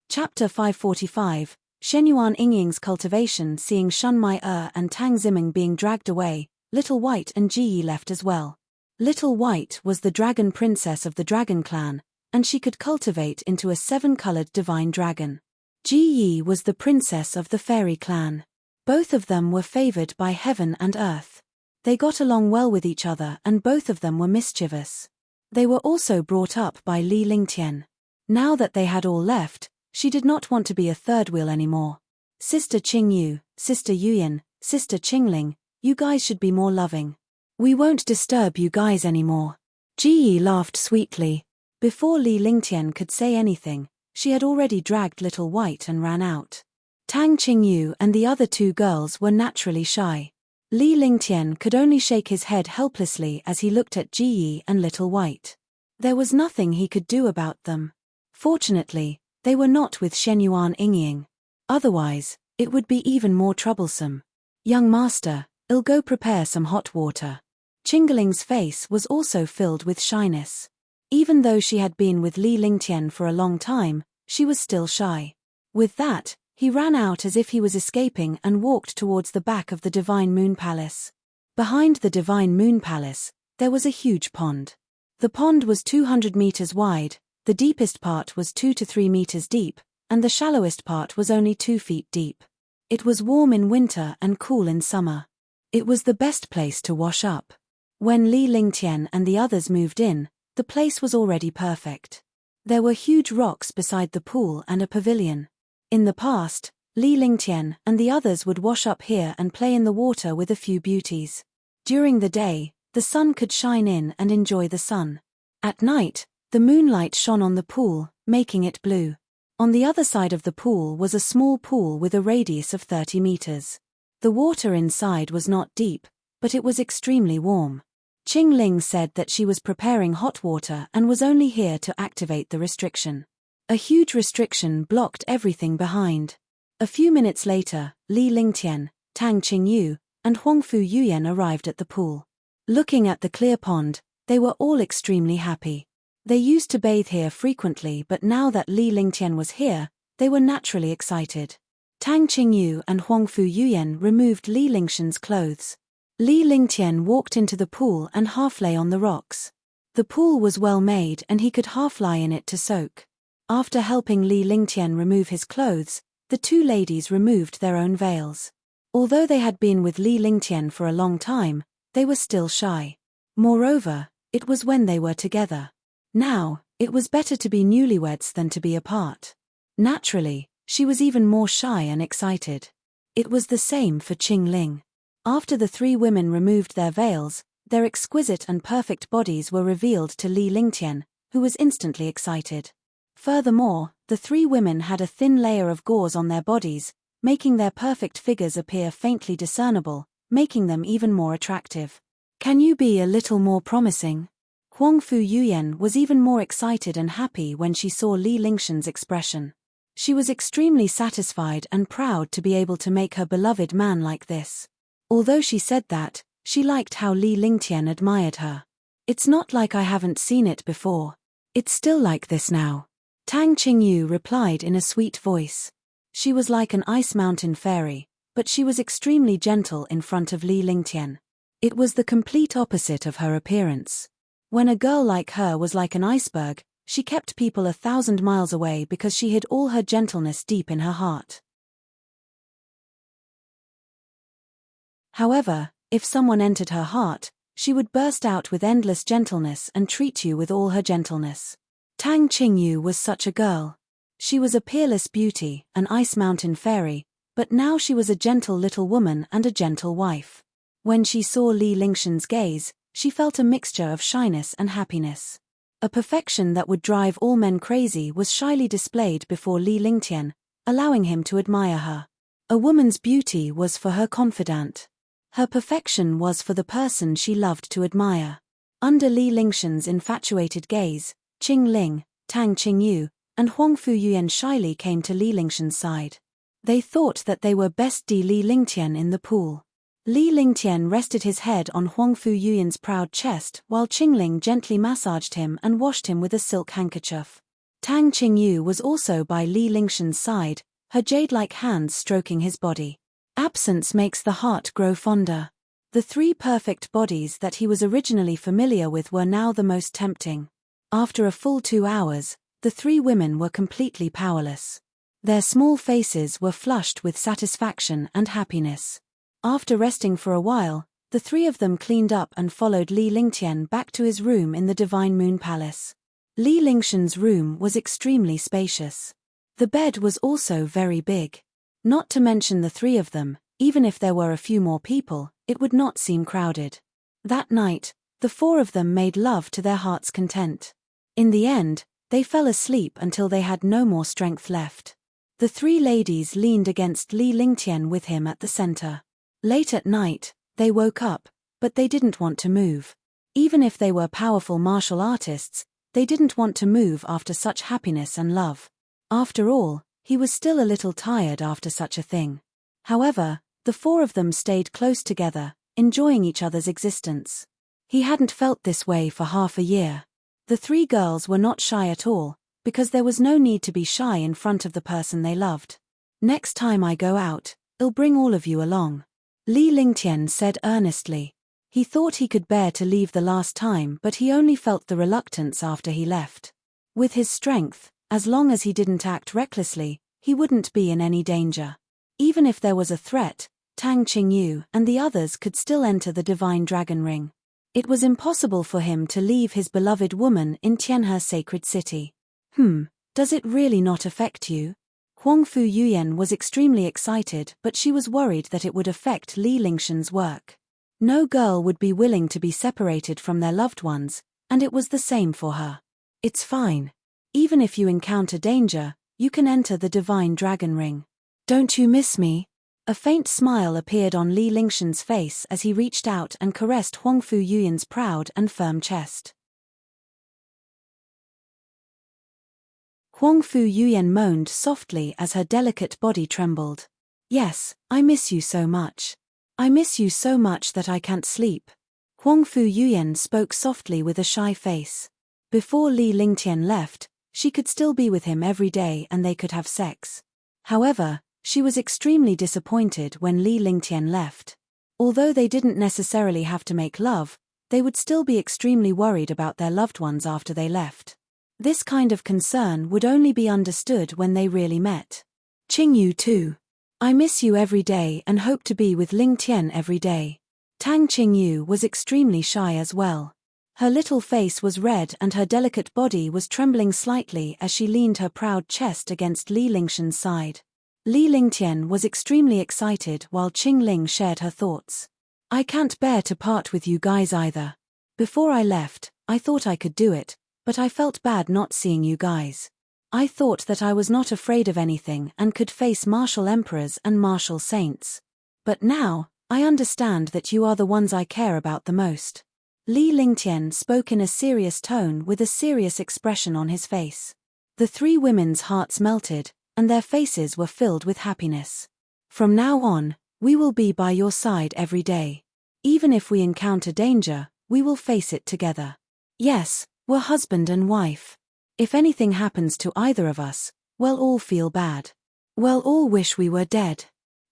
Chapter 545, Shenyuan Yingying's cultivation. Seeing Shun Mai and Tang Ziming being dragged away, Little White and Ji Yi left as well. Little White was the dragon princess of the dragon clan, and she could cultivate into a 7-colored divine dragon. Ji Yi was the princess of the fairy clan. Both of them were favored by heaven and earth. They got along well with each other and both of them were mischievous. They were also brought up by Li Lingtian. Now that they had all left, she did not want to be a third wheel anymore. Sister Qingyu, Sister Yuyan, Sister Qingling, you guys should be more loving. We won't disturb you guys anymore. Ji Yi laughed sweetly. Before Li Lingtian could say anything, she had already dragged Little White and ran out. Tang Qingyu and the other two girls were naturally shy. Li Lingtian could only shake his head helplessly as he looked at Ji Yi and Little White. There was nothing he could do about them. Fortunately, they were not with Shenyuan Yingying. Otherwise, it would be even more troublesome. Young master, I'll go prepare some hot water. Qingling's face was also filled with shyness. Even though she had been with Li Lingtian for a long time, she was still shy. With that, he ran out as if he was escaping and walked towards the back of the Divine Moon Palace. Behind the Divine Moon Palace, there was a huge pond. The pond was 200 meters wide, the deepest part was 2 to 3 meters deep, and the shallowest part was only 2 feet deep. It was warm in winter and cool in summer. It was the best place to wash up. When Li Lingtian and the others moved in, the place was already perfect. There were huge rocks beside the pool and a pavilion. In the past, Li Lingtian and the others would wash up here and play in the water with a few beauties. During the day, the sun could shine in and enjoy the sun. At night, the moonlight shone on the pool, making it blue. On the other side of the pool was a small pool with a radius of 30 meters. The water inside was not deep, but it was extremely warm. Qingling said that she was preparing hot water and was only here to activate the restriction. A huge restriction blocked everything behind. A few minutes later, Li Lingtian, Tang Qingyu, and Huangfu Yuyan arrived at the pool. Looking at the clear pond, they were all extremely happy. They used to bathe here frequently, but now that Li Lingtian was here, they were naturally excited. Tang Qingyu and Huangfu Yuyan removed Li Lingshan's clothes. Li Lingtian walked into the pool and half lay on the rocks. The pool was well made and he could half lie in it to soak. After helping Li Lingtian remove his clothes, the two ladies removed their own veils. Although they had been with Li Lingtian for a long time, they were still shy. Moreover, it was when they were together. Now, it was better to be newlyweds than to be apart. Naturally, she was even more shy and excited. It was the same for Qing Ling. After the three women removed their veils, their exquisite and perfect bodies were revealed to Li Lingtian, who was instantly excited. Furthermore, the three women had a thin layer of gauze on their bodies, making their perfect figures appear faintly discernible, making them even more attractive. "Can you be a little more promising?" Huang Fu Yuyan was even more excited and happy when she saw Li Lingtian's expression. She was extremely satisfied and proud to be able to make her beloved man like this. Although she said that, she liked how Li Lingtian admired her. "It's not like I haven't seen it before. It's still like this now," Tang Qingyu replied in a sweet voice. She was like an ice mountain fairy, but she was extremely gentle in front of Li Lingtian. It was the complete opposite of her appearance. When a girl like her was like an iceberg, she kept people 1,000 miles away because she hid all her gentleness deep in her heart. However, if someone entered her heart, she would burst out with endless gentleness and treat you with all her gentleness. Tang Qingyu was such a girl. She was a peerless beauty, an ice mountain fairy, but now she was a gentle little woman and a gentle wife. When she saw Li Lingtian's gaze, she felt a mixture of shyness and happiness. A perfection that would drive all men crazy was shyly displayed before Li Lingtian, allowing him to admire her. A woman's beauty was for her confidant. Her perfection was for the person she loved to admire. Under Li Lingtian's infatuated gaze, Qing Ling, Tang Qingyu, and Huang Fu Yuyan shyly came to Li Lingtian's side. They thought that they were bestie Li Lingtian in the pool. Li Lingtian rested his head on Huang Fu Yuyan's proud chest while Qing Ling gently massaged him and washed him with a silk handkerchief. Tang Qingyu was also by Li Lingtian's side, her jade-like hands stroking his body. Absence makes the heart grow fonder. The three perfect bodies that he was originally familiar with were now the most tempting. After a full 2 hours, the three women were completely powerless. Their small faces were flushed with satisfaction and happiness. After resting for a while, the three of them cleaned up and followed Li Lingtian back to his room in the Divine Moon Palace. Li Lingtian's room was extremely spacious. The bed was also very big. Not to mention the three of them, even if there were a few more people, it would not seem crowded. That night, the four of them made love to their heart's content. In the end, they fell asleep until they had no more strength left. The three ladies leaned against Li Lingtian with him at the center. Late at night, they woke up, but they didn't want to move. Even if they were powerful martial artists, they didn't want to move after such happiness and love. After all, he was still a little tired after such a thing. However, the four of them stayed close together, enjoying each other's existence. He hadn't felt this way for half a year. The three girls were not shy at all, because there was no need to be shy in front of the person they loved. "Next time I go out, I'll bring all of you along," Li Lingtian said earnestly. He thought he could bear to leave the last time, but he only felt the reluctance after he left. With his strength, as long as he didn't act recklessly, he wouldn't be in any danger. Even if there was a threat, Tang Qingyu and the others could still enter the Divine Dragon Ring. It was impossible for him to leave his beloved woman in Tianhe Sacred City. Does it really not affect you? Huang Fu Yuyan was extremely excited, but she was worried that it would affect Li Lingtian's work. No girl would be willing to be separated from their loved ones, and it was the same for her. "It's fine. Even if you encounter danger, you can enter the Divine Dragon Ring. Don't you miss me?" A faint smile appeared on Li Lingtian's face as he reached out and caressed Huang Fu Yuyan's proud and firm chest. Huang Fu Yuyan moaned softly as her delicate body trembled. "Yes, I miss you so much. I miss you so much that I can't sleep." Huang Fu Yuyan spoke softly with a shy face. Before Li Lingtian left, she could still be with him every day and they could have sex. However, she was extremely disappointed when Li Lingtian left. Although they didn't necessarily have to make love, they would still be extremely worried about their loved ones after they left. This kind of concern would only be understood when they really met. Qingyu too. I miss you every day and hope to be with Ling Tian every day. Tang Qingyu was extremely shy as well. Her little face was red and her delicate body was trembling slightly as she leaned her proud chest against Li Lingshan's side. Li Lingtian was extremely excited while Qing Ling shared her thoughts. I can't bear to part with you guys either. Before I left, I thought I could do it, but I felt bad not seeing you guys. I thought that I was not afraid of anything and could face martial emperors and martial saints. But now, I understand that you are the ones I care about the most. Li Lingtian spoke in a serious tone with a serious expression on his face. The three women's hearts melted, and their faces were filled with happiness. From now on, we will be by your side every day. Even if we encounter danger, we will face it together. Yes, we're husband and wife. If anything happens to either of us, we'll all feel bad. We'll all wish we were dead.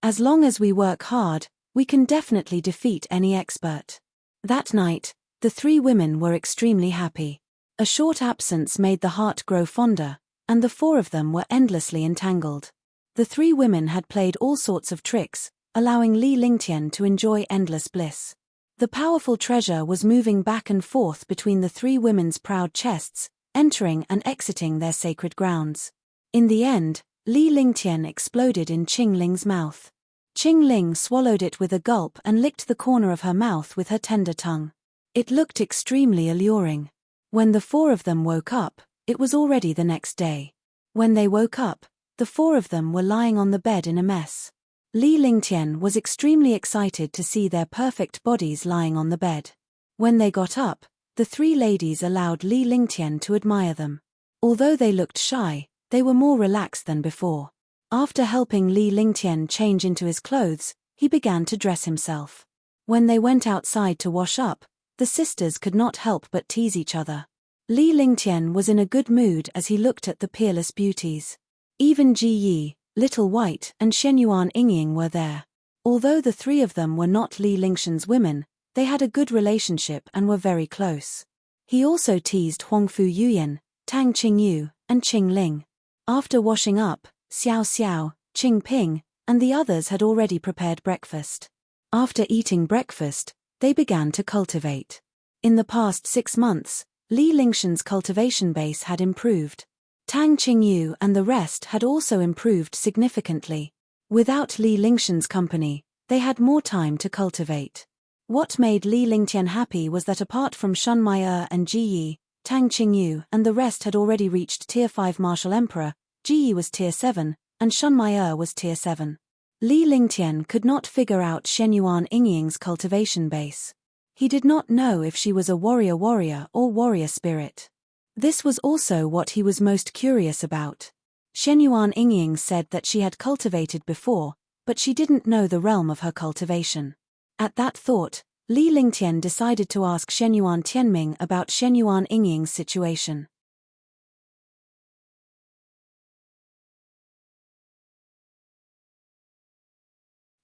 As long as we work hard, we can definitely defeat any expert. That night, the three women were extremely happy. A short absence made the heart grow fonder, and the four of them were endlessly entangled. The three women had played all sorts of tricks, allowing Li Lingtian to enjoy endless bliss. The powerful treasure was moving back and forth between the three women's proud chests, entering and exiting their sacred grounds. In the end, Li Lingtian exploded in Qing Ling's mouth. Qing Ling swallowed it with a gulp and licked the corner of her mouth with her tender tongue. It looked extremely alluring. When the four of them woke up, it was already the next day. When they woke up, the four of them were lying on the bed in a mess. Li Lingtian was extremely excited to see their perfect bodies lying on the bed. When they got up, the three ladies allowed Li Lingtian to admire them. Although they looked shy, they were more relaxed than before. After helping Li Lingtian change into his clothes, he began to dress himself. When they went outside to wash up, the sisters could not help but tease each other. Li Lingtian was in a good mood as he looked at the peerless beauties. Even Ji Yi, Little White and Shenyuan Yingying were there. Although the three of them were not Li Lingshan's women, they had a good relationship and were very close. He also teased Huangfu Yuyan, Tang Qingyu, and Qing Ling. After washing up, Xiao Xiao, Qing Ping, and the others had already prepared breakfast. After eating breakfast, they began to cultivate. In the past 6 months, Li Lingshan's cultivation base had improved. Tang Qingyu and the rest had also improved significantly. Without Li Lingshan's company, they had more time to cultivate. What made Li Lingtian happy was that apart from Shun Mai'er and Ji Yi, Tang Qingyu and the rest had already reached Tier 5 Martial Emperor, Ji Yi was Tier 7, and Shun Mai'er was Tier 7. Li Lingtian could not figure out Shenyuan Yingying's cultivation base. He did not know if she was a warrior or warrior spirit. This was also what he was most curious about. Shenyuan Yingying said that she had cultivated before, but she didn't know the realm of her cultivation. At that thought, Li Lingtian decided to ask Shenyuan Tianming about Shenyuan Yingying's situation.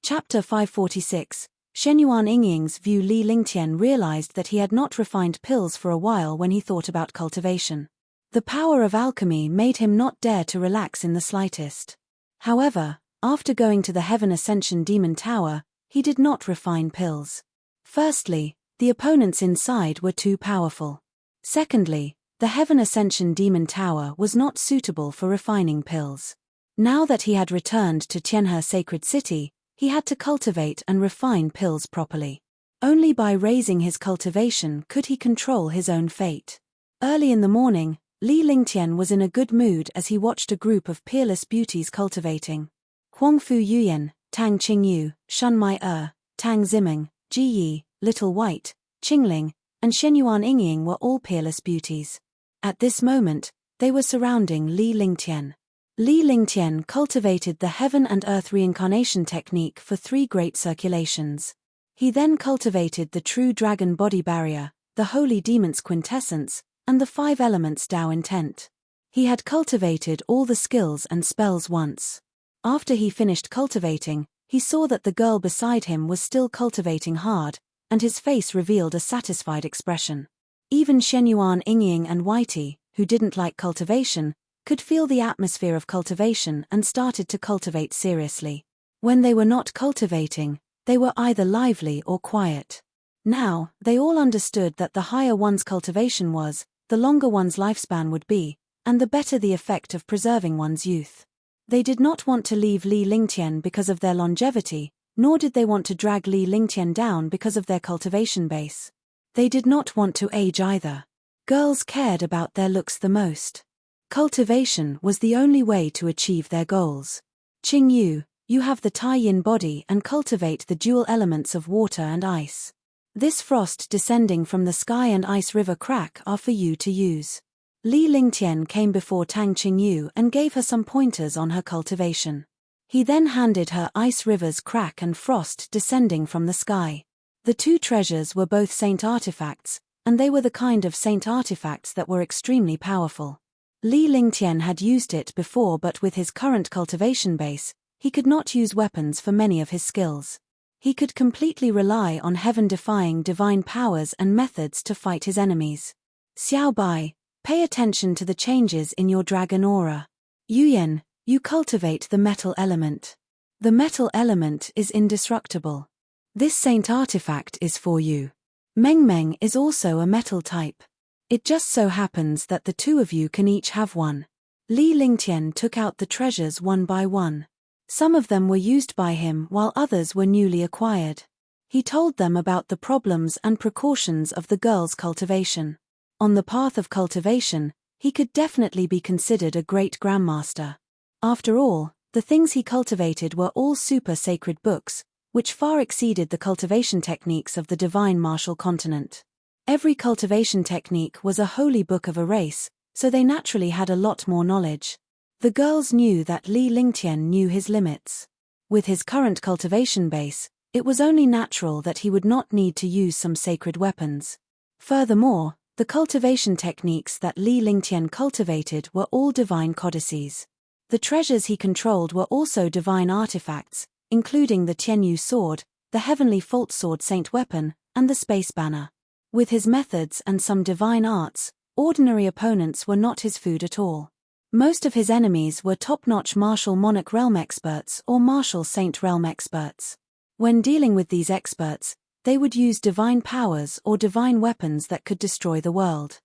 Chapter 546. Shenyuan Yingying's view. Li Lingtian realized that he had not refined pills for a while when he thought about cultivation. The power of alchemy made him not dare to relax in the slightest. However, after going to the Heaven Ascension Demon Tower, he did not refine pills. Firstly, the opponents inside were too powerful. Secondly, the Heaven Ascension Demon Tower was not suitable for refining pills. Now that he had returned to Tianhe Sacred City, he had to cultivate and refine pills properly. Only by raising his cultivation could he control his own fate. Early in the morning, Li Lingtian was in a good mood as he watched a group of peerless beauties cultivating. Huangfu Yuyan, Tang Qingyu, Shun Mai'er, Tang Ziming, Ji Yi, Little White, Qing Ling, and Shenyuan Yingying were all peerless beauties. At this moment, they were surrounding Li Lingtian. Li Lingtian cultivated the Heaven and Earth reincarnation technique for 3 great circulations. He then cultivated the True Dragon Body Barrier, the Holy Demon's Quintessence, and the 5 Elements Tao Intent. He had cultivated all the skills and spells once. After he finished cultivating, he saw that the girl beside him was still cultivating hard, and his face revealed a satisfied expression. Even Shenyuan Yingying and Whitey, who didn't like cultivation, could feel the atmosphere of cultivation and started to cultivate seriously. When they were not cultivating, they were either lively or quiet. Now, they all understood that the higher one's cultivation was, the longer one's lifespan would be, and the better the effect of preserving one's youth. They did not want to leave Li Lingtian because of their longevity, nor did they want to drag Li Lingtian down because of their cultivation base. They did not want to age either. Girls cared about their looks the most. Cultivation was the only way to achieve their goals. Qingyu, you have the Tai-yin body and cultivate the dual elements of water and ice. This frost descending from the sky and ice river crack are for you to use. Li Lingtian came before Tang Qingyu and gave her some pointers on her cultivation. He then handed her ice river's crack and frost descending from the sky. The two treasures were both saint artifacts, and they were the kind of saint artifacts that were extremely powerful. Li Lingtian had used it before, but with his current cultivation base, he could not use weapons for many of his skills. He could completely rely on heaven-defying divine powers and methods to fight his enemies. Xiao Bai, pay attention to the changes in your dragon aura. Yuyan, you cultivate the metal element. The metal element is indestructible. This saint artifact is for you. Meng Meng is also a metal type. It just so happens that the two of you can each have one. Li Lingtian took out the treasures one by one. Some of them were used by him while others were newly acquired. He told them about the problems and precautions of the girl's cultivation. On the path of cultivation, he could definitely be considered a great grandmaster. After all, the things he cultivated were all super sacred books, which far exceeded the cultivation techniques of the divine martial continent. Every cultivation technique was a holy book of a race, so they naturally had a lot more knowledge. The girls knew that Li Lingtian knew his limits. With his current cultivation base, it was only natural that he would not need to use some sacred weapons. Furthermore, the cultivation techniques that Li Lingtian cultivated were all divine codices. The treasures he controlled were also divine artifacts, including the Tianyu sword, the heavenly fault sword saint weapon, and the space banner. With his methods and some divine arts, ordinary opponents were not his food at all. Most of his enemies were top-notch martial monarch realm experts or martial saint realm experts. When dealing with these experts, they would use divine powers or divine weapons that could destroy the world.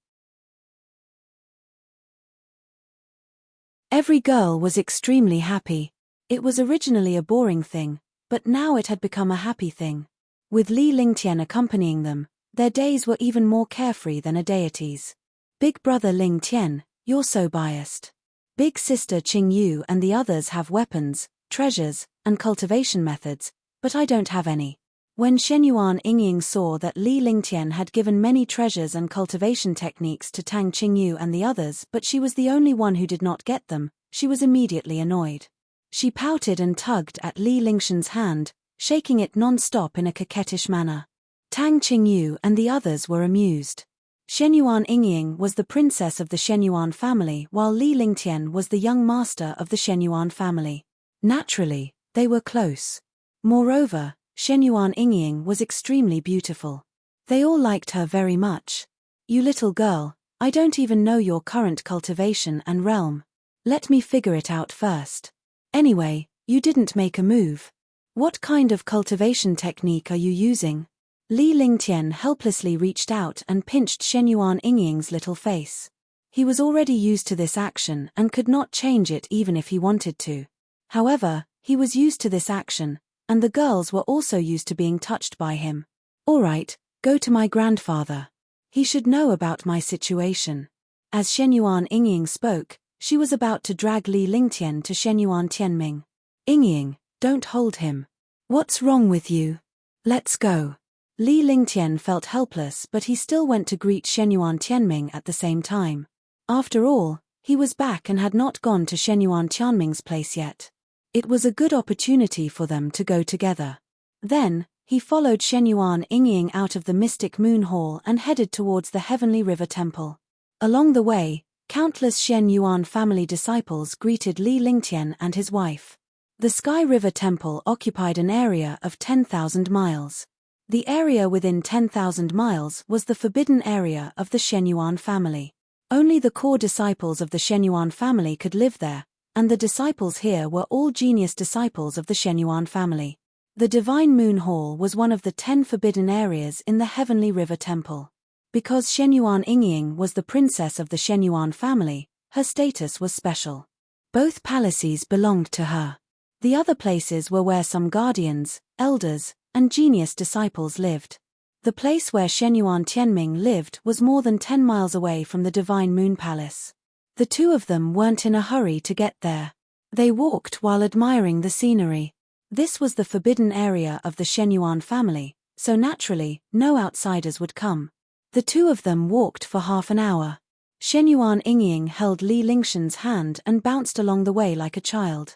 Every girl was extremely happy. It was originally a boring thing, but now it had become a happy thing. With Li Lingtian accompanying them, their days were even more carefree than a deity's. Big brother Lingtian, you're so biased. Big sister Qingyu and the others have weapons, treasures, and cultivation methods, but I don't have any. When Shenyuan Yingying saw that Li Lingtian had given many treasures and cultivation techniques to Tang Qingyu and the others, but she was the only one who did not get them, she was immediately annoyed. She pouted and tugged at Li Lingtian's hand, shaking it non-stop in a coquettish manner. Tang Qingyu and the others were amused. Shenyuan Yingying was the princess of the Shenyuan family while Li Lingtian was the young master of the Shenyuan family. Naturally, they were close. Moreover, Shenyuan Yingying was extremely beautiful. They all liked her very much. You little girl, I don't even know your current cultivation and realm. Let me figure it out first. Anyway, you didn't make a move. What kind of cultivation technique are you using? Li Lingtian helplessly reached out and pinched Shenyuan Yingying's little face. He was already used to this action and could not change it even if he wanted to. However, he was used to this action, and the girls were also used to being touched by him. All right, go to my grandfather. He should know about my situation. As Shenyuan Yingying spoke, she was about to drag Li Lingtian to Shenyuan Tianming. Yingying, don't hold him. What's wrong with you? Let's go. Li Lingtian felt helpless, but he still went to greet Shenyuan Tianming at the same time. After all, he was back and had not gone to Shenyuan Tianming's place yet. It was a good opportunity for them to go together. Then, he followed Shenyuan Yingying out of the Mystic Moon Hall and headed towards the Heavenly River Temple. Along the way, countless Shenyuan family disciples greeted Li Lingtian and his wife. The Sky River Temple occupied an area of 10,000 miles. The area within 10,000 miles was the forbidden area of the Shenyuan family. Only the core disciples of the Shenyuan family could live there, and the disciples here were all genius disciples of the Shenyuan family. The Divine Moon Hall was one of the 10 forbidden areas in the Heavenly River Temple. Because Shenyuan Yingying was the princess of the Shenyuan family, her status was special. Both palaces belonged to her. The other places were where some guardians, elders, and genius disciples lived. The place where Shenyuan Tianming lived was more than 10 miles away from the Divine Moon Palace. The two of them weren't in a hurry to get there. They walked while admiring the scenery. This was the forbidden area of the Shenyuan family, so naturally, no outsiders would come. The two of them walked for half an hour. Shenyuan Yingying held Li Lingshan's hand and bounced along the way like a child.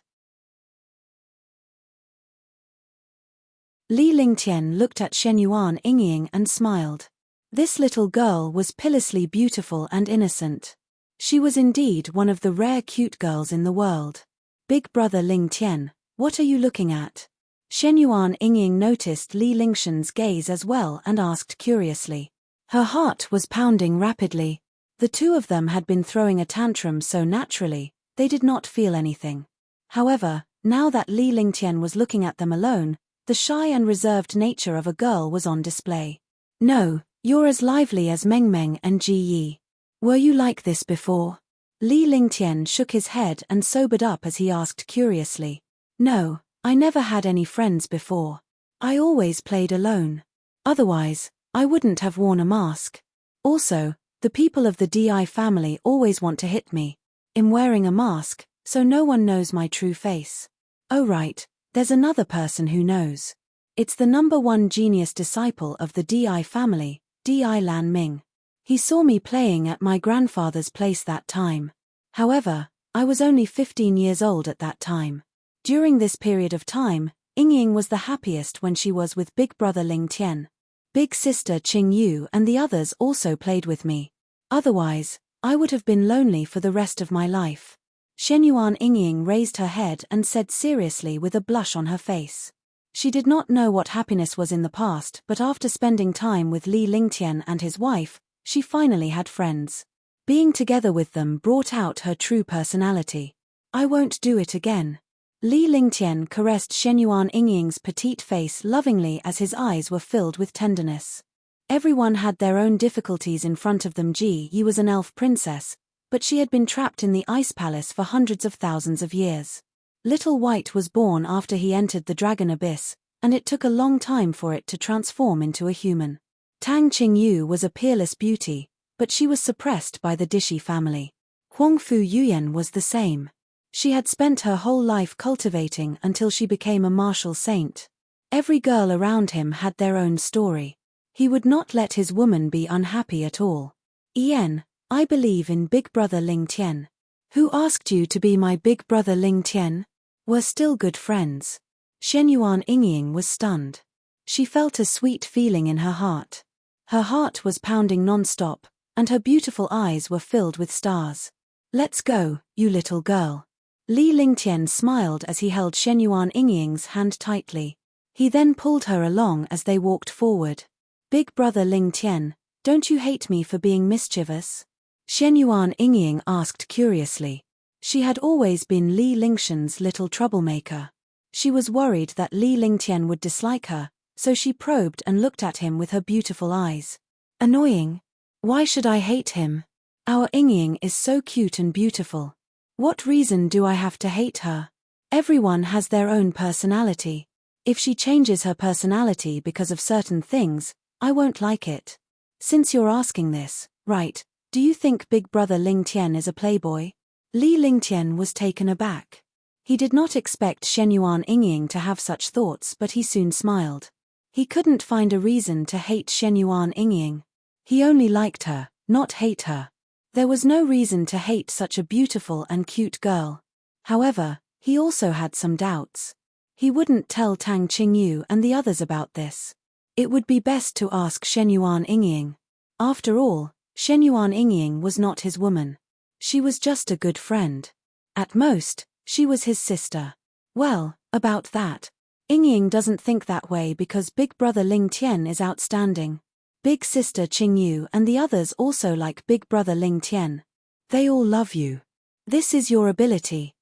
Li Lingtian looked at Shenyuan Yingying and smiled. This little girl was pitilessly beautiful and innocent. She was indeed one of the rare cute girls in the world. Big brother Lingtian, what are you looking at? Shenyuan Yingying noticed Li Lingshan's gaze as well and asked curiously. Her heart was pounding rapidly. The two of them had been throwing a tantrum so naturally, they did not feel anything. However, now that Li Lingtian was looking at them alone, the shy and reserved nature of a girl was on display. No, you're as lively as Meng Meng and Ji Yi. Were you like this before? Li Lingtian shook his head and sobered up as he asked curiously. No, I never had any friends before. I always played alone. Otherwise, I wouldn't have worn a mask. Also, the people of the Di family always want to hit me. I'm wearing a mask, so no one knows my true face. Oh right, there's another person who knows. It's the #1 genius disciple of the Di family, Di Lan Ming. He saw me playing at my grandfather's place that time. However, I was only 15 years old at that time. During this period of time, Yingying was the happiest when she was with big brother Ling Tian. Big sister Qing Yu and the others also played with me. Otherwise, I would have been lonely for the rest of my life. Shenyuan Yingying raised her head and said seriously with a blush on her face. She did not know what happiness was in the past, but after spending time with Li Lingtian and his wife, she finally had friends. Being together with them brought out her true personality. I won't do it again. Li Lingtian caressed Shenyuan Yingying's petite face lovingly as his eyes were filled with tenderness. Everyone had their own difficulties in front of them. Ji Yi was an elf princess, but she had been trapped in the ice palace for hundreds of thousands of years. Little White was born after he entered the dragon abyss, and it took a long time for it to transform into a human. Tang Qingyu was a peerless beauty, but she was suppressed by the Dishi family. Huangfu Yuyan was the same. She had spent her whole life cultivating until she became a martial saint. Every girl around him had their own story. He would not let his woman be unhappy at all. Ian, I believe in big brother Ling Tian. Who asked you to be my big brother Ling Tian? We're still good friends. Shenyuan Yingying was stunned. She felt a sweet feeling in her heart. Her heart was pounding non-stop, and her beautiful eyes were filled with stars. Let's go, you little girl. Li Lingtian smiled as he held Shenyuan Yingying's hand tightly. He then pulled her along as they walked forward. Big brother Ling Tian, don't you hate me for being mischievous? Shenyuan Yingying asked curiously. She had always been Li Lingshan's little troublemaker. She was worried that Li Lingtian would dislike her, so she probed and looked at him with her beautiful eyes. Annoying. Why should I hate him? Our Yingying is so cute and beautiful. What reason do I have to hate her? Everyone has their own personality. If she changes her personality because of certain things, I won't like it. Since you're asking this, right, do you think big brother Ling Tian is a playboy? Li Lingtian was taken aback. He did not expect Shenyuan Yingying to have such thoughts, but he soon smiled. He couldn't find a reason to hate Shenyuan Yingying. He only liked her, not hate her. There was no reason to hate such a beautiful and cute girl. However, he also had some doubts. He wouldn't tell Tang Qingyu and the others about this. It would be best to ask Shenyuan Yingying. After all, Shenyuan Yingying was not his woman. She was just a good friend. At most, she was his sister. Well, about that. Yingying doesn't think that way because big brother Ling Tian is outstanding. Big sister Qingyu and the others also like big brother Ling Tian. They all love you. This is your ability.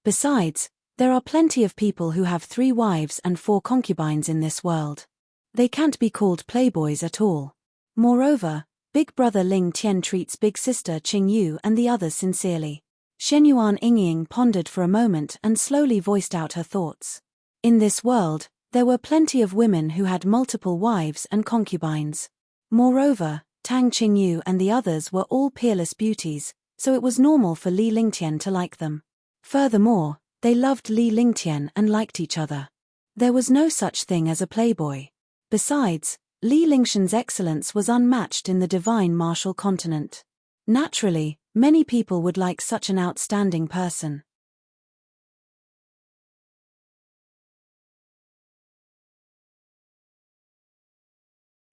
Besides, there are plenty of people who have 3 wives and 4 concubines in this world. They can't be called playboys at all. Moreover, big brother Ling Tian treats big sister Qingyu and the others sincerely. Shenyuan Yingying pondered for a moment and slowly voiced out her thoughts. In this world, there were plenty of women who had multiple wives and concubines. Moreover, Tang Qingyu and the others were all peerless beauties, so it was normal for Li Lingtian to like them. Furthermore, they loved Li Lingtian and liked each other. There was no such thing as a playboy. Besides, Li Lingtian's excellence was unmatched in the divine martial continent. Naturally, many people would like such an outstanding person.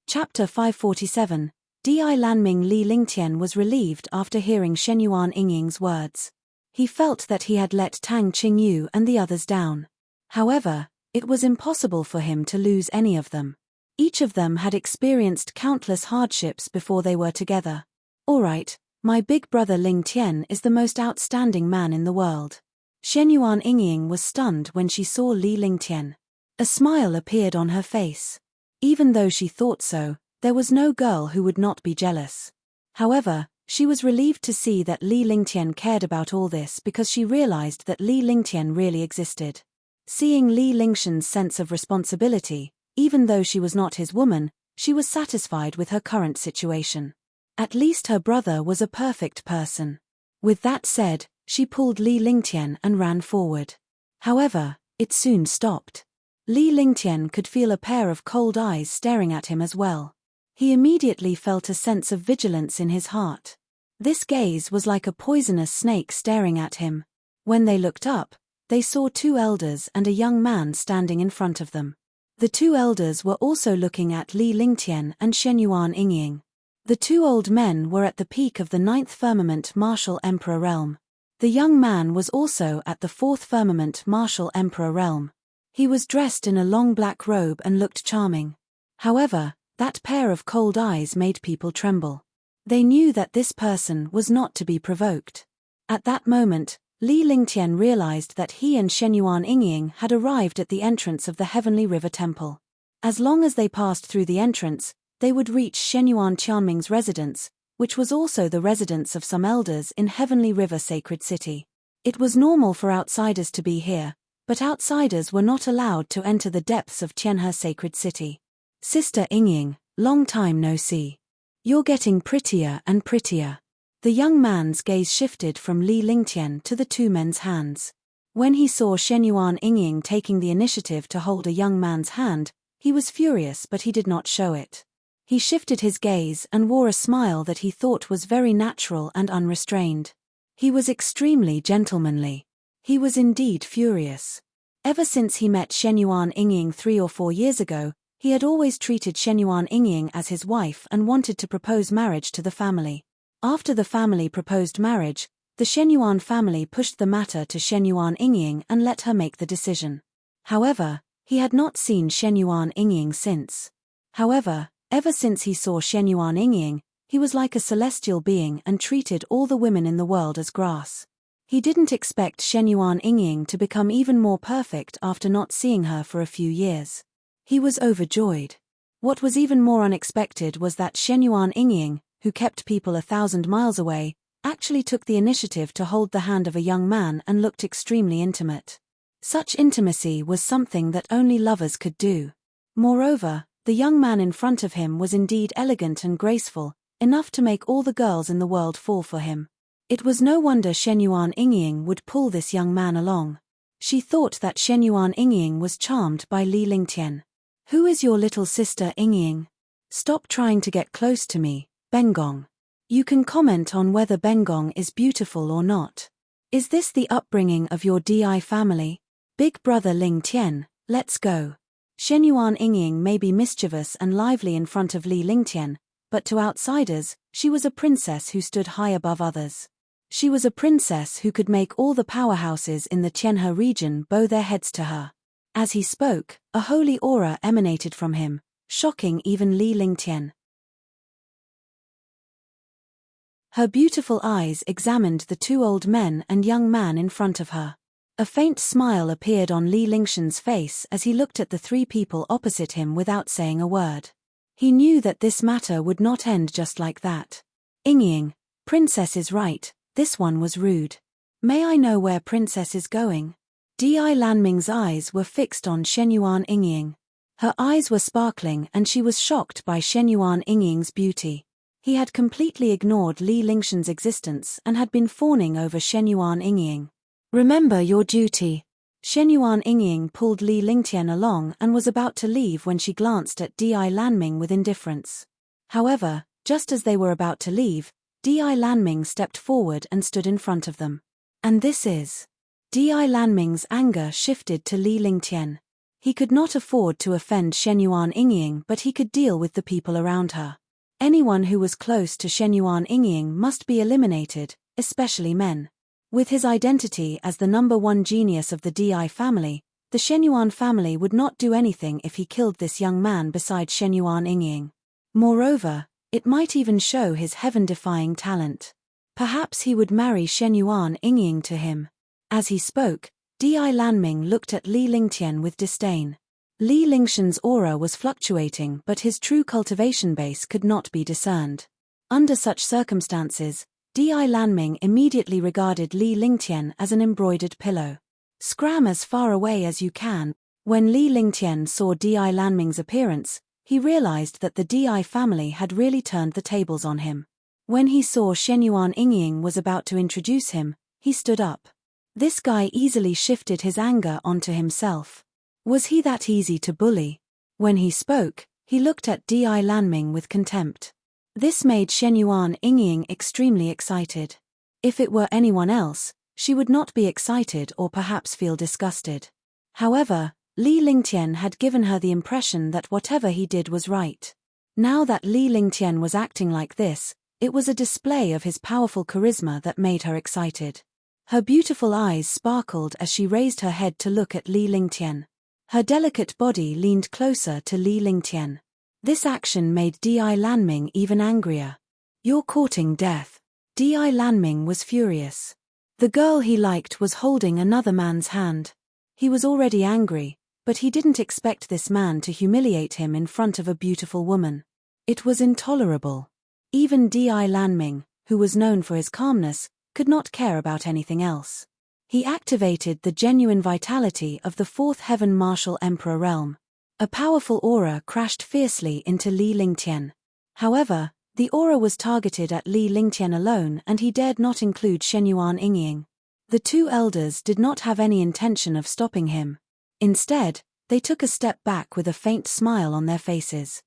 Chapter 547. Di Lanming Li Lingtian was relieved after hearing Shenyuan Yingying's words. He felt that he had let Tang Qingyu and the others down. However, it was impossible for him to lose any of them. Each of them had experienced countless hardships before they were together. Alright, my big brother Ling Tian is the most outstanding man in the world. Shenyuan Yingying was stunned when she saw Li Lingtian. A smile appeared on her face. Even though she thought so, there was no girl who would not be jealous. However, she was relieved to see that Li Lingtian cared about all this because she realized that Li Lingtian really existed. Seeing Li Lingtian's sense of responsibility, even though she was not his woman, she was satisfied with her current situation. At least her brother was a perfect person. With that said, she pulled Li Lingtian and ran forward. However, it soon stopped. Li Lingtian could feel a pair of cold eyes staring at him as well. He immediately felt a sense of vigilance in his heart. This gaze was like a poisonous snake staring at him. When they looked up, they saw 2 elders and a young man standing in front of them. The 2 elders were also looking at Li Lingtian and Shenyuan Yingying. The 2 old men were at the peak of the 9th firmament martial emperor realm. The young man was also at the 4th firmament martial emperor realm. He was dressed in a long black robe and looked charming. However, that pair of cold eyes made people tremble. They knew that this person was not to be provoked. At that moment, Li Lingtian realized that he and Shenyuan Yingying had arrived at the entrance of the Heavenly River Temple. As long as they passed through the entrance, they would reach Shenyuan Tianming's residence, which was also the residence of some elders in Heavenly River Sacred City. It was normal for outsiders to be here, but outsiders were not allowed to enter the depths of Tianhe Sacred City. Sister Yingying, long time no see. You're getting prettier and prettier. The young man's gaze shifted from Li Lingtian to the 2 men's hands. When he saw Shenyuan Yingying taking the initiative to hold a young man's hand, he was furious but he did not show it. He shifted his gaze and wore a smile that he thought was very natural and unrestrained. He was extremely gentlemanly. He was indeed furious. Ever since he met Shenyuan Yingying 3 or 4 years ago, he had always treated Shenyuan Yingying as his wife and wanted to propose marriage to the family. After the family proposed marriage, the Shenyuan family pushed the matter to Shenyuan Yingying and let her make the decision. However, he had not seen Shenyuan Yingying since. However, ever since he saw Shenyuan Yingying, he was like a celestial being and treated all the women in the world as grass. He didn't expect Shenyuan Yingying to become even more perfect after not seeing her for a few years. He was overjoyed. What was even more unexpected was that Shenyuan Yingying, who kept people 1,000 miles away, actually took the initiative to hold the hand of a young man and looked extremely intimate. Such intimacy was something that only lovers could do. Moreover, the young man in front of him was indeed elegant and graceful, enough to make all the girls in the world fall for him. It was no wonder Shenyuan Yingying would pull this young man along. She thought that Shenyuan Yingying was charmed by Li Lingtian. Who is your little sister Yingying? Stop trying to get close to me, Bengong. You can comment on whether Bengong is beautiful or not. Is this the upbringing of your Di family? Big brother Ling Tian, let's go. Shenyuan Yingying may be mischievous and lively in front of Li Lingtian, but to outsiders, she was a princess who stood high above others. She was a princess who could make all the powerhouses in the Tianhe region bow their heads to her. As he spoke, a holy aura emanated from him, shocking even Li Lingtian. Her beautiful eyes examined the two old men and young man in front of her. A faint smile appeared on Li Lingtian's face as he looked at the three people opposite him without saying a word. He knew that this matter would not end just like that. Yingying, Princess is right, this one was rude. May I know where Princess is going? Di Lanming's eyes were fixed on Shenyuan Yingying. Her eyes were sparkling and she was shocked by Shenyuan Yingying's beauty. He had completely ignored Li Lingtian's existence and had been fawning over Shenyuan Yingying. Remember your duty. Shenyuan Yingying pulled Li Lingtian along and was about to leave when she glanced at Di Lanming with indifference. However, just as they were about to leave, Di Lanming stepped forward and stood in front of them. And this is... Di Lanming's anger shifted to Li Lingtian. He could not afford to offend Shenyuan Yingying, but he could deal with the people around her. Anyone who was close to Shenyuan Yingying must be eliminated, especially men. With his identity as the number one genius of the Di family, the Shenyuan family would not do anything if he killed this young man beside Shenyuan Yingying. Moreover, it might even show his heaven-defying talent. Perhaps he would marry Shenyuan Yingying to him. As he spoke, Di Lanming looked at Li Lingtian with disdain. Li Lingtian's aura was fluctuating, but his true cultivation base could not be discerned. Under such circumstances, Di Lanming immediately regarded Li Lingtian as an embroidered pillow. Scram as far away as you can. When Li Lingtian saw Di Lanming's appearance, he realized that the Di family had really turned the tables on him. When he saw Shenyuan Yingying was about to introduce him, he stood up. This guy easily shifted his anger onto himself. Was he that easy to bully? When he spoke, he looked at Di Lanming with contempt. This made Shenyuan Yingying extremely excited. If it were anyone else, she would not be excited or perhaps feel disgusted. However, Li Lingtian had given her the impression that whatever he did was right. Now that Li Lingtian was acting like this, it was a display of his powerful charisma that made her excited. Her beautiful eyes sparkled as she raised her head to look at Li Lingtian. Her delicate body leaned closer to Li Lingtian. This action made Di Lanming even angrier. You're courting death. Di Lanming was furious. The girl he liked was holding another man's hand. He was already angry, but he didn't expect this man to humiliate him in front of a beautiful woman. It was intolerable. Even Di Lanming, who was known for his calmness, could not care about anything else. He activated the genuine vitality of the fourth heaven martial emperor realm. A powerful aura crashed fiercely into Li Lingtian. However, the aura was targeted at Li Lingtian alone and he dared not include Shenyuan Yingying. The two elders did not have any intention of stopping him. Instead, they took a step back with a faint smile on their faces.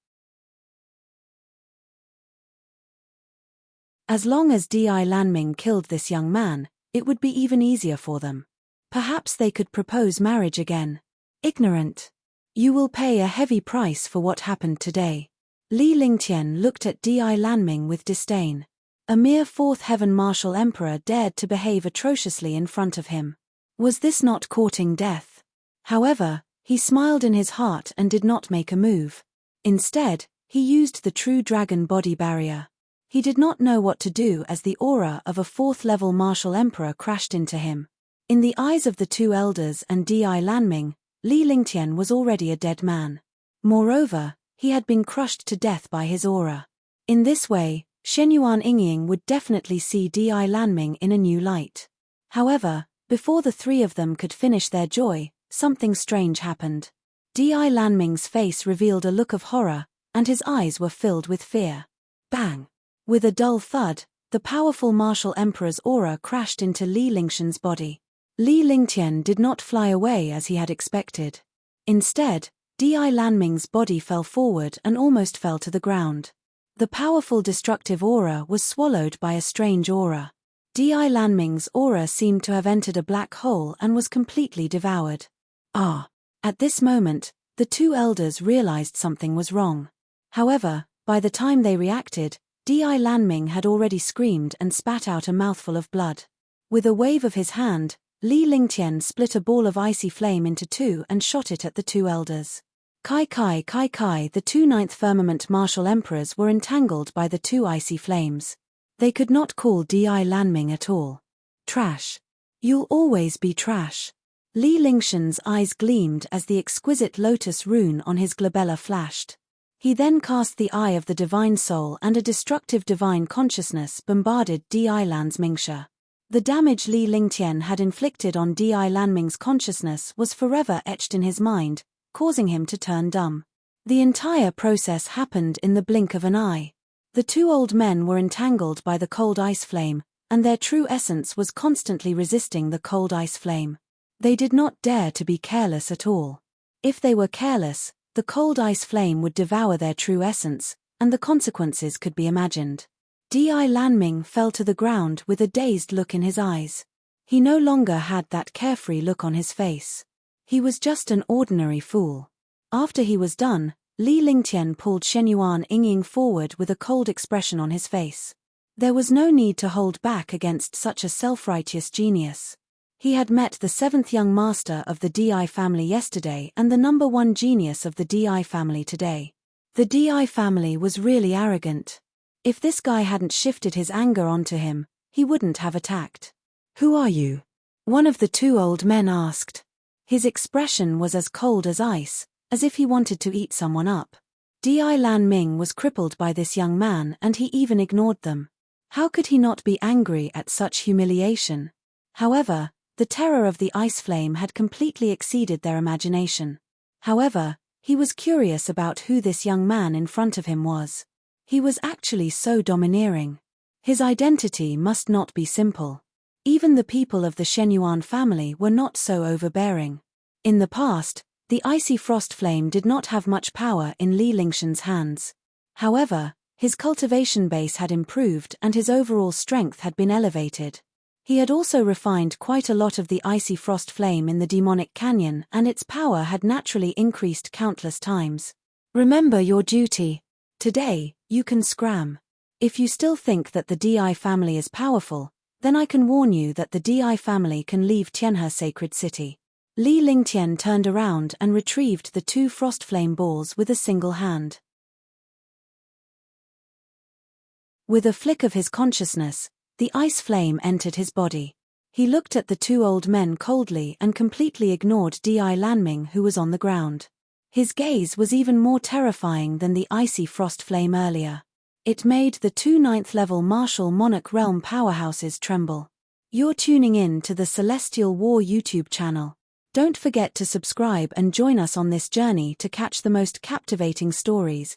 As long as Di Lanming killed this young man, it would be even easier for them. Perhaps they could propose marriage again. Ignorant. You will pay a heavy price for what happened today. Li Lingtian looked at Di Lanming with disdain. A mere fourth heaven martial emperor dared to behave atrociously in front of him. Was this not courting death? However, he smiled in his heart and did not make a move. Instead, he used the true dragon body barrier. He did not know what to do as the aura of a fourth-level martial emperor crashed into him. In the eyes of the two elders and Di Lanming, Li Lingtian was already a dead man. Moreover, he had been crushed to death by his aura. In this way, Shenyuan Yingying would definitely see Di Lanming in a new light. However, before the three of them could finish their joy, something strange happened. Di Lanming's face revealed a look of horror, and his eyes were filled with fear. Bang! With a dull thud, the powerful martial emperor's aura crashed into Li Lingtian's body. Li Lingtian did not fly away as he had expected. Instead, Di Lanming's body fell forward and almost fell to the ground. The powerful destructive aura was swallowed by a strange aura. Di Lanming's aura seemed to have entered a black hole and was completely devoured. At this moment, the two elders realized something was wrong. However, by the time they reacted, Di Lanming had already screamed and spat out a mouthful of blood. With a wave of his hand, Li Lingtian split a ball of icy flame into two and shot it at the two elders. Kai Kai Kai Kai, the two ninth firmament martial emperors were entangled by the two icy flames. They could not call Di Lanming at all. Trash. You'll always be trash. Li Lingshan's eyes gleamed as the exquisite lotus rune on his glabella flashed. He then cast the Eye of the Divine Soul, and a destructive divine consciousness bombarded Di Lanming's. The damage Li Lingtian had inflicted on Di Lanming's consciousness was forever etched in his mind, causing him to turn dumb. The entire process happened in the blink of an eye. The two old men were entangled by the cold ice flame, and their true essence was constantly resisting the cold ice flame. They did not dare to be careless at all. If they were careless, the cold ice flame would devour their true essence, and the consequences could be imagined. Di Lanming fell to the ground with a dazed look in his eyes. He no longer had that carefree look on his face. He was just an ordinary fool. After he was done, Li Lingtian pulled Shenyuan Yingying forward with a cold expression on his face. There was no need to hold back against such a self-righteous genius. He had met the seventh young master of the Di family yesterday and the number one genius of the Di family today. The Di family was really arrogant. If this guy hadn't shifted his anger onto him, he wouldn't have attacked. "Who are you?" one of the two old men asked. His expression was as cold as ice, as if he wanted to eat someone up. Di Lanming was crippled by this young man, and he even ignored them. How could he not be angry at such humiliation? However, the terror of the ice flame had completely exceeded their imagination. However, he was curious about who this young man in front of him was. He was actually so domineering. His identity must not be simple. Even the people of the Shenyuan family were not so overbearing. In the past, the icy frost flame did not have much power in Li Lingshan's hands. However, his cultivation base had improved and his overall strength had been elevated. He had also refined quite a lot of the icy frost flame in the demonic canyon, and its power had naturally increased countless times. Remember your duty. Today, you can scram. If you still think that the Di family is powerful, then I can warn you that the Di family can leave Tianhe sacred city. Li Lingtian turned around and retrieved the two frost flame balls with a single hand. With a flick of his consciousness, the ice flame entered his body. He looked at the two old men coldly and completely ignored Di Lanming, who was on the ground. His gaze was even more terrifying than the icy frost flame earlier. It made the two ninth-level martial monarch realm powerhouses tremble. You're tuning in to the Celestial War YouTube channel. Don't forget to subscribe and join us on this journey to catch the most captivating stories,